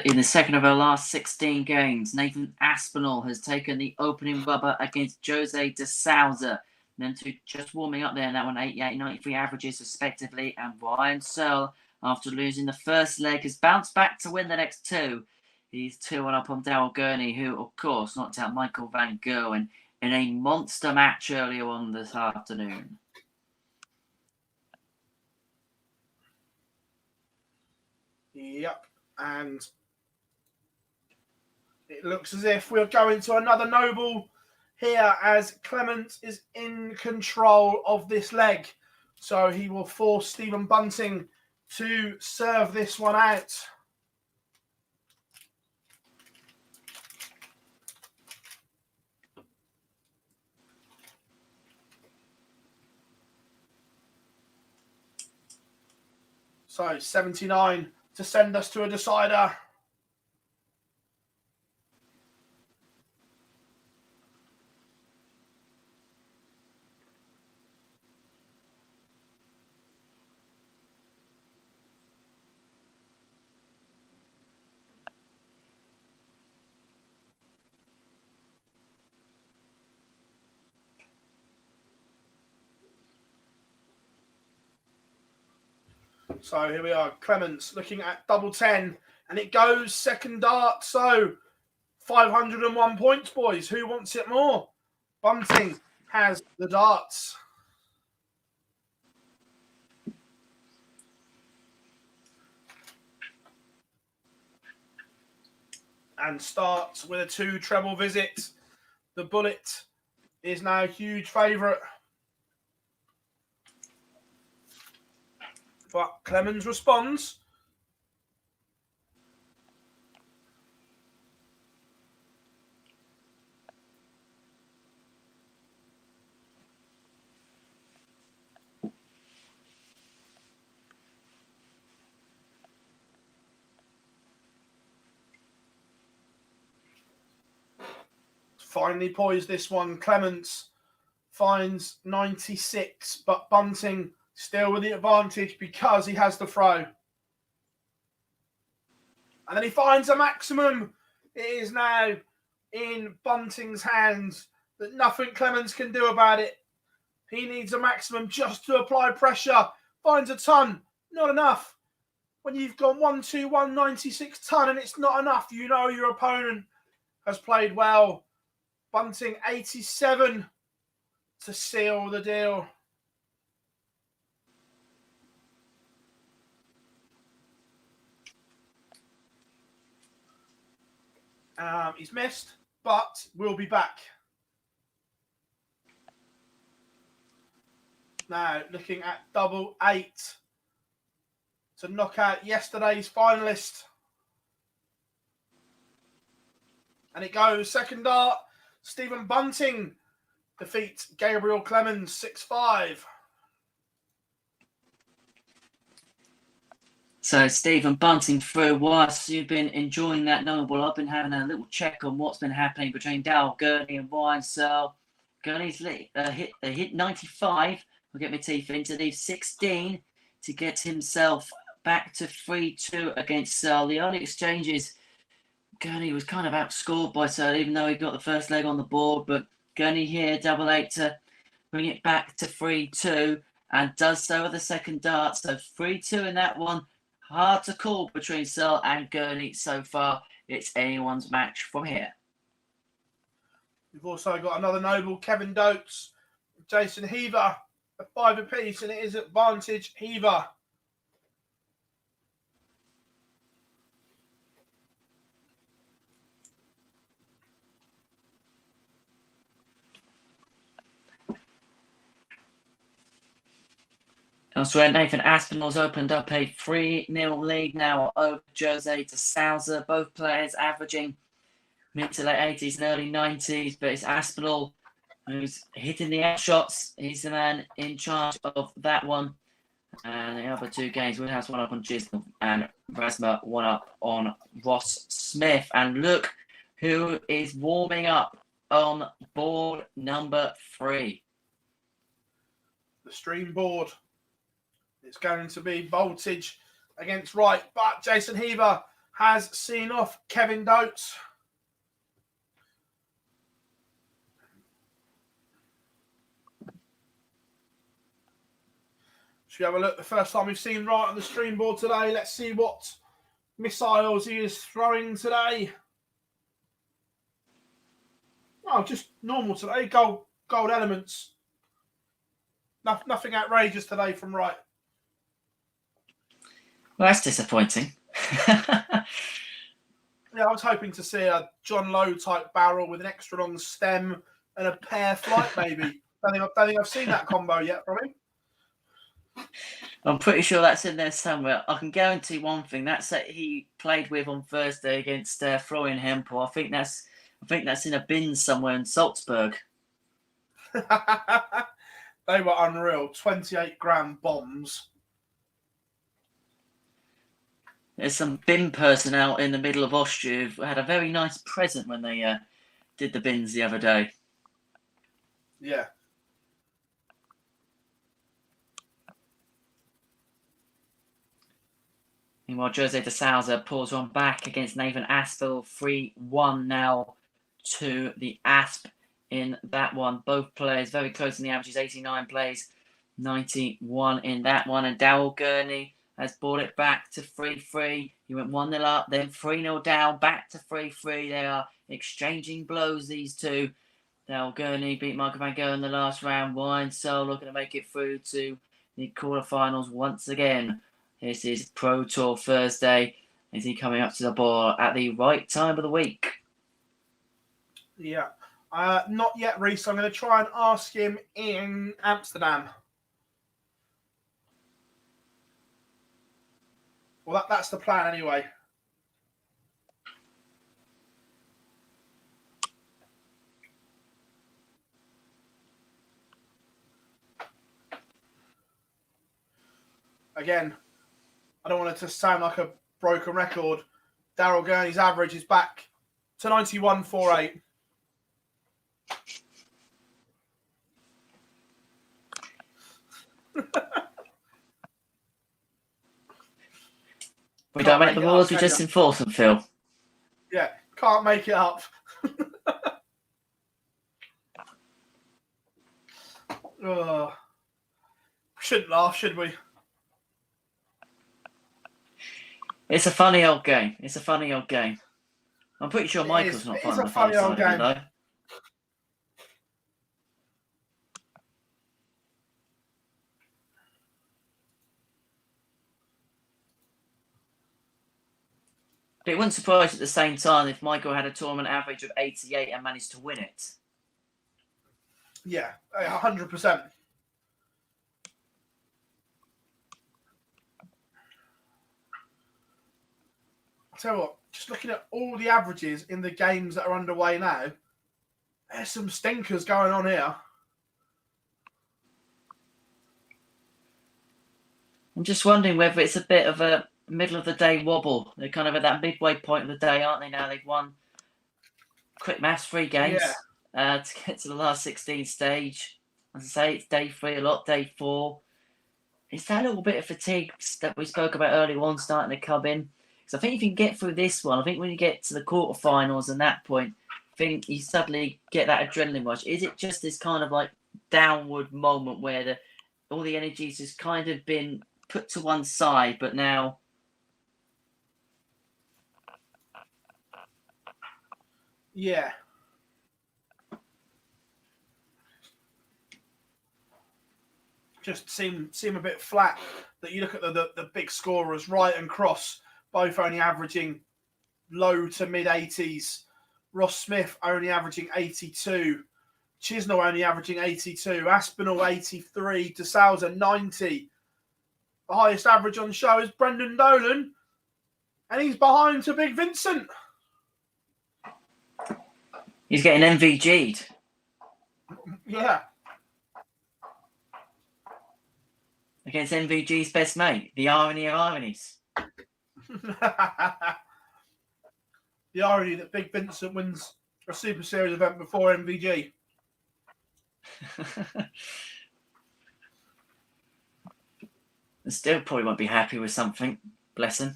In the second of our last 16 games, Nathan Aspinall has taken the opening rubber against Jose de Souza. And then just warming up there in that one, 88, 93 averages respectively. And Ryan Searle, after losing the first leg, has bounced back to win the next 2. He's 2-1 up on Darryl Gurney, who, of course, knocked out Michael van Gerwen in a monster match earlier on this afternoon. Yep. And it looks as if we're going to another noble here as Clemens is in control of this leg. So he will force Stephen Bunting to serve this one out. So 79 to send us to a decider. So here we are, Clemens looking at double 10, and it goes second dart. So 501 points, boys. Who wants it more? Bunting has the darts. And starts with a 2 treble visit. The bullet is now a huge favourite. But Clemens responds. Finally poised this one. Clemens finds 96, but Bunting still with the advantage because he has the throw. And then he finds a maximum. It is now in Bunting's hands. That nothing Clemens can do about it. He needs a maximum just to apply pressure. Finds a ton. Not enough. When you've gone 1-2, 196 ton and it's not enough, you know your opponent has played well. Bunting 87 to seal the deal. He's missed, but we'll be back. Now, looking at double 8 to knock out yesterday's finalist. And it goes, second dart, Stephen Bunting defeats Gabriel Clemens 6-5. So Stephen Bunting through. Whilst you've been enjoying that noble, I've been having a little check on what's been happening between Darryl Gurney and Ryan Searle. Gurney's hit 95. I'll get my teeth into these 16 to get himself back to 3-2 against Searle. The early exchanges, Gurney was kind of outscored by Searle, even though he got the first leg on the board. But Gurney here, double 8 to bring it back to 3-2, and does so with the second dart. So 3-2 in that one. Hard to call between Searle and Gurney so far. It's anyone's match from here. We've also got another noble, Kevin Dotes, Jason Heaver, a 5 apiece, and it is advantage Heaver. Elsewhere, Nathan Aspinall's opened up a 3-0 lead now over Jose de Souza. Both players averaging mid to late 80s and early 90s, but it's Aspinall who's hitting the out shots. He's the man in charge of that one. And the other two games, Woodhouse one up on Gisnell and Rasma one up on Ross Smith. And look who is warming up on board number 3. The stream board. It's going to be voltage against right, but Jason Heaver has seen off Kevin Dotes. Should we have a look? The first time we've seen right on the stream board today. Let's see what missiles he is throwing today. Oh, just normal today. Gold elements. Nothing outrageous today from right. Well, that's disappointing. Yeah, I was hoping to see a John Lowe type barrel with an extra long stem and a pear flight, maybe. I don't think I've seen that combo yet from him. I'm pretty sure that's in there somewhere. I can guarantee one thing: that's that he played with on Thursday against Florian Hempel. I think that's in a bin somewhere in Salzburg. They were unreal. 28-gram bombs. There's some bin person out in the middle of Austria who had a very nice present when they did the bins the other day. Yeah. Meanwhile, Jose de Souza pulls one back against Nathan Aspel. 3-1 now to the Asp in that one. Both players very close in the averages. 89 plays, 91 in that one. And Darryl Gurney has brought it back to 3-3. He went 1-0 up, then 3-0 down, back to 3-3. They are exchanging blows, these two. Darryl Gurney beat Michael van Gogh in the last round. Ryan Searle looking to make it through to the quarterfinals once again. This is Pro Tour Thursday. Is he coming up to the ball at the right time of the week? Yeah. Not yet, Reese. I'm going to try and ask him in Amsterdam. Well, that's the plan anyway. Again, I don't want it to sound like a broken record. Daryl Gurney's average is back to 91.48. We don't make the rules, we just enforce them, Phil. Yeah, can't make it up. Shouldn't laugh, should we? It's a funny old game. It's a funny old game. I'm pretty sure Michael's not finding the funny side of it, though. But it wouldn't surprise you at the same time if Michael had a tournament average of 88 and managed to win it. Yeah, 100%. I'll tell you what, just looking at all the averages in the games that are underway now, there's some stinkers going on here. I'm just wondering whether it's a bit of a middle of the day wobble. They're kind of at that midway point of the day, aren't they? Now they've won quick maths 3 games to get to the last 16 stage. As I say, it's day 3 a lot, day 4. It's that little bit of fatigue that we spoke about earlier on starting to come in. Because I think if you can get through this one, I think when you get to the quarterfinals and that point, I think you suddenly get that adrenaline rush. Is it just this kind of like downward moment where all the energy's just kind of been put to one side, but now... Yeah. Just seem a bit flat. That you look at the big scorers, Wright and Cross, both only averaging low to mid 80s. Ross Smith only averaging 82. Chisnell only averaging 82. Aspinall 83. DeSouza 90. The highest average on show is Brendan Dolan, and he's behind to Big Vincent. He's getting MVG'd. Yeah. Against MVG's best mate. The irony of ironies. The irony that Big Vincent wins a Super Series event before MVG. And still probably won't be happy with something. Bless him.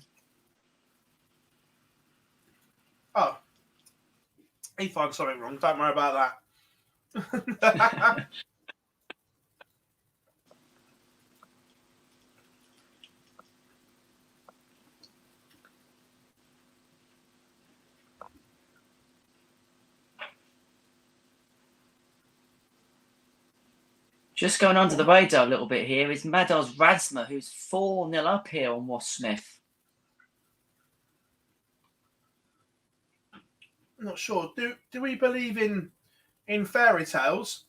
Oh. He finds something wrong. Don't worry about that. Just going under the radar a little bit here is Mados Razma, who's 4-0 up here on Ross Smith. I'm not sure. Do we believe in fairy tales?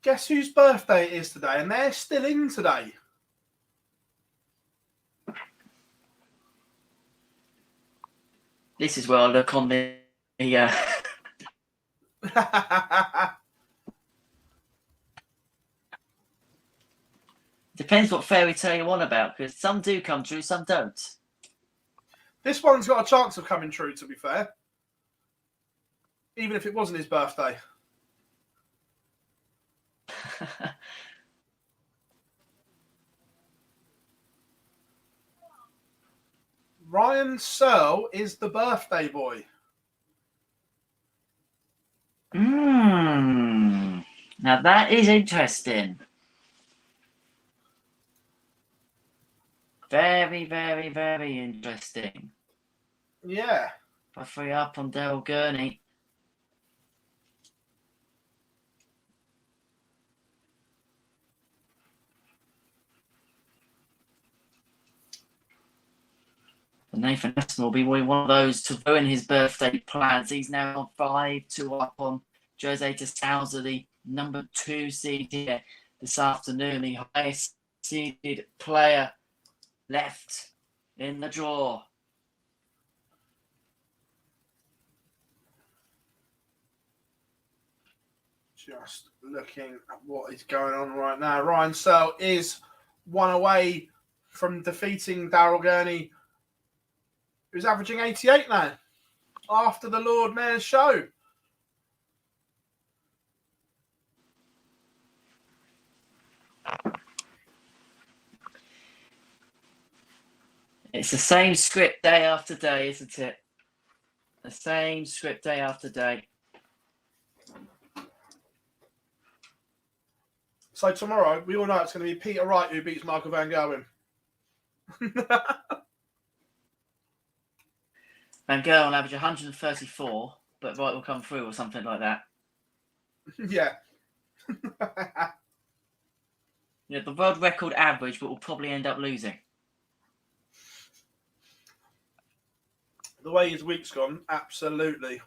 Guess whose birthday it is today? And they're still in today. This is where I look on the Depends what fairy tale you're on about, because some do come true, some don't. This one's got a chance of coming true, to be fair. Even if it wasn't his birthday. Ryan Searle is the birthday boy. Now that is interesting. Very, very, very interesting. Yeah. By 3 up on Daryl Gurney. Nathan Eston will be one of those to ruin his birthday plans. He's now on 5, 2 up on Jose DeSouza, the number 2 seed here this afternoon, the highest seeded player left in the draw. Just looking at what is going on right now. Ryan Searle is one away from defeating Daryl Gurney, who's averaging 88 now after the Lord Mayor's show. It's the same script day after day, isn't it? The same script day after day. So tomorrow, we all know it's going to be Peter Wright who beats Michael Van Gerwen. Van Gerwen will average 134, but Wright will come through or something like that. Yeah. Yeah, the world record average, but will probably end up losing. The way his week's gone, absolutely.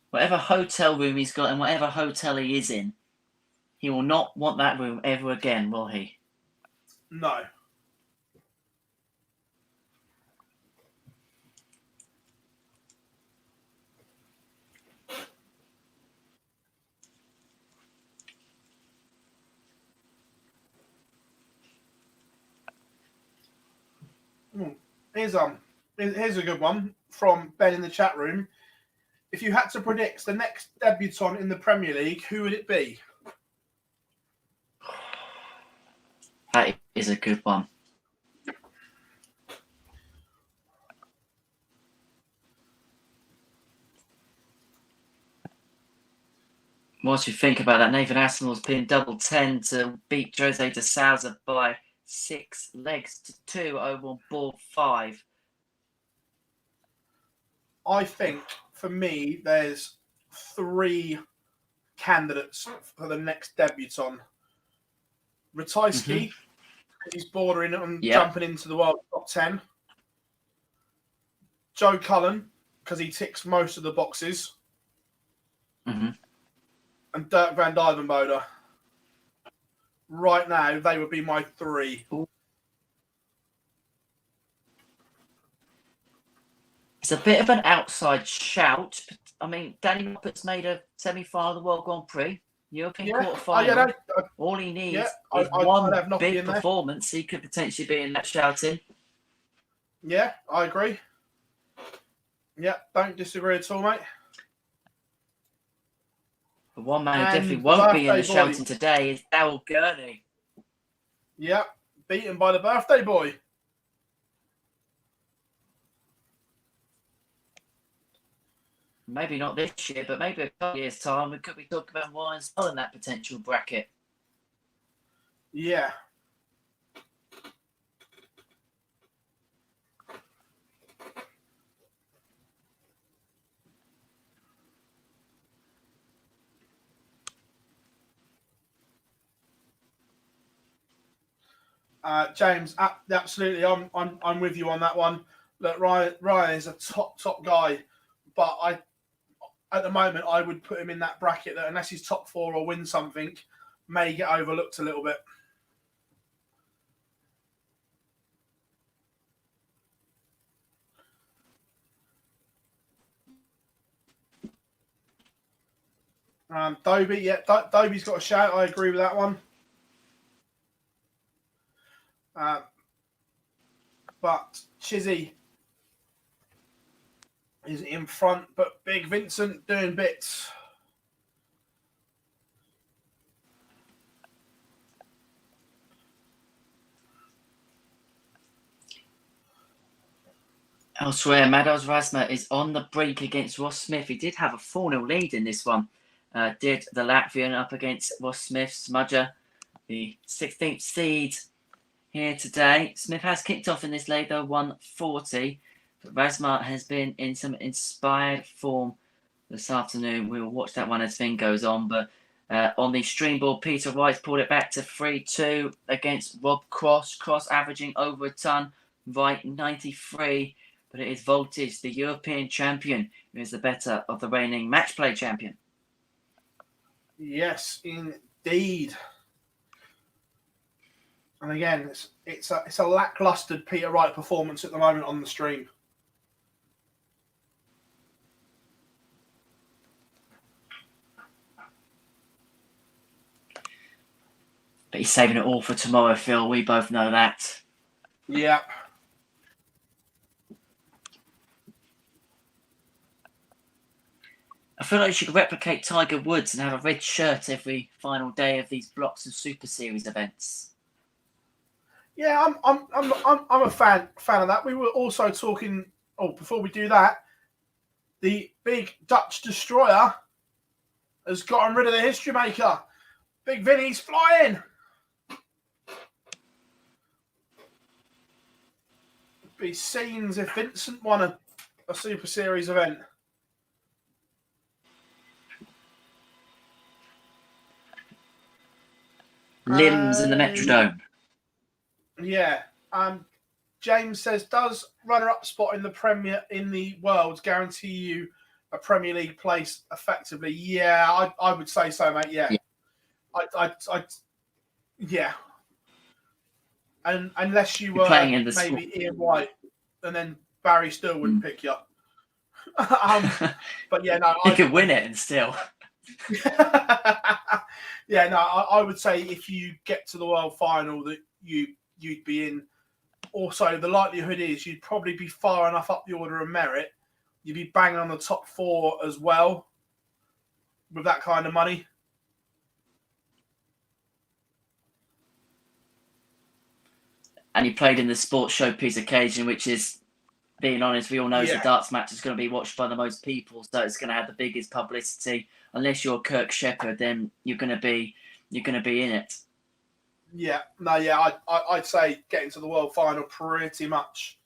Whatever hotel room he's got and whatever hotel he is in, he will not want that room ever again, will he? No. Here's a good one from Ben in the chat room. If you had to predict the next debutant in the Premier League, who would it be? That is a good one. What do you think about that? Nathan Aspinall's pinned double 10 to beat Jose de Souza by 6 legs to 2 over on board 5. I think, for me, there's 3 candidates for the next debutant. Ratajski, he's bordering on jumping into the world top 10. Joe Cullen, because he ticks most of the boxes. And Dirk van Dijvenbode. Right now, they would be my 3. It's a bit of an outside shout. I mean, Danny Moppett's made a semi-final of the World Grand Prix, European quarter-final. All he needs is one big performance. He could potentially be in that shouting. Yeah, I agree. Yeah, don't disagree at all, mate. The one man who definitely won't be in the shouting today is Daryl Gurney. Yeah, beaten by the birthday boy. Maybe not this year, but maybe a couple of years' time, we could be talking about Ryan Searle in that potential bracket. Yeah. James, absolutely, I'm with you on that one. Look, Ryan is a top guy, but at the moment I would put him in that bracket that unless he's top 4 or wins something, may get overlooked a little bit. Dobie, Dobie's got a shout. I agree with that one. But Chizzy is in front, but Big Vincent doing bits. Elsewhere, Mados Razma is on the brink against Ross Smith. He did have a 4-0 lead in this one. Did the Latvian up against Ross Smith, Smudger, the 16th seed here today. Smith has kicked off in this leg, though, 140. But Razma has been in some inspired form this afternoon. We will watch that one as thing goes on. But on the stream board, Peter Wright's pulled it back to 3-2 against Rob Cross. Cross averaging over a ton, Wright 93. But it is Voltage, the European champion, who is the better of the reigning match play champion. Yes, indeed Indeed. And again, it's a lackluster Peter Wright performance at the moment on the stream. But he's saving it all for tomorrow, Phil. We both know that. Yeah. I feel like you should replicate Tiger Woods and have a red shirt every final day of these blocks of Super Series events. Yeah, I'm a fan of that. We were also talking. Oh, before we do that, the big Dutch destroyer has gotten rid of the history maker. Big Vinny's flying. Be scenes if Vincent won a Super Series event. Limbs in the Metrodome. Yeah. James says, does runner-up spot in the world guarantee you a Premier League place effectively? Yeah, I would say so, mate. Yeah. Yeah. And unless you were playing in the maybe Ian White, and then Barry still wouldn't pick you up. But yeah, no, he could win it and still. Yeah, no, I would say if you get to the World Final that you'd be in. Also, the likelihood is you'd probably be far enough up the order of merit. You'd be banging on the top 4 as well with that kind of money. And he played in the sports showpiece occasion, which is, being honest, we all know the darts match is going to be watched by the most people, so it's going to have the biggest publicity. Unless you're Kirk Shepherd, then you're going to be in it. Yeah, no, yeah, I'd say getting to the World Final pretty much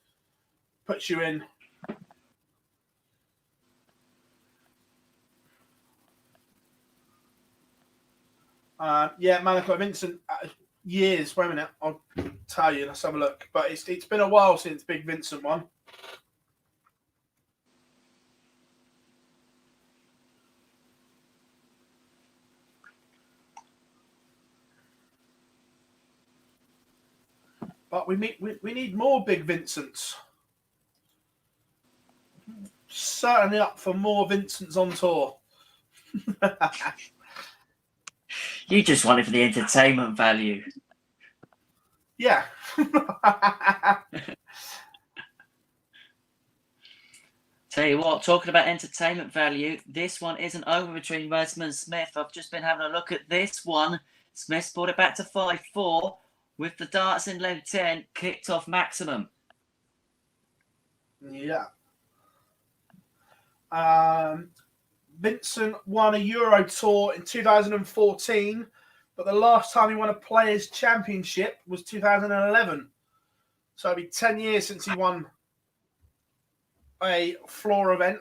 puts you in. Yeah, Malachi Vincent, years. Wait a minute, I'll tell you. Let's have a look. But it's been a while since Big Vincent won. But we need more Big Vincents. Certainly up for more Vincents on tour. You just want it for the entertainment value. Yeah. Tell you what, talking about entertainment value, this one isn't over between Rasmus and Smith. I've just been having a look at this one. Smith brought it back to 5-4 with the darts in leg 10, kicked off maximum. Yeah. Vincent won a Euro Tour in 2014, but the last time he won a Players' Championship was 2011. So it'll be 10 years since he won a floor event.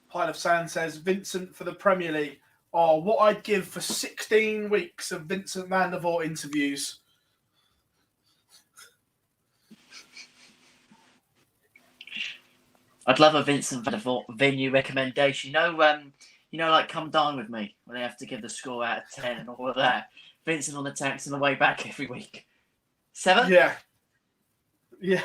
Pile of Sand says, Vincent for the Premier League. Oh, what I'd give for 16 weeks of Vincent van der Voort interviews. I'd love a Vincent van der Voort venue recommendation. You know, like Come Dine With Me, where they have to give the score out of 10 and all of that. Vincent on the taxi on the way back every week. 7? Yeah. Yeah.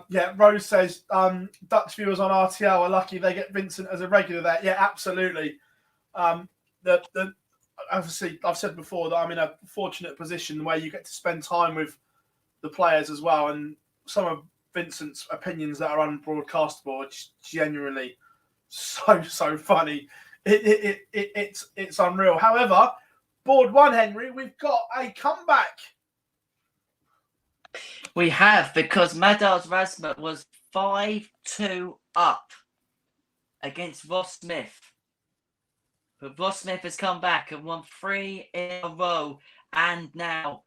Yeah, Rose says Dutch viewers on RTL are lucky they get Vincent as a regular there. Yeah, absolutely. Obviously, I've said before that I'm in a fortunate position where you get to spend time with the players as well, and some of Vincent's opinions that are unbroadcastable are just genuinely so funny. It's unreal. However, board 1, Henry, we've got a comeback. We have, because Madars Rasmus was 5-2 up against Ross Smith. But Ross Smith has come back and won 3 in a row and now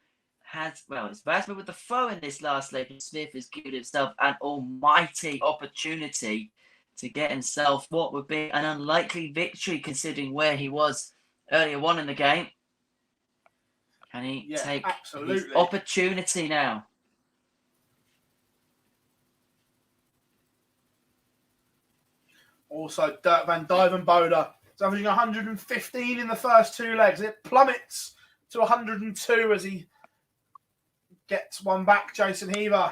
it's Rasmus with the throw in this last leg, and Smith has given himself an almighty opportunity to get himself what would be an unlikely victory considering where he was earlier on in the game. Can he take his opportunity now? Also, Dirk van Dijvenbode is averaging 115 in the first 2 legs. It plummets to 102 as he gets one back, Jason Heaver.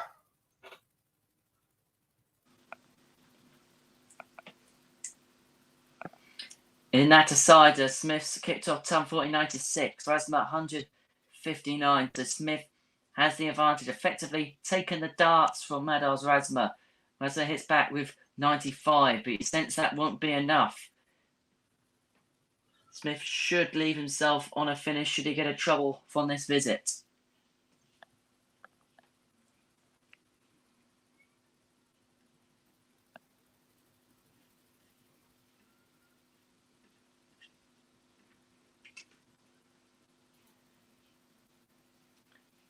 In that aside, Smith's kicked off 10-40-96. Rasmus 159. So Smith has the advantage, effectively taken the darts from Madars Rasmus. Rasmus hits back with 95, but you sense that won't be enough. Smith should leave himself on a finish should he get a trouble from this visit.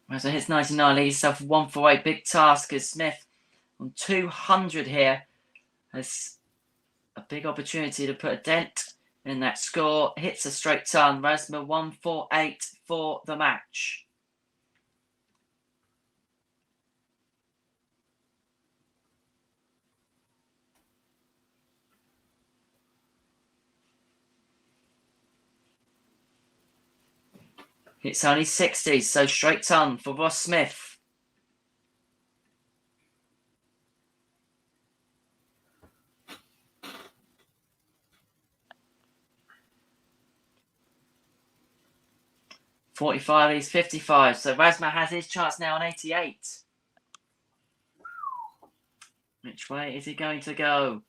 Rasmus hits 99, leaves himself 148. Big task as Smith on 200 here has a big opportunity to put a dent in that score. Hits a straight ton. Rasmus 148 for the match. It's only 60, so straight ton for Ross Smith. .45, he's 55, so Rasmus has his chance now on 88. Which way is he going to go?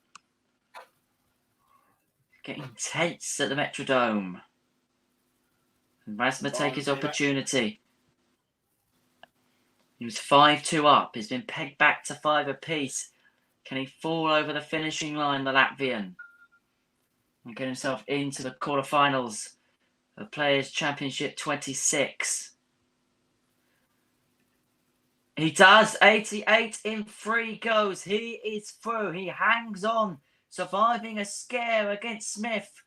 Getting tense at the Metrodome. Rasmus take his opportunity. He was 5-2 up. He's been pegged back to 5 apiece. Can he fall over the finishing line, the Latvian, and get himself into the quarterfinals of Players' Championship 26? He does. 88 in 3 goes. He is through. He hangs on, surviving a scare against Smith.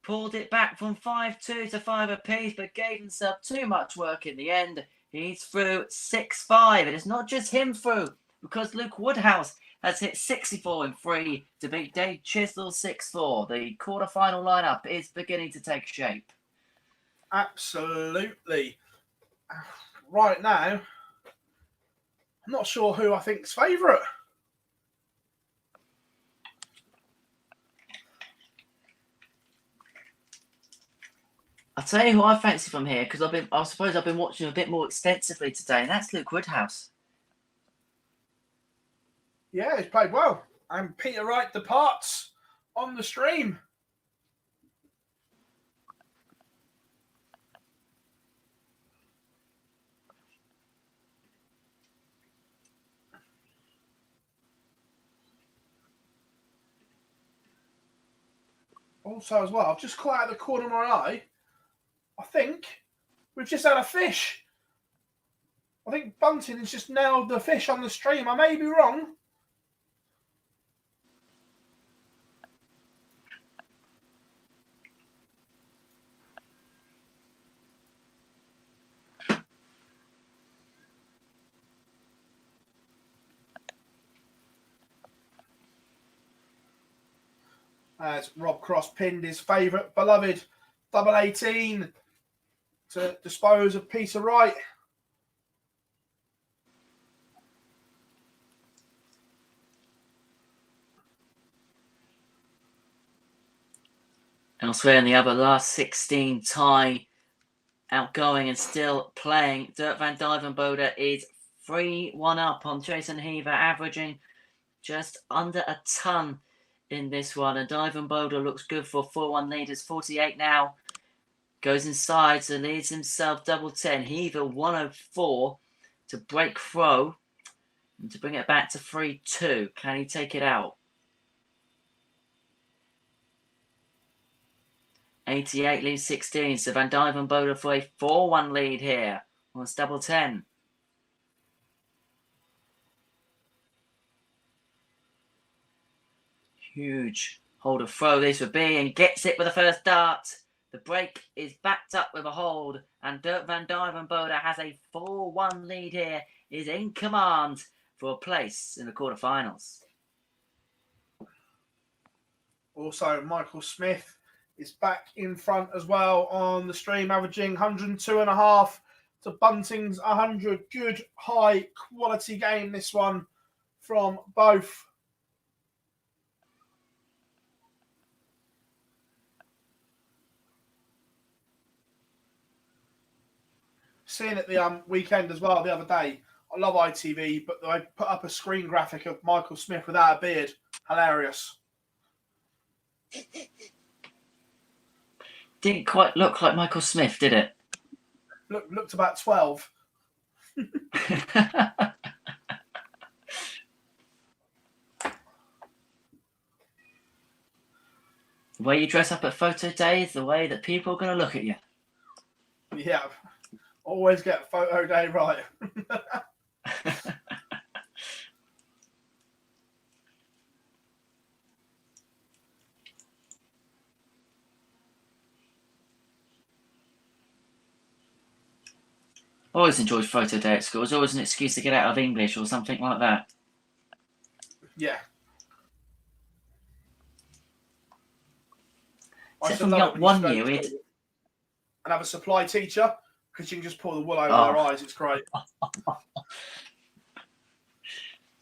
Pulled it back from 5-2 to 5 apiece, but gave himself too much work in the end. He's through 6-5. And it's not just him through, because Luke Woodhouse has hit 64 in 3 to beat Dave Chisel 6-4. The quarterfinal lineup is beginning to take shape. Absolutely. Right now, I'm not sure who I think's favourite. I'll tell you who I fancy from here, because I suppose I've been watching a bit more extensively today, and that's Luke Woodhouse. Yeah, he's played well. And Peter Wright departs on the stream. Also, as well, I've just caught out of the corner of my eye, I think we've just had a fish. I think Bunting has just nailed the fish on the stream. I may be wrong. As Rob Cross pinned his favourite, beloved double 18 to dispose of Peter Wright. Elsewhere in the other last 16 tie, outgoing and still playing, Dirk van Dijvenbode is 3-1 up on Jason Heaver, averaging just under a ton in this one. And Dijvenbode looks good for 4-1 leaders. 48 now. Goes inside, so leads himself double 10. Heaver 104 to break throw and to bring it back to 3-2. Can he take it out? 88 leaves 16. So Van Dijvenbode for a 4-1 lead here. Well, it's double 10. Huge hold of throw this would be, and gets it with the first dart. The break is backed up with a hold, and Dirk van Dijvenbode has a 4-1 lead here, is in command for a place in the quarterfinals. Also, Michael Smith is back in front as well on the stream, averaging 102.5 to Bunting's 100. Good, high quality game, this one from both. Seeing it the weekend as well the other day. I love ITV, but they put up a screen graphic of Michael Smith without a beard. Hilarious. Didn't quite look like Michael Smith, did it? Looked about 12. The way you dress up at photo day is the way that people are going to look at you. Yeah. Always get photo day right. Always enjoyed photo day at school. It's always an excuse to get out of English or something like that. Yeah. Except from one year, we had... and have a supply teacher, because you can just pull the wool over their eyes. It's great.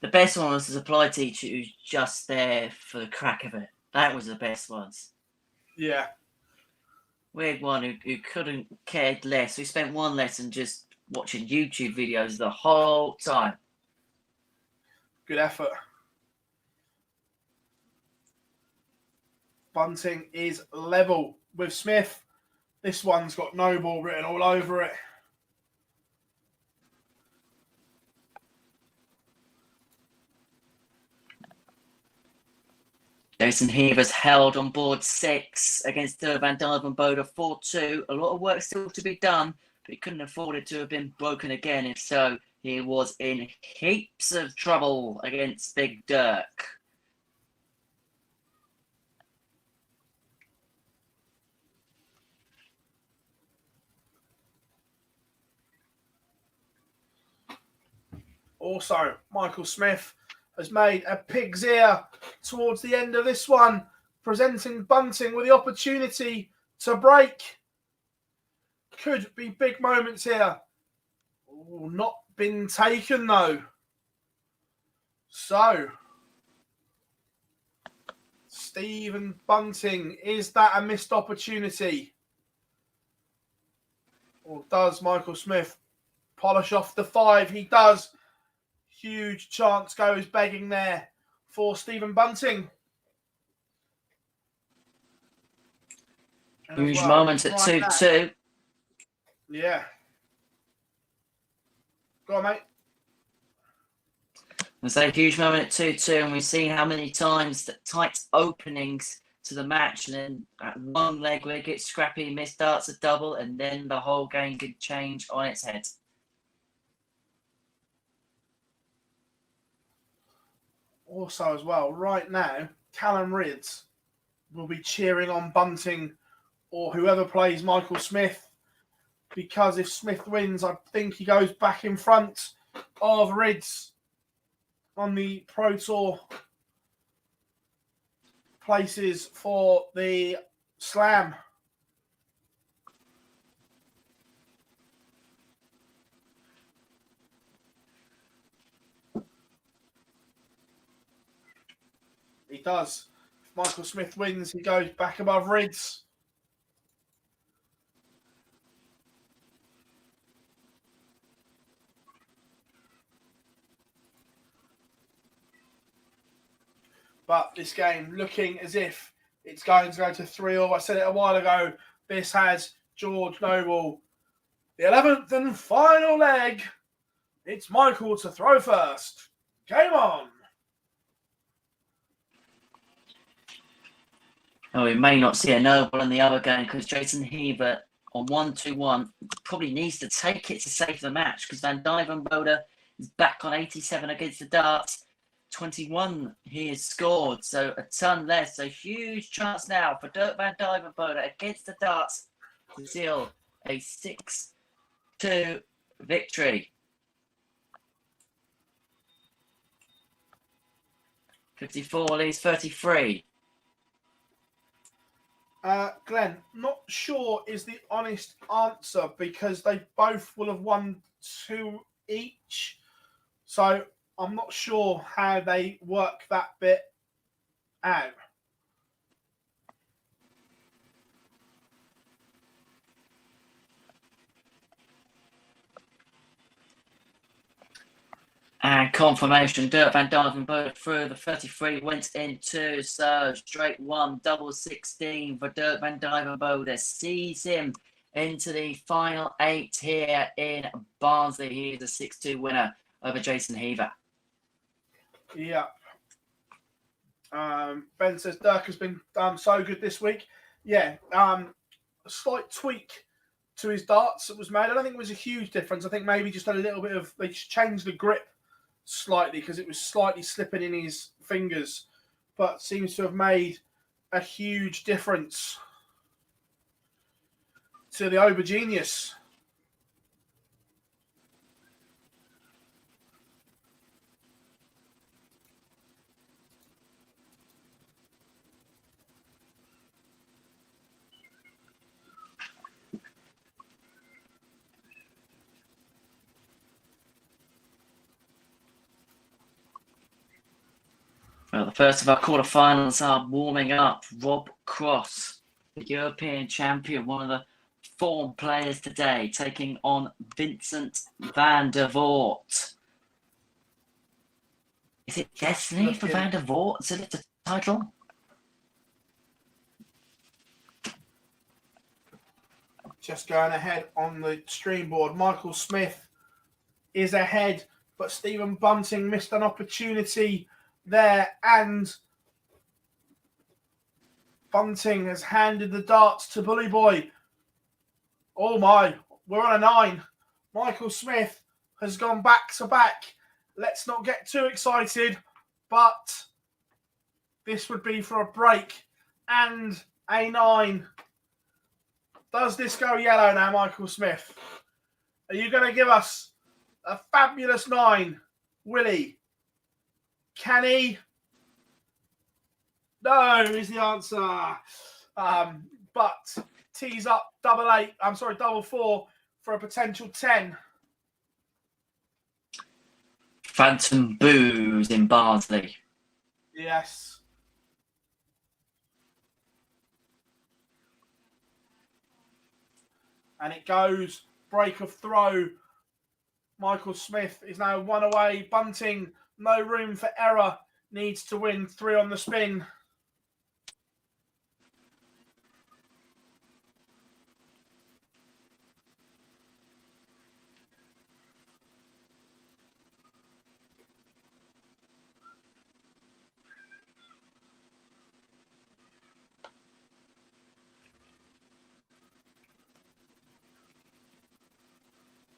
The best one was the supply teacher who's just there for the crack of it. That was the best ones. Yeah. We had one who couldn't care less. We spent one lesson just watching YouTube videos the whole time. Good effort. Bunting is level with Smith. This one's got no ball written all over it. Jason Heaver's held on board 6 against Dirk van Dijvenbode 4-2. A lot of work still to be done, but he couldn't afford it to have been broken again. If so, he was in heaps of trouble against Big Dirk. Also, Michael Smith has made a pig's ear towards the end of this one, presenting Bunting with the opportunity to break. Could be big moments here. Ooh, not been taken, though. So, Stephen Bunting, is that a missed opportunity? Or does Michael Smith polish off the 5? He does. Huge chance goes begging there for Stephen Bunting. Huge moment at 2-2. Yeah. Go on, mate. It's a huge moment at 2-2, and we've seen how many times that tight openings to the match, and then at one leg where it gets scrappy, missed darts a double, and then the whole game could change on its head. Also, as well, right now, Callum Ridds will be cheering on Bunting or whoever plays Michael Smith, because if Smith wins, I think he goes back in front of Ridds on the Pro Tour places for the Slam. He does. If Michael Smith wins, he goes back above Ridds. But this game looking as if it's going to go to 3-all. I said it a while ago. This has George Noble. The 11th and final leg. It's Michael to throw first. Game on. Oh, we may not see a Noble in the other game because Jason Heaver on 1-2-1. Probably needs to take it to save the match because Van Dijvenbode is back on 87 against the darts. 21 he has scored, so a ton less. So huge chance now for Dirk Van Dijvenbode against the darts to seal a 6-2 victory. 54 leaves 33. Glenn, not sure is the honest answer because they both will have won 2 each. So I'm not sure how they work that bit out. And confirmation, Dirk Van Dijvenbode through the 33 went into Serge. Straight 1, double 16 for Dirk Van Dijvenbode. Sees him into the final 8 here in Barnsley. He is a 6-2 winner over Jason Heaver. Yeah. Ben says Dirk has been so good this week. Yeah. A slight tweak to his darts that was made. I don't think it was a huge difference. I think maybe just a little bit of, they just changed the grip slightly because it was slightly slipping in his fingers, but seems to have made a huge difference to the Aubergenius. Well, the first of our quarterfinals are warming up. Rob Cross, the European champion, one of the form players today, taking on Vincent van der Voort. Is it destiny for Van der Voort? Is it the title? Just going ahead on the stream board. Michael Smith is ahead, but Stephen Bunting missed an opportunity there, and Bunting has handed the darts to Bully Boy. Oh my, we're on a 9. Michael Smith has gone back to back. Let's not get too excited, but this would be for a break and a 9. Does this go yellow now, Michael Smith? Are you going to give us a fabulous 9, Willie? Can he? No, is the answer. But tees up double 4 for a potential 10. Phantom Booze in Barnsley. Yes. And it goes, break of throw. Michael Smith is now 1 away. Bunting, no room for error. Needs to win 3 on the spin.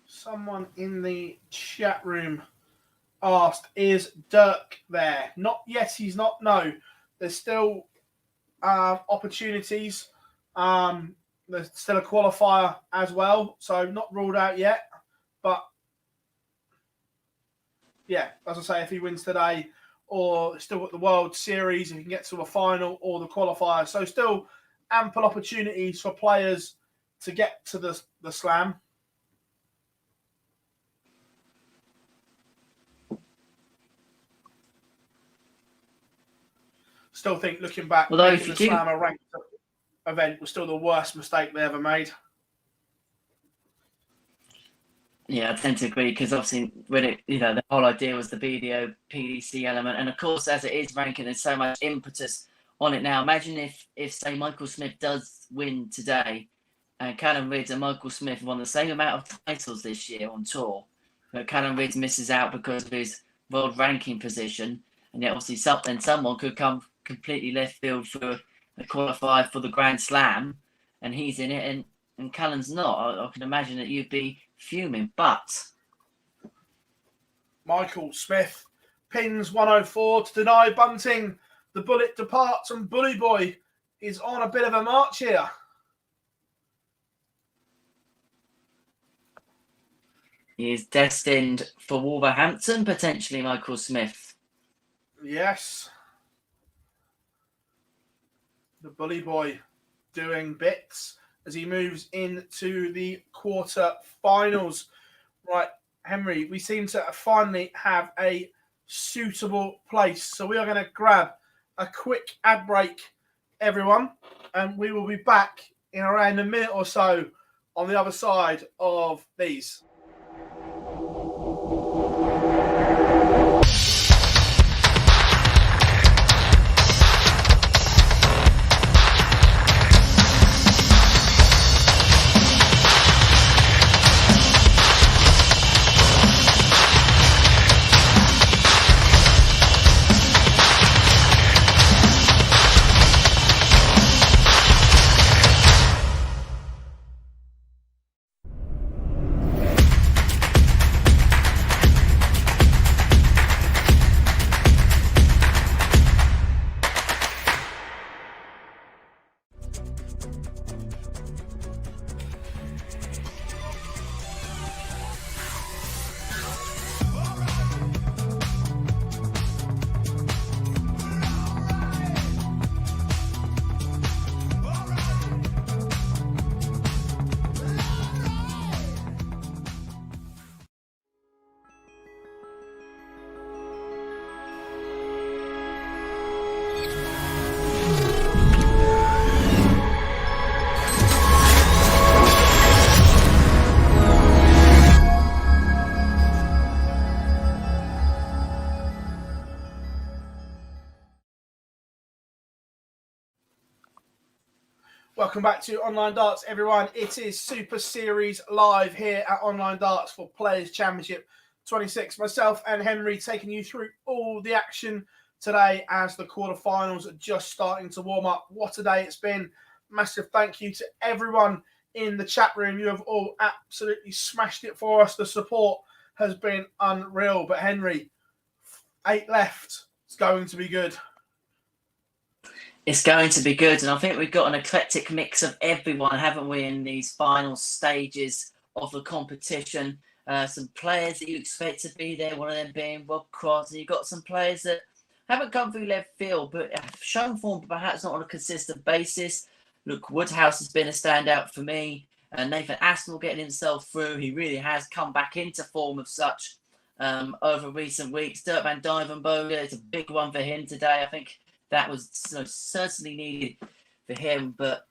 Someone in the chat room asked, is Dirk there? Not yes, he's not. No, there's still opportunities. There's still a qualifier as well, so not ruled out yet. But yeah, as I say, if he wins today, or still got the World Series, if he can get to a final or the qualifier, so still ample opportunities for players to get to the slam. Still think, looking back, Although the Slam a ranked event was still the worst mistake they ever made. Yeah, I tend to agree because obviously, when it, the whole idea was the BDO PDC element, and of course, as it is ranking, there's so much impetus on it now. Imagine if say Michael Smith does win today, and Callum Ridge and Michael Smith won the same amount of titles this year on tour, but Callum Ridge misses out because of his world ranking position, and yet obviously someone could come completely left field for a qualifier for the Grand Slam, and he's in it, and and Callum's not, I can imagine that you'd be fuming. But Michael Smith pins 104 to deny bunting. The bullet departs and Bully Boy is on a bit of a march here. he is destined for Wolverhampton, potentially, Michael Smith. Yes. The Bully Boy doing bits as he moves into the quarter-finals. Right, Henry, we seem to finally have a suitable place. So we are going to grab a quick ad break, everyone, and we will be back in around a minute or so on the other side of these. Welcome back to Online Darts, everyone. It is Super Series live here at Online Darts for Players Championship 26. Myself and Henry taking you through all the action today as the quarterfinals are just starting to warm up. What a day it's been. Massive thank you to everyone in the chat room. You have all absolutely smashed it for us. The support has been unreal. But Henry, 8 left. It's going to be good. It's going to be good, and I think we've got an eclectic mix of everyone, haven't we, in these final stages of the competition. Some players that you expect to be there, one of them being Rob Cross, and you've got some players that haven't come through left field, but have shown form, but perhaps not on a consistent basis. Look, Woodhouse has been a standout for me. Nathan Aspinall getting himself through. He really has come back into form of such over recent weeks. Dirk van Dijvenbode, it's a big one for him today. I think that was certainly needed for him. But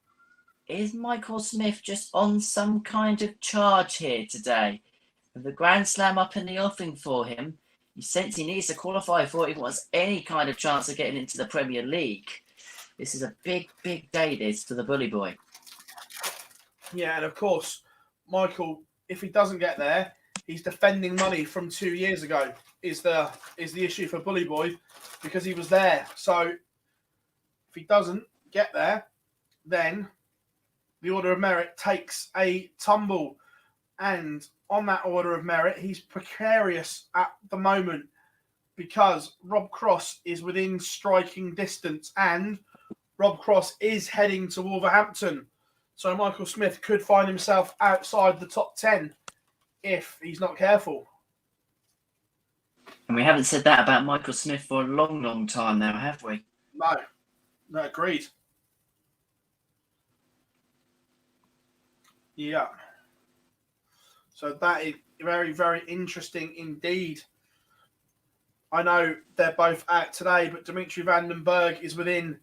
is Michael Smith just on some kind of charge here today? With the Grand Slam up in the offing for him, you sense he needs to qualify for it if he wants any kind of chance of getting into the Premier League. This is a big, big day, this, for the Bully Boy. Yeah, and of course, Michael, if he doesn't get there, he's defending money from 2 years ago is the issue for Bully Boy, because he was there. So if he doesn't get there, then the Order of Merit takes a tumble. And on that Order of Merit, he's precarious at the moment because Rob Cross is within striking distance and Rob Cross is heading to Wolverhampton. So Michael Smith could find himself outside the top 10 if he's not careful. And we haven't said that about Michael Smith for a long, long time now, have we? No, agreed. Yeah. So that is very, very interesting indeed. I know they're both out today, but Dimitri van den Berg is within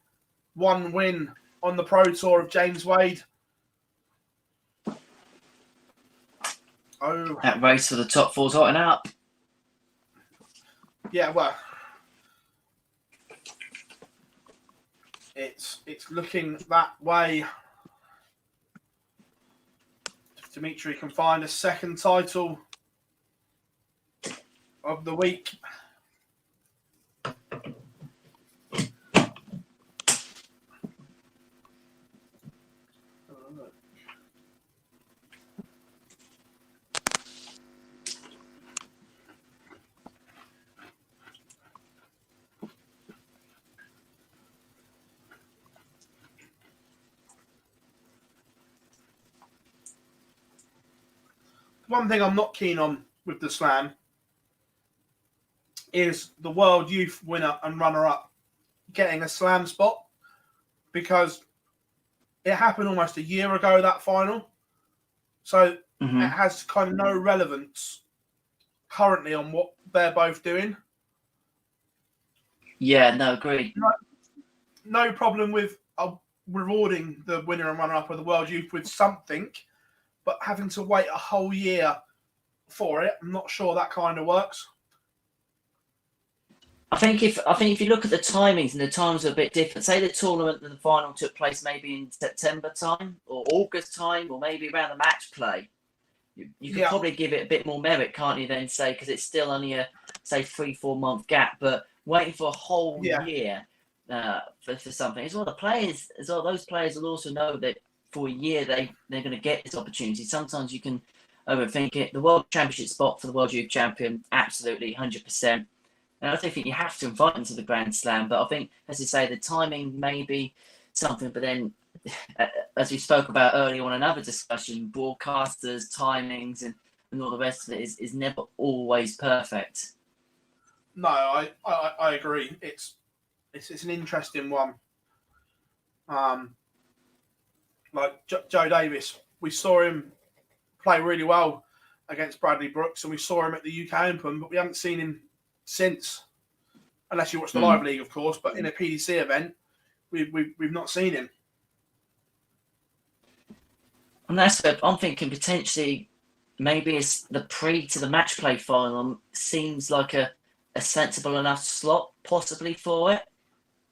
one win on the Pro Tour of James Wade. Oh, That race for the top four's hotting up. yeah, well, it's looking that way. If Dimitri can find a second title of the week. one thing I'm not keen on with the Slam is the World Youth winner and runner-up getting a Slam spot, because it happened almost a year ago, that final. So it has kind of no relevance currently on what they're both doing. Yeah, no, agreed. No problem with rewarding the winner and runner-up of the World Youth with something, but having to wait a whole year for it, I'm not sure that kind of works. I think if you look at the timings, and the times are a bit different. Say the tournament and the final took place maybe in September time or August time, or maybe around the match play. You could probably give it a bit more merit, can't you? Then say, because it's still only a 3-4 month gap, but waiting for a whole year for something. As well, the players, those players will also know that for a year they're going to get this opportunity. Sometimes you can overthink it. The World Championship spot for the World Youth Champion, absolutely 100%. And I don't think you have to invite them to the Grand Slam, but I think, as you say, the timing may be something. But then, as we spoke about earlier on another discussion, broadcasters, timings, and all the rest of it is never always perfect. No, I agree. It's an interesting one. Like Joe Davis, we saw him play really well against Bradley Brooks, and we saw him at the UK Open, but we haven't seen him since, unless you watch the live league, of course. But in a PDC event, we've not seen him. And that's what I'm thinking. Potentially, maybe it's the pre to the match play final seems like a sensible enough slot, possibly, for it.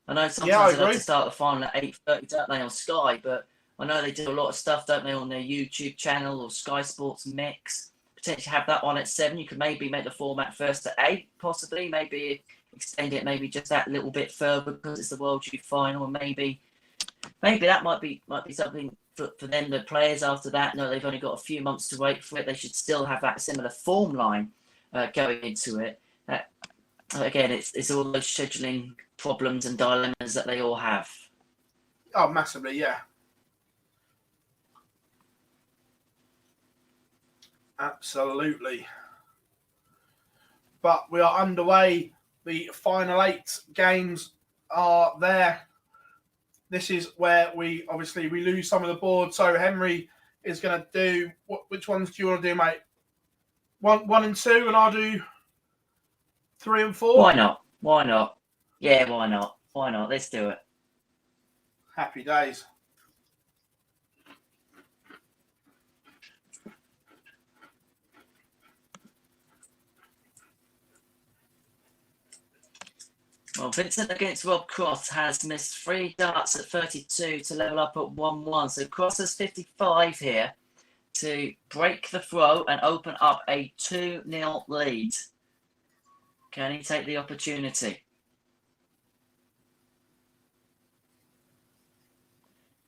I know sometimes they like to start the final at 8:30, don't they, on Sky? But I know they do a lot of stuff, don't they, on their YouTube channel or Sky Sports Mix. Potentially have that on at 7. You could maybe make the format first at 8, possibly. Maybe extend it maybe just that little bit further because it's the World Youth Final, and maybe that might be something for them, the players after that. No, they've only got a few months to wait for it. They should still have that similar form line going into it. Again, it's all those scheduling problems and dilemmas that they all have. Oh, massively, yeah. Absolutely. But we are underway. The final 8 games are there. This is where we lose some of the board. So Henry is going to do which ones do you want to do, mate? 1 and 2, and I'll do 3 and 4. Why not? Yeah, why not? Let's do it. Happy days. Well, Vincent against Rob Cross has missed 3 darts at 32 to level up at 1-1. So Cross has 55 here to break the throw and open up a 2-0 lead. Can he take the opportunity?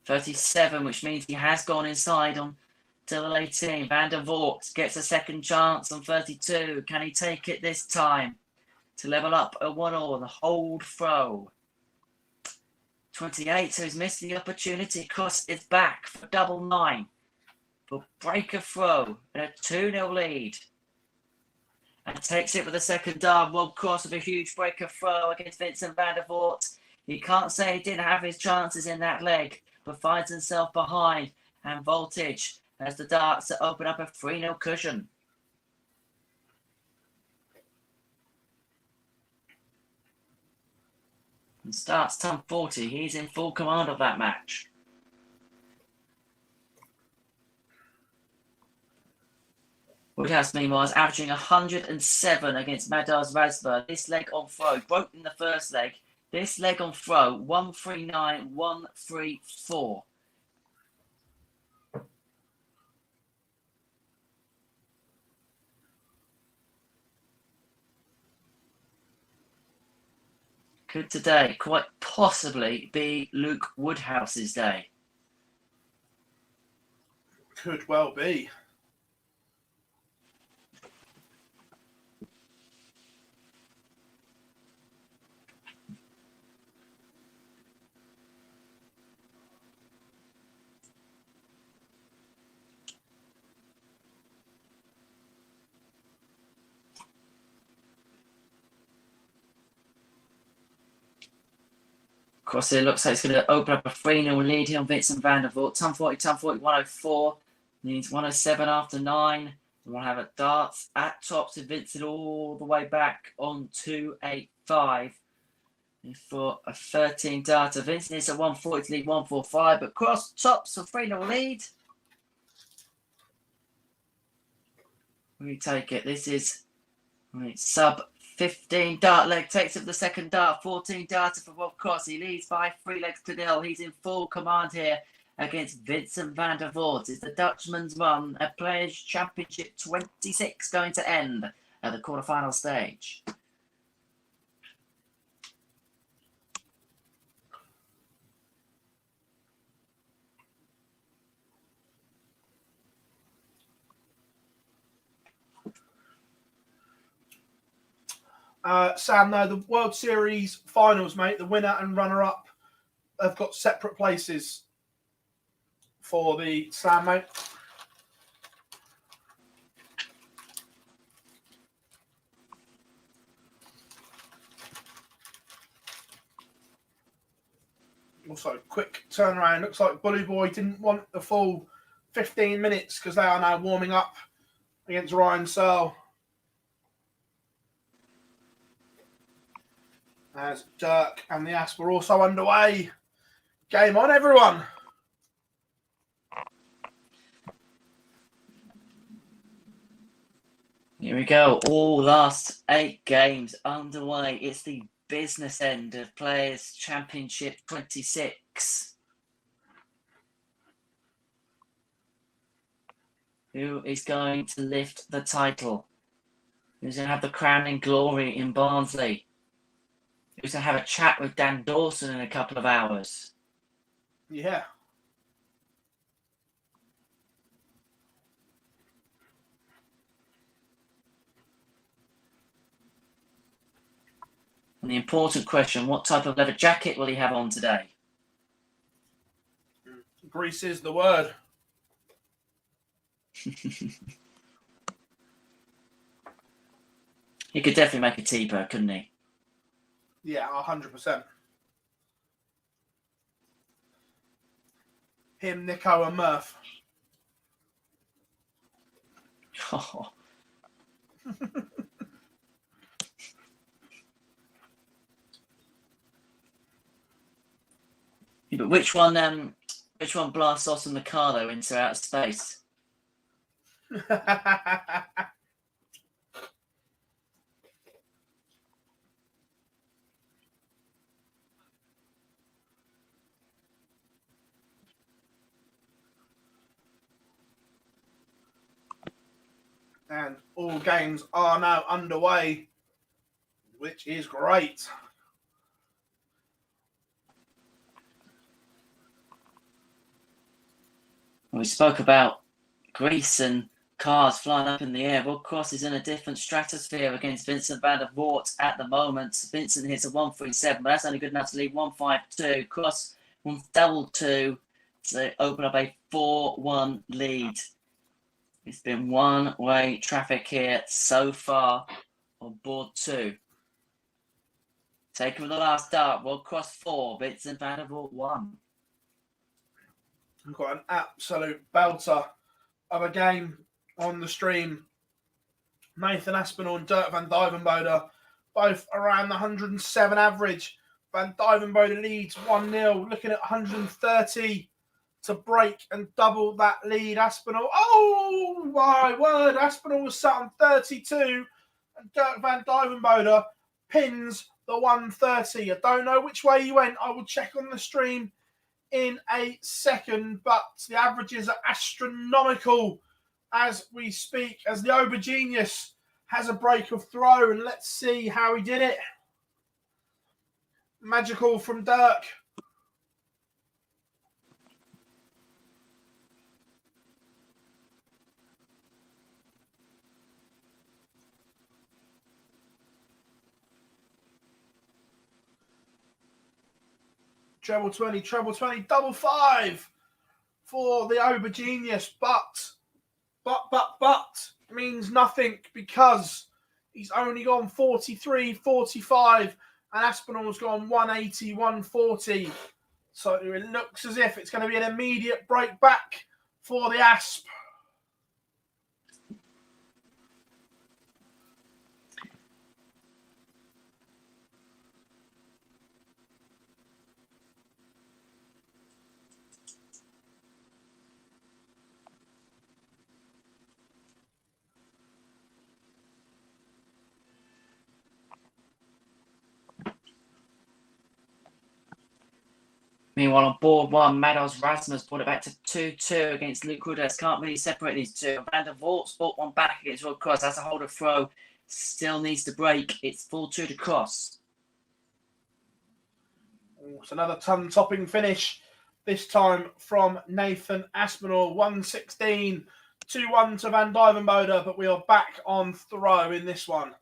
37, which means he has gone inside on till 18. Van der Voort gets a second chance on 32. Can he take it this time to level up a 1-all and hold throw? 28, so he's missed the opportunity. Cross is back for double 9. For break a throw and a 2-0 lead. And takes it with a second dart. Rob Cross with a huge break of throw against Vincent van der Voort. He can't say he didn't have his chances in that leg, but finds himself behind. And voltage as the darts open up a 3-0 cushion. And starts Tom 40. He's in full command of that match. Woodhouse, meanwhile, is averaging 107 against Madars Razva. This leg on throw, broke in the first leg. This leg on throw, 139, 134. Could today quite possibly be Luke Woodhouse's day? Could well be. course, it looks like it's going to open up a 3-0 lead here on Vincent van der Voort. Time 40, 104. Needs 107 after 9. We want to have a darts at top to Vincent all the way back on 285. For a 13 darter. Vincent is a 140 to lead 145, but cross tops a 3-0 lead. We take it. This is sub 15 dart leg. Takes up the second dart. 14 darter for Rob Cross. He leads by 3 legs to 0. He's in full command here against Vincent van der Voort. It's the Dutchman's run at Players Championship 26 going to end at the quarterfinal stage. Sam, no, the World Series finals, mate, the winner and runner-up have got separate places for the Slam, mate. Also, quick turnaround. Looks like Bully Boy didn't want the full 15 minutes because they are now warming up against Ryan Searle. As Dirk and the Asp are also underway. Game on, everyone. Here we go. All last 8 games underway. It's the business end of Players Championship 26. Who is going to lift the title? Who's going to have the crowning glory in Barnsley? Who's going to have a chat with Dan Dawson in a couple of hours? Yeah. And the important question, what type of leather jacket will he have on today? Grease is the word. He could definitely make a T-bird, couldn't he? Yeah, 100%. Him, Nico and Murph. Oh. Yeah, but which one blasts Os and Mikado into outer space? And all games are now underway, which is great. We spoke about Greece and cars flying up in the air. Rob Cross is in a different stratosphere against Vincent van der Voort at the moment. Vincent hits a 137, but that's only good enough to lead 152. Cross 122 to open up a 4-1 lead. It's been one-way traffic here so far on board 2. Taking the last dart, Rob Cross 4, Vincent van der Voort 1. We've got an absolute belter of a game on the stream. Nathan Aspinall and Dirk van Duijvenbode both around the 107 average. Van Duijvenbode leads 1-0, looking at 130 to break and double that lead. Aspinall, oh my word, Aspinall was sat on 32 and Dirk van Duijvenbode pins the 130. I don't know which way he went. I will check on the stream in a second, but the averages are astronomical as we speak, as the Aubergenius has a break of throw, and let's see how he did it. Magical from Dirk. Treble 20, double 5 for the Aubergenius, but means nothing because he's only gone 43, 45 and Aspinall's gone 180, 140. So it looks as if it's going to be an immediate break back for the Asp. Meanwhile, on board one, Mados Rasmus brought it back to 2-2 against Luke Rudes. Can't really separate these two. Van der Voort's brought one back against Rod Cross. That's a hold of throw. Still needs to break. It's 4-2 to Cross. It's another ton-topping finish, this time from Nathan Aspinall. 116, 2-1 to Van Duijvenbode, but we are back on throw in this one.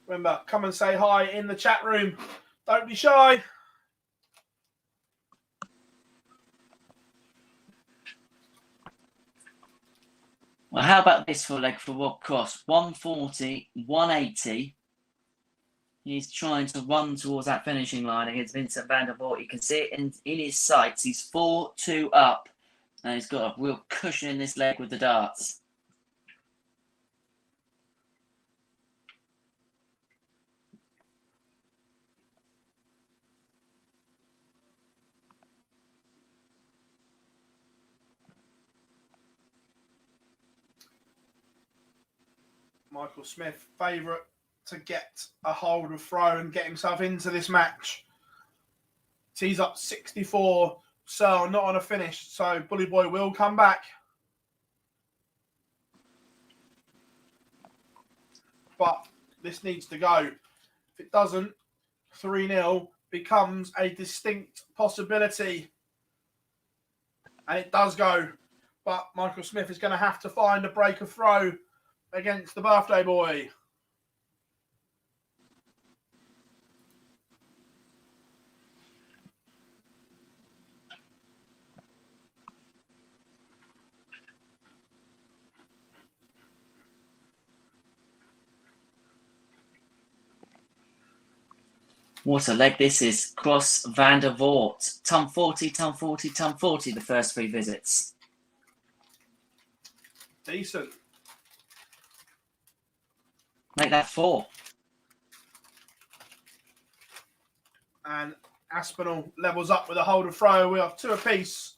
Remember, come and say hi in the chat room. Don't be shy. Well, how about this for a leg for Rob Cross? 140, 180. He's trying to run towards that finishing line against Vincent van der Voort. You can see it in his sights. He's 4-2 up. And he's got a real cushion in this leg with the darts. Michael Smith, favourite to get a hold of throw and get himself into this match. He's up 64, so not on a finish. So Bully Boy will come back. But this needs to go. If it doesn't, 3-0 becomes a distinct possibility. And it does go. But Michael Smith is going to have to find a break of throw against the birthday boy. What a leg this is. Cross Van der Voort. Ton 40, ton 40, ton 40 the first three visits. Decent. Make that 4. And Aspinall levels up with a hold of throw. We have 2 apiece.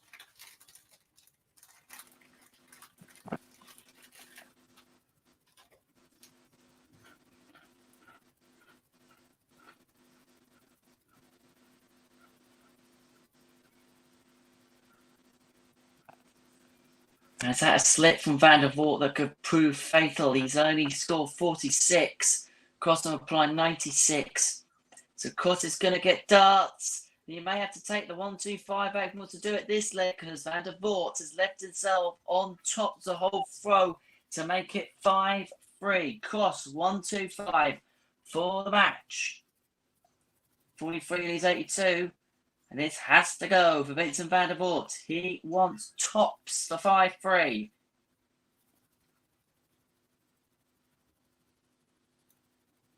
Is that a slip from Van der Voort that could prove fatal? He's only scored 46. Cross will apply 96. So Cross is going to get darts. You may have to take the 1-2-5 out more to do it this leg because Van der Voort has left himself on top of the whole throw to make it 5-3. Cross 1-2-5 for the match. 43 leads 82. And this has to go for Vincent van der Voort. He wants tops for 5-3.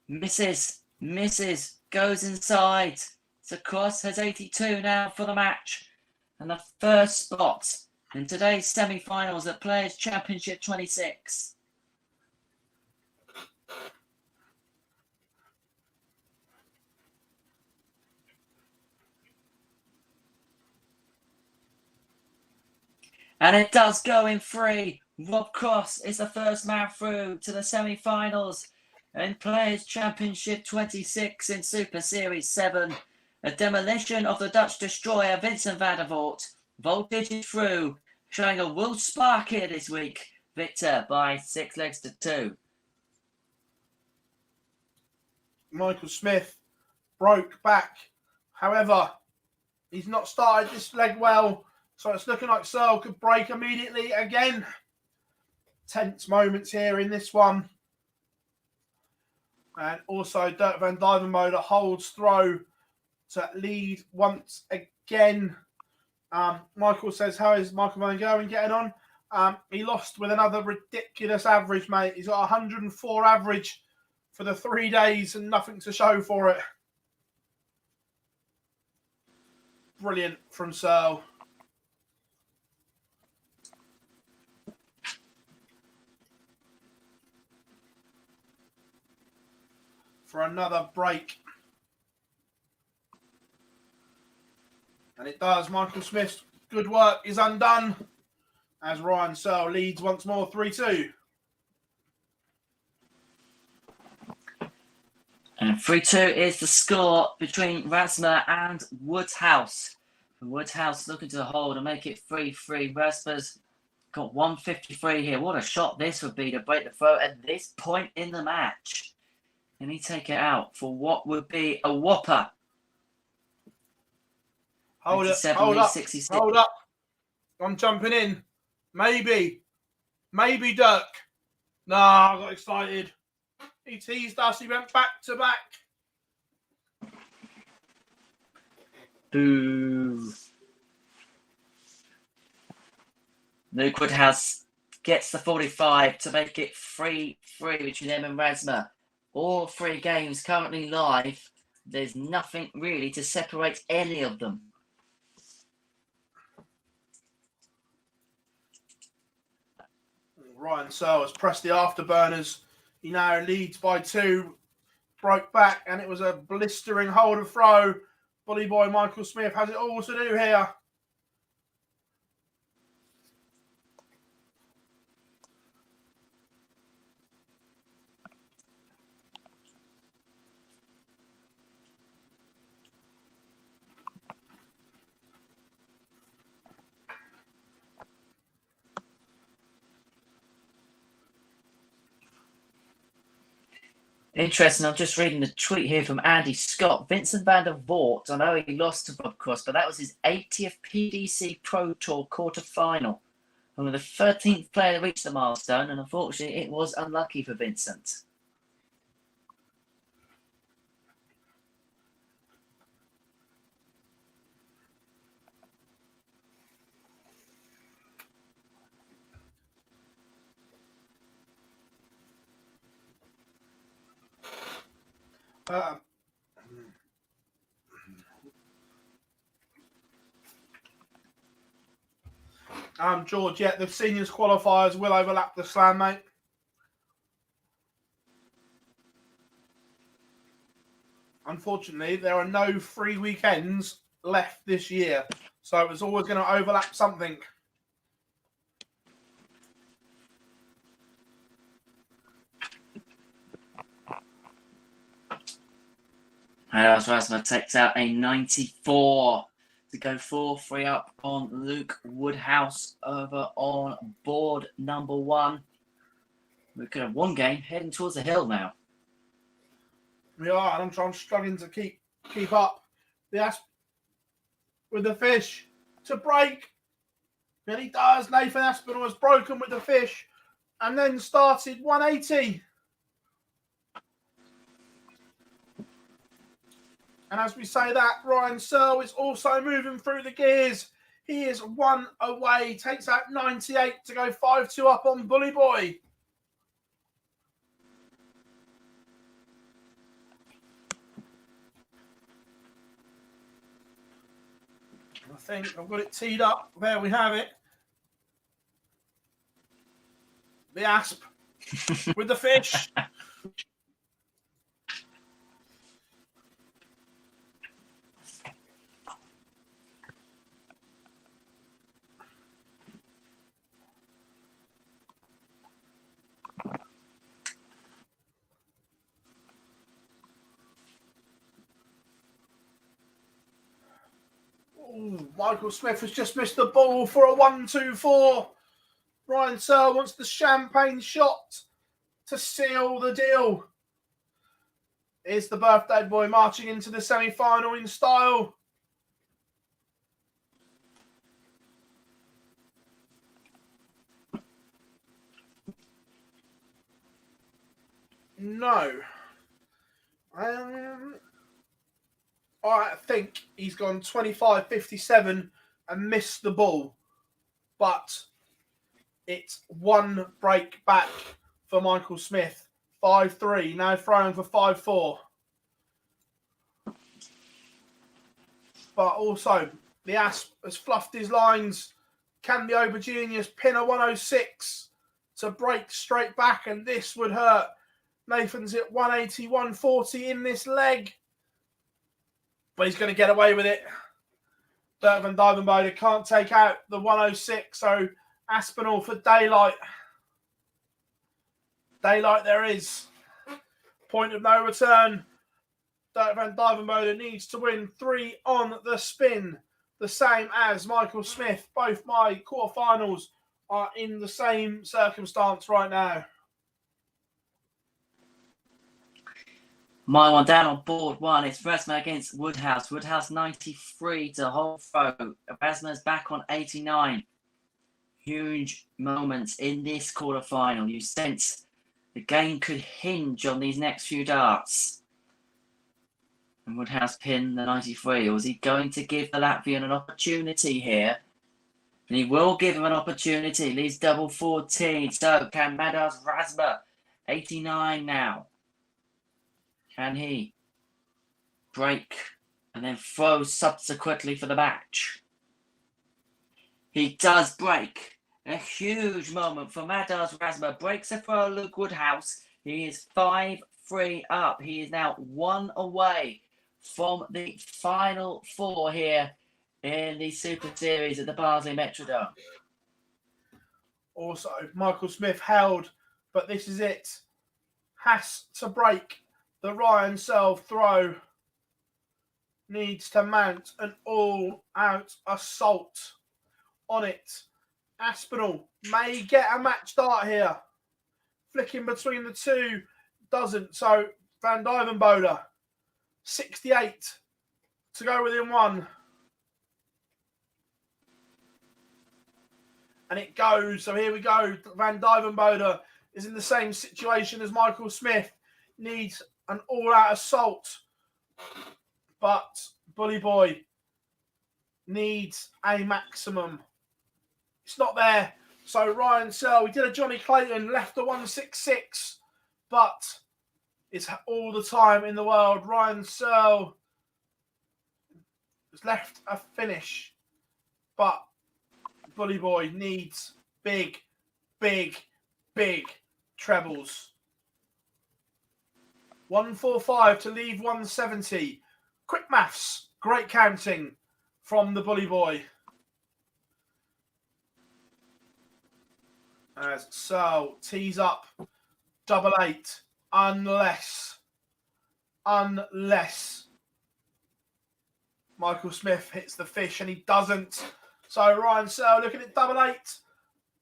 Misses, goes inside. So Cross has 82 now for the match. And the first spot in today's semi-finals at Players' Championship 26. And it does go in 3. Rob Cross is the first man through to the semi-finals in Players' Championship 26 in Super Series 7. A demolition of the Dutch destroyer Vincent van der Voort. Voltage is through, showing a real spark here this week. Victor by 6 legs to 2. Michael Smith broke back. However, he's not started this leg well. So it's looking like Searle could break immediately again. Tense moments here in this one. And also Dirk van Duijvenbode holds throw to lead once again. Michael says, how is Michael van Gerwen getting on? He lost with another ridiculous average, mate. He's got 104 average for the 3 days and nothing to show for it. Brilliant from Searle. For another break. And it does. Michael Smith's good work is undone as Ryan Searle leads once more 3-2. And 3-2 is the score between Rasmer and Woodhouse. Woodhouse looking to hold and make it 3-3. Rasmer's got 153 here. What a shot this would be to break the throw at this point in the match. Can he take it out for what would be a whopper? Hold up. I'm jumping in. Maybe Dirk. Nah, I got excited. He teased us. He went back to back. Boo. Luke Woodhouse gets the 45 to make it 3-3 between him and Rasmer. All 3 games currently live. There's nothing really to separate any of them. Ryan Searle has pressed the afterburners. He now leads by 2. Broke back, and it was a blistering hold of throw. Bully boy Michael Smith has it all to do here. Interesting. I'm just reading the tweet here from Andy Scott. Vincent van der Voort, I know he lost to Bob Cross, but that was his 80th PDC Pro Tour quarter-final. And with the 13th player to reach the milestone, and unfortunately it was unlucky for Vincent. George, yeah, the seniors qualifiers will overlap the slam, mate. Unfortunately, there are no free weekends left this year, so it's always going to overlap something. Rasmus takes out a 94 to go 4-3 up on Luke Woodhouse over on board number 1. We could have one game heading towards the hill now. We are, and I'm struggling to keep up. With the fish to break. And he does. Nathan Aspinall was broken with the fish and then started 180. And as we say that, Ryan Searle is also moving through the gears. He is 1 away, takes out 98 to go 5-2 up on Bully Boy. I think I've got it teed up. There we have it. The asp with the fish. Ooh, Michael Smith has just missed the ball for a 1-2-4. Ryan Searle wants the champagne shot to seal the deal. Here's the birthday boy marching into the semi-final in style. No. I think he's gone 25-57 and missed the ball. But It's one break back for Michael Smith. 5-3, now throwing for 5-4. But also, the Asp has fluffed his lines. Can the Oba Genius pin a 106 to break straight back? And this would hurt. Nathan's at 180, 140 in this leg. But he's going to get away with it. Dirk van Dijvenbode can't take out the 106. So Aspinall for daylight. Daylight there is. Point of no return. Dirk van Dijvenbode needs to win 3 on the spin. The same as Michael Smith. Both my quarterfinals are in the same circumstance right now. My one down on board one. It's Rasma against Woodhouse. Woodhouse 93 to hold throw. Rasma's back on 89. Huge moments in this quarterfinal. You sense the game could hinge on these next few darts. And Woodhouse pinned the 93. Or is he going to give the Latvian an opportunity here? And he will give him an opportunity. Leads double 14. So can Madas Rasma 89 now? Can he break and then throw subsequently for the match? He does break. A huge moment for Madas Rasma. Breaks a throw, Luke Woodhouse. He is 5-3 up. He is now 1 away from the final 4 here in the Super Series at the Barnsley Metrodome. Also, Michael Smith held, but this is it. Has to break. The Ryan Searle throw needs to mount an all-out assault on it. Aspinall may get a match start here. Flicking between the two doesn't. So Van Dijvenbode, 68 to go within 1. And it goes. So here we go. Van Dijvenbode is in the same situation as Michael Smith. Needs an all-out assault. But Bully Boy needs a maximum. It's not there. So Ryan Searle, we did a Johnny Clayton, left a 166. But it's all the time in the world. Ryan Searle has left a finish. But Bully Boy needs big, big, big trebles. 145 to leave 170. Quick maths. Great counting from the Bully Boy. As Searle tees up 88. Unless Michael Smith hits the fish, and he doesn't. So Ryan Searle looking at 88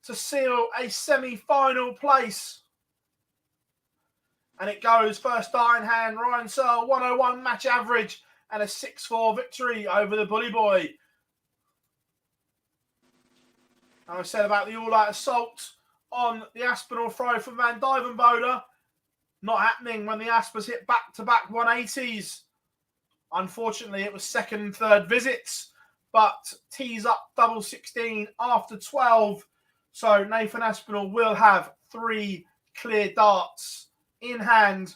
to seal a semi-final place. And it goes first dart in hand. Ryan Searle, 101 match average and a 6-4 victory over the Bully Boy. And I said about the all-out assault on the Aspinall throw from Van Dijvenbode. Not happening when the Aspers hit back-to-back 180s. Unfortunately, it was second and third visits, but tees up double 16 after 12. So Nathan Aspinall will have 3 clear darts in hand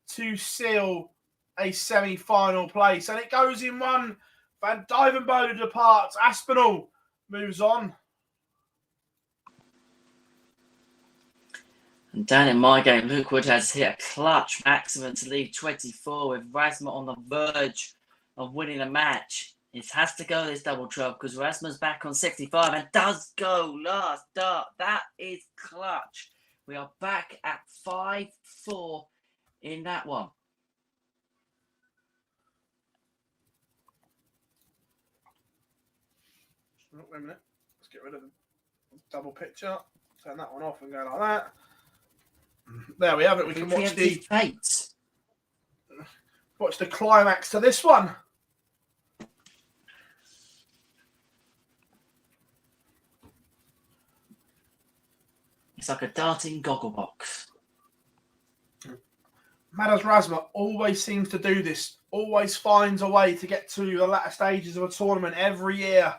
to seal a semi-final place. And it goes in 1. Van Dijvenbode departs. Aspinall moves on. And down in my game, Luke Wood has hit a clutch maximum to leave 24 with Rasma on the verge of winning a match. It has to go this double trouble because Rasma's back on 65 and does go last dart. That is clutch. We are back at 5-4 in that one. Oh, wait a minute. Let's get rid of the double picture. Turn that one off and go like that. There we have it. We can watch the climax to this one. It's like a darting goggle box. Madas Rasma always seems to do this. Always finds a way to get to the latter stages of a tournament every year.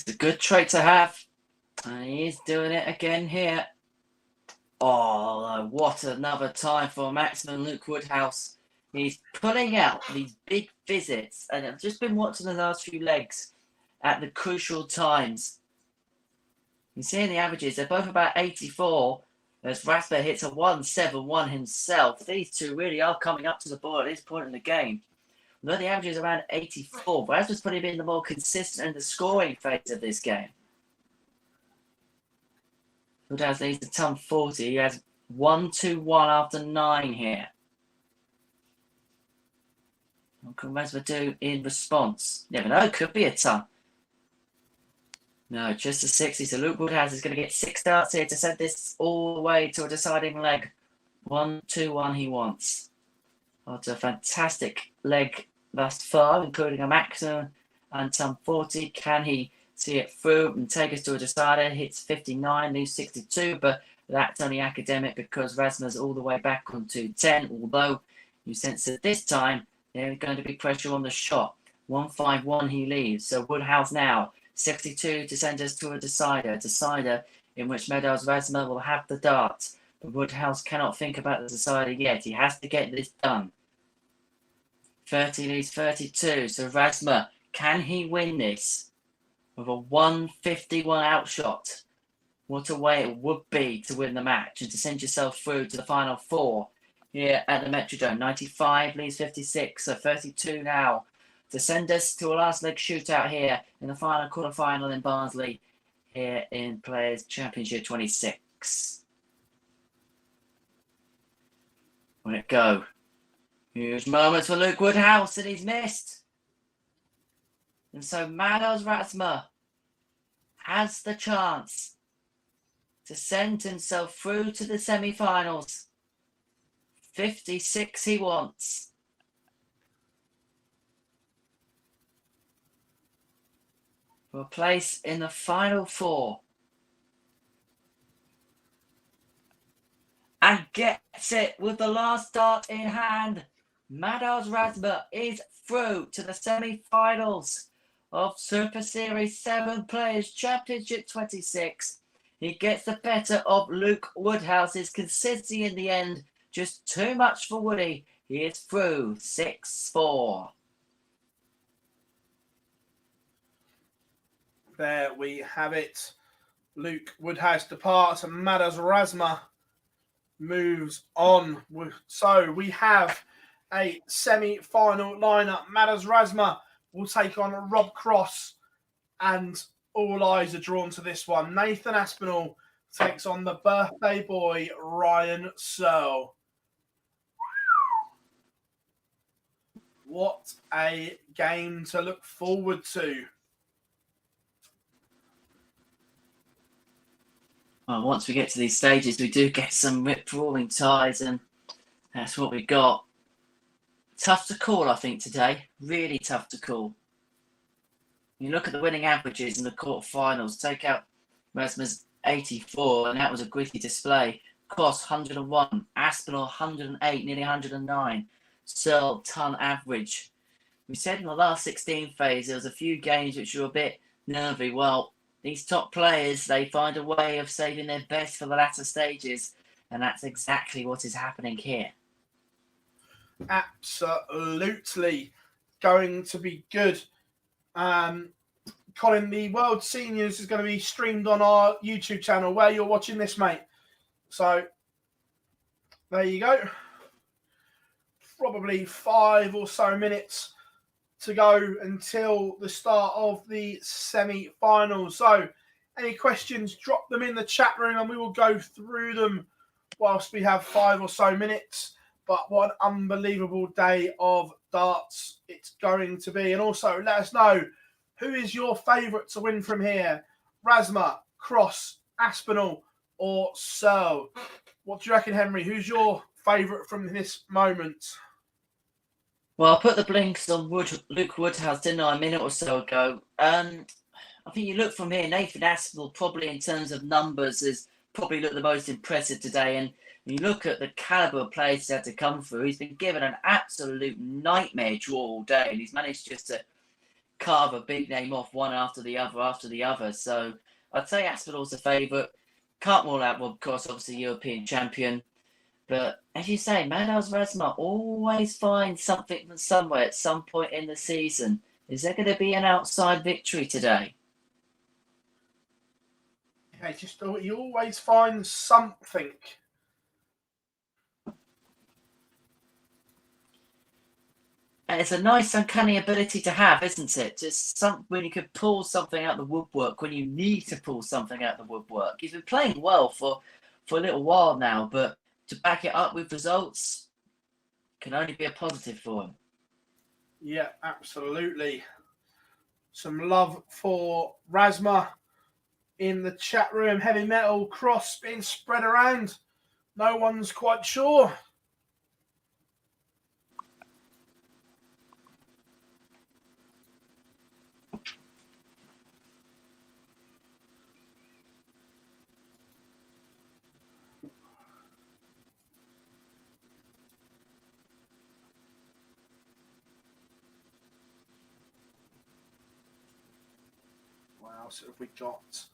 It's a good trait to have. And he is doing it again here. Oh, what another time for Maximum Luke Woodhouse. He's pulling out these big visits. And I've just been watching the last few legs at the crucial times. You're seeing the averages. They're both about 84. As Rasper hits a 171 himself. These two really are coming up to the ball at this point in the game. Although the average is around 84, Rasper's probably been the more consistent in the scoring phase of this game. Woodhouse leads to ton 40. He has 1-2-1 after 9 here. What can Rasper do in response? Never know, could be a ton. No, just a 60. So Luke Woodhouse is going to get 6 starts here to send this all the way to a deciding leg. 1-2-1 he wants. What a fantastic leg thus far, including a maximum and some 40. Can he see it through and take us to a decider? Hits 59, leaves 62, but that's only academic because Rasmus all the way back on 210, although you sense that this time there's going to be pressure on the shot. 151 he leaves. So Woodhouse now 62 to send us to a decider in which Meadows Rasmus will have the dart. But Woodhouse cannot think about the decider yet. He has to get this done. 30 leaves 32. So Rasmus, can he win this with a 151 outshot? What a way it would be to win the match and to send yourself through to the final 4 here at the Metrodome. 95 leaves 56. So 32 now to send us to a last leg shootout here in the final quarterfinal in Barnsley here in Players Championship 26. Will it go? Huge moments for Luke Woodhouse and he's missed. And so Manos Rasmus has the chance to send himself through to the semi-finals. 56 he wants. For a place in the final 4. And gets it with the last dart in hand. Mados Rasmus is through to the semi-finals of Super Series 7 Players Championship 26. He gets the better of Luke Woodhouse's consistency in the end. Just too much for Woody. He is through 6-4. There we have it. Luke Woodhouse departs and Mados Rasmus moves on. So we have a semi-final lineup. Mados Rasmus will take on Rob Cross, and all eyes are drawn to this one. Nathan Aspinall takes on the birthday boy, Ryan Searle. What a game to look forward to. Well, once we get to these stages, we do get some rip-roaring ties, and that's what we got. Tough to call, I think, today. Really tough to call. You look at the winning averages in the quarterfinals. Take out Rasmus 84, and that was a gritty display. Cross 101, Aspinall 108, nearly 109. Searle ton average. We said in the last 16 phase there was a few games which were a bit nervy. Well, these top players, they find a way of saving their best for the latter stages, and that's exactly what is happening here. Absolutely going to be good. Colin, the World Seniors is going to be streamed on our YouTube channel where you're watching this, mate. So there you go. Probably 5 or so minutes to go until the start of the semi-finals. So any questions, drop them in the chat room and we will go through them whilst we have 5 or so minutes. But what an unbelievable day of darts it's going to be. And also let us know, who is your favourite to win from here? Rasmus, Cross, Aspinall or Searle? What do you reckon, Henry? Who's your favourite from this moment? Well, I put the blinks on Luke Woodhouse, didn't I, a minute or so ago. I think you look from here, Nathan Aspinall probably in terms of numbers has probably looked the most impressive today. And when you look at the calibre of players he's had to come through, he's been given an absolute nightmare draw all day. And he's managed just to carve a big name off one after the other. So I'd say Aspinall's a favourite. Can't rule out, well, of course, obviously European champion. But as you say, Madals Razma always finds something from somewhere at some point in the season. Is there going to be an outside victory today? Yeah, just you always find something. And it's a nice, uncanny ability to have, isn't it? Just when you could pull something out of the woodwork when you need to pull something out of the woodwork. He's been playing well for a little while now, but to back it up with results can only be a positive for him. Yeah, absolutely. Some love for Razma in the chat room. Heavy metal cross being spread around. No one's quite sure. What else have we got?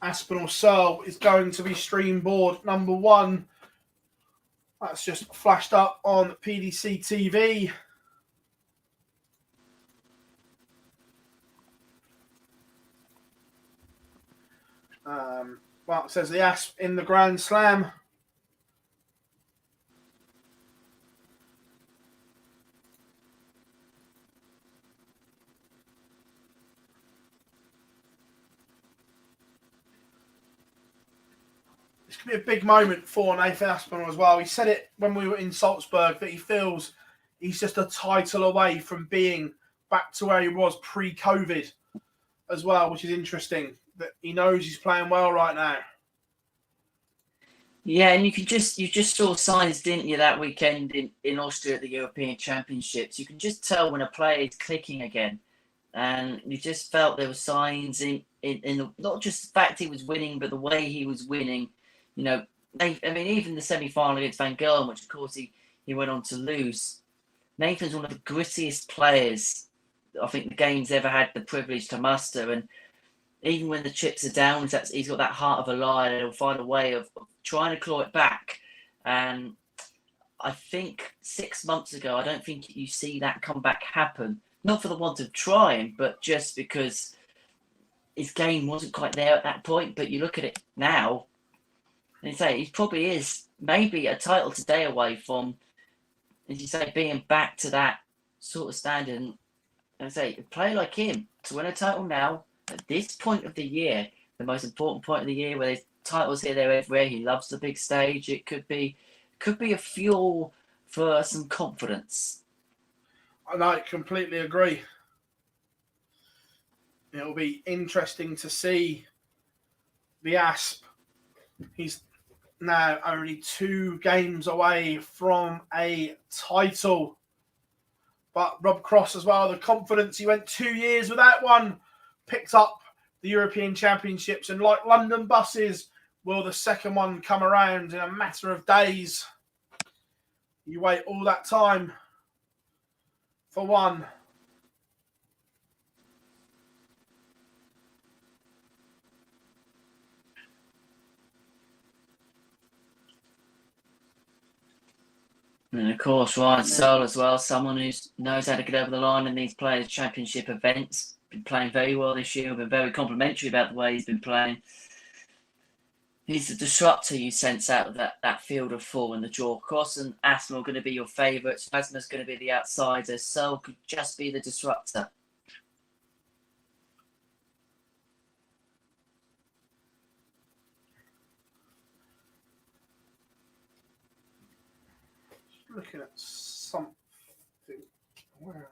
Aspinall Searle is going to be stream board number 1. That's just flashed up on PDC TV. Well, it says the Asp in the Grand Slam. This could be a big moment for Nathan Aspinall as well. He said it when we were in Salzburg that he feels he's just a title away from being back to where he was pre-COVID as well, which is interesting. That he knows he's playing well right now. Yeah, and you just saw signs, didn't you, that weekend in Austria at the European Championships. You can just tell when a player is clicking again. And you just felt there were signs in not just the fact he was winning, but the way he was winning. You know, even the semi-final against Van Gerwen, which of course he went on to lose. Nathan's one of the grittiest players I think the game's ever had the privilege to muster. And even when the chips are down, he's got that heart of a lion, and he'll find a way of trying to claw it back. And I think 6 months ago, I don't think you see that comeback happen. Not for the want of trying, but just because his game wasn't quite there at that point. But you look at it now, and you say he probably is maybe a title today away from, as you say, being back to that sort of standard. And I say, a player like him to win a title now at this point of the year, the most important point of the year, where there's titles here, there, everywhere. He loves the big stage. It could be a fuel for some confidence. I completely agree. It'll be interesting to see the Asp. He's now only 2 games away from a title. But Rob Cross as well, the confidence. He went 2 years without one, picked up the European Championships, and like London buses, will the second one come around in a matter of days? You wait all that time for one. And of course, Ryan Searle as well, someone who knows how to get over the line in these Players' Championship events. Been playing very well this year, been very complimentary about the way he's been playing. He's the disruptor you sense out of that field of 4 in the draw. Cross and Aspinall are going to be your favourites. Asma's going to be the outsider. Searle could just be the disruptor. Looking at something. Where?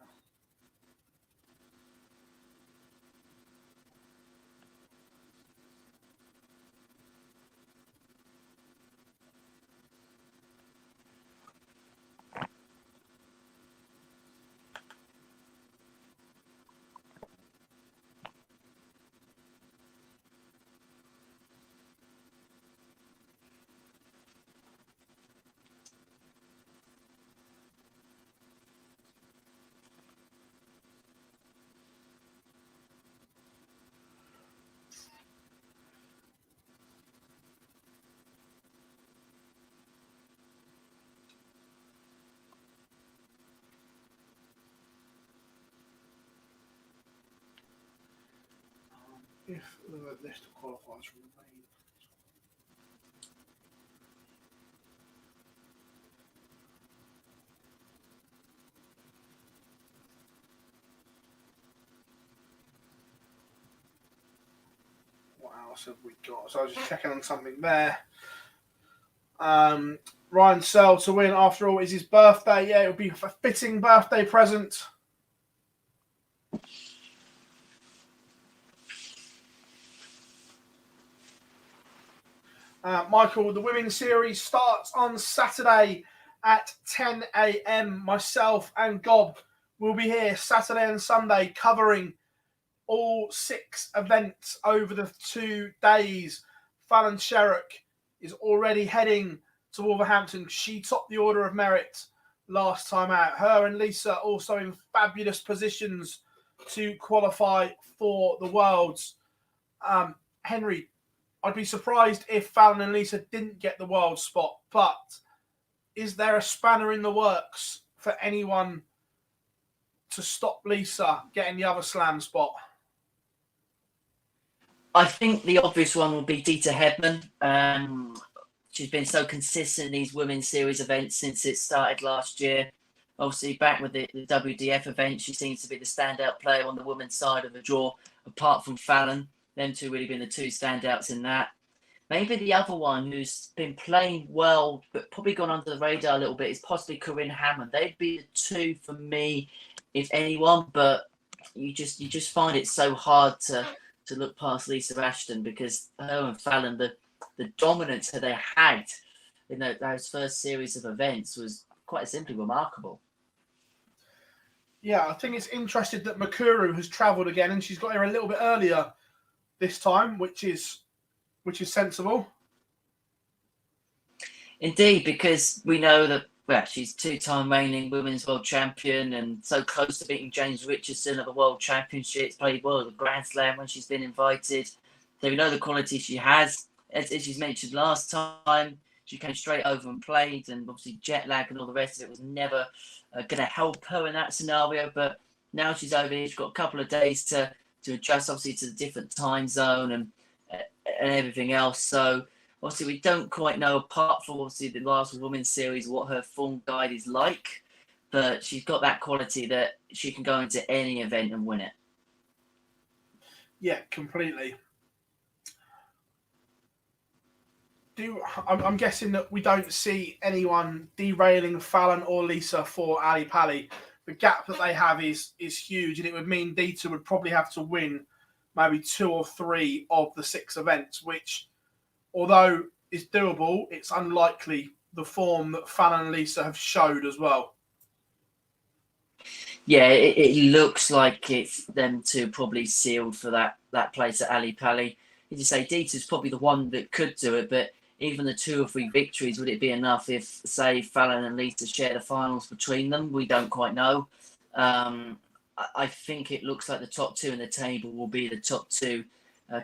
if the list of qualifiers remain. What else have we got? So I was just checking on something there. Ryan Searle to win, after all, is his birthday. Yeah, it would be a fitting birthday present. Michael, the women's series starts on Saturday at 10 a.m. Myself and Gob will be here Saturday and Sunday covering all 6 events over the 2 days. Fallon Sherrock is already heading to Wolverhampton. She topped the Order of Merit last time out. Her and Lisa also in fabulous positions to qualify for the Worlds. Henry, I'd be surprised if Fallon and Lisa didn't get the world spot, but is there a spanner in the works for anyone to stop Lisa getting the other slam spot? I think the obvious one will be Dieter Hedman. She's been so consistent in these women's series events since it started last year. Obviously, back with the WDF event, she seems to be the standout player on the women's side of the draw, apart from Fallon. Them two really been the 2 standouts in that. Maybe the other one who's been playing well, but probably gone under the radar a little bit, is possibly Corinne Hammond. They'd be the 2 for me, if anyone. But you just find it so hard to look past Lisa Ashton, because her and Fallon, the dominance that they had in those first series of events was quite simply remarkable. Yeah, I think it's interesting that Makuru has travelled again, and she's got here a little bit earlier this time, which is sensible. Indeed, because we know that she's 2-time reigning women's world champion and so close to beating James Richardson at the World Championships, played well at the Grand Slam when she's been invited. So we know the quality she has. As she's mentioned last time, she came straight over and played, and obviously jet lag and all the rest of it was never going to help her in that scenario. But now she's over here, she's got a couple of days to adjust, obviously, to the different time zone and everything else. So obviously we don't quite know, apart from obviously the last women's series, what her form guide is like. But she's got that quality that she can go into any event and win it. Yeah, completely. I'm guessing that we don't see anyone derailing Fallon or Lisa for Ali Pali. The gap that they have is huge, and it would mean Dieter would probably have to win maybe 2 or 3 of the 6 events, which, although is doable, it's unlikely the form that Fallon and Lisa have showed as well. Yeah, it looks like it's them 2 probably sealed for that place at Ali Pali. As you say, Dieter's probably the one that could do it, but even the 2 or 3 victories, would it be enough if, say, Fallon and Lisa share the finals between them? We don't quite know. I think it looks like the top 2 in the table will be the top 2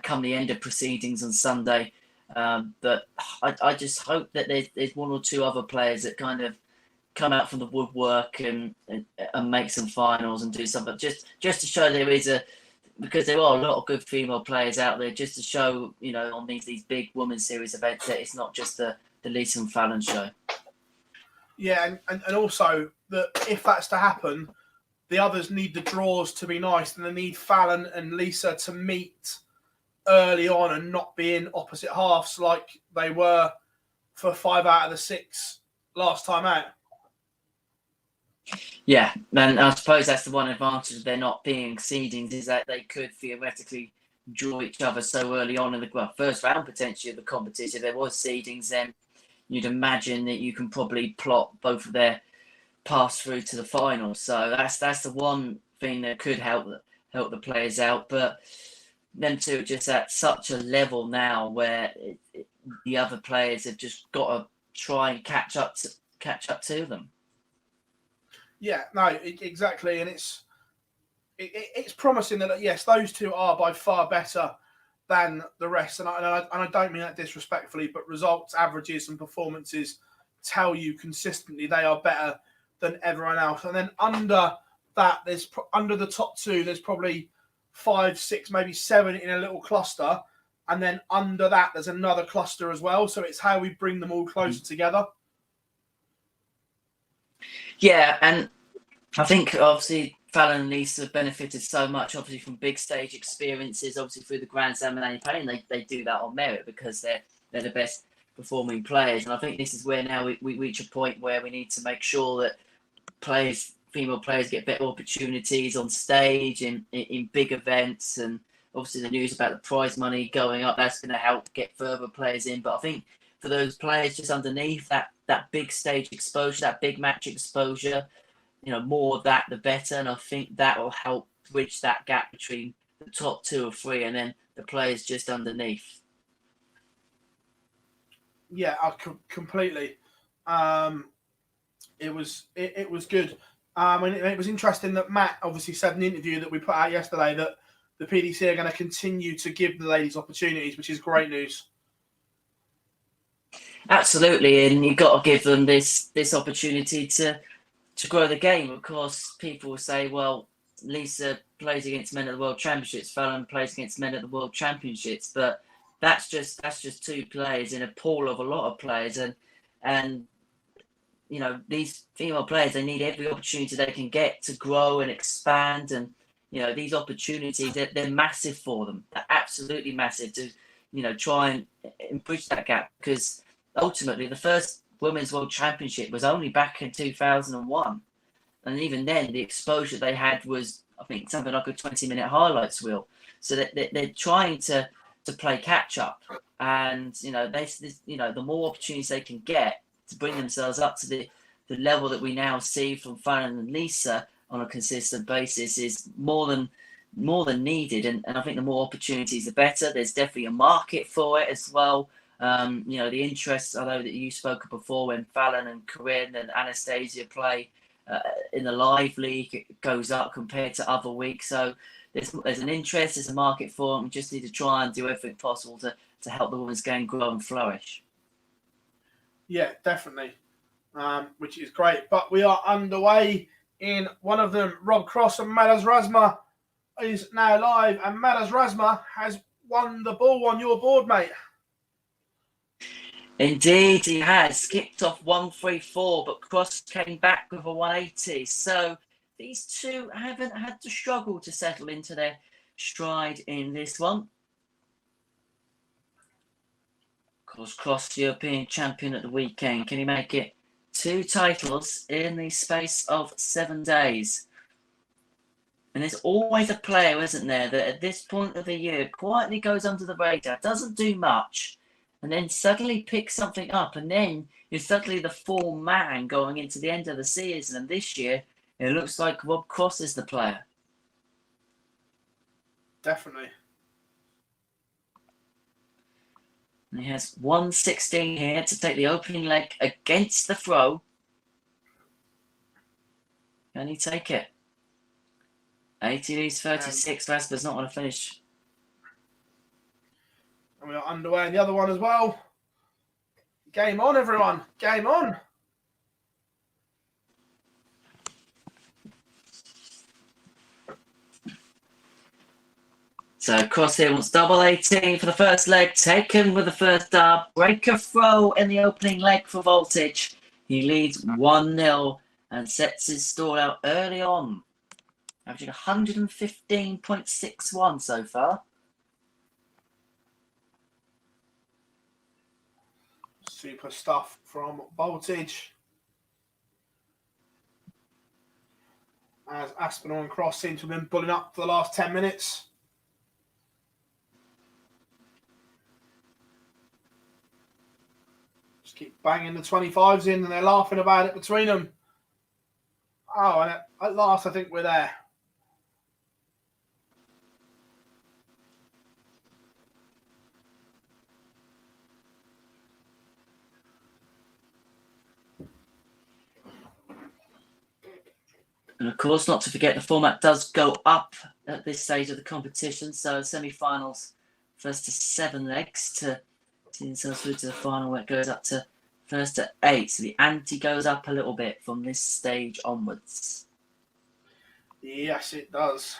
come the end of proceedings on Sunday. But I just hope that there's 1 or 2 other players that kind of come out from the woodwork and make some finals and do something just to show there is because there are a lot of good female players out there, just to show, on these big women's series events, that it's not just the Lisa and Fallon show. Yeah, and also that if that's to happen, the others need the draws to be nice, and they need Fallon and Lisa to meet early on and not be in opposite halves like they were for 5 out of the 6 last time out. Yeah, and I suppose that's the one advantage of there not being seedings, is that they could theoretically draw each other so early on in the first round potentially of the competition. If there was seedings, then you'd imagine that you can probably plot both of their pass through to the final. So that's the one thing that could help the players out. But them 2 are just at such a level now where the other players have just got to try and catch up to them. Yeah, no, exactly, and it's promising that yes, those 2 are by far better than the rest, and I don't mean that disrespectfully, but results, averages, and performances tell you consistently they are better than everyone else. And then under that, under the top 2, there's probably 5, 6, maybe 7 in a little cluster. And then under that, there's another cluster as well. So it's how we bring them all closer together. Yeah, and I think obviously Fallon and Lisa benefited so much, obviously, from big stage experiences, obviously through the Grand Slam and annual play, and they do that on merit because they're the best performing players. And I think this is where now we reach a point where we need to make sure that female players get better opportunities on stage in big events, and obviously the news about the prize money going up, that's going to help get further players in. But I think for those players just underneath that big stage exposure, that big match exposure, more of that the better, and I think that will help bridge that gap between the top 2 or 3 and then the players just underneath. Yeah, completely. It was good. And it was interesting that Matt obviously said in an interview that we put out yesterday that the PDC are going to continue to give the ladies opportunities, which is great news. Absolutely, and you've got to give them this opportunity to grow the game. Of course, people will say, well, Lisa plays against men at the World Championships, Fallon plays against men at the World Championships, but that's just 2 players in a pool of a lot of players, and these female players, they need every opportunity they can get to grow and expand, and these opportunities, they're massive for them. They're absolutely massive to try and bridge that gap, because ultimately the first Women's World Championship was only back in 2001, and even then the exposure they had was, I think, something like a 20-minute highlights reel. So that they're trying to play catch up, and the more opportunities they can get to bring themselves up to the level that we now see from Fallon and Lisa on a consistent basis is more than needed, and I think the more opportunities the better. There's definitely a market for it as well. The interest, I know that you spoke of before, when Fallon and Corinne and Anastasia play in the live league, it goes up compared to other weeks. So there's an interest, there's a market for it. We just need to try and do everything possible to help the women's game grow and flourish. Yeah, definitely, which is great. But we are underway in one of them. Rob Cross and Madas Razma is now live, and Madas Razma has won the ball on your board, mate. Indeed, he has. Kicked off 134, but Cross came back with a 180. So these 2 haven't had to struggle to settle into their stride in this one. Of course, Cross, European champion at the weekend. Can he make it 2 titles in the space of 7 days? And there's always a player, isn't there, that at this point of the year quietly goes under the radar, doesn't do much, and then suddenly pick something up, and then you're suddenly the 4 man going into the end of the season. And this year, it looks like Rob Cross is the player. Definitely. And he has 116 here to take the opening leg against the throw. Can he take it? 80 leads 36. Rasper's not going to finish. And we are underway in the other one as well. Game on, everyone. Game on. So Cross here wants double 18 for the first leg. Taken with the first dub. Breaker throw in the opening leg for Voltage. He leads 1-0 and sets his stall out early on. Averaging 115.61 so far. Super stuff from Voltage. As Aspinall and Cross seem to have been pulling up for the last 10 minutes. Just keep banging the 25s in, and they're laughing about it between them. Oh, and at last I think we're there. And of course, not to forget, the format does go up at this stage of the competition. So semi-finals, first to 7 legs to see themselves through to the final, where it goes up to first to 8. So the ante goes up a little bit from this stage onwards. Yes, it does.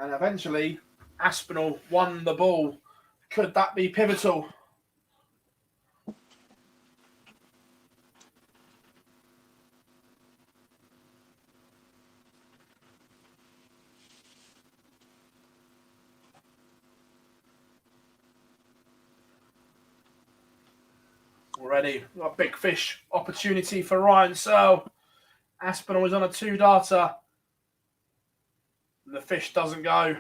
And eventually, Aspinall won the ball. Could that be pivotal? Already a big fish opportunity for Ryan Searle. Aspinall is on a 2-darter. The fish doesn't go.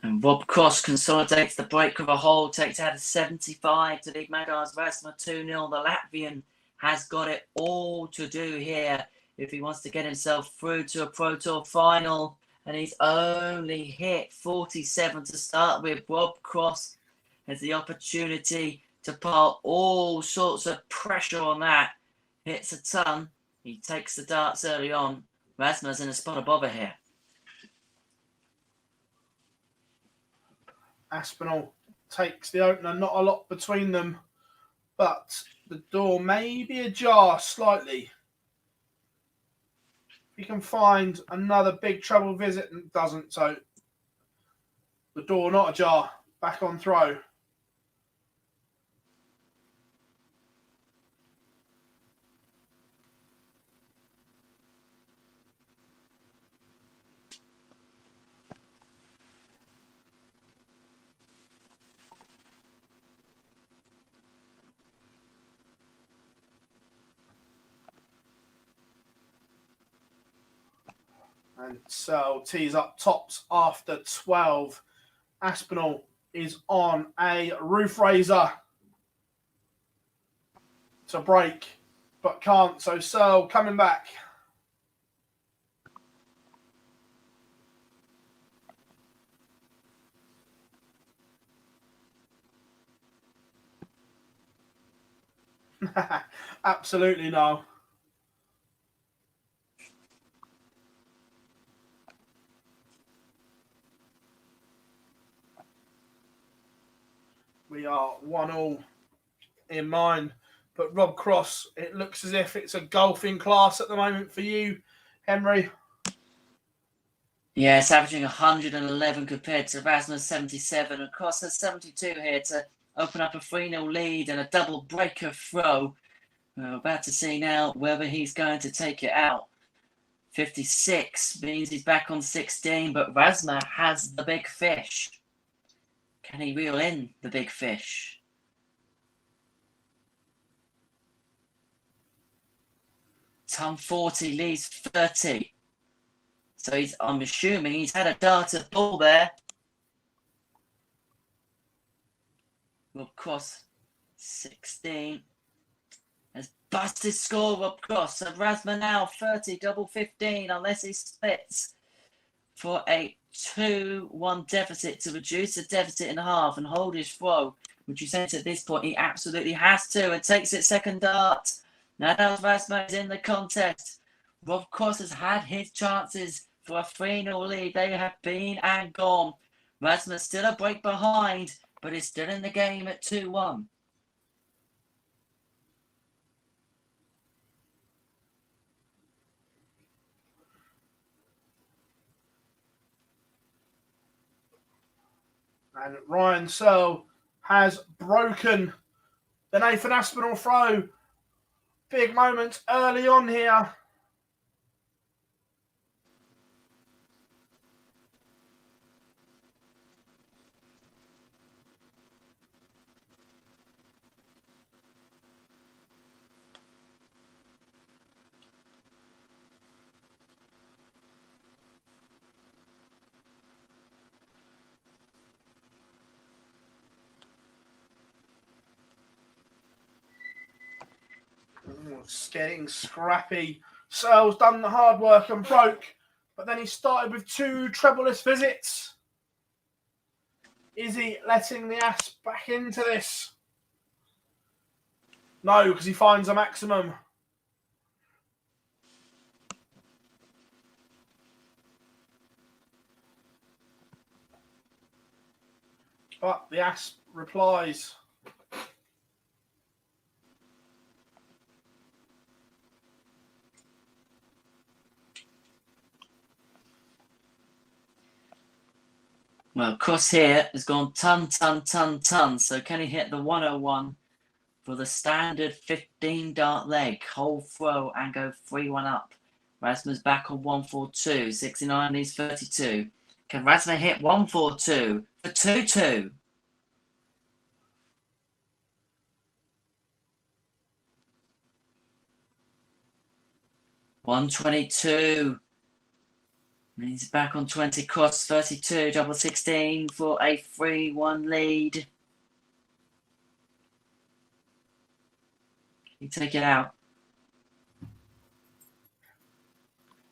And Rob Cross consolidates the break with a hole, takes out a 75 to lead Madars Rasma 2-0. The Latvian has got it all to do here if he wants to get himself through to a Pro Tour final. And he's only hit 47 to start with. Rob Cross has the opportunity to pile all sorts of pressure on that. Hits a ton. He takes the darts early on. Rasma's in a spot above it here. Aspinall takes the opener, not a lot between them, but the door may be ajar slightly. He can find another big treble visit and doesn't, so the door not ajar, back on throw. And so tees up tops after 12. Aspinall is on a roof raiser to break, but can't. So Searle coming back. Absolutely no. We are 1-1 in mind. But Rob Cross, it looks as if it's a golfing class at the moment for you, Henry. Yeah, it's averaging 111 compared to Rasmus 77. And Cross has 72 here to open up a 3-0 lead and a double breaker throw. We're about to see now whether he's going to take it out. 56 means he's back on 16, but Rasma has the big fish. Can he reel in the big fish? Tom 40 leaves 30. So I'm assuming he's had a darter ball there. Rob Cross, 16. Has busted score, Rob Cross. So Rasma now 30, double 15, unless he splits for a 2-1 deficit to reduce the deficit in half and hold his throw, which you sense at this point he absolutely has to, and takes it second dart. Now Rasma is in the contest. Rob Cross has had his chances for a 3-0 lead. They have been and gone. Rasma still a break behind, but is still in the game at 2-1. And Ryan Searle has broken the Nathan Aspinall throw. Big moment early on here. It's getting scrappy. Searle's done the hard work and broke, but then he started with 2 trebleless visits. Is he letting the Asp back into this? No, because he finds a maximum. But the Asp replies. Well, Cross here has gone ton. So can he hit the 101 for the standard 15 dart leg, whole throw and go 3-1 up? Rasmus back on 142, 69 leads 32. Can Rasmus hit 142 for 2-2? 122. He's back on 20, Cross 32, double 16 for a 3-1 lead. He take it out.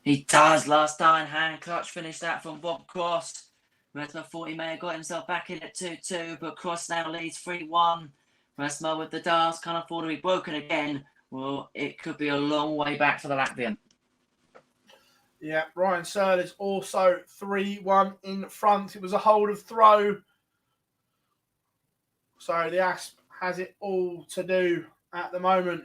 He does. Last time, hand clutch finish that from Bob Cross. Resma thought he may have got himself back in at 2-2, but Cross now leads 3-1. Resma with the darts can't afford to be broken again. Well, it could be a long way back for the Latvian. Yeah, Ryan Searle is also 3-1 in front. It was a hold of throw. So the Asp has it all to do at the moment.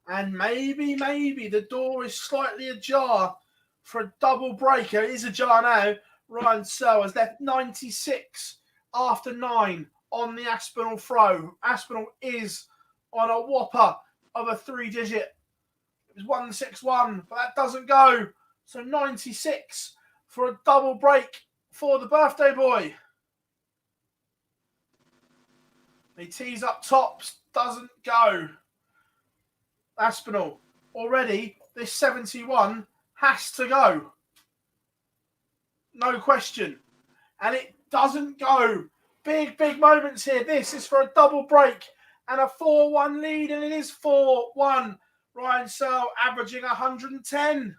And maybe the door is slightly ajar for a double breaker. It is ajar now. Ryan Searle has left 96 after 9 on the Aspinall throw. Aspinall is on a whopper of a 3-digit. It was 161, but that doesn't go. So 96 for a double break for the birthday boy. He tees up tops, doesn't go. Aspinall, already this 71 has to go. No question. And it doesn't go. Big moments here. This is for a double break and a 4-1 lead, and it is 4-1. Ryan Searle averaging 110.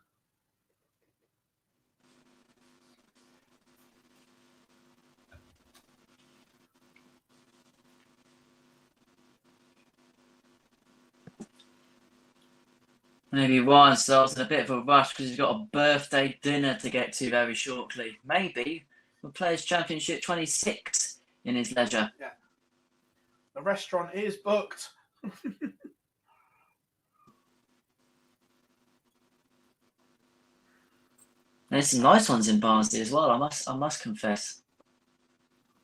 Maybe Ryan Searle's in a bit of a rush because he's got a birthday dinner to get to very shortly. Maybe the Players' Championship 26 in his leisure. Yeah. The restaurant is booked. There's some nice ones in Barnsley as well, I must confess.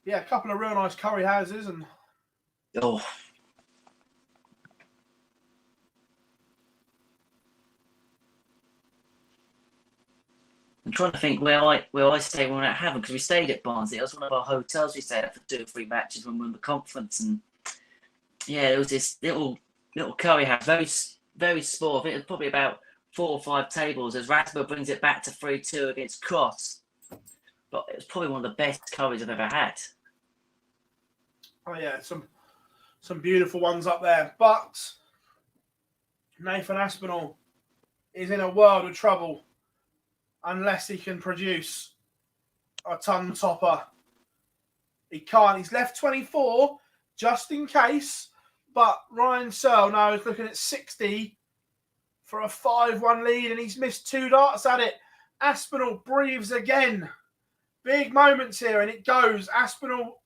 Yeah, a couple of real nice curry houses and oh. I'm trying to think where I stayed when I haven't, because we stayed at Barnsley. It was one of our hotels we stayed at for 2 or 3 matches when we were in the conference, and yeah, there was this little curry house, very small. I think it was probably about 4 or 5 tables as Rasmus brings it back to 3-2 against Cross. But it was probably one of the best curries I've ever had. oh yeah, some beautiful ones up there. But Nathan Aspinall is in a world of trouble unless he can produce a ton topper. He can't. He's left 24 just in case. But Ryan Searle now is looking at 60 for a 5-1 lead, and he's missed 2 darts at it. Aspinall breathes again. Big moments here, and it goes. Aspinall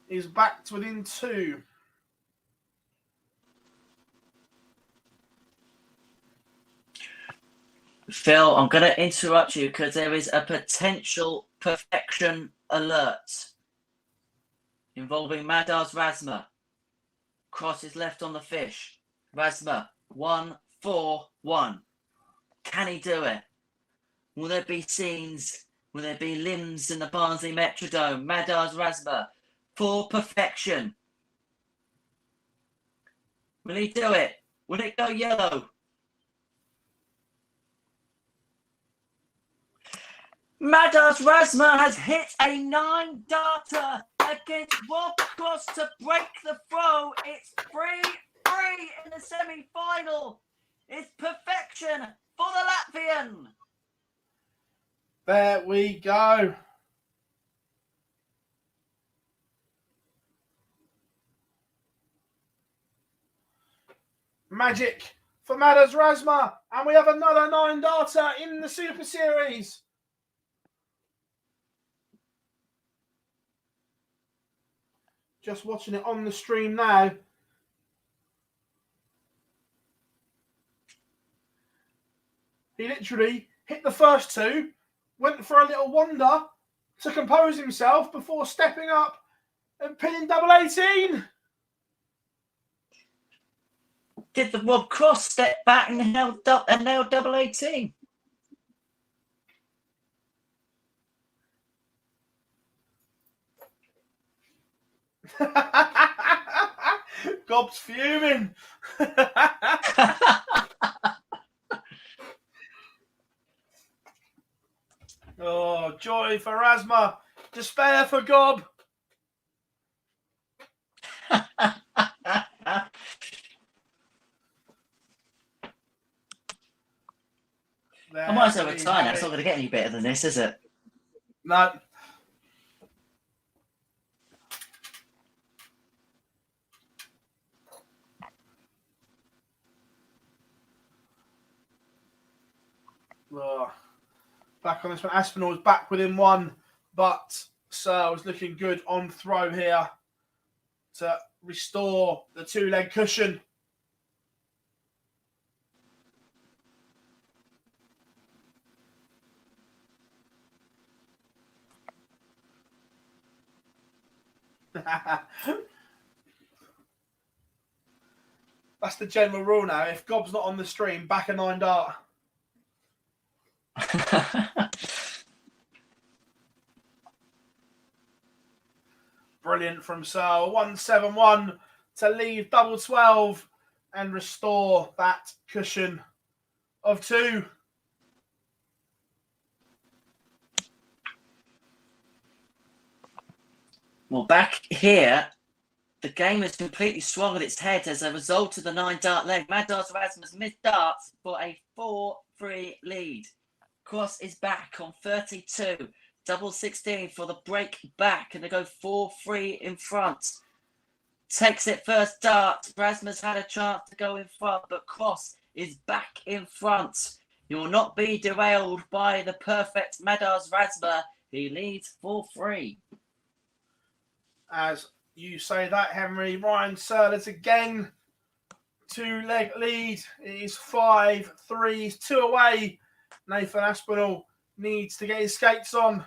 is back to within 2. Phil, I'm going to interrupt you because there is a potential perfection alert involving Madars Rasma. Cross is left on the fish. Rasma, 1-4-1. Can he do it? Will there be scenes? Will there be limbs in the Barnsley Metrodome? Madars Rasma for perfection. Will he do it? Will it go yellow? Madars Rasma has hit a 9-darter against Rob Cross to break the throw. It's 3-3 in the semi-final. It's perfection for the Latvian. There we go. Magic for Madars Rasma, and we have another 9-darter in the Super Series. Just watching it on the stream now. He literally hit the first two, went for a little wander to compose himself before stepping up and pinning double 18. Did the Rob Cross step back and nailed double 18? Gob's fuming. Oh, joy for Rasma, despair for Gob. I might as well retire now. It's not going to get any better than this, is it? No. Oh. Back on this one. Aspinall was back within one, but Searle was looking good on throw here to restore the two-leg cushion. That's the general rule now. If Gob's not on the stream, back a 9 dart. Brilliant from Searle. 171 to leave double 12 and restore that cushion of 2. Well, back here, the game has completely swung at its head as a result of the 9 dart leg. Madars Rasmus missed darts for a 4-3 lead. Cross is back on 32. Double 16 for the break back, and they go 4-3 in front. Takes it first dart. Rasmus had a chance to go in front, but Cross is back in front. He will not be derailed by the perfect Madars Rasmus. He leads 4-3. As you say that, Henry, Ryan Searle is again 2-leg lead. It is 5-3, 2 away. Nathan Aspinall needs to get his skates on.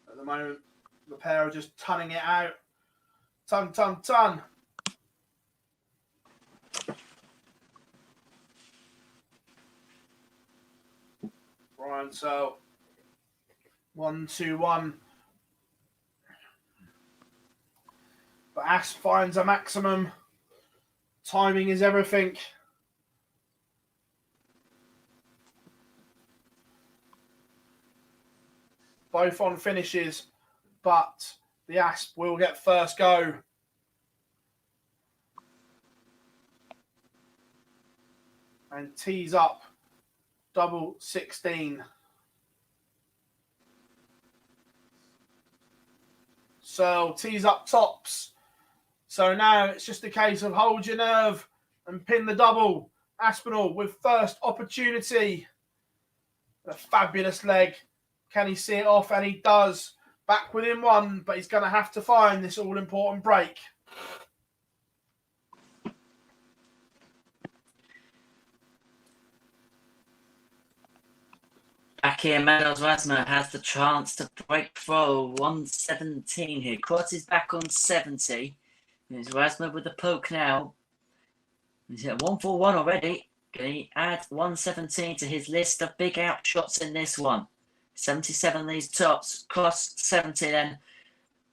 At the moment, the pair are just tunning it out. Ton, ton, ton. Ryan Searle. 1-2-1. But Asp finds a maximum. Timing is everything. Both on finishes, but the Asp will get first go. And tees up double 16. So tees up tops. So now it's just a case of hold your nerve and pin the double. Aspinall with first opportunity. A fabulous leg. Can he see it off? And he does. Back within one, but he's going to have to find this all-important break. Back here, Madars Rasmus has the chance to break through. 117 here. Cross is back on 70. There's Rasmus with the poke now. He's at 141 already. Can he add 117 to his list of big out shots in this one? 77 these tops. Cross 70 then.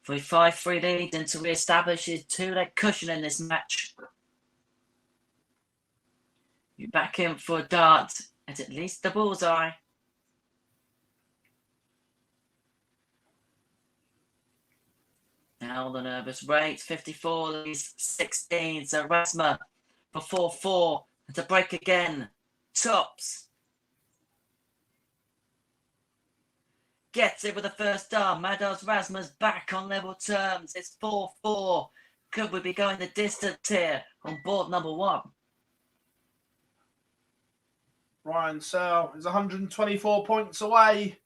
For a 5-3 lead and to re-establish his 2-leg cushion in this match. You back in for a dart at least the bullseye. Now the nervous rate, 54 leaves 16. So Rasmus for 4-4 and to break again. Tops. Gets it with the first dart. Madars Rasmus back on level terms. It's 4-4. Could we be going the distance here on board number 1? Ryan Searle is 124 points away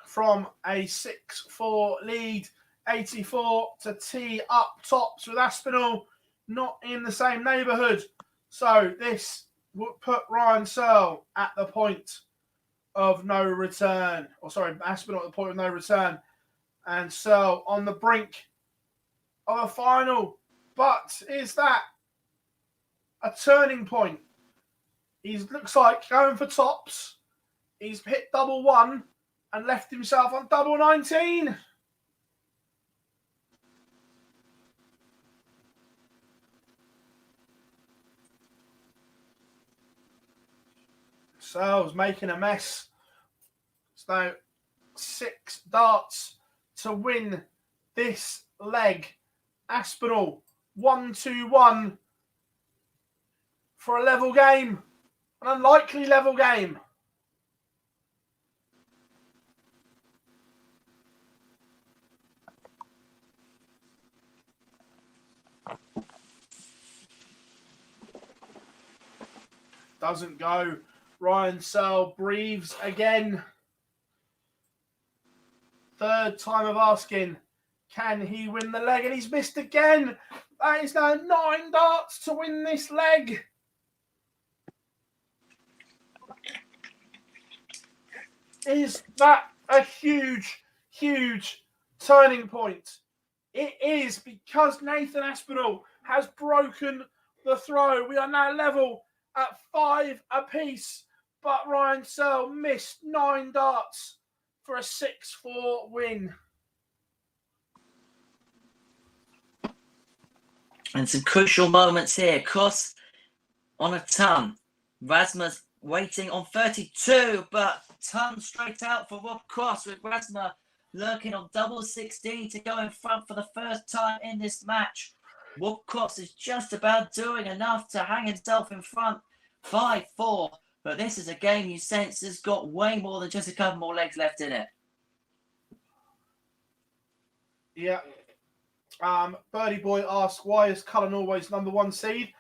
from a 6-4 lead. 84 to tee up tops with Aspinall not in the same neighbourhood. So this would put Ryan Searle at the point of no return. Or sorry, Aspinall at the point of no return. And Searle on the brink of a final. But is that a turning point? He looks like going for tops. He's hit double one and left himself on double 19. Searle's making a mess. So 6 darts to win this leg. Aspinall 1-2-1 for a level game. An unlikely level game. Doesn't go. Ryan Searle breathes again. Third time of asking, can he win the leg? And he's missed again. That is now 9 darts to win this leg. Is that a huge, huge turning point? It is, because Nathan Aspinall has broken the throw. We are now level at 5 apiece, but Ryan Searle missed 9 darts for a 6-4 win. And some crucial moments here. Cross on a ton. Rasmus waiting on 32, but ton straight out for Rob Cross, with Rasmus lurking on double 16 to go in front for the first time in this match. Rob Cross is just about doing enough to hang himself in front 5-4, but this is a game you sense has got way more than just a couple more legs left in it. Yeah. Birdie Boy asks, why is Cullen always number 1 seed?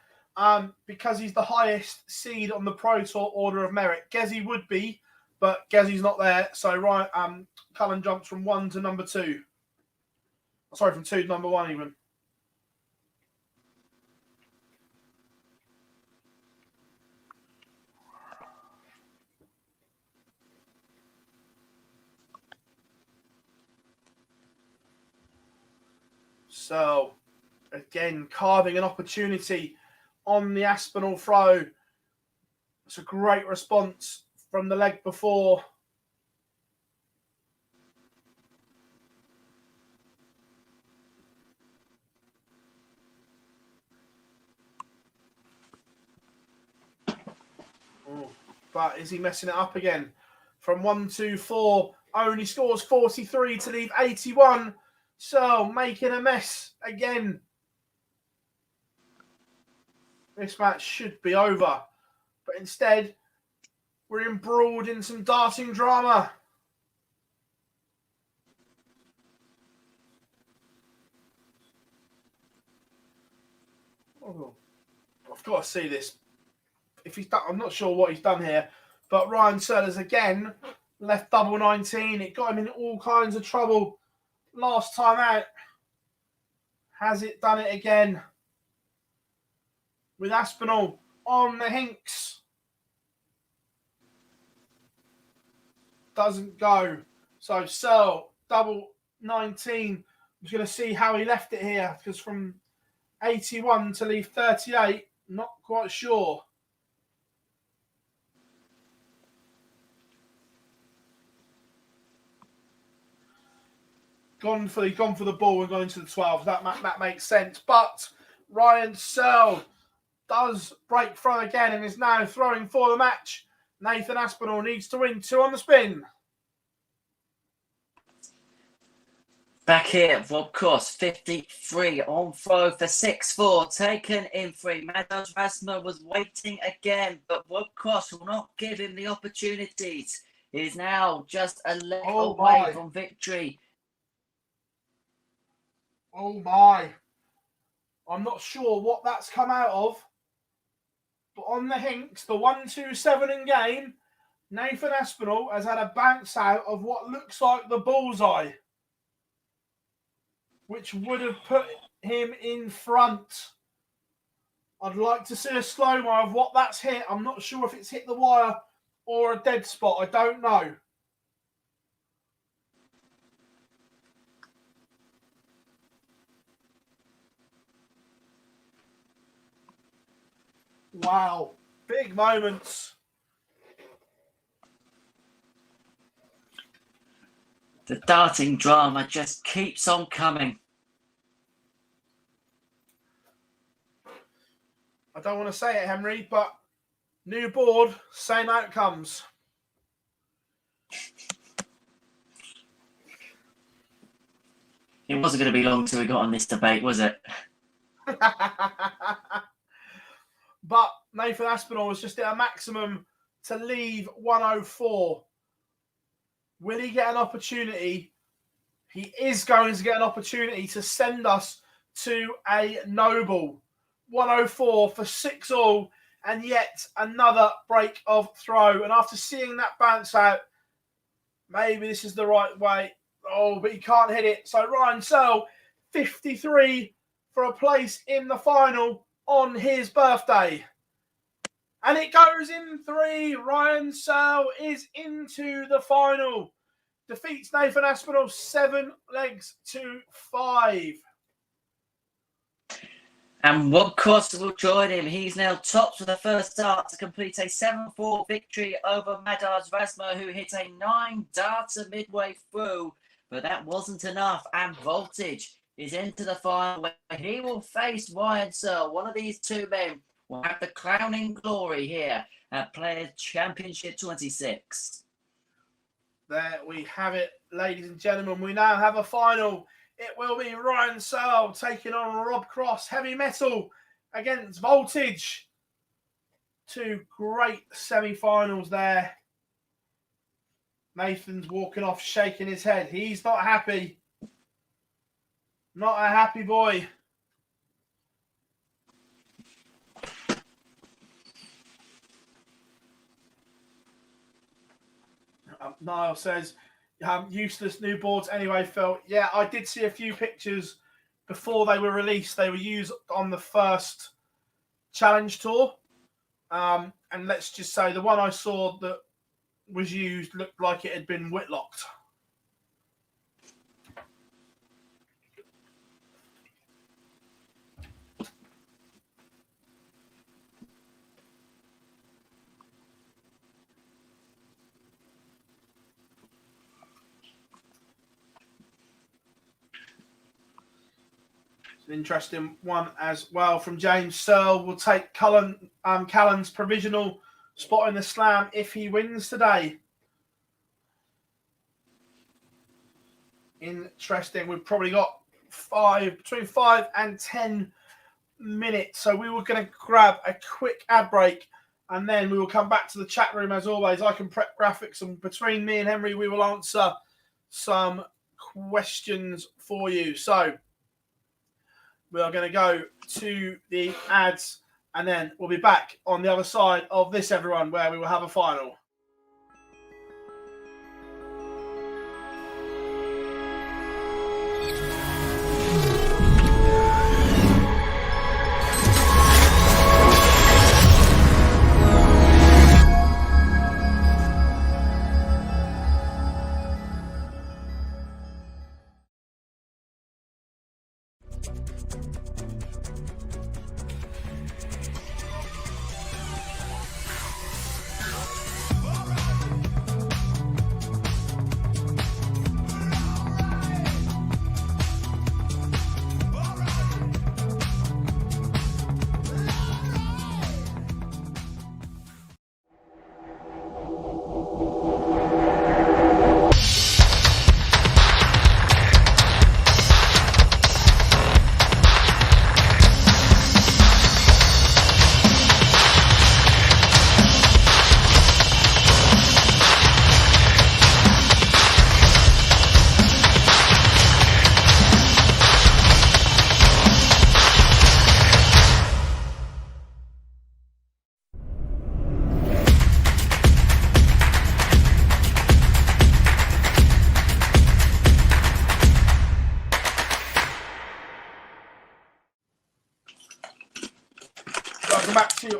Because he's the highest seed on the Pro Tour order of merit. Gezi would be, but Gezi's not there. So Cullen jumps from 1 to number 2. Sorry, from 2 to number 1 even. So, again, carving an opportunity on the Aspinall throw. It's a great response from the leg before. But is he messing it up again? From 1-2-4, only scores 43 to leave 81. So, making a mess again. This match should be over. But instead, we're embroiled in some darting drama. Oh, I've got to see this. If he's done, I'm not sure what he's done here, but Ryan Searle again left double 19. It got him in all kinds of trouble last time out. Has it done it again? With Aspinall on the hinks. Doesn't go. So Searle, double 19. I'm just going to see how he left it here, because from 81 to leave 38, not quite sure. Gone for the ball and gone into the 12. That makes sense. But Ryan Searle does break through again and is now throwing for the match. Nathan Aspinall needs to win 2 on the spin. Back here, Rob Cross, 53 on throw for 6-4, taken in 3. Mados Rasmus was waiting again, but Rob Cross will not give him the opportunities. He is now just a leg away from victory. Oh my. I'm not sure what that's come out of. But on the Hinks, the 1-2-7 in game, Nathan Aspinall has had a bounce out of what looks like the bullseye, which would have put him in front. I'd like to see a slow-mo of what that's hit. I'm not sure if it's hit the wire or a dead spot. I don't know. Wow. Big moments. The darting drama just keeps on coming. I don't want to say it, Henry, but new board, same outcomes. It wasn't going to be long till we got on this debate, was it? But Nathan Aspinall was just at a maximum to leave 104. Will he get an opportunity? He is going to get an opportunity to send us to a noble. 104 for 6-all, and yet another break of throw. And after seeing that bounce out, maybe this is the right way. Oh, but he can't hit it. So Ryan Searle, 53 for a place in the final on his birthday. And it goes in 3. Ryan Searle is into the final. Defeats Nathan Aspinall 7 legs to 5. And Rob Costa will join him. He's now tops for the first start to complete a 7-4 victory over Madars Rasma, who hit a 9-darter midway through. But that wasn't enough. And Voltage is into the final where he will face Ryan Searle. One of these two men will have the crowning glory here at Players Championship 26. There we have it, ladies and gentlemen. We now have a final. It will be Ryan Searle taking on Rob Cross. Heavy Metal against Voltage. 2 great semi-finals there. Nathan's walking off, shaking his head. He's not happy. Not a happy boy. Niall says, useless new boards anyway, Phil. Yeah, I did see a few pictures before they were released. They were used on the first challenge tour. And let's just say the one I saw that was used looked like it had been whitlocked. An interesting one as well from James. Searle will take Callan's provisional spot in the slam if he wins today. Interesting. We've probably got between 5 and 10 minutes. So we were going to grab a quick ad break and then we will come back to the chat room as always. I can prep graphics, and between me and Henry, we will answer some questions for you. So we are going to go to the ads and then we'll be back on the other side of this, everyone, where we will have a final.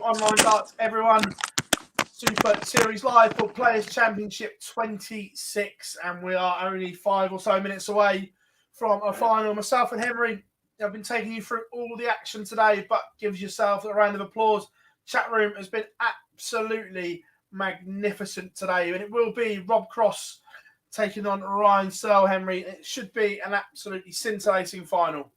online darts, everyone. Super Series Live for Players Championship 26, and we are only 5 or so minutes away from a final. Myself and Henry have been taking you through all the action today, but give yourself a round of applause. Chat room has been absolutely magnificent today, and it will be Rob Cross taking on Ryan Searle, Henry. It should be an absolutely scintillating final.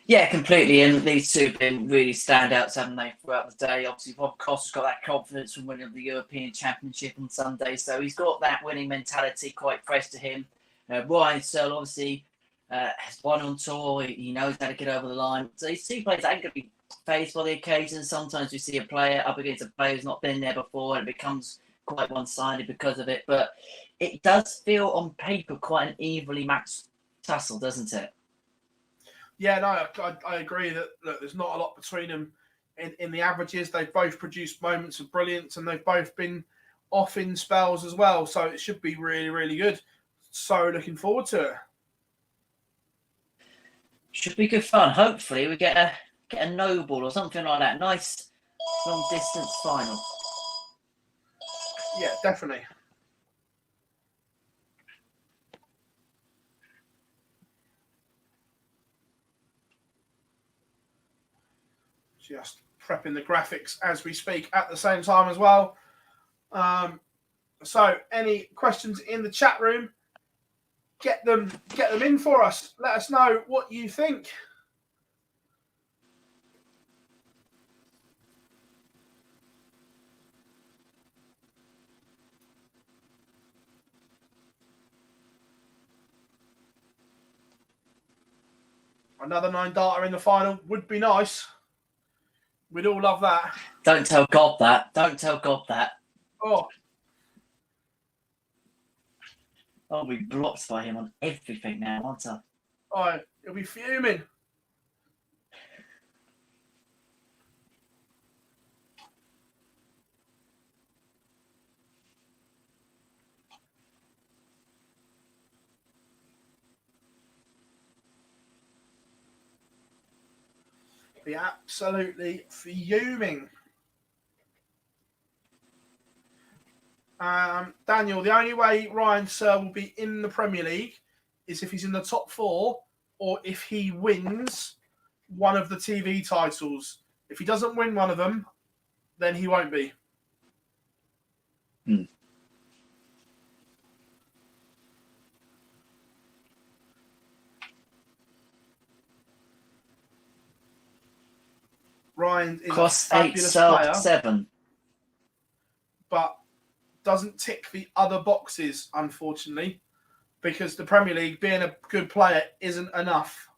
Yeah, completely. And these two have been really standouts, haven't they, throughout the day? Obviously, Rob Cross has got that confidence from winning the European Championship on Sunday. So he's got that winning mentality quite fresh to him. Ryan Searle, obviously, has won on tour. He knows how to get over the line. So these two players ain't going to be faced by the occasion. Sometimes we see a player up against a player who's not been there before, and it becomes quite one-sided because of it. But it does feel on paper quite an evenly matched tussle, doesn't it? Yeah, no, I agree that look, there's not a lot between them in the averages. They've both produced moments of brilliance, and they've both been off in spells as well. So it should be really, really good. So looking forward to it. Should be good fun. Hopefully we get a no ball or something like that. Nice long distance final. Yeah, definitely. Just prepping the graphics as we speak at the same time as well. So any questions in the chat room, get them in for us. Let us know what you think. Another 9-darter in the final would be nice. We'd all love that. Don't tell God that. Don't tell God that. Oh. I'll be blocked by him on everything now, won't I? Oh, he'll be fuming. Be absolutely fuming. Daniel, the only way Ryan Searle will be in the Premier League is if he's in the top 4 or if he wins one of the TV titles. If he doesn't win one of them, then he won't be. Ryan is Cross a fabulous 8, player, 7. but doesn't tick the other boxes, unfortunately, because the Premier League, being a good player, isn't enough.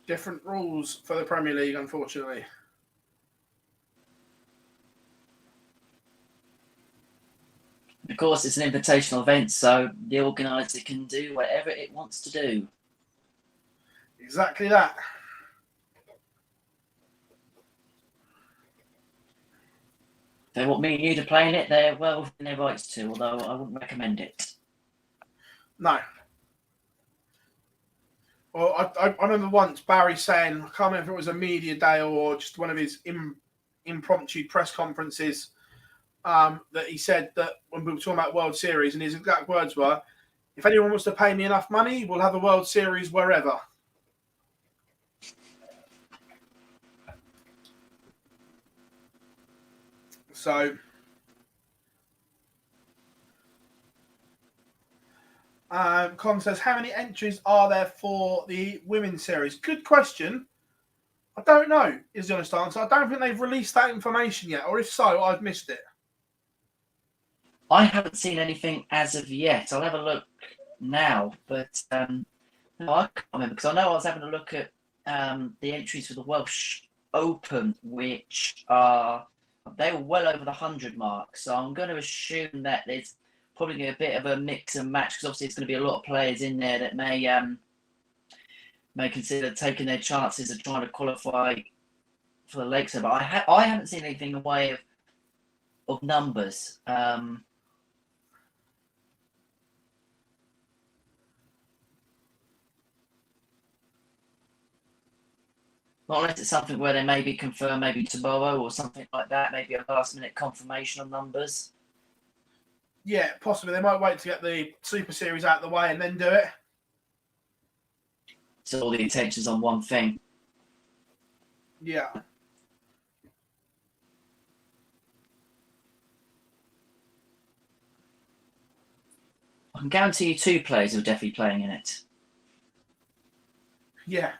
Different rules for the Premier League, unfortunately. Of course, it's an invitational event, so the organiser can do whatever it wants to do. Exactly that. If they want me and you to play in it, they're well within their rights to, although I wouldn't recommend it. No. Well, I remember once Barry saying, I can't remember if it was a media day or just one of his impromptu press conferences, that he said that when we were talking about World Series, and his exact words were, if anyone wants to pay me enough money, we'll have a World Series wherever. So, Con says, how many entries are there for the women's series? Good question. I don't know, is the honest answer. I don't think they've released that information yet, or if so, I've missed it. I haven't seen anything as of yet. I'll have a look now, but no, I can't remember, because I know I was having a look at the entries for the Welsh Open, which are, they were well over the 100 mark. So I'm going to assume that there's probably a bit of a mix and match, because obviously it's going to be a lot of players in there that may may consider taking their chances of trying to qualify for the Lakes. But I haven't seen anything in the way of numbers. Not unless it's something where they maybe confirm maybe tomorrow or something like that, maybe a last-minute confirmation on numbers. Yeah, possibly. They might wait to get the Super Series out of the way and then do it. So all the intentions on one thing. Yeah. I can guarantee you 2 players who are definitely playing in it. Yeah.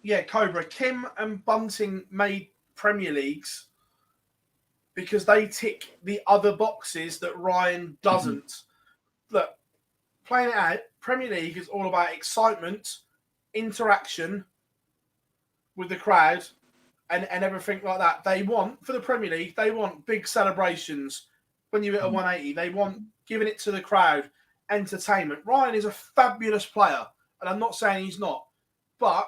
Yeah, Cobra. Kim and Bunting made Premier Leagues because they tick the other boxes that Ryan doesn't. Mm-hmm. Look, playing it out, Premier League is all about excitement, interaction with the crowd, and everything like that. They want, for the Premier League, they want big celebrations when you hit a 180. They want giving it to the crowd, entertainment. Ryan is a fabulous player, and I'm not saying he's not, but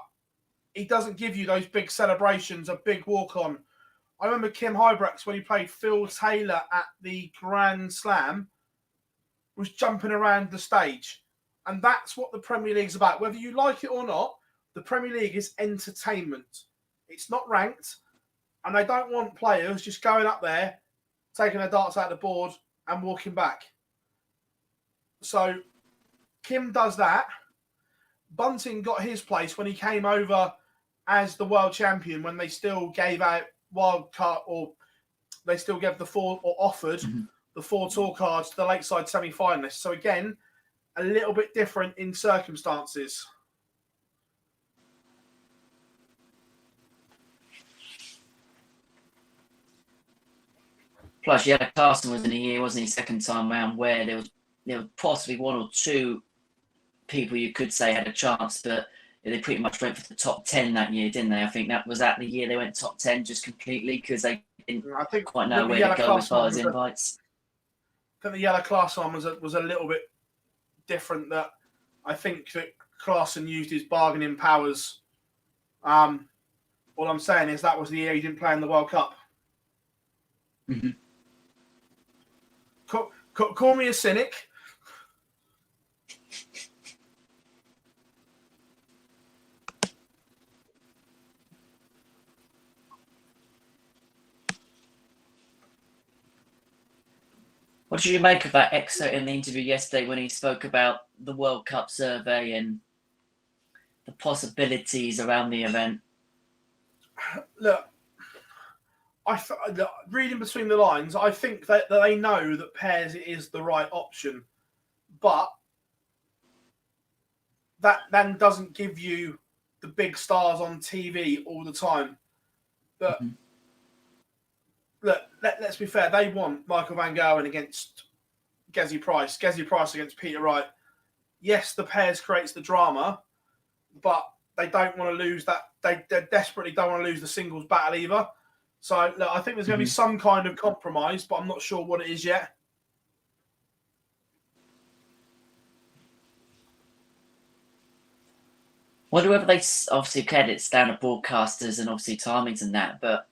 he doesn't give you those big celebrations, a big walk-on. I remember Kim Hybrex, when he played Phil Taylor at the Grand Slam, was jumping around the stage. And that's what the Premier League's about. Whether you like it or not, the Premier League is entertainment. It's not ranked. And they don't want players just going up there, taking their darts out of the board and walking back. So Kim does that. Bunting got his place when he came over as the world champion, when they still gave out wild card, or they still gave the 4 or offered the 4 tour cards to the Lakeside semi-finalists. So again, a little bit different in circumstances. Plus, yeah, Carson was in a year, wasn't he, second time round, where there was possibly 1 or 2 people you could say had a chance, but they pretty much went for the top 10 that year, didn't they? I think that was the year they went top 10 just completely because they didn't quite know where to go as far as invites. I think the yellow class one was a little bit different. That I think that Klaassen used his bargaining powers. All I'm saying is that was the year he didn't play in the World Cup. Mm-hmm. Call me a cynic. What did you make of that excerpt in the interview yesterday when he spoke about the World Cup survey and the possibilities around the event? Look, reading between the lines, I think that they know that pairs is the right option, but that then doesn't give you the big stars on TV all the time. But look, let's be fair. They want Michael Van Gerwen against Gezi Price. Gezi Price against Peter Wright. Yes, the pairs creates the drama, but they don't want to lose that. They desperately don't want to lose the singles battle either. So look, I think there's going to be some kind of compromise, but I'm not sure what it is yet. Wonder whether they obviously credits down to broadcasters and obviously timings and that, but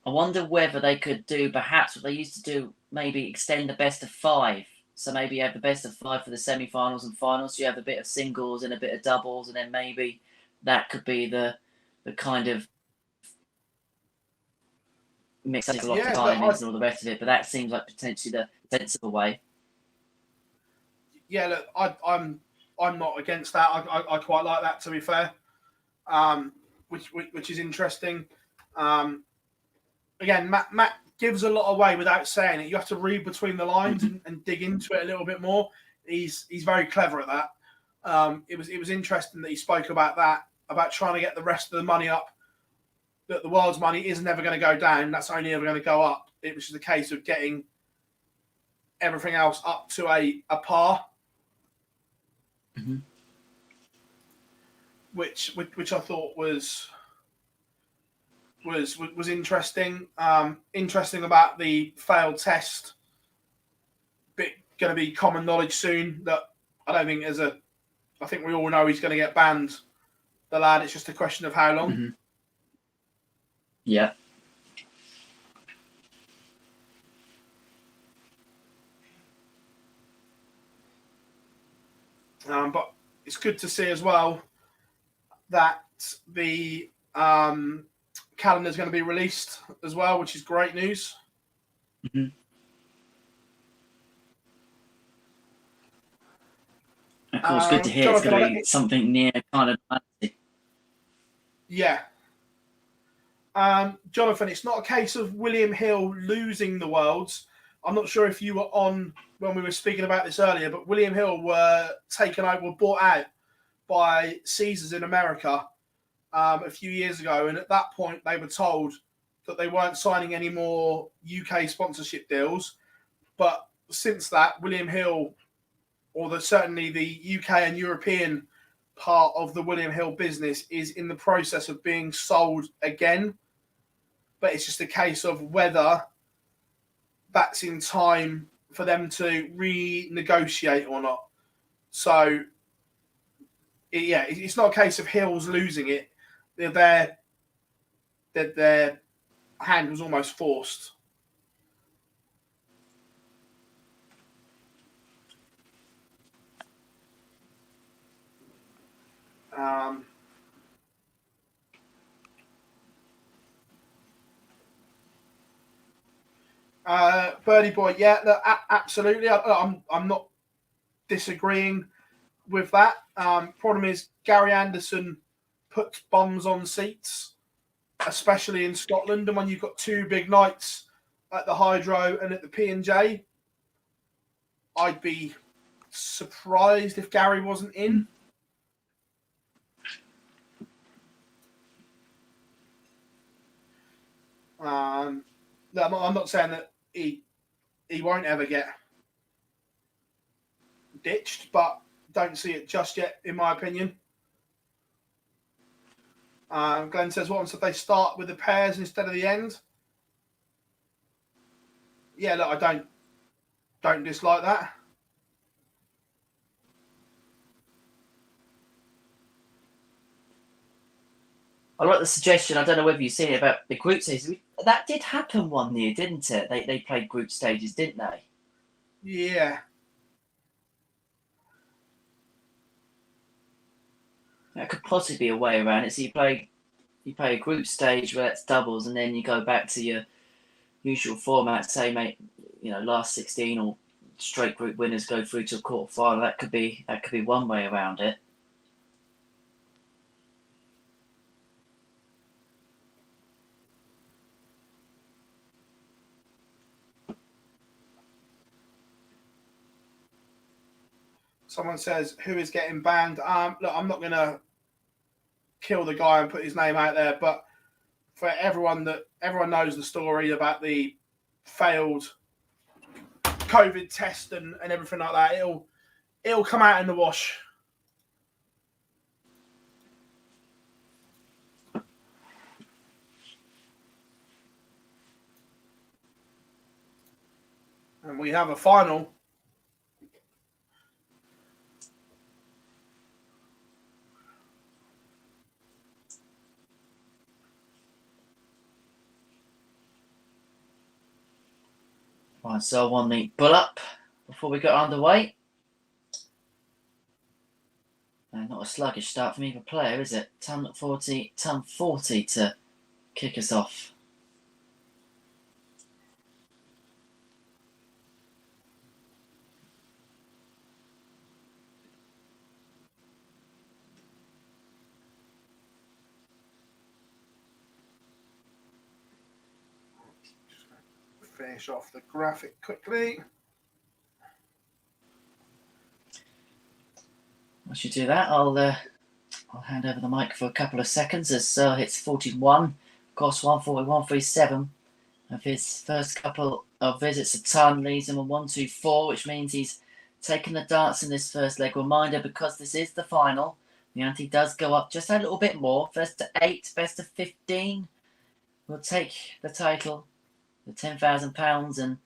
I wonder whether they could do perhaps what they used to do, maybe extend the best of 5. So maybe you have the best of 5 for the semi-finals and finals. So you have a bit of singles and a bit of doubles, and then maybe that could be the kind of mix up a lot of timings and all the rest of it. But that seems like potentially the sensible way. Yeah, look, I'm not against that. I quite like that, to be fair. Which is interesting. Again, Matt gives a lot away without saying it. You have to read between the lines and dig into it a little bit more. He's very clever at that. It was interesting that he spoke about that, about trying to get the rest of the money up. That the world's money is never going to go down. That's only ever going to go up. It was just a case of getting everything else up to a par. Which I thought was was interesting. Interesting about the failed test. Bit going to be common knowledge soon that I don't think I think we all know he's going to get banned. The lad, it's just a question of how long. Mm-hmm. Yeah. But it's good to see as well that the calendar is going to be released as well, which is great news. Mm-hmm. Of course, good to hear. It's going to be something near kind of. Yeah. Jonathan, it's not a case of William Hill losing the Worlds. I'm not sure if you were on when we were speaking about this earlier, but William Hill were bought out by Caesars in America a few years ago. And at that point, they were told that they weren't signing any more UK sponsorship deals. But since that, William Hill, or certainly the UK and European part of the William Hill business, is in the process of being sold again. But it's just a case of whether that's in time for them to renegotiate or not. So, it's not a case of Hills losing it. Their hand was almost forced. Birdie Boy, yeah, absolutely. I'm not disagreeing with that. Problem is, Gary Anderson puts bums on seats, especially in Scotland. And when you've got two big nights at the Hydro and at the P&J, I'd be surprised if Gary wasn't in. I'm not saying that he won't ever get ditched, but don't see it just yet, in my opinion. Glen says, what if they start with the pairs instead of the end? Yeah, look, I don't dislike that. I like the suggestion. I don't know whether you've seen it about the group stages. That did happen one year, didn't it? They played group stages, didn't they? Yeah. That could possibly be a way around it. So you play a group stage where it's doubles, and then you go back to your usual format. Say, mate, last 16 or straight group winners go through to a quarter final. That could be one way around it. Someone says, who is getting banned? Look, I'm not going to kill the guy and put his name out there, but for everyone knows the story about the failed COVID test and everything like that, it'll come out in the wash. And we have a final. Right, so I want the pull up before we get underway. And not a sluggish start from either player, is it? Ton 40 to kick us off. Finish off the graphic quickly. Once you do that, I'll hand over the mic for a couple of seconds as hits 41. Of course, 141.37 of his first couple of visits to Ton leaves him on 124, which means he's taken the darts in this first leg. Reminder, because this is the final, the ante does go up just a little bit more. First to 8, best of 15. will take the title, the £10,000 and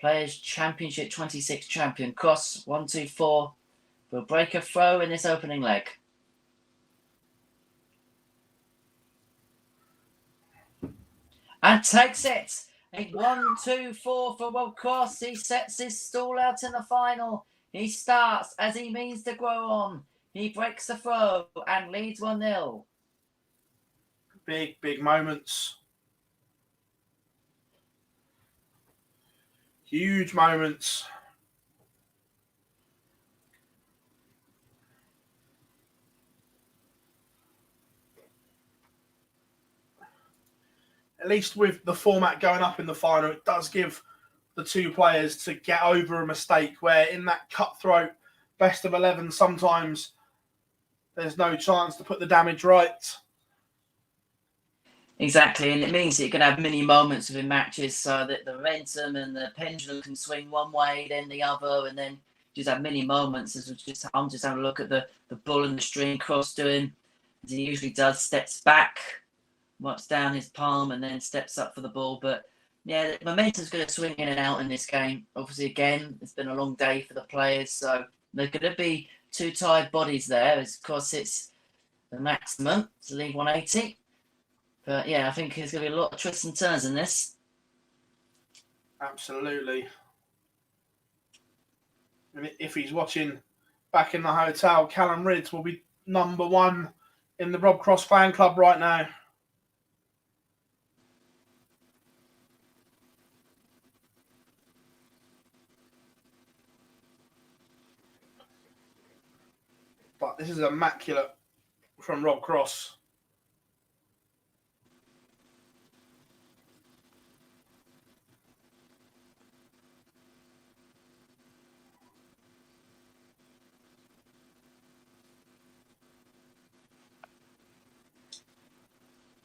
Players Championship 26 champion. Cross 1-2-4 will break a throw in this opening leg. And takes it. A 1-2-4 for Rob Cross. He sets his stall out in the final. He starts as he means to grow on. He breaks the throw and leads 1-0. Big moments. Huge moments. At least with the format going up in the final, it does give the two players to get over a mistake where in that cutthroat best of 11, sometimes there's no chance to put the damage right. Exactly, and it means that you can have mini moments within matches so that the momentum and the pendulum can swing one way, then the other, and then just have mini moments. I'm just having a look at the bull and the string Cross doing, as he usually does, steps back, works down his palm, and then steps up for the ball. But yeah, the momentum's going to swing in and out in this game. Obviously, again, it's been a long day for the players, so there's going to be two tired bodies there. Of course, it's the maximum to leave 180. But yeah, I think there's going to be a lot of twists and turns in this. Absolutely. And if he's watching back in the hotel, Callum Ridds will be number one in the Rob Cross fan club right now. But this is immaculate from Rob Cross.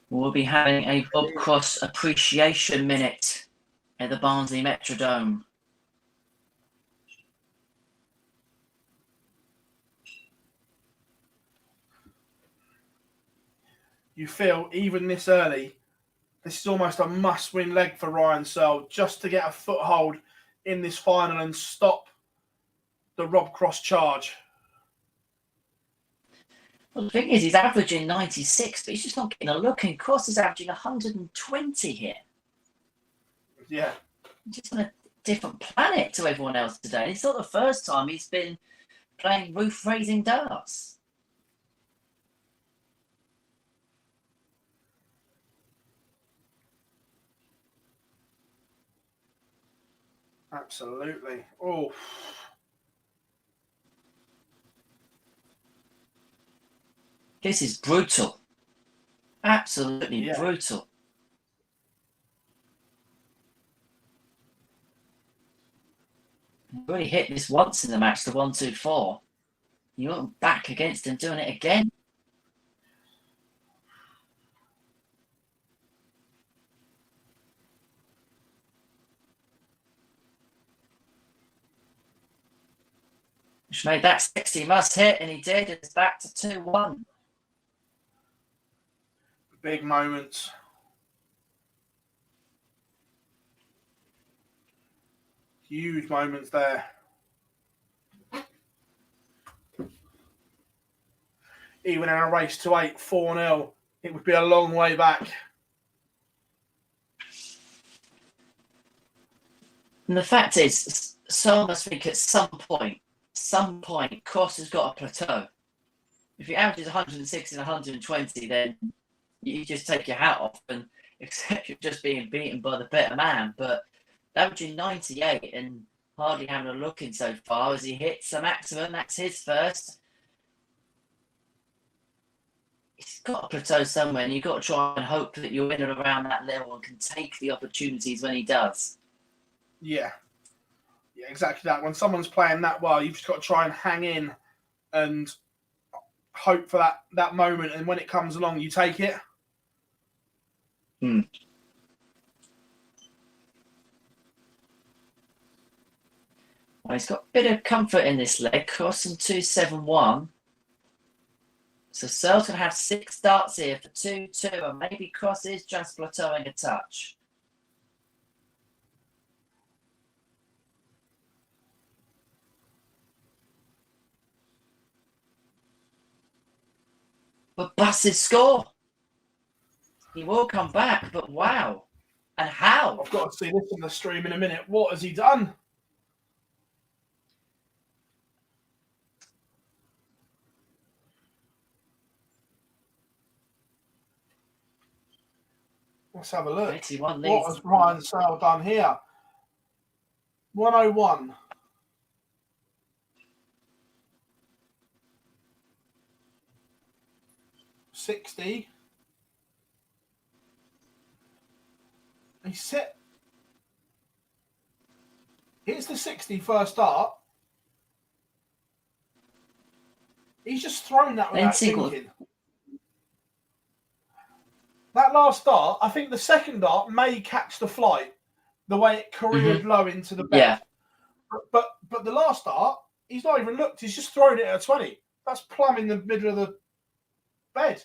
We'll be having a Bob Cross appreciation minute at the Barnsley Metrodome. You feel even this early, this is almost a must-win leg for Ryan Searle just to get a foothold in this final and stop the Rob Cross charge. Well, the thing is, he's averaging 96, but he's just not getting a look. And Cross is averaging 120 here. Yeah. He's just on a different planet to everyone else today. It's not the first time he's been playing roof-raising darts. Absolutely. Oh. This is brutal. Absolutely brutal. You've already hit this once in the match, the 1-2-4. You're back against him doing it again. Which made that 60 must hit, and he did. It's back to 2-1. Big moments. Huge moments there. Even in a race to 8, 4-0, it would be a long way back. And the fact is, so must think at some point, Cross has got a plateau. If he averages 160 and 120, then you just take your hat off and accept you're just being beaten by the better man. But averaging 98 and hardly having a look in so far as he hits the maximum, that's his first. He's got a plateau somewhere, and you've got to try and hope that you're in and around that level and can take the opportunities when he does. Yeah. Yeah, exactly that. When someone's playing that well, you've just got to try and hang in and hope for that moment, and when it comes along, you take it. Well, he's got a bit of comfort in this leg, crossing 2-7-1. So Searle's going to have 6 darts here for 2-2, and maybe Cross is just plateauing a touch. But Buss's score. He will come back, but wow. And how? I've got to see this on the stream in a minute. What has he done? Let's have a look. 81 What leads. has Ryan Searle done here? 101. 60. He set. Here's the 60 first dart. He's just thrown that without thinking. That last dart, I think the second dart may catch the flight the way it careered low into the bed. Yeah. But the last dart, he's not even looked. He's just thrown it at a 20. That's plumb in the middle of the bed.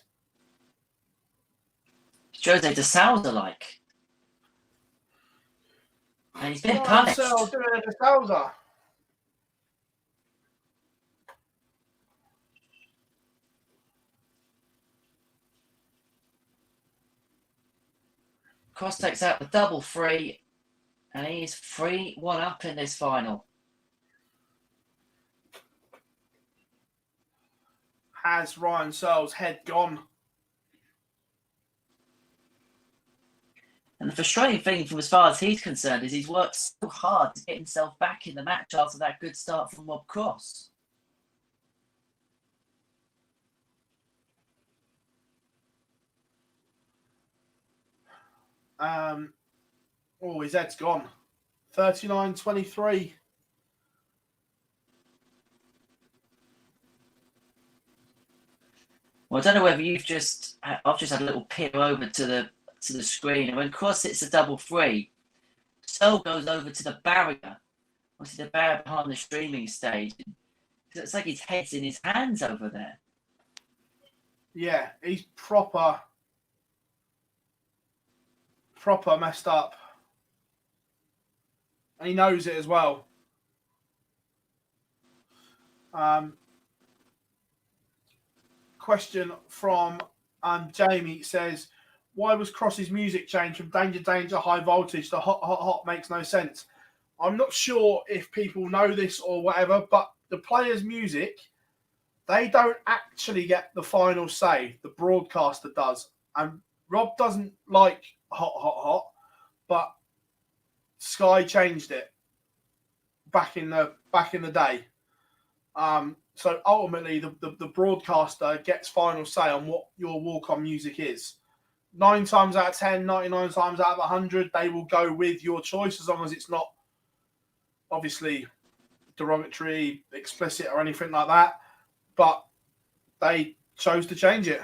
Jose de Souza like. And he's been punished. Doing a de Souza. Cross takes out the double free, and he's 3-1 up in this final. Has Ryan Searle's head gone? And the frustrating thing from as far as he's concerned is he's worked so hard to get himself back in the match after that good start from Rob Cross. Oh, his head's gone. 39-23. Well, I don't know whether I've just had a little peer over to the screen, and when Cross hits a double free, Searle goes over to the barrier, obviously the barrier behind the streaming stage. It's like his head's in his hands over there. Yeah, he's proper messed up. And he knows it as well. Question from Jamie says, why was Cross's music changed from Danger Danger High Voltage to Hot Hot Hot? Makes no sense. I'm not sure if people know this or whatever, but the players' music, they don't actually get the final say. The broadcaster does. And Rob doesn't like Hot Hot Hot, but Sky changed it back in the day. So ultimately, the broadcaster gets final say on what your walk-on music is. 9 times out of 10, 99 times out of 100, they will go with your choice as long as it's not obviously derogatory, explicit, or anything like that. But they chose to change it.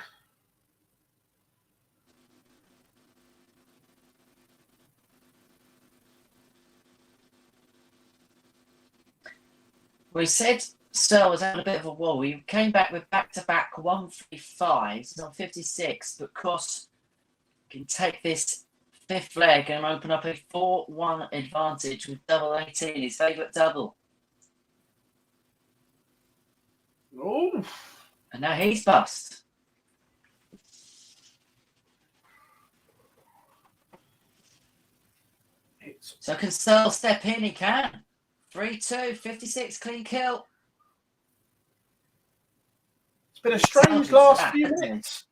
We said Searle was having a bit of a wall. He came back with back-to-back 135s on 56, but Cross can take this 5th leg and open up a 4-1 advantage with double 18, his favourite double. Oh. And now he's bust. So can Searle step in? He can. 3-2, 56 clean kill. It's been a strange last few minutes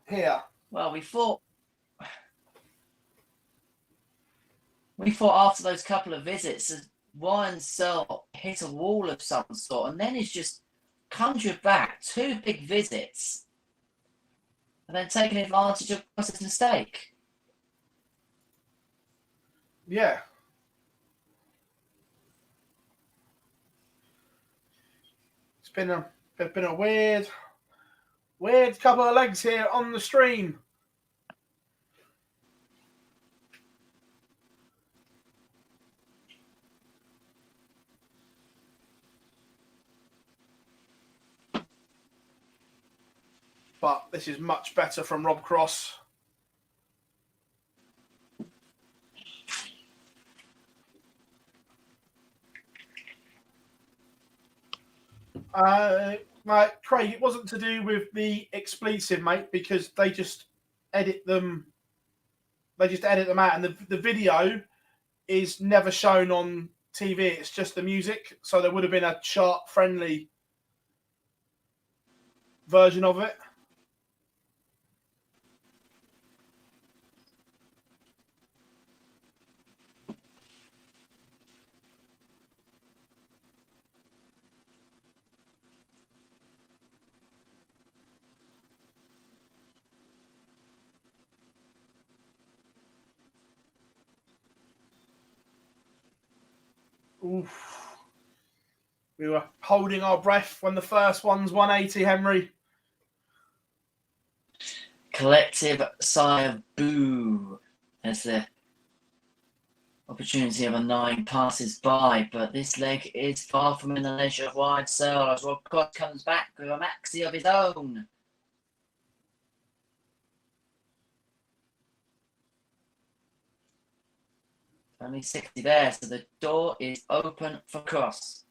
here. Well, we thought after those couple of visits, Ryan Searle hit a wall of some sort, and then he's just conjured back 2 big visits, and then taken advantage of Cross's mistake. Yeah. It's been a weird couple of legs here on the stream. but this is much better from Rob Cross. Mate, Craig, it wasn't to do with the expletive, mate, because they just edit them. They just edit them out, and the video is never shown on TV. It's just the music, so there would have been a chart-friendly version of it. Oof. We were holding our breath when the first one's 180, Henry. Collective sigh of boo as the opportunity of a 9 passes by, but this leg is far from in the leisure of wide sail as Rob Cross comes back with a maxi of his own. Only 60 there, so the door is open for Cross.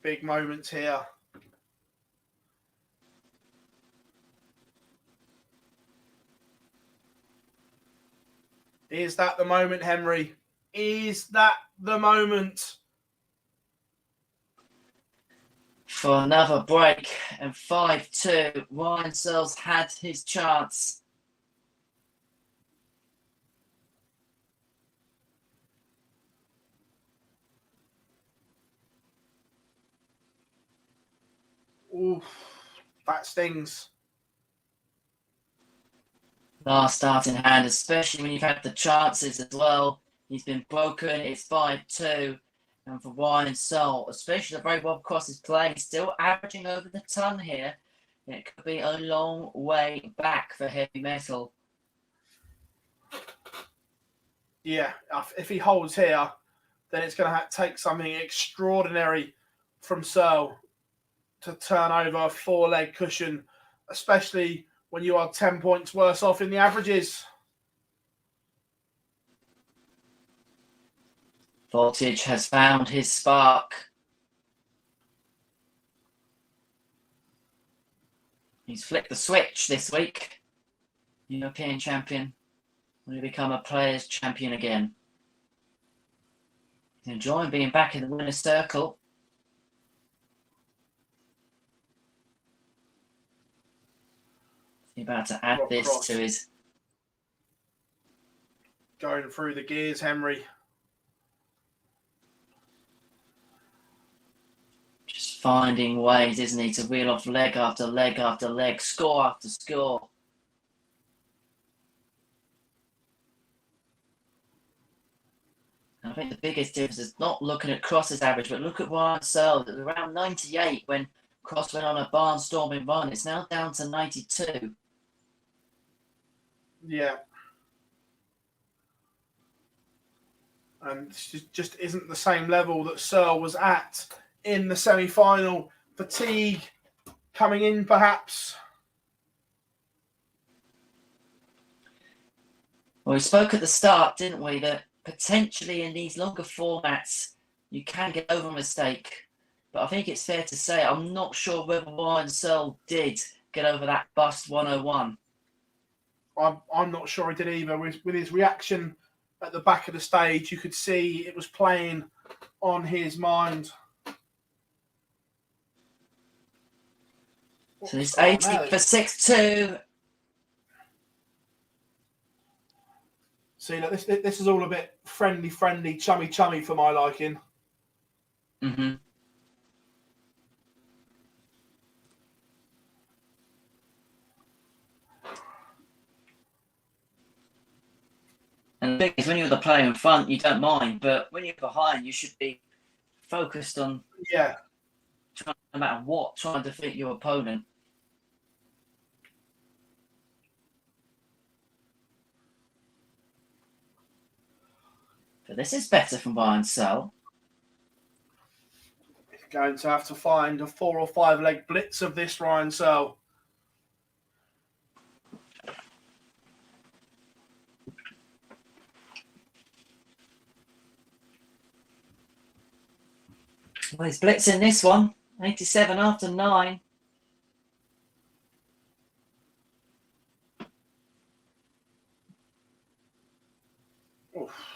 Big moments here. Is that the moment, Henry? Is that the moment? For another break and 5-2, Ryan Searles had his chance. Oof, that stings. Last starting hand, especially when you've had the chances as well. He's been broken. It's 5-2. And for Ryan Searles, especially the way Rob Cross is playing, still averaging over the ton here. It could be a long way back for heavy metal. Yeah, if he holds here, then it's going to take something extraordinary from Searles to turn over a 4-leg cushion, especially when you are 10 points worse off in the averages. Voltage has found his spark. He's flicked the switch this week. European champion. Will he become a players' champion again? He's enjoying being back in the winner's circle. He's about to add Rob this Cross to his... going through the gears, Henry. Just finding ways, isn't he, to reel off leg after leg after leg, score after score. I think the biggest difference is not looking at Cross's average, but look at Ryan Searles. It was around 98 when Cross went on a barnstorming run. It's now down to 92. Yeah. And it just isn't the same level that Searles was at in the semi-final. Fatigue coming in, perhaps. Well, we spoke at the start, didn't we, that potentially in these longer formats, you can get over a mistake. But I think it's fair to say I'm not sure whether Ryan Searles did get over that bust 101. I'm not sure he did either. With his reaction at the back of the stage, you could see it was playing on his mind. So it's 80 for 6-2. See, look, this is all a bit friendly, chummy for my liking. Mm-hmm. And the thing is, when you're the player in front, you don't mind. But when you're behind, you should be focused on, Yeah. no matter what, trying to defeat your opponent. But this is better from Ryan Searle. Going to have to find a 4 or 5 leg blitz of this, Ryan Searle. Well, he's blitzing this one. 87 after 9. Oof.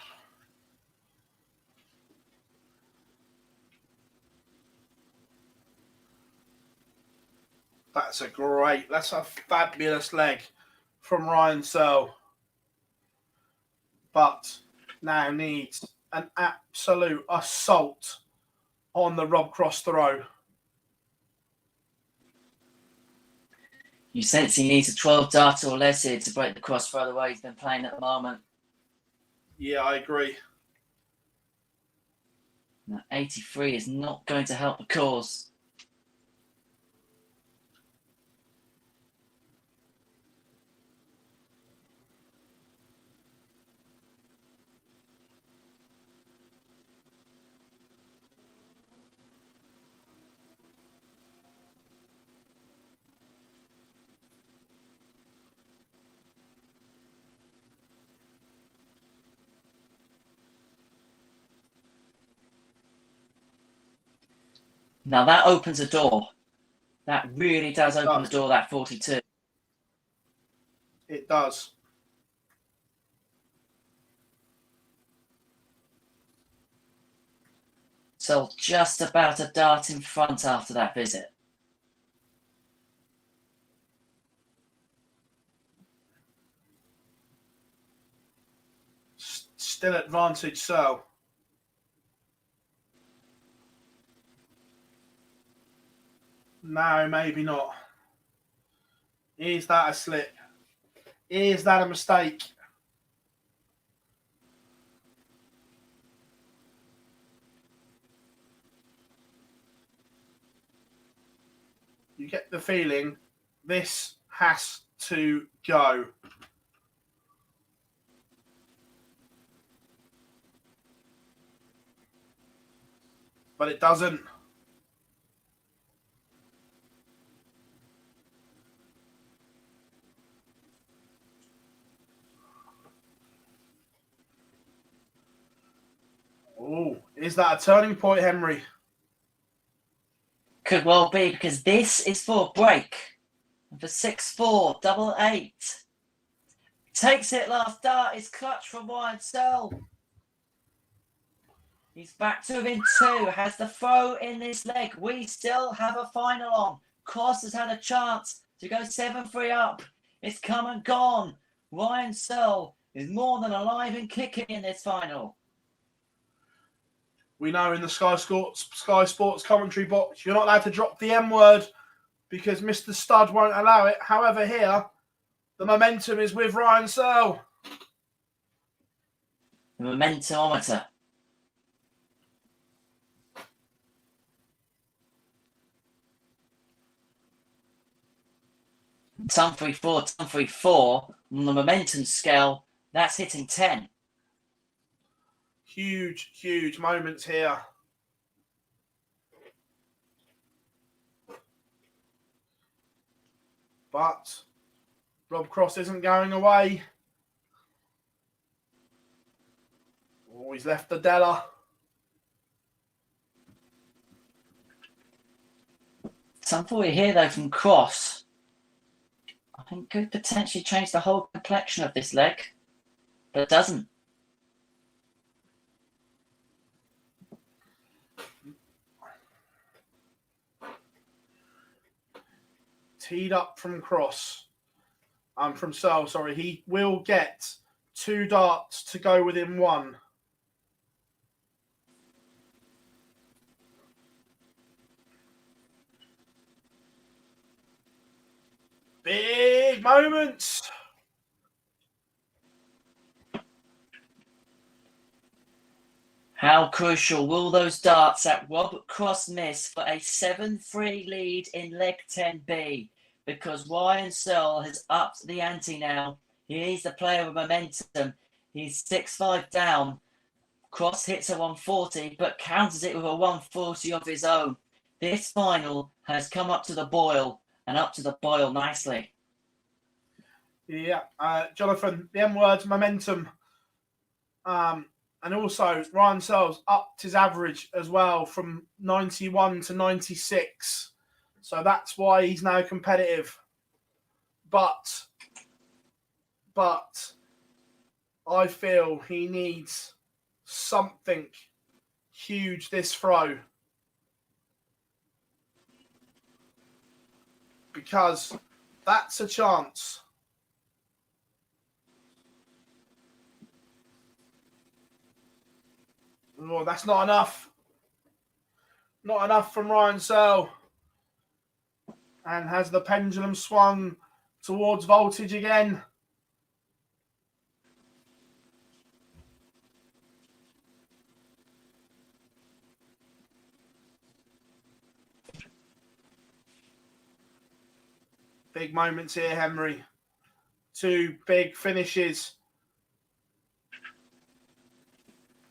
That's a fabulous leg from Ryan Searle. But now needs an absolute assault on the Rob Cross throw. You sense he needs a 12 dart or less here to break the cross throw the way he's been playing at the moment. Yeah, I agree. Now, 83 is not going to help the cause. Now that opens a door. That really does open the door, that 42. It does. So just about a dart in front after that visit. Still advantage Searle. No, maybe not. Is that a slip? Is that a mistake? You get the feeling this has to go. But it doesn't. Oh, is that a turning point, Henry? Could well be, because this is for a break. And for 6-4, double 8. Takes it last dart. Is clutch from Ryan Searle. He's back to within 2. Has the throw in this leg. We still have a final on. Cross has had a chance to go 7-3 up. It's come and gone. Ryan Searle is more than alive and kicking in this final. We know in the Sky Sports commentary box, you're not allowed to drop the M word because Mr. Stud won't allow it. However, here, the momentum is with Ryan Searle. The momentometer. Ton 3-4, ton 3-4. On the momentum scale, that's hitting 10. Huge, huge moments here. But Rob Cross isn't going away. Oh, he's left the Della. Something we hear though from Cross, I think could potentially change the whole complexion of this leg, but it doesn't. Teed up from Cross. From Searle, sorry. He will get 2 darts to go within 1. Big moments. How crucial will those darts at Rob Cross miss for a 7-3 lead in leg 10B? Because Ryan Searle has upped the ante now. He needs the player with momentum. He's 6-5 down. Cross hits a 140, but counters it with a 140 of his own. This final has come up to the boil, and up to the boil nicely. Yeah, Jonathan, the M words, momentum. And also, Ryan Searle's upped his average as well from 91 to 96. So that's why he's now competitive. But I feel he needs something huge this throw. Because that's a chance. Oh, that's not enough. Not enough from Ryan Searle. And has the pendulum swung towards voltage again? Big moments here, Henry. 2 big finishes.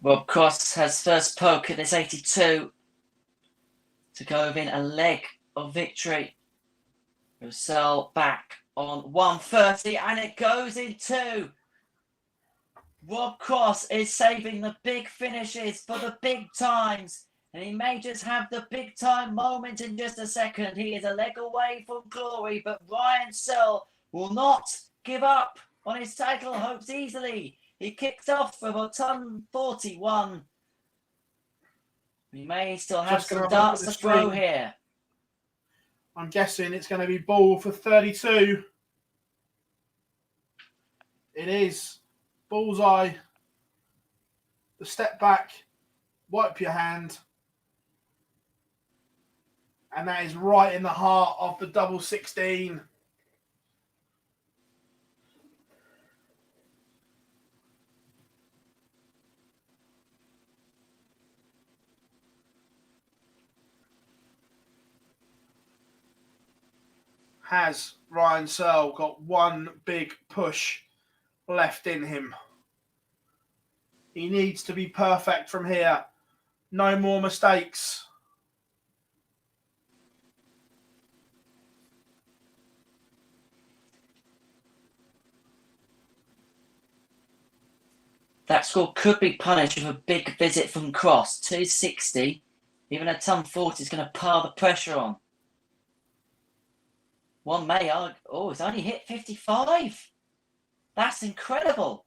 Rob Cross has first poke at this 82 to go within a leg of victory. Searle back on 130, and it goes in 2. Rob Cross is saving the big finishes for the big times, and he may just have the big time moment in just a second. He is a leg away from glory, but Ryan Searle will not give up on his title hopes easily. He kicked off with a ton 41. He may still have some darts to throw here. I'm guessing it's going to be ball for 32. It is. Bullseye. The step back. Wipe your hand. And that is right in the heart of the double 16. Has Ryan Searle got one big push left in him? He needs to be perfect from here. No more mistakes. That score could be punished with a big visit from Cross. 260. Even a ton 40 is going to pile the pressure on. One may argue, oh, it's only hit 55. That's incredible.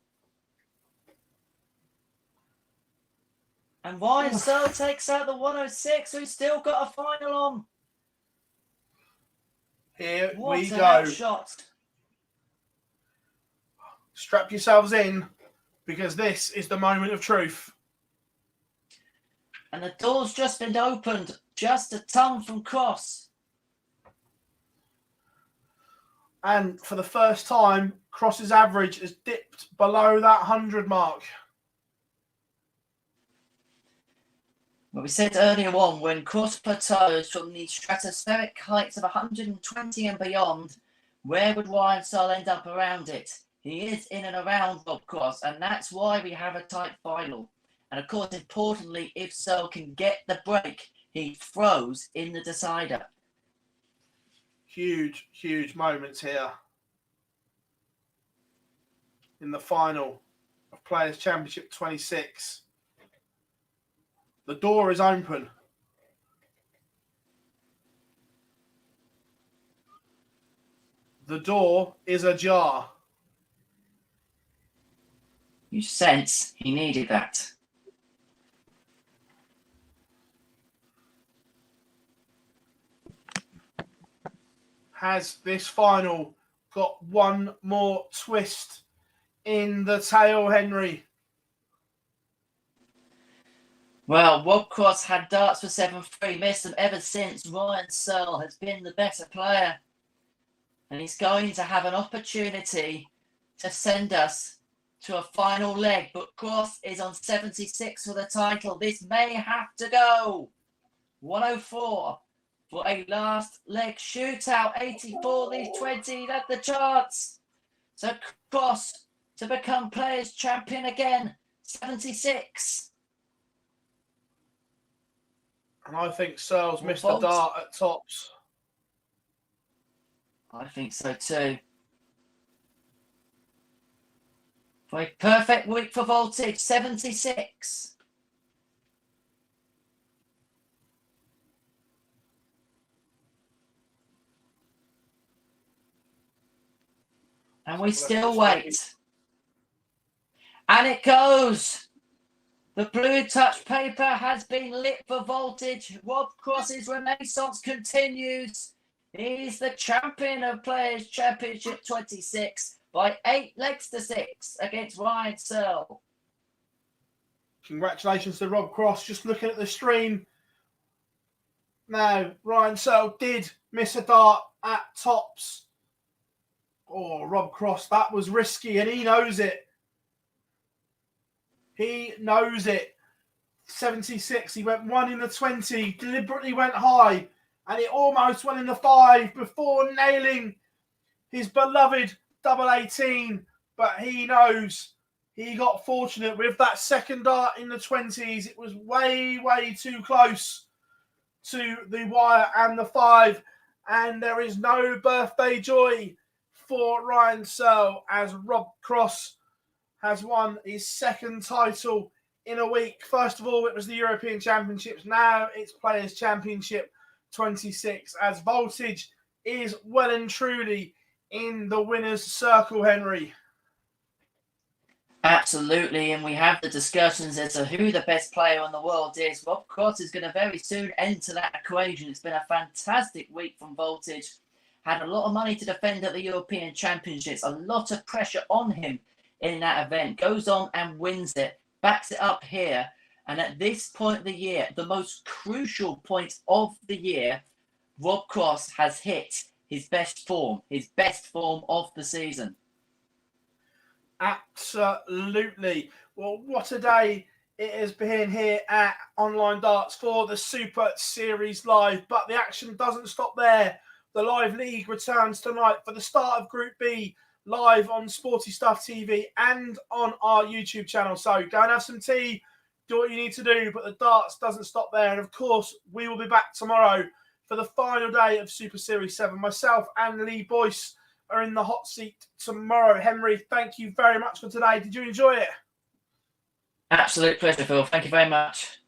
And Ryan Searle takes out the 106, who's still got a final on. Here What we an go. Outshot. Strap yourselves in, because this is the moment of truth. And the door's just been opened, just a ton from Cross. And for the first time, Cross's average has dipped below that 100 mark. Well, we said earlier on, when Cross plateaus from the stratospheric heights of 120 and beyond, where would Ryan Searle end up around it? He is in and around Rob Cross, and that's why we have a tight final. And of course, importantly, if Searle can get the break, he throws in the decider. Huge, huge moments here in the final of Players' Championship 26. The door is open. The door is ajar. You sense he needed that. Has this final got one more twist in the tail, Henry? Well, Rob Cross had darts for 7-3, missed them ever since. Ryan Searle has been the better player. And he's going to have an opportunity to send us to a final leg, but Cross is on 76 for the title. This may have to go. 104 for a last leg shootout. 84 leaves 20. That's the chance. So Cross to become Players Champion again. 76. And I think Searles missed the dart at tops. I think so too. For a perfect week for Voltage, 76. And we still wait. And it goes. The blue touch paper has been lit for Voltage. Rob Cross's renaissance continues. He's the champion of Players Championship 26 by 8 legs to 6 against Ryan Searle. Congratulations to Rob Cross. Just looking at the stream. Now, Ryan Searle did miss a dart at tops. Oh, Rob Cross, that was risky, and he knows it. He knows it. 76, he went 1 in the 20, deliberately went high, and it almost went in the 5 before nailing his beloved double 18. But he knows he got fortunate with that second dart in the 20s. It was way, way too close to the wire and the 5, and there is no birthday joy for Ryan Searle as Rob Cross has won his second title in a week. First of all, it was the European Championships. Now it's Players Championship 26 as Voltage is well and truly in the winner's circle, Henry. Absolutely, and we have the discussions as to who the best player in the world is. Rob Cross is going to very soon enter that equation. It's been a fantastic week from Voltage. Had a lot of money to defend at the European Championships. A lot of pressure on him in that event. Goes on and wins it. Backs it up here. And at this point of the year, the most crucial point of the year, Rob Cross has hit his best form of the season. Absolutely. Well, what a day it has been here at Online Darts for the Super Series Live. But the action doesn't stop there. The live league returns tonight for the start of Group B, live on Sporty Stuff TV and on our YouTube channel. So go and have some tea, do what you need to do, but the darts doesn't stop there. And of course, we will be back tomorrow for the final day of Super Series 7. Myself and Lee Boyce are in the hot seat tomorrow. Henry, thank you very much for today. Did you enjoy it? Absolute pleasure, Phil. Thank you very much.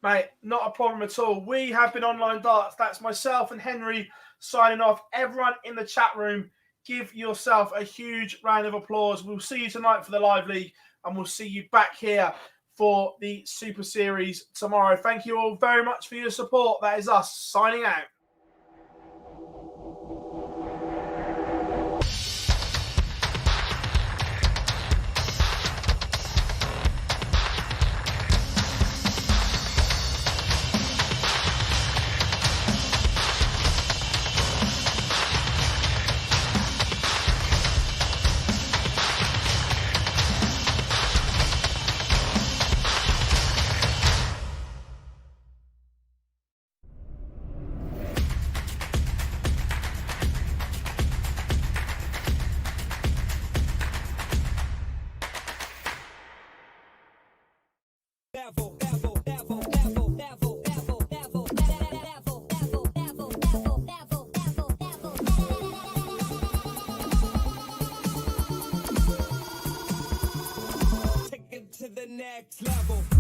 Mate, not a problem at all. We have been Online Darts. That's myself and Henry signing off. Everyone in the chat room, give yourself a huge round of applause. We'll see you tonight for the live league, and we'll see you back here for the Super Series tomorrow. Thank you all very much for your support. That is us signing out. Take it to the next level.